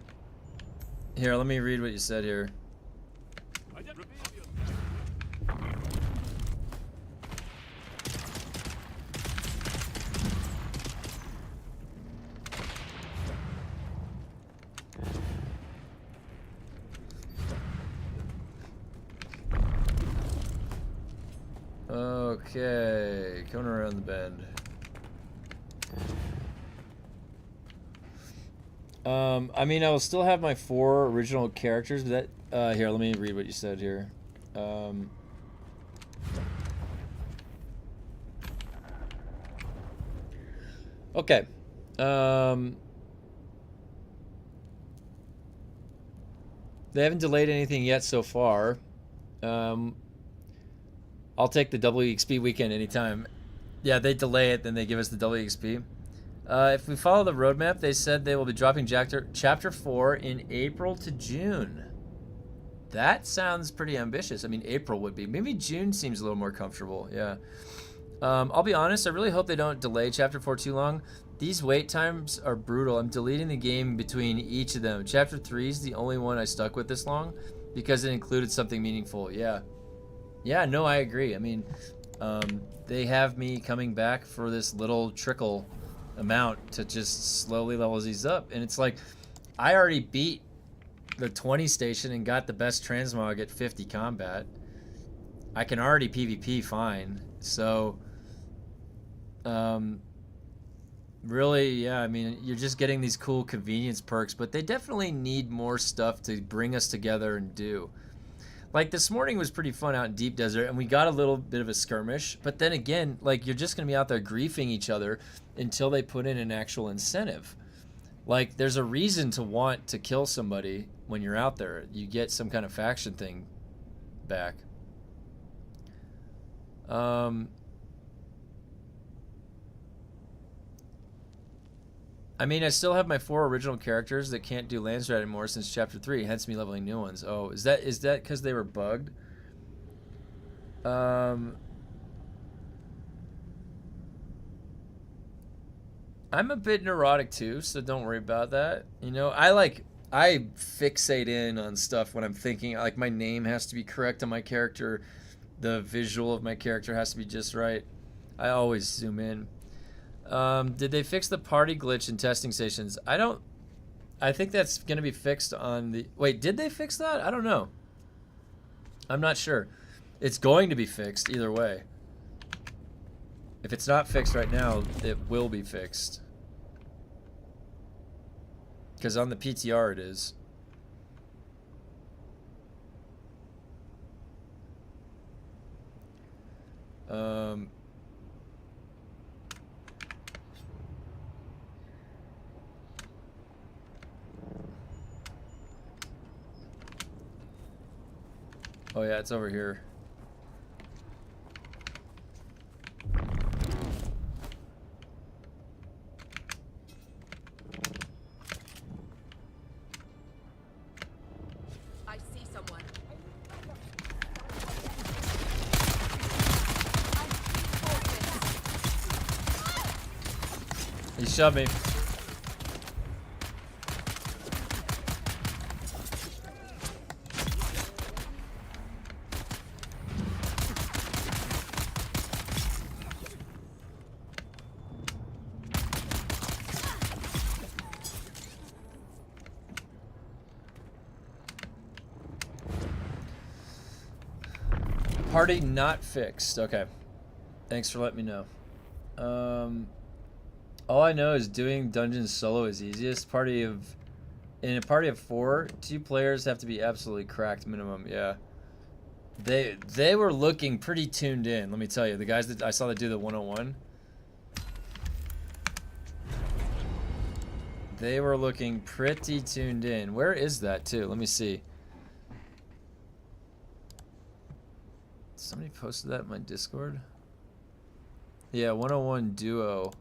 [SPEAKER 1] let me read what you said here. Okay, coming around the bend. I mean, I will still have my 4 original characters, but that, here, let me read what you said here. Okay. They haven't delayed anything yet so far. I'll take the double XP weekend anytime. Yeah, they delay it, then they give us the double XP. If we follow the roadmap, they said they will be dropping Chapter 4 in April to June. That sounds pretty ambitious. I mean, April would be. Maybe June seems a little more comfortable, yeah. I'll be honest, I really hope they don't delay Chapter 4 too long. These wait times are brutal. I'm deleting the game between each of them. Chapter 3 is the only one I stuck with this long because it included something meaningful, yeah. Yeah, no, I agree. I mean, they have me coming back for this little trickle amount to just slowly level these up. And it's like, I already beat the 20 station and got the best transmog at 50 combat. I can already PvP fine. So, really, yeah, I mean, you're just getting these cool convenience perks, but they definitely need more stuff to bring us together and do. Like, this morning was pretty fun out in Deep Desert, and we got a little bit of a skirmish, but then again, like, you're just going to be out there griefing each other until they put in an actual incentive. Like, there's a reason to want to kill somebody when you're out there. You get some kind of faction thing back. I mean, I still have my 4 original characters that can't do Landstrat anymore since Chapter 3, hence me leveling new ones. Oh, is that because they were bugged? I'm a bit neurotic too, so don't worry about that. You know, I fixate in on stuff when I'm thinking, like, my name has to be correct on my character, the visual of my character has to be just right. I always zoom in. Did they fix the party glitch in testing stations? I think that's going to be fixed on the... Wait, did they fix that? I don't know. I'm not sure. It's going to be fixed either way. If it's not fixed right now, it will be fixed. Because on the PTR it is. Oh yeah, it's over here.
[SPEAKER 3] I see someone.
[SPEAKER 1] He shoved me. Party not fixed. Okay. Thanks for letting me know. All I know is doing dungeons solo is easiest. In a party of 4, 2 players have to be absolutely cracked minimum. Yeah. They were looking pretty tuned in, let me tell you. The guys that I saw that do the 101. They were looking pretty tuned in. Where is that too? Let me see. Somebody posted that in my Discord? Yeah, 101 duo.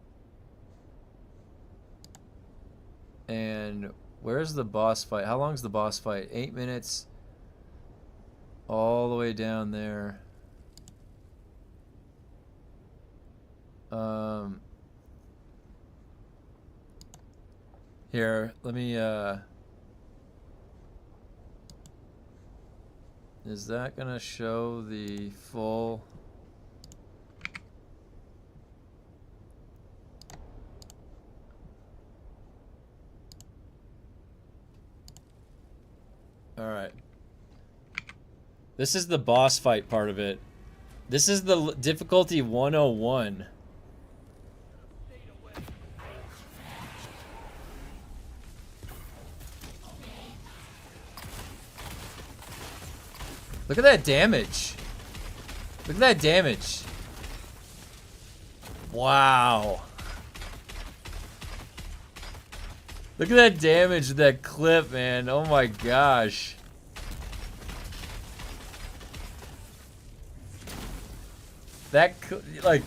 [SPEAKER 1] And where's the boss fight? How long's the boss fight? 8 minutes. All the way down there. Here, let me, is that gonna show the full? All right. This is the boss fight part of it. This is the difficulty 101. Look at that damage. Look at that damage. Wow. Look at that damage with that clip, man. Oh my gosh. That, like...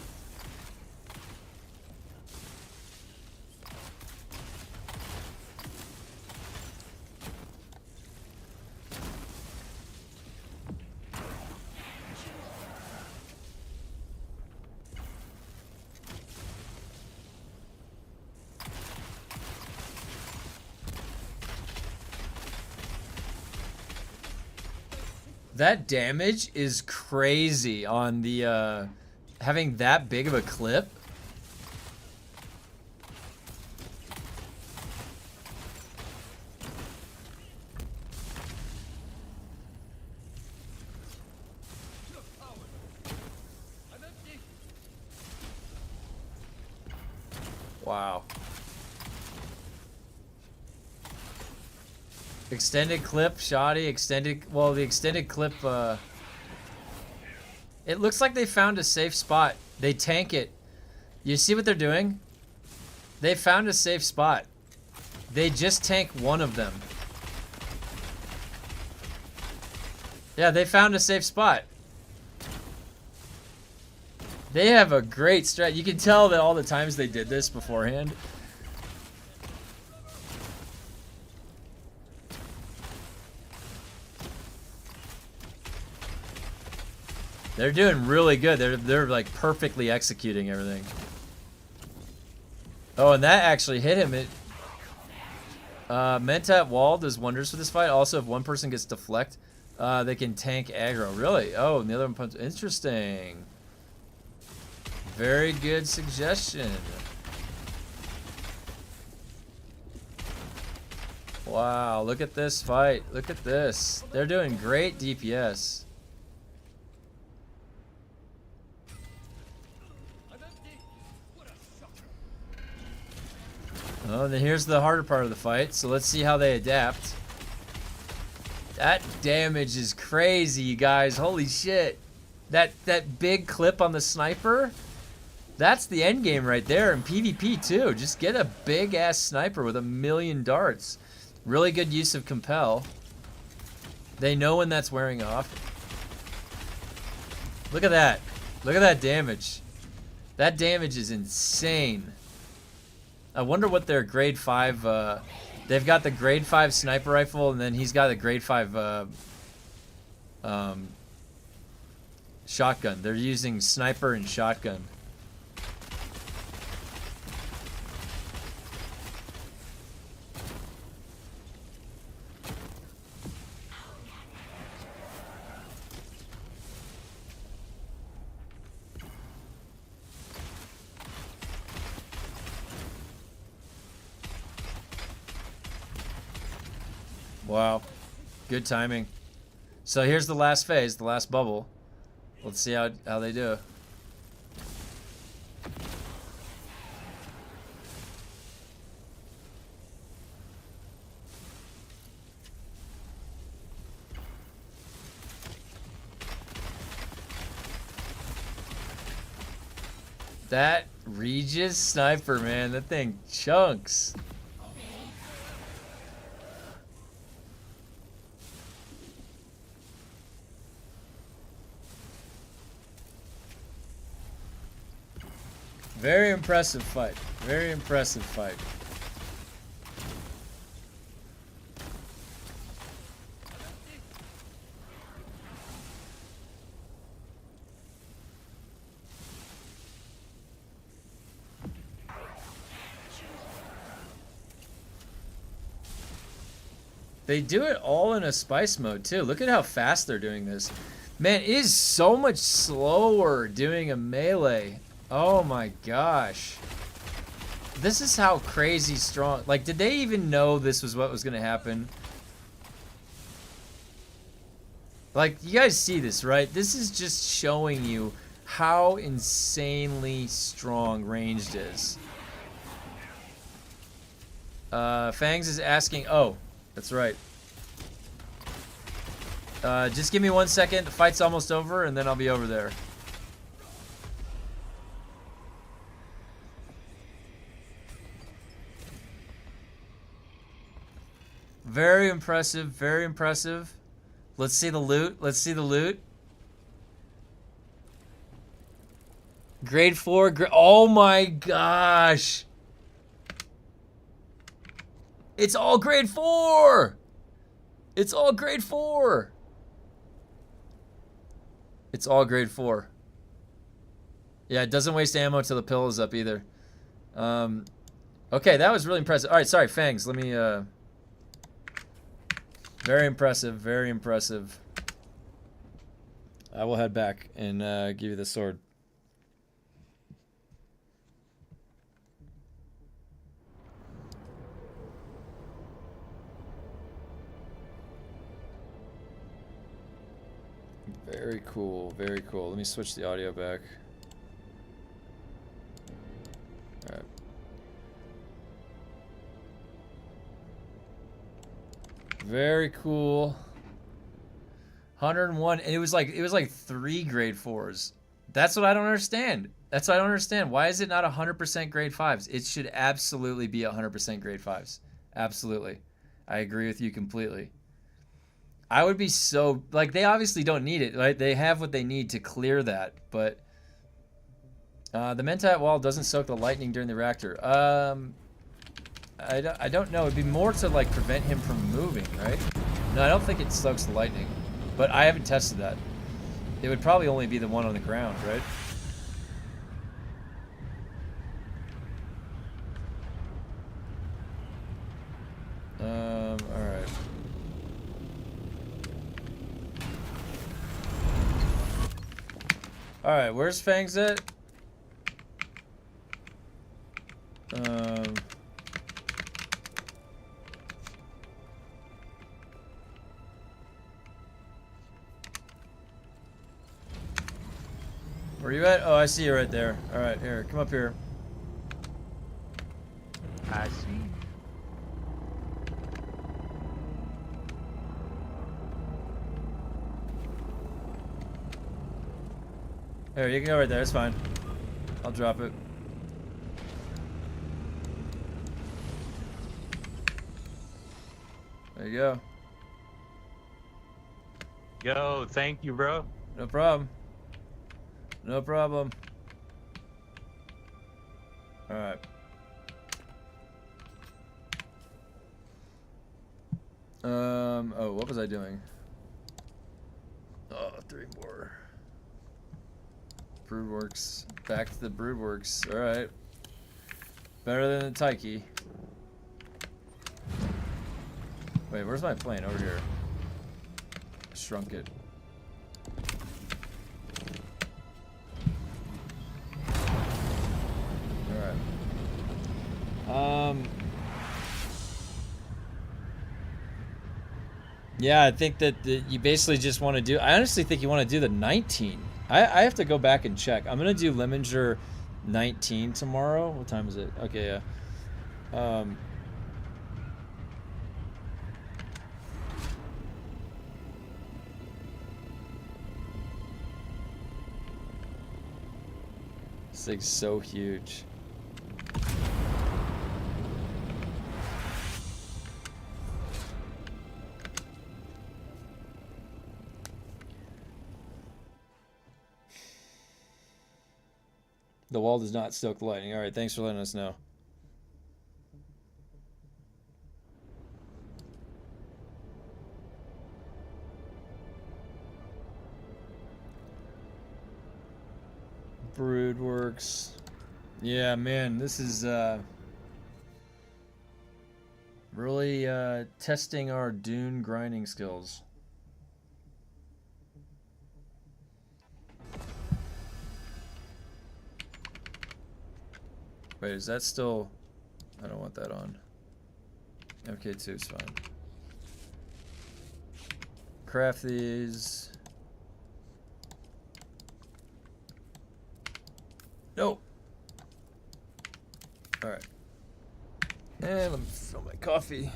[SPEAKER 1] That damage is crazy on the, having that big of a clip. Wow. Extended clip, shoddy, extended, well, the extended clip, it looks like they found a safe spot. They tank it. You see what they're doing? They found a safe spot. They just tank one of them. Yeah, they found a safe spot. They have a great strat. You can tell that all the times they did this beforehand. They're doing really good. They're like perfectly executing everything. Oh, and that actually hit him. It Mentat wall does wonders for this fight. Also, if one person gets deflect, they can tank aggro. Really? Oh, and the other one punch. Interesting. Very good suggestion. Wow, look at this fight. Look at this. They're doing great DPS. Oh, and then here's the harder part of the fight. So let's see how they adapt. That damage is crazy, you guys. Holy shit. That big clip on the sniper, that's the end game right there in PvP too. Just get a big ass sniper with 1,000,000 darts. Really good use of compel. They know when that's wearing off. Look at that. Look at that damage. That damage is insane. I wonder what their grade 5, they've got the grade 5 sniper rifle, and then he's got the grade 5 shotgun. They're using sniper and shotgun. Wow, good timing. So here's the last phase, the last bubble. Let's see how they do. That Regis sniper, man, that thing chunks. Very impressive fight. Very impressive fight. They do it all in a spice mode too. Look at how fast they're doing this. Man, it is so much slower doing a melee. Oh my gosh. This is how crazy strong. Like, did they even know this was what was going to happen? Like, you guys see this, right? This is just showing you how insanely strong ranged is. Fangs is asking. Oh, that's right. Just give me 1 second. The fight's almost over, and then I'll be over there. Very impressive, very impressive. Let's see the loot. Let's see the loot. Grade 4. Oh my gosh. It's all grade 4. It's all grade 4. It's all grade 4. Yeah, it doesn't waste ammo till the pill is up either. Okay, that was really impressive. All right, sorry, Fangs. Let me... Very impressive, very impressive. I will head back and give you the sword. Very cool, very cool. Let me switch the audio back. All right. Very cool. 101, and it was like 3 grade 4s. That's what I don't understand. That's what I don't understand. Why is it not 100% grade 5s? It should absolutely be 100% grade 5s. Absolutely. I agree with you completely. I would be so, like, they obviously don't need it, right? They have what they need to clear that, but the Mentat wall doesn't soak the lightning during the reactor. I don't know. It'd be more to, like, prevent him from moving, right? No, I don't think it soaks the lightning. But I haven't tested that. It would probably only be the one on the ground, right? Alright. Alright, where's Fangs at? Where you at? Oh, I see you right there. Alright, here, come up here.
[SPEAKER 10] I see.
[SPEAKER 1] Here, you can go right there, it's fine. I'll drop it. There you go.
[SPEAKER 10] Yo, thank you, bro.
[SPEAKER 1] No problem. No problem. Alright. Oh, what was I doing? Oh, 3 more. Broodworks. Back to the Broodworks. Alright. Better than the Taiki. Wait, where's my plane? Over here. Shrunk it. Alright. Yeah, I think that you basically just want to do... I honestly think you want to do the 19. I have to go back and check. I'm going to do Lemminger 19 tomorrow. What time is it? Okay, yeah. This thing's so huge. The wall does not stoke lightning. Alright, thanks for letting us know. Broodworks. Yeah, man, this is really testing our dune grinding skills. Wait, is that still... I don't want that on. MK2 is fine. Craft these. Nope. Alright. And let me fill my coffee.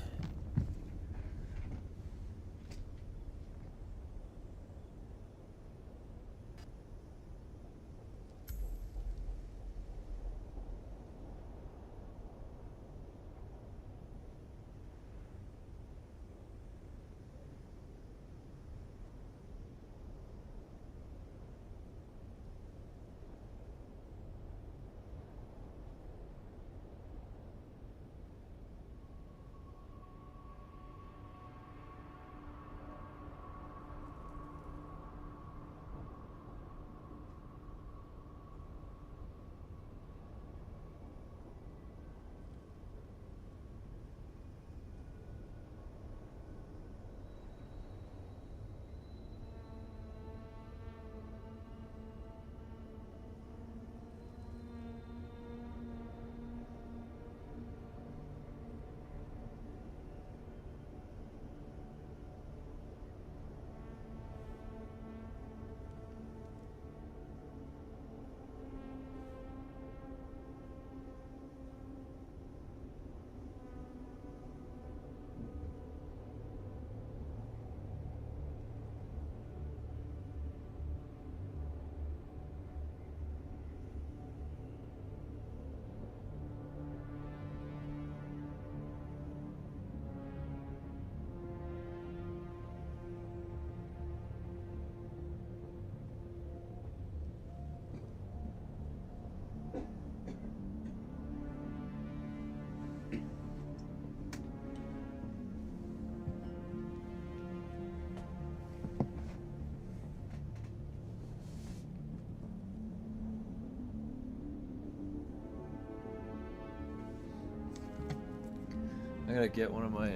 [SPEAKER 1] I gotta get one of my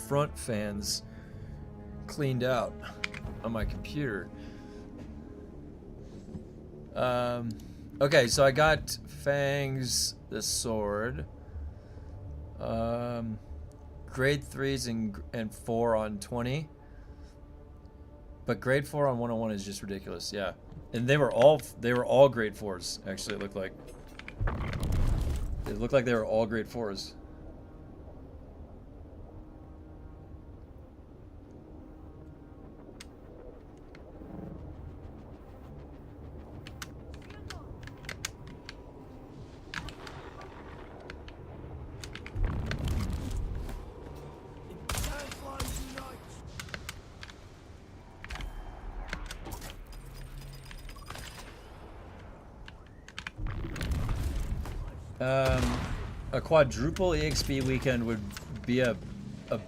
[SPEAKER 1] front fans cleaned out on my computer. Okay, so I got Fangs, the sword. Grade 3s and 4 on 20. But grade 4 on 101 is just ridiculous, yeah. And they were all grade 4s, actually, it looked like. It looked like they were all grade 4s. A quadruple EXP weekend would be a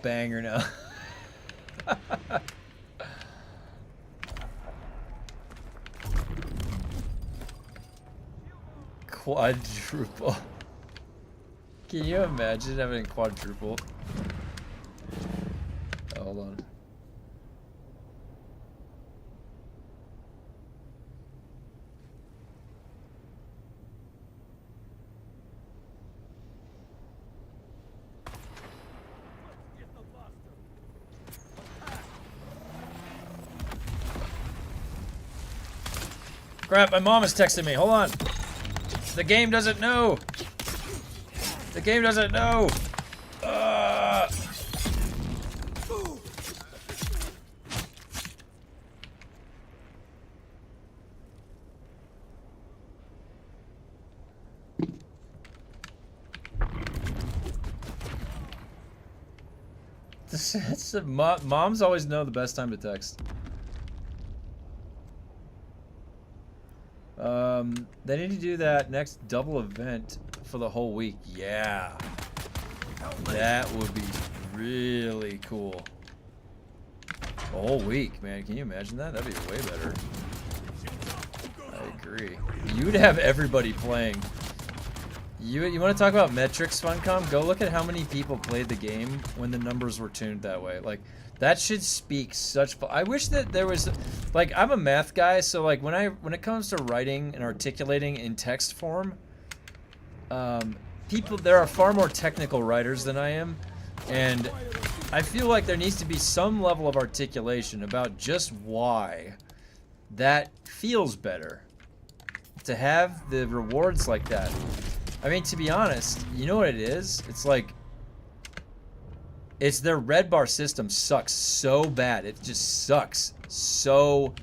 [SPEAKER 1] banger now. Quadruple. Can you imagine having quadruple? Hold on. Crap, my mom is texting me. Hold on. The game doesn't know. The game doesn't know. Moms always know the best time to text. They need to do that next double event for the whole week. Yeah. That would be really cool. The whole week, man. Can you imagine that? That'd be way better. I agree. You'd have everybody playing. You want to talk about metrics, Funcom? Go look at how many people played the game when the numbers were tuned that way. Like, that should speak such. I wish that there was, like, I'm a math guy, so like when it comes to writing and articulating in text form, there are far more technical writers than I am, and I feel like there needs to be some level of articulation about just why that feels better to have the rewards like that. I mean, to be honest, you know what it is? It's like, it's their red bar system sucks so bad. It just sucks so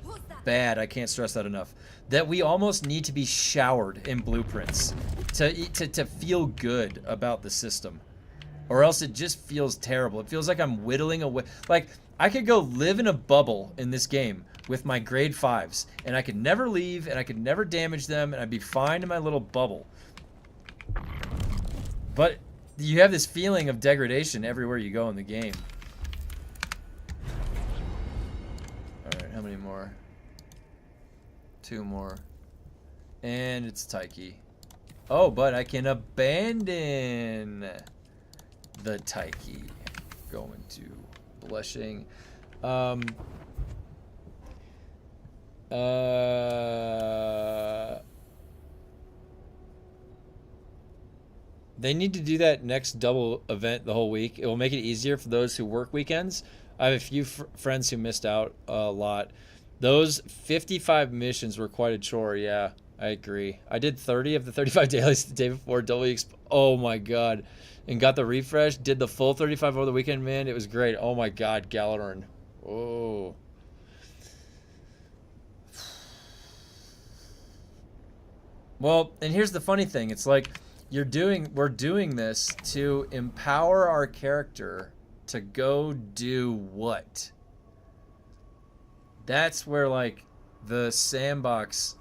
[SPEAKER 1] bad. I can't stress that enough. That we almost need to be showered in blueprints to feel good about the system. Or else it just feels terrible. It feels like I'm whittling away. Like, I could go live in a bubble in this game with my grade 5s, and I could never leave, and I could never damage them, and I'd be fine in my little bubble. But you have this feeling of degradation everywhere you go in the game. Alright, how many more? 2 more. And it's Taiki. Oh, but I can abandon the Taiki. Going to Blushing. They need to do that next double event the whole week. It will make it easier for those who work weekends. I have a few friends who missed out a lot. Those 55 missions were quite a chore. Yeah, I agree. I did 30 of the 35 dailies the day before oh my god. And got the refresh. Did the full 35 over the weekend, man. It was great. Oh my god, Galadorn. Oh. Well, and here's the funny thing. It's like, we're doing this to empower our character to go do what? That's where, like, the sandbox.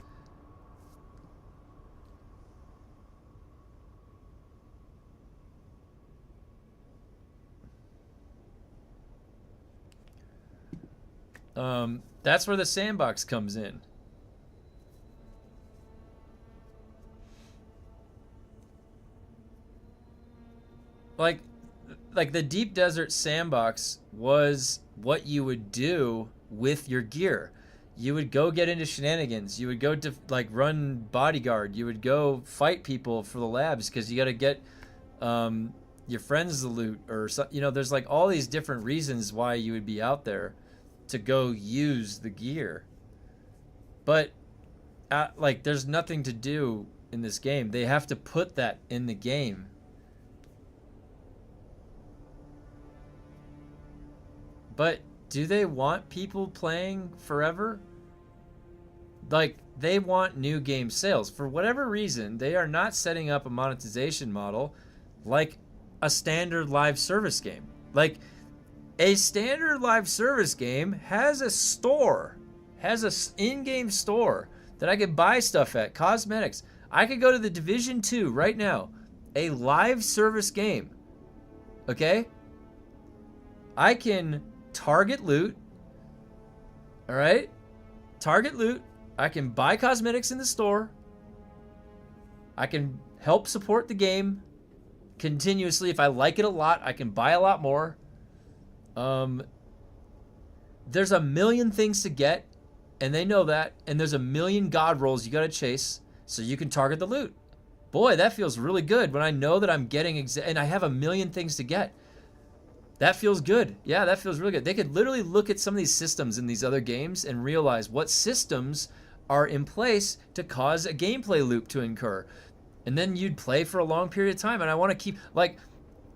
[SPEAKER 1] That's where the sandbox comes in. Like the deep desert sandbox was what you would do with your gear. You would go get into shenanigans. You would go to, like, run bodyguard. You would go fight people for the labs because you got to get your friends the loot, or so, you know, there's like all these different reasons why you would be out there to go use the gear. But like, there's nothing to do in this game. They have to put that in the game. But do they want people playing forever? Like, they want new game sales. For whatever reason, they are not setting up a monetization model like a standard live service game. Like, a standard live service game has a store, has an in-game store that I could buy stuff at, cosmetics. I could go to the Division 2 right now, a live service game. Okay? I can target loot. All right? Target loot. I can buy cosmetics in the store. I can help support the game continuously. If I like it a lot, I can buy a lot more. There's a million things to get, and they know that. And there's a million god rolls you got to chase so you can target the loot. Boy, that feels really good when I know that I'm getting and I have a million things to get. That feels good. Yeah, that feels really good. They could literally look at some of these systems in these other games and realize what systems are in place to cause a gameplay loop to incur. And then you'd play for a long period of time. And I want to keep, like,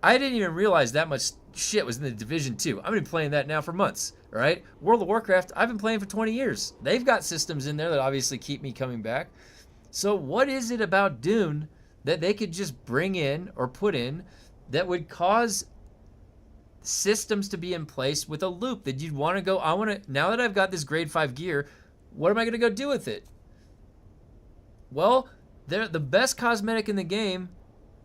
[SPEAKER 1] I didn't even realize that much shit was in the Division 2. I've been playing that now for months, all right? World of Warcraft, I've been playing for 20 years. They've got systems in there that obviously keep me coming back. So what is it about Dune that they could just bring in or put in that would cause systems to be in place with a loop that you'd want to go, I want to, now that I've got this grade 5 gear, what am I going to go do with it? Well, the best cosmetic in the game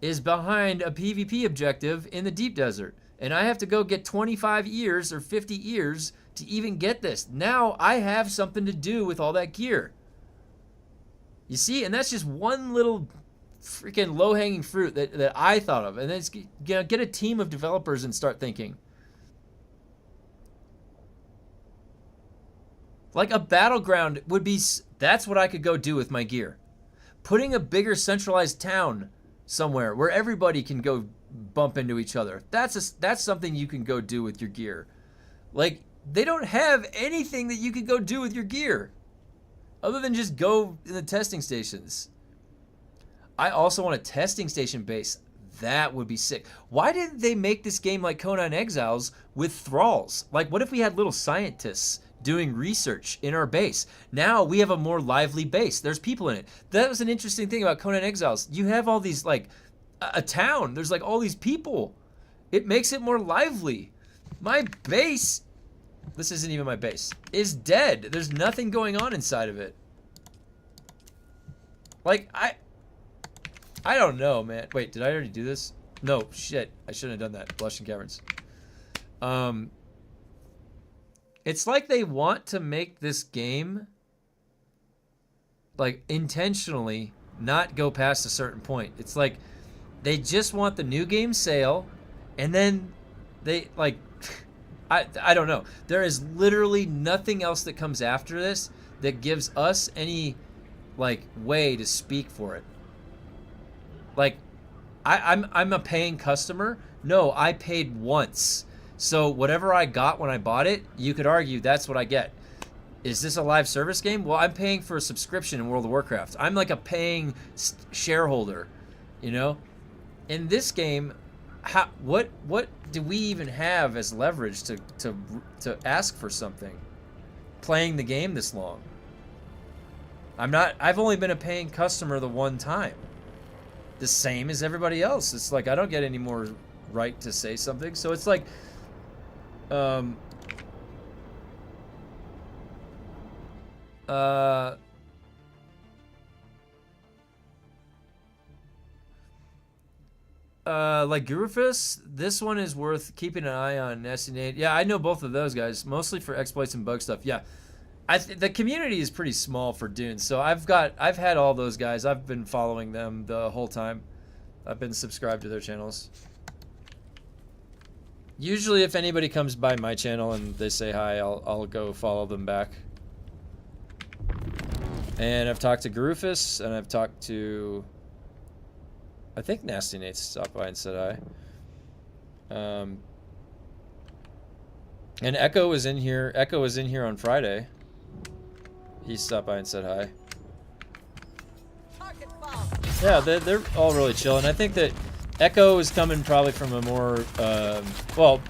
[SPEAKER 1] is behind a PvP objective in the deep desert. And I have to go get 25 ears or 50 ears to even get this. Now I have something to do with all that gear. You see, and that's just one little freaking low-hanging fruit that I thought of. And then it's, get a team of developers and start thinking. Like a battleground would be, that's what I could go do with my gear. Putting a bigger centralized town somewhere where everybody can go bump into each other. That's something you can go do with your gear. Like, they don't have anything that you can go do with your gear other than just go in the testing stations. I also want a testing station base. That would be sick. Why didn't they make this game like Conan Exiles with thralls? Like, what if we had little scientists doing research in our base? Now we have a more lively base. There's people in it. That was an interesting thing about Conan Exiles. You have all these, like, a town. There's like all these people. It makes it more lively. My base, this isn't even my base, is dead. There's nothing going on inside of it. Like, I don't know, man. Wait, did I already do this? No, shit. I shouldn't have done that. Blushing Caverns. It's like they want to make this game, like, intentionally not go past a certain point. It's like they just want the new game sale, and then they, like, I don't know. There is literally nothing else that comes after this that gives us any, like, way to speak for it. Like, I'm a paying customer. No, I paid once. So whatever I got when I bought it, you could argue that's what I get. Is this a live service game? Well, I'm paying for a subscription in World of Warcraft. I'm like a paying shareholder, you know? In this game, what do we even have as leverage to ask for something? Playing the game this long. I've only been a paying customer the one time. The same as everybody else. It's like I don't get any more right to say something. So it's like like Gurufus, this one is worth keeping an eye on. Nestinate. Yeah, I know both of those guys, mostly for exploits and bug stuff. Yeah, the community is pretty small for Dune, so I've had all those guys. I've been following them the whole time. I've been subscribed to their channels. Usually, if anybody comes by my channel and they say hi, I'll go follow them back. And I've talked to Garufus, and I've talked to, I think Nasty Nate stopped by and said hi. And Echo was in here. Echo was in here on Friday. He stopped by and said hi. Yeah, they're all really chill, and I think that Echo is coming probably from a more, well,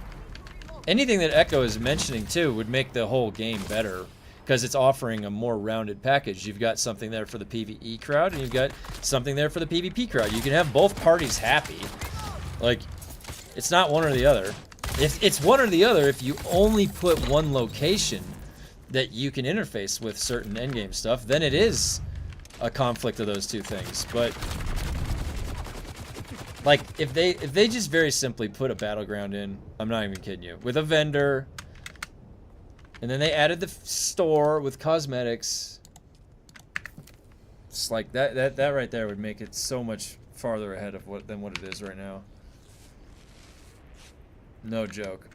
[SPEAKER 1] anything that Echo is mentioning too would make the whole game better because it's offering a more rounded package. You've got something there for the PvE crowd and you've got something there for the PvP crowd. You can have both parties happy. Like, it's not one or the other. If it's one or the other, if you only put one location that you can interface with certain endgame stuff, then it is a conflict of those two things. But Like, if they just very simply put a battleground in, I'm not even kidding you, with a vendor, and then they added the store with cosmetics, it's like that right there would make it so much farther ahead of than what it is right now. No joke.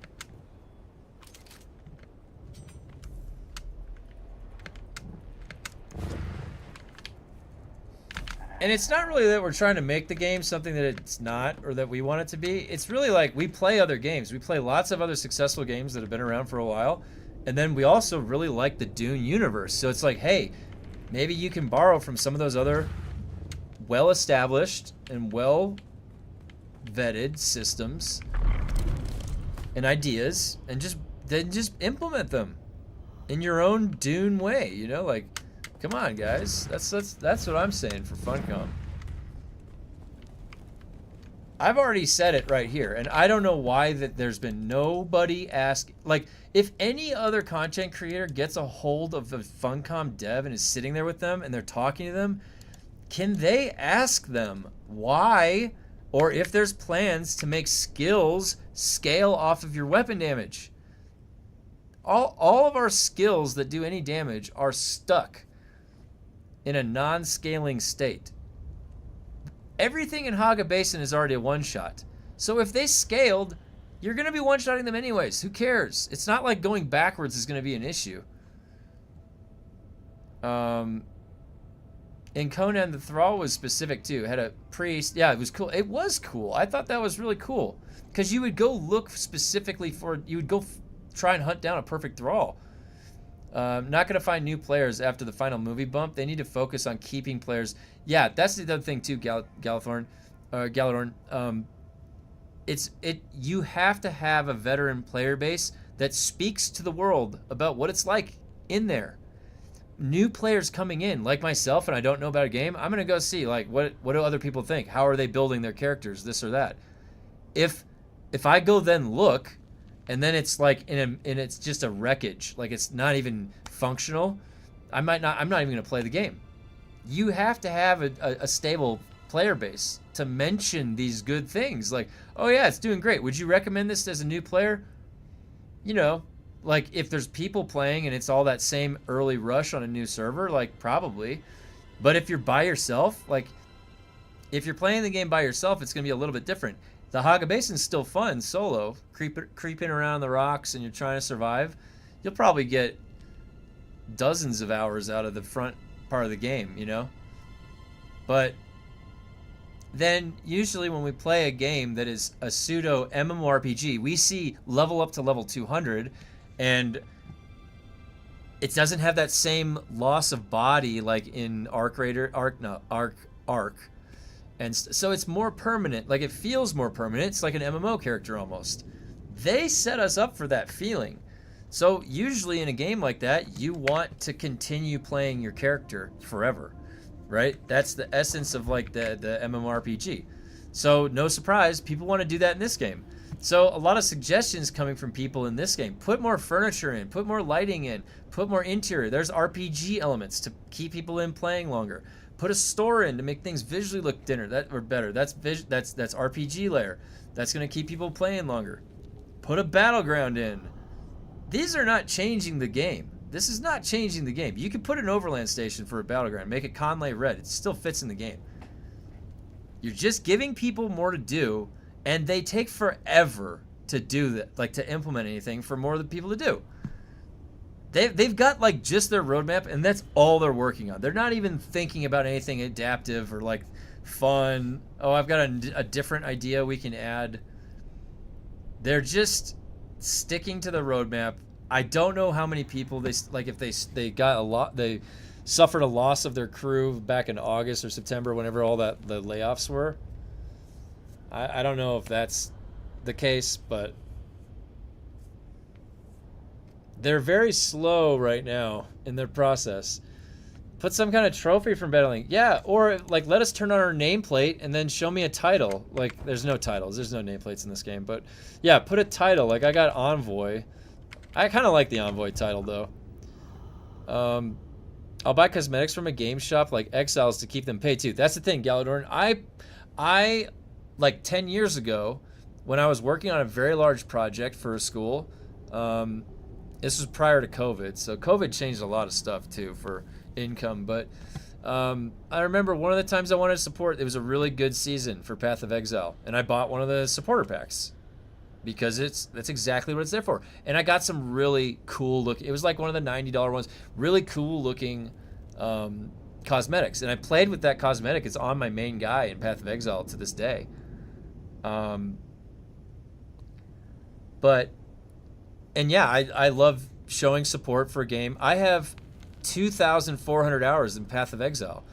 [SPEAKER 1] And it's not really that we're trying to make the game something that it's not or that we want it to be. It's really like we play other games. We play lots of other successful games that have been around for a while. And then we also really like the Dune universe. So it's like, hey, maybe you can borrow from some of those other well-established and well-vetted systems and ideas and just implement them in your own Dune way, you know, like, come on, guys. That's what I'm saying for Funcom. I've already said it right here, and I don't know why that there's been nobody ask. Like, if any other content creator gets a hold of a Funcom dev and is sitting there with them and they're talking to them, can they ask them why, or if there's plans to make skills scale off of your weapon damage? All of our skills that do any damage are stuck in a non-scaling state. Everything in Haga Basin is already a one-shot. So if they scaled, you're going to be one-shotting them anyways. Who cares? It's not like going backwards is going to be an issue. In Conan, the Thrall was specific too. It had a priest. Yeah, it was cool. It was cool. I thought that was really cool. Because you would go look specifically for... You would go try and hunt down a perfect Thrall. Not going to find new players after the final movie bump. They need to focus on keeping players. Yeah, that's the other thing too, Galadorn. You have to have a veteran player base that speaks to the world about what it's like in there. New players coming in, like myself, and I don't know about a game, I'm going to go see, like, what do other people think? How are they building their characters, this or that? If I go then look... and then it's like and it's just a wreckage, like it's not even functional, I'm not even going to play the game. You have to have a stable player base to mention these good things, like, oh yeah, it's doing great, would you recommend this as a new player? You know, like if there's people playing and it's all that same early rush on a new server, like probably. But if you're by yourself, like if you're playing the game by yourself, it's going to be a little bit different. The Haga Basin's still fun solo, creeping around the rocks and you're trying to survive. You'll probably get dozens of hours out of the front part of the game, you know? But then usually when we play a game that is a pseudo MMORPG, we see level up to level 200 and it doesn't have that same loss of body like in Arc. And so it's more permanent, like it feels more permanent. It's like an MMO character almost. They set us up for that feeling. So usually in a game like that, you want to continue playing your character forever, right? That's the essence of like the MMORPG. So no surprise, people want to do that in this game. So a lot of suggestions coming from people in this game. Put more furniture in, put more lighting in, put more interior. There's RPG elements to keep people in playing longer. Put a store in to make things visually look better. That's RPG layer. That's going to keep people playing longer. Put a battleground in. These are not changing the game. This is not changing the game. You can put an overland station for a battleground. Make it Conlay Red. It still fits in the game. You're just giving people more to do, and they take forever to do that, like to implement anything for more of the people to do. They've got like just their roadmap, and that's all they're working on. They're not even thinking about anything adaptive or like fun. Oh, I've got a different idea we can add. They're just sticking to the roadmap. I don't know how many people if they got a lot. They suffered a loss of their crew back in August or September, whenever all the layoffs were. I don't know if that's the case, but they're very slow right now in their process. Put some kind of trophy from battling. Yeah, or like let us turn on our nameplate and then show me a title. Like there's no titles. There's no nameplates in this game. But yeah, put a title. Like I got Envoy. I kind of like the Envoy title though. I'll buy cosmetics from a game shop like Exiles to keep them paid too. That's the thing, Galadorn. I like 10 years ago, when I was working on a very large project for a school, this was prior to COVID, so COVID changed a lot of stuff too for income. But I remember one of the times I wanted to support, it was a really good season for Path of Exile, and I bought one of the supporter packs because that's exactly what it's there for. And I got some really cool look. It was like one of the $90 ones, really cool looking cosmetics, and I played with that cosmetic. It's on my main guy in Path of Exile to this day. But and yeah, I love showing support for a game. I have 2,400 hours in Path of Exile.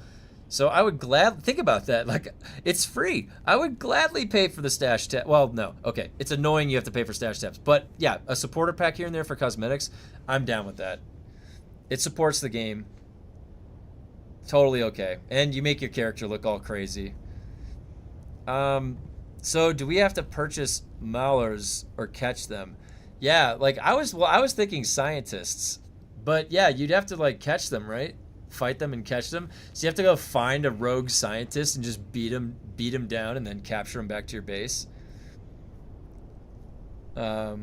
[SPEAKER 1] So I would think about that. Like, it's free. I would gladly pay for the stash tab. Well, no. Okay. It's annoying you have to pay for stash tabs. But yeah, a supporter pack here and there for cosmetics, I'm down with that. It supports the game. Totally okay. And you make your character look all crazy. So do we have to purchase Maulers or catch them? Yeah, like I was thinking scientists, but yeah, you'd have to like catch them, right? Fight them and catch them. So you have to go find a rogue scientist and just beat him down and then capture him back to your base. Let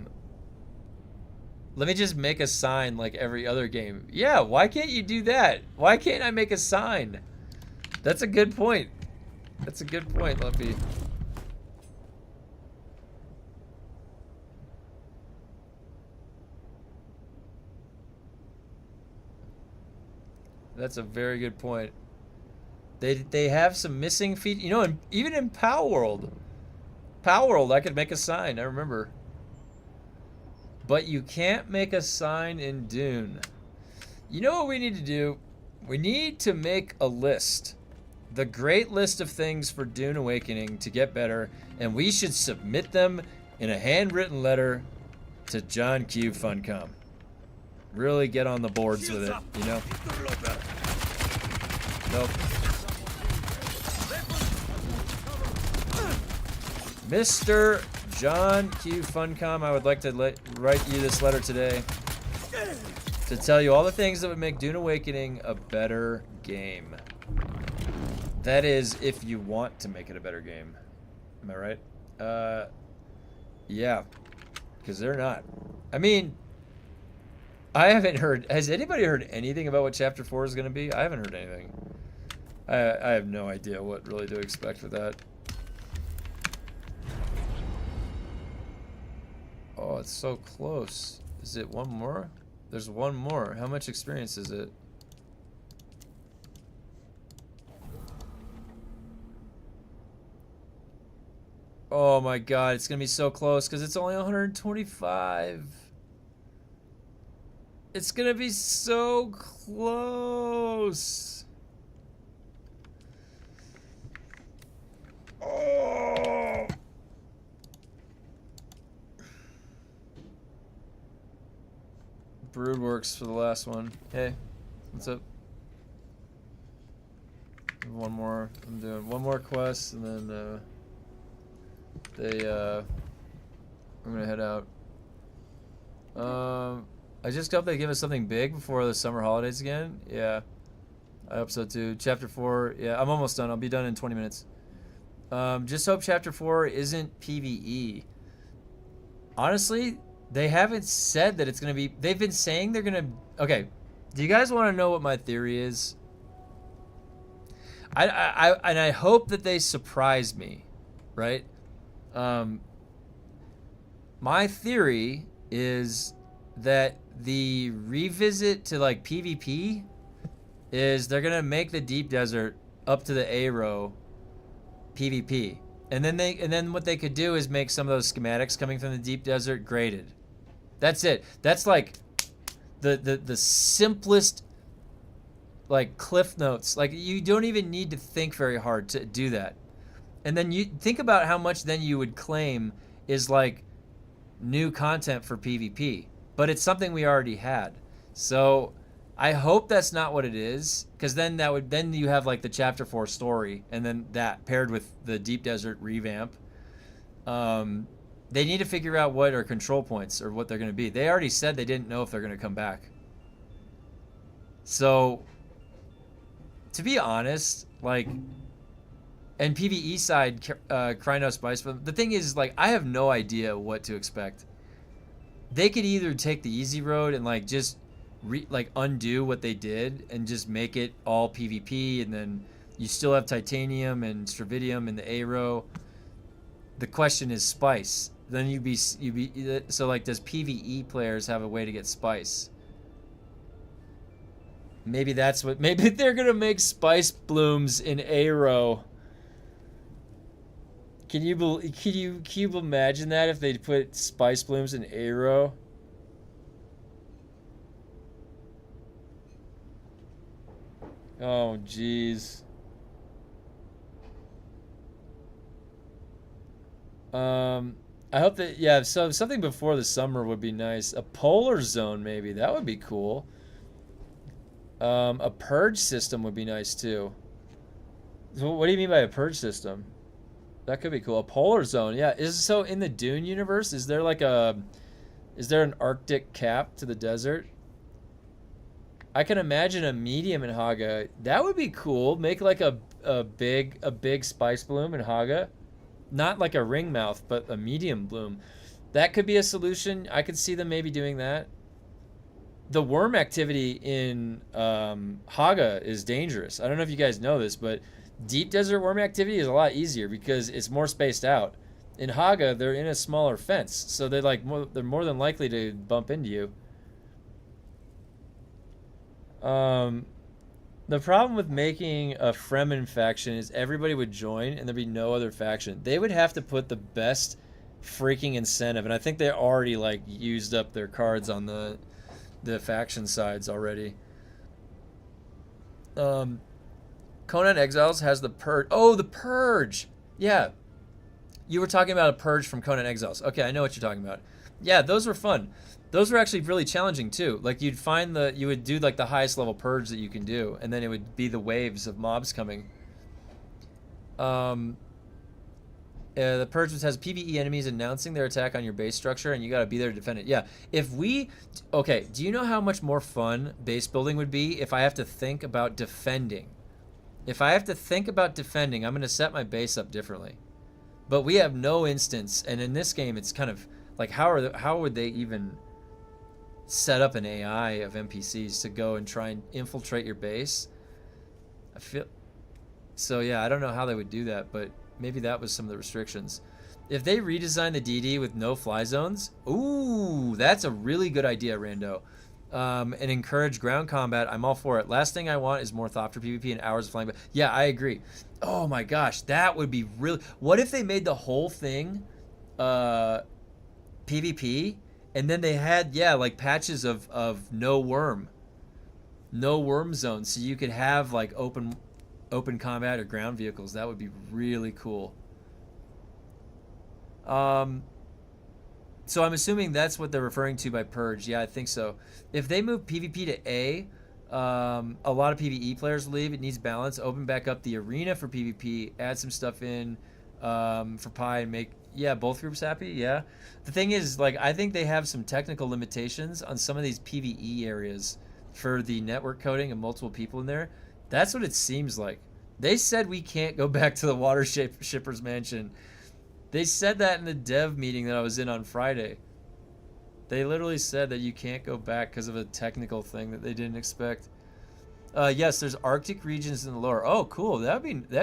[SPEAKER 1] me just make a sign like every other game. Yeah, why can't you do that? Why can't I make a sign? That's a good point. That's a good point, Lumpy. That's a very good point. They have some missing features. You know, even in Pow World, I could make a sign. I remember. But you can't make a sign in Dune. You know what we need to do? We need to make a list. The great list of things for Dune Awakening to get better, and we should submit them in a handwritten letter to John Q. Funcom. Really get on the boards with it, you know? Nope. Mr. John Q. Funcom, I would like to write you this letter today to tell you all the things that would make Dune Awakening a better game. That is, if you want to make it a better game. Am I right? Yeah. Because they're not. I mean, I haven't heard... Has anybody heard anything about what Chapter 4 is going to be? I haven't heard anything. I have no idea what really to expect with that. Oh, it's so close. Is it one more? There's one more. How much experience is it? Oh my god, it's gonna be so close because it's only 125. It's gonna be so close. Oh. Brood works for the last one. Hey, what's up? One more. I'm doing one more quest and then I'm gonna head out. I just hope they give us something big before the summer holidays again. Yeah, I hope so too. Chapter 4. Yeah, I'm almost done. I'll be done in 20 minutes. Just hope Chapter 4 isn't PvE. Honestly, they haven't said that it's gonna be. They've been saying they're gonna. Okay, do you guys want to know what my theory is? I hope that they surprise me, right? My theory is that the revisit to like PvP is they're gonna make the deep desert up to the A row PvP, and then what they could do is make some of those schematics coming from the deep desert graded. That's it. That's like the simplest like cliff notes. Like you don't even need to think very hard to do that. And then you think about how much then you would claim is like new content for PvP, but it's something we already had. So I hope that's not what it is, because then you have like the Chapter 4 story, and then that paired with the Deep Desert revamp. They need to figure out what are control points or what they're going to be. They already said they didn't know if they're going to come back. So to be honest, like And PvE side, Krynos Spice. But the thing is, like, I have no idea what to expect. They could either take the easy road and like just undo what they did and just make it all PvP, and then you still have Titanium and Stravidium in the A row. The question is Spice. Then you'd be so like, does PvE players have a way to get Spice? Maybe that's what. Maybe they're gonna make Spice blooms in A row. Can you imagine that if they put Spice blooms in A row? Oh jeez. I hope that, yeah, so something before the summer would be nice. A polar zone maybe, that would be cool. A purge system would be nice too. So what do you mean by a purge system? That could be cool. A polar zone, yeah. So in the Dune universe, is there an Arctic cap to the desert? I can imagine a medium in Haga. That would be cool. Make like a big spice bloom in Haga. Not like a ring mouth, but a medium bloom. That could be a solution. I could see them maybe doing that. The worm activity in Haga is dangerous. I don't know if you guys know this, but deep desert worm activity is a lot easier because it's more spaced out. In Haga, they're in a smaller fence, so they're more than likely to bump into you. The problem with making a Fremen faction is everybody would join and there'd be no other faction. They would have to put the best freaking incentive, and I think they already like used up their cards on the faction sides already. Conan Exiles has the Purge. Oh, the Purge! Yeah. You were talking about a Purge from Conan Exiles. Okay, I know what you're talking about. Yeah, those were fun. Those were actually really challenging too. Like you would do like the highest level purge that you can do, and then it would be the waves of mobs coming. The purge has PvE enemies announcing their attack on your base structure, and you gotta be there to defend it. Yeah. Okay, do you know how much more fun base building would be if I have to think about defending? If I have to think about defending, I'm gonna set my base up differently. But we have no instance, and in this game, it's kind of like how would they even set up an AI of NPCs to go and try and infiltrate your base? So yeah, I don't know how they would do that, but maybe that was some of the restrictions. If they redesign the DD with no fly zones, ooh, that's a really good idea, Rando. And encourage ground combat, I'm all for it. Last thing I want is more Thopter PvP and hours of flying. Yeah, I agree. Oh my gosh, that would be really... What if they made the whole thing PvP, and then they had, yeah, like patches of no worm zones, so you could have like open combat or ground vehicles. That would be really cool. So I'm assuming that's what they're referring to by purge. Yeah, I think so. If they move PvP to A, a lot of PvE players will leave. It needs balance. Open back up the arena for PvP. Add some stuff in for Pi and make, yeah, both groups happy. Yeah. The thing is, like, I think they have some technical limitations on some of these PvE areas for the network coding and multiple people in there. That's what it seems like. They said we can't go back to the water shipper's mansion. They said that in the dev meeting that I was in on Friday. They literally said that you can't go back because of a technical thing that they didn't expect. Yes, there's Arctic regions in the lore. Oh, cool. That'd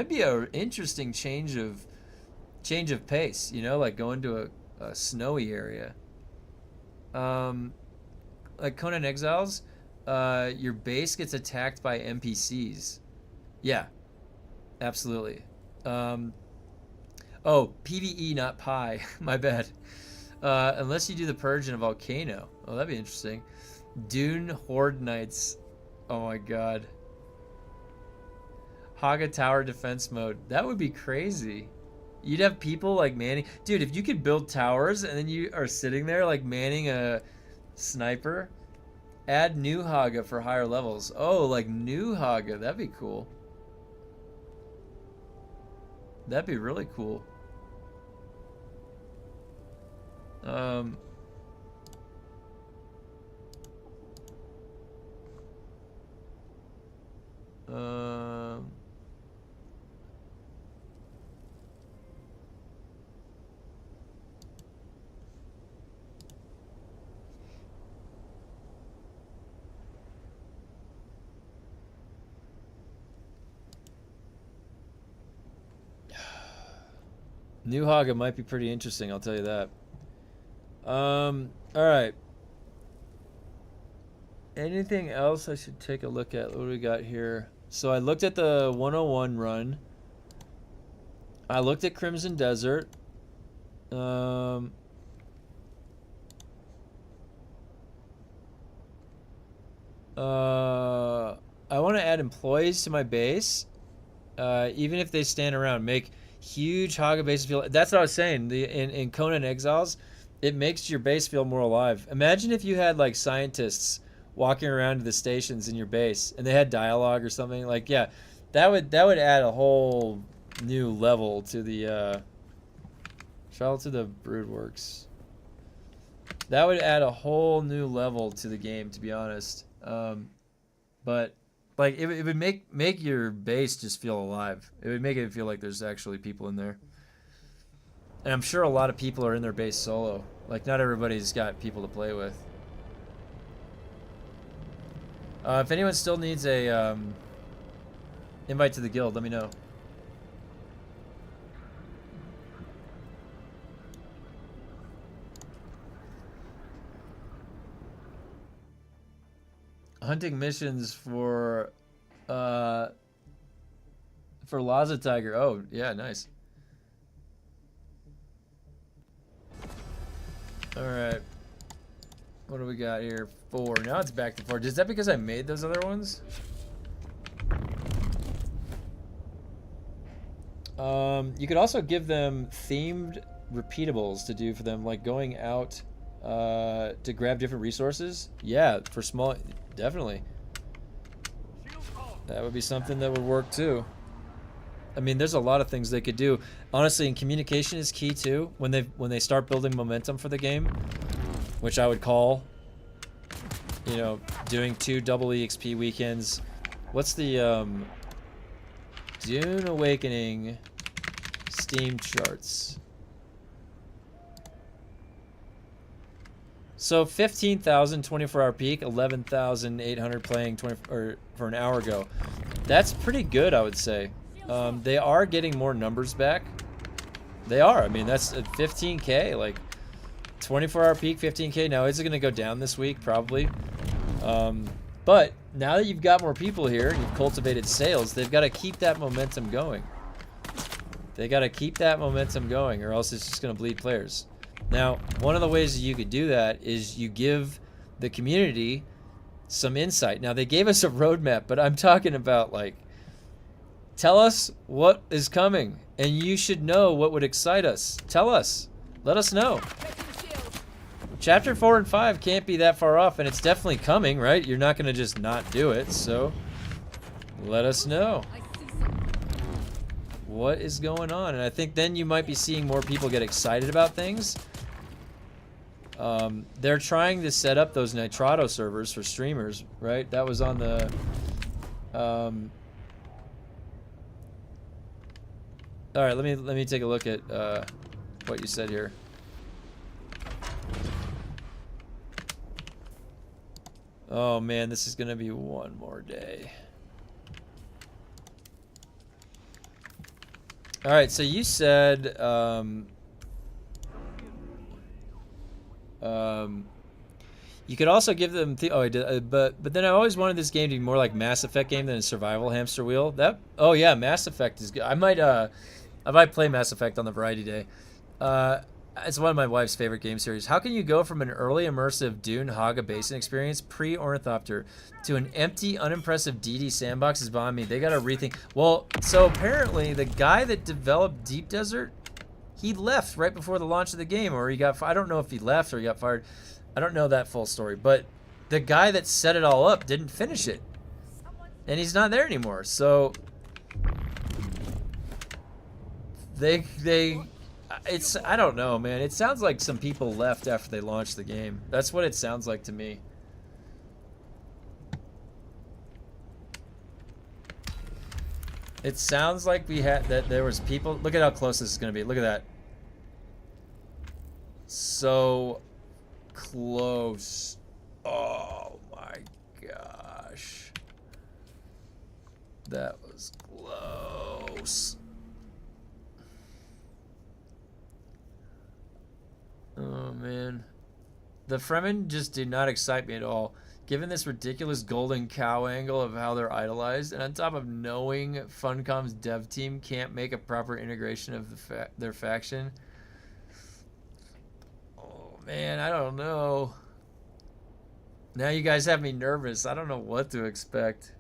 [SPEAKER 1] be an interesting change of pace. You know, like going to a snowy area. Like Conan Exiles, your base gets attacked by NPCs. Yeah, absolutely. Oh, PvE, not Pi. My bad. Unless you do the purge in a volcano. Oh, that'd be interesting. Dune Horde Knights. Oh my god. Haga Tower defense mode. That would be crazy. You'd have people like manning. Dude, if you could build towers and then you are sitting there like manning a sniper. Add new Haga for higher levels. Oh, like new Haga. That'd be cool. That'd be really cool. New Haga might be pretty interesting, I'll tell you that. All right. Anything else I should take a look at? What do we got here? So I looked at the 101 run. I looked at Crimson Desert. I want to add employees to my base, even if they stand around. Make huge Haga bases feel. That's what I was saying. In Conan Exiles, it makes your base feel more alive. Imagine if you had like scientists walking around to the stations in your base, and they had dialogue or something. Like, yeah, that would add a whole new level to the. Travel to the Broodworks. That would add a whole new level to the game, to be honest. But like it would make your base just feel alive. It would make it feel like there's actually people in there. And I'm sure a lot of people are in their base solo. Like, not everybody's got people to play with. If anyone still needs a invite to the guild, let me know. Hunting missions for Laza Tiger. Oh, yeah, nice. All right. What do we got here? 4. Now it's back to 4. Is that because I made those other ones? You could also give them themed repeatables to do for them, like going out to grab different resources. Yeah, for small, definitely. That would be something that would work too. I mean, there's a lot of things they could do. Honestly, and communication is key too. When they start building momentum for the game, which I would call, you know, doing 2 double EXP weekends. What's the Dune Awakening Steam charts? So 15,000 24-hour peak, 11,800 playing for an hour ago. That's pretty good, I would say. They are getting more numbers back. They are. I mean, that's 15K, like 24-hour peak, 15K. Now, is it going to go down this week? Probably. But now that you've got more people here, you've cultivated sales, they've got to keep that momentum going. They got to keep that momentum going, or else it's just going to bleed players. Now, one of the ways that you could do that is you give the community some insight. Now, they gave us a roadmap, but I'm talking about, like, tell us what is coming, and you should know what would excite us. Tell us. Let us know. Chapter 4 and 5 can't be that far off, and it's definitely coming, right? You're not going to just not do it, so let us know what is going on. And I think then you might be seeing more people get excited about things. They're trying to set up those Nitrado servers for streamers, right? That was on the... All right, let me take a look at what you said here. Oh man, this is gonna be one more day. All right, so you said you could also give them oh I did, but then I always wanted this game to be more like Mass Effect game than a survival hamster wheel. That oh yeah, Mass Effect is good. I might play Mass Effect on the variety day. It's one of my wife's favorite game series. How can you go from an early immersive Dune Haga Basin experience pre-Ornithopter to an empty, unimpressive DD sandbox is behind me? They got to rethink. Well, so apparently the guy that developed Deep Desert, he left right before the launch of the game, or he got, I don't know if he left or he got fired. I don't know that full story, but the guy that set it all up didn't finish it. And he's not there anymore. So it's, I don't know, man. It sounds like some people left after they launched the game. That's what it sounds like to me. It sounds like we had that there was people. Look at how close this is going to be. Look at that. So close. Oh my gosh. That was close. The Fremen just do not excite me at all. Given this ridiculous golden cow angle of how they're idolized, and on top of knowing Funcom's dev team can't make a proper integration of their faction. Oh man, I don't know. Now you guys have me nervous. I don't know what to expect.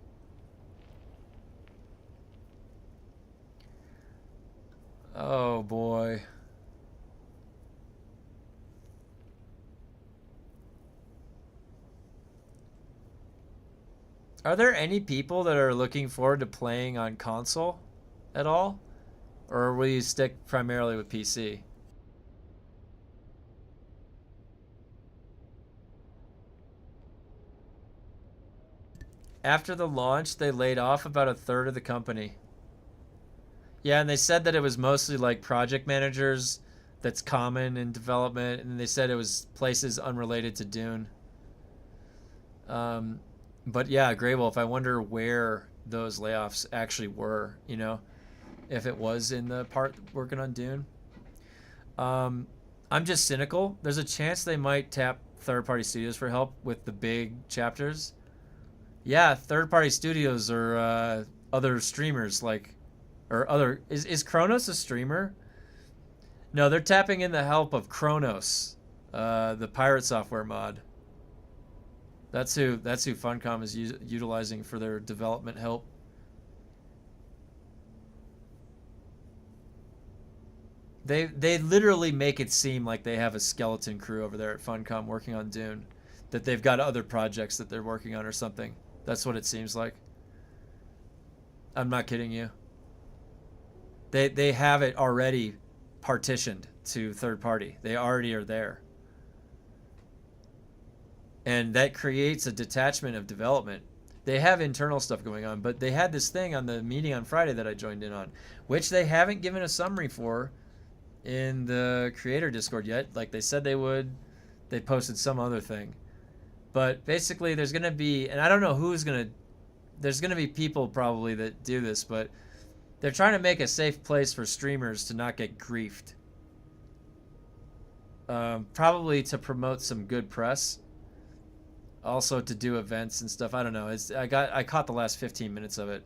[SPEAKER 1] Oh boy. Are there any people that are looking forward to playing on console at all? Or will you stick primarily with PC? After the launch, they laid off about 1/3 of the company. Yeah, and they said that it was mostly like project managers that's common in development, and they said it was places unrelated to Dune. But yeah, Grey Wolf, I wonder where those layoffs actually were, you know, if it was in the part working on Dune. I'm just cynical. There's a chance they might tap third-party studios for help with the big chapters. Yeah, third-party studios or other streamers like, or other, is Kronos a streamer? No, they're tapping in the help of Kronos, the pirate software mod. That's who Funcom is utilizing for their development help. They literally make it seem like they have a skeleton crew over there at Funcom working on Dune, that they've got other projects that they're working on or something. That's what it seems like. I'm not kidding you. They have it already partitioned to third party. They already are there. And that creates a detachment of development. They have internal stuff going on, but they had this thing on the meeting on Friday that I joined in on, which they haven't given a summary for in the creator Discord yet. Like they said they would. They posted some other thing. But basically there's going to be, and I don't know who's going to, there's going to be people probably that do this, but they're trying to make a safe place for streamers to not get griefed. Probably to promote some good press. Also to do events and stuff. I don't know. I caught the last 15 minutes of it,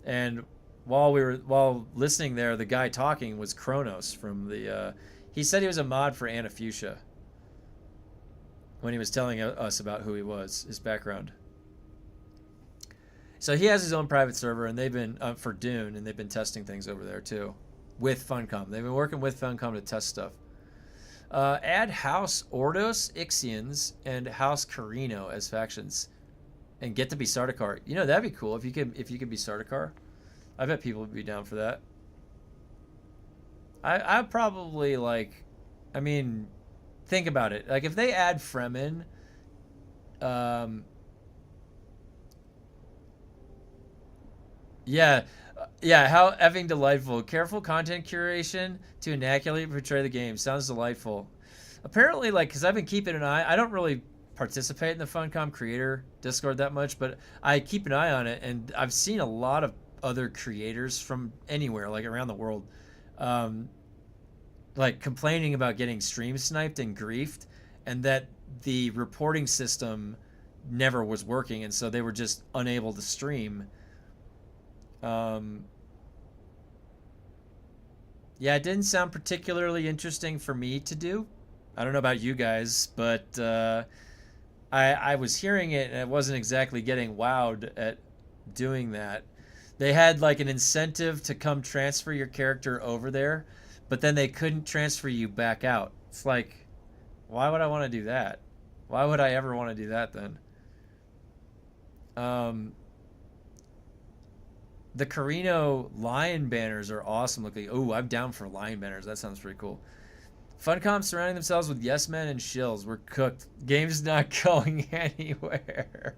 [SPEAKER 1] and while listening there, the guy talking was Kronos from the. He said he was a mod for Anna Fuchsia. When he was telling us about who he was, his background. So he has his own private server, and they've been for Dune, and they've been testing things over there too, with Funcom. They've been working with Funcom to test stuff. Add House Ordos Ixians and House Carino as factions, and get to be Sardaukar. You know, that'd be cool if you could be Sardaukar. I bet people would be down for that. I probably like. I mean, think about it. Like if they add Fremen, yeah. Yeah, how effing delightful. Careful content curation to inaccurately portray the game. Sounds delightful. Apparently, like, because I've been keeping an eye. I don't really participate in the Funcom creator Discord that much, but I keep an eye on it, and I've seen a lot of other creators from anywhere, like around the world, like complaining about getting stream sniped and griefed, and that the reporting system never was working, and so they were just unable to stream. Yeah, it didn't sound particularly interesting for me to do. I don't know about you guys, but I was hearing it and I wasn't exactly getting wowed at doing that. They had like an incentive to come transfer your character over there, but then they couldn't transfer you back out. It's like, why would I want to do that? Why would I ever want to do that then? The Carino lion banners are awesome looking. Oh, I'm down for lion banners. That sounds pretty cool. Funcom surrounding themselves with yes men and shills. We're cooked. Game's not going anywhere.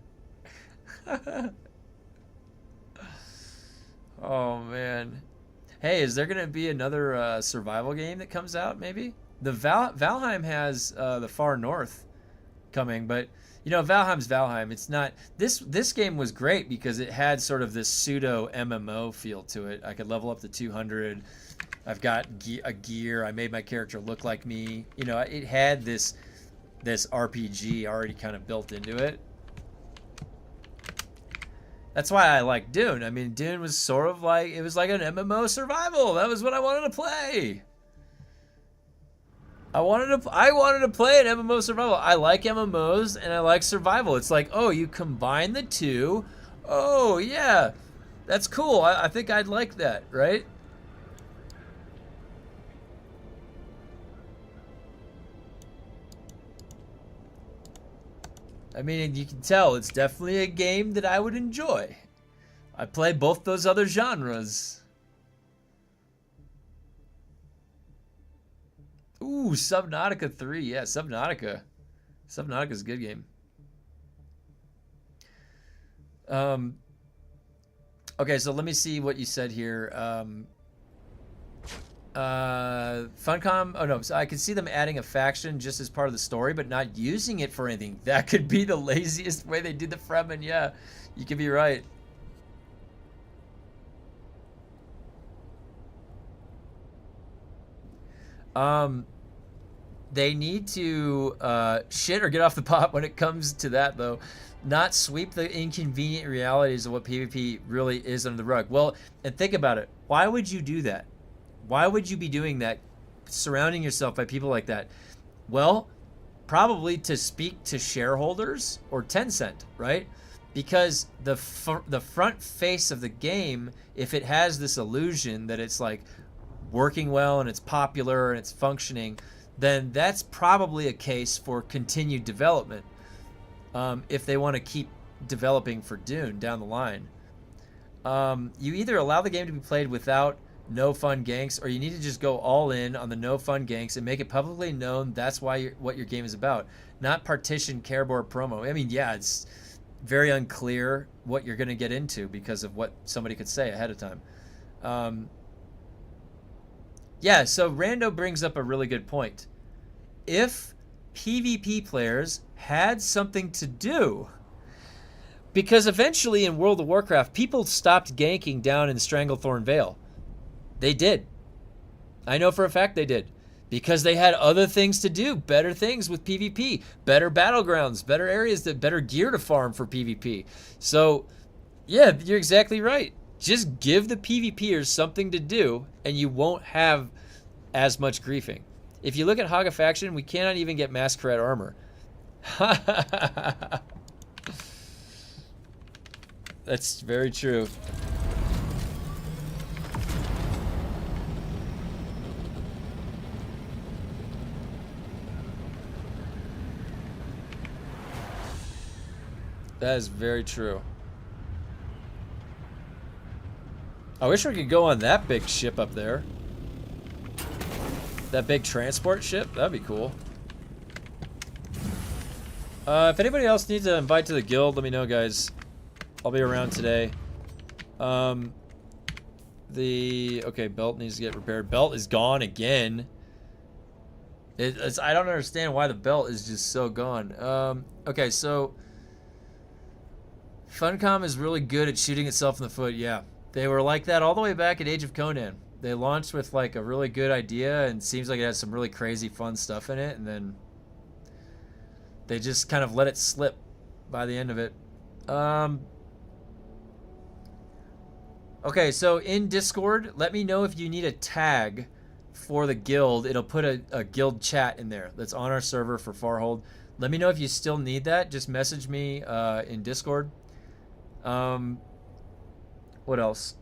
[SPEAKER 1] Oh, man. Hey, is there going to be another survival game that comes out, maybe? The Valheim has the Far North coming, but... You know, Valheim's Valheim. It's not... This game was great because it had sort of this pseudo MMO feel to it. I could level up to 200. I've got a gear. I made my character look like me. You know, it had this this RPG already kind of built into it. That's why I like Dune. I mean, Dune was sort of like, it was like an MMO survival. That was what I wanted to play. I wanted to play an MMO survival. I like MMOs and I like survival. It's like, oh, you combine the two. Oh, yeah. That's cool. I think I'd like that, right? I mean, you can tell it's definitely a game that I would enjoy. I play both those other genres. Ooh, Subnautica 3. Yeah, Subnautica. Subnautica's a good game. Okay, so let me see what you said here. Funcom. Oh no, so I could see them adding a faction just as part of the story, but not using it for anything. That could be the laziest way they did the Fremen. Yeah, you could be right. They need to shit or get off the pot when it comes to that, though. Not sweep the inconvenient realities of what PvP really is under the rug. Well, and think about it. Why would you do that? Why would you be doing that, surrounding yourself by people like that? Well, probably to speak to shareholders or Tencent, right? Because the front face of the game, if it has this illusion that it's like working well and it's popular and it's functioning, then that's probably a case for continued development. If they want to keep developing for Dune down the line. You either allow the game to be played without no fun ganks, or you need to just go all in on the no fun ganks and make it publicly known that's why what your game is about. Not partition careboard promo. I mean, yeah, it's very unclear what you're going to get into because of what somebody could say ahead of time. Yeah, so Rando brings up a really good point. If PvP players had something to do, because eventually in World of Warcraft, people stopped ganking down in Stranglethorn Vale. They did. I know for a fact they did. Because they had other things to do, better things with PvP, better battlegrounds, better areas, better gear to farm for PvP. So, yeah, you're exactly right. Just give the PvPers something to do, and you won't have as much griefing. If you look at Haga Faction, we cannot even get Masquerade armor. That's very true. That is very true. I wish we could go on that big ship up there. That big transport ship? That'd be cool. If anybody else needs to invite to the guild, let me know, guys. I'll be around today. Okay, belt needs to get repaired. Belt is gone again. I don't understand why the belt is just so gone. Okay, so Funcom is really good at shooting itself in the foot. Yeah, they were like that all the way back at Age of Conan. They launched with like a really good idea and seems like it has some really crazy fun stuff in it, and then they just kind of let it slip by the end of it. Okay, so in Discord, let me know if you need a tag for the guild. It'll put a guild chat in there that's on our server for Farhold. Let me know if you still need that. Just message me in Discord. What else?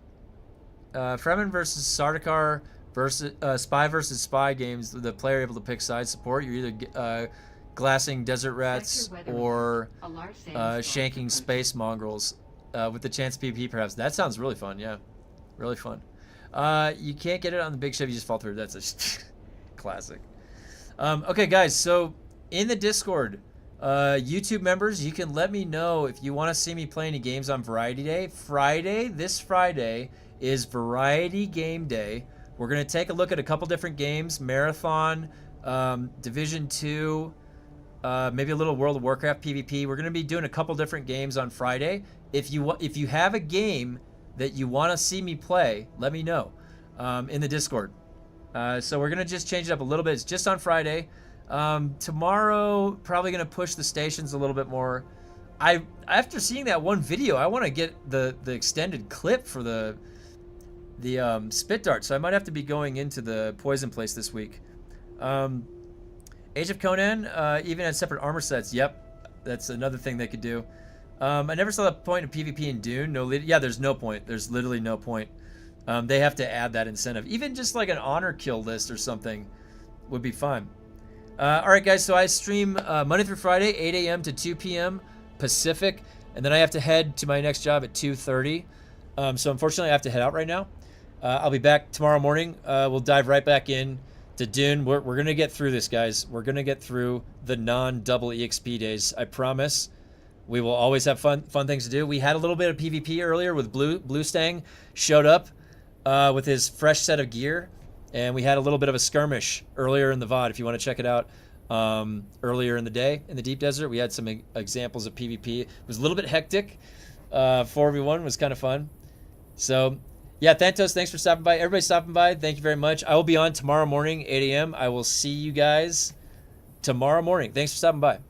[SPEAKER 1] Fremen versus Sardaukar versus Spy versus Spy games. The player able to pick side support. You're either glassing desert rats or shanking space mongrels with the chance PvP perhaps. That sounds really fun. Yeah, really fun. You can't get it on the big ship. You just fall through. That's a classic. Okay, guys. So in the Discord, YouTube members, you can let me know if you want to see me play any games on Variety Day. This Friday is Variety Game Day. We're going to take a look at a couple different games. Marathon, Division 2, maybe a little World of Warcraft PvP. We're going to be doing a couple different games on Friday. If you have a game that you want to see me play, let me know in the Discord. So we're going to just change it up a little bit. It's just on Friday. Tomorrow, probably gonna push the stations a little bit more. After seeing that one video, I want to get the extended clip for the spit dart, so I might have to be going into the poison place this week. Age of Conan even had separate armor sets. Yep, that's another thing they could do. I never saw the point of PvP in Dune. No, yeah, there's no point. There's literally no point. They have to add that incentive. Even just like an honor kill list or something would be fine. All right, guys. So I stream Monday through Friday, 8 a.m. to 2 p.m. Pacific, and then I have to head to my next job at 2:30. So unfortunately, I have to head out right now. I'll be back tomorrow morning. We'll dive right back in to Dune. We're gonna get through this, guys. We're gonna get through the non-double EXP days. I promise. We will always have fun things to do. We had a little bit of PvP earlier with Blue Stang showed up with his fresh set of gear, and we had a little bit of a skirmish earlier in the VOD. If you want to check it out, earlier in the day in the deep desert, we had some examples of PvP. It was a little bit hectic. 4v1 was kind of fun. So yeah, Thantos, thanks for stopping by. Everybody stopping by, thank you very much. I will be on tomorrow morning, 8 a.m. I will see you guys tomorrow morning. Thanks for stopping by.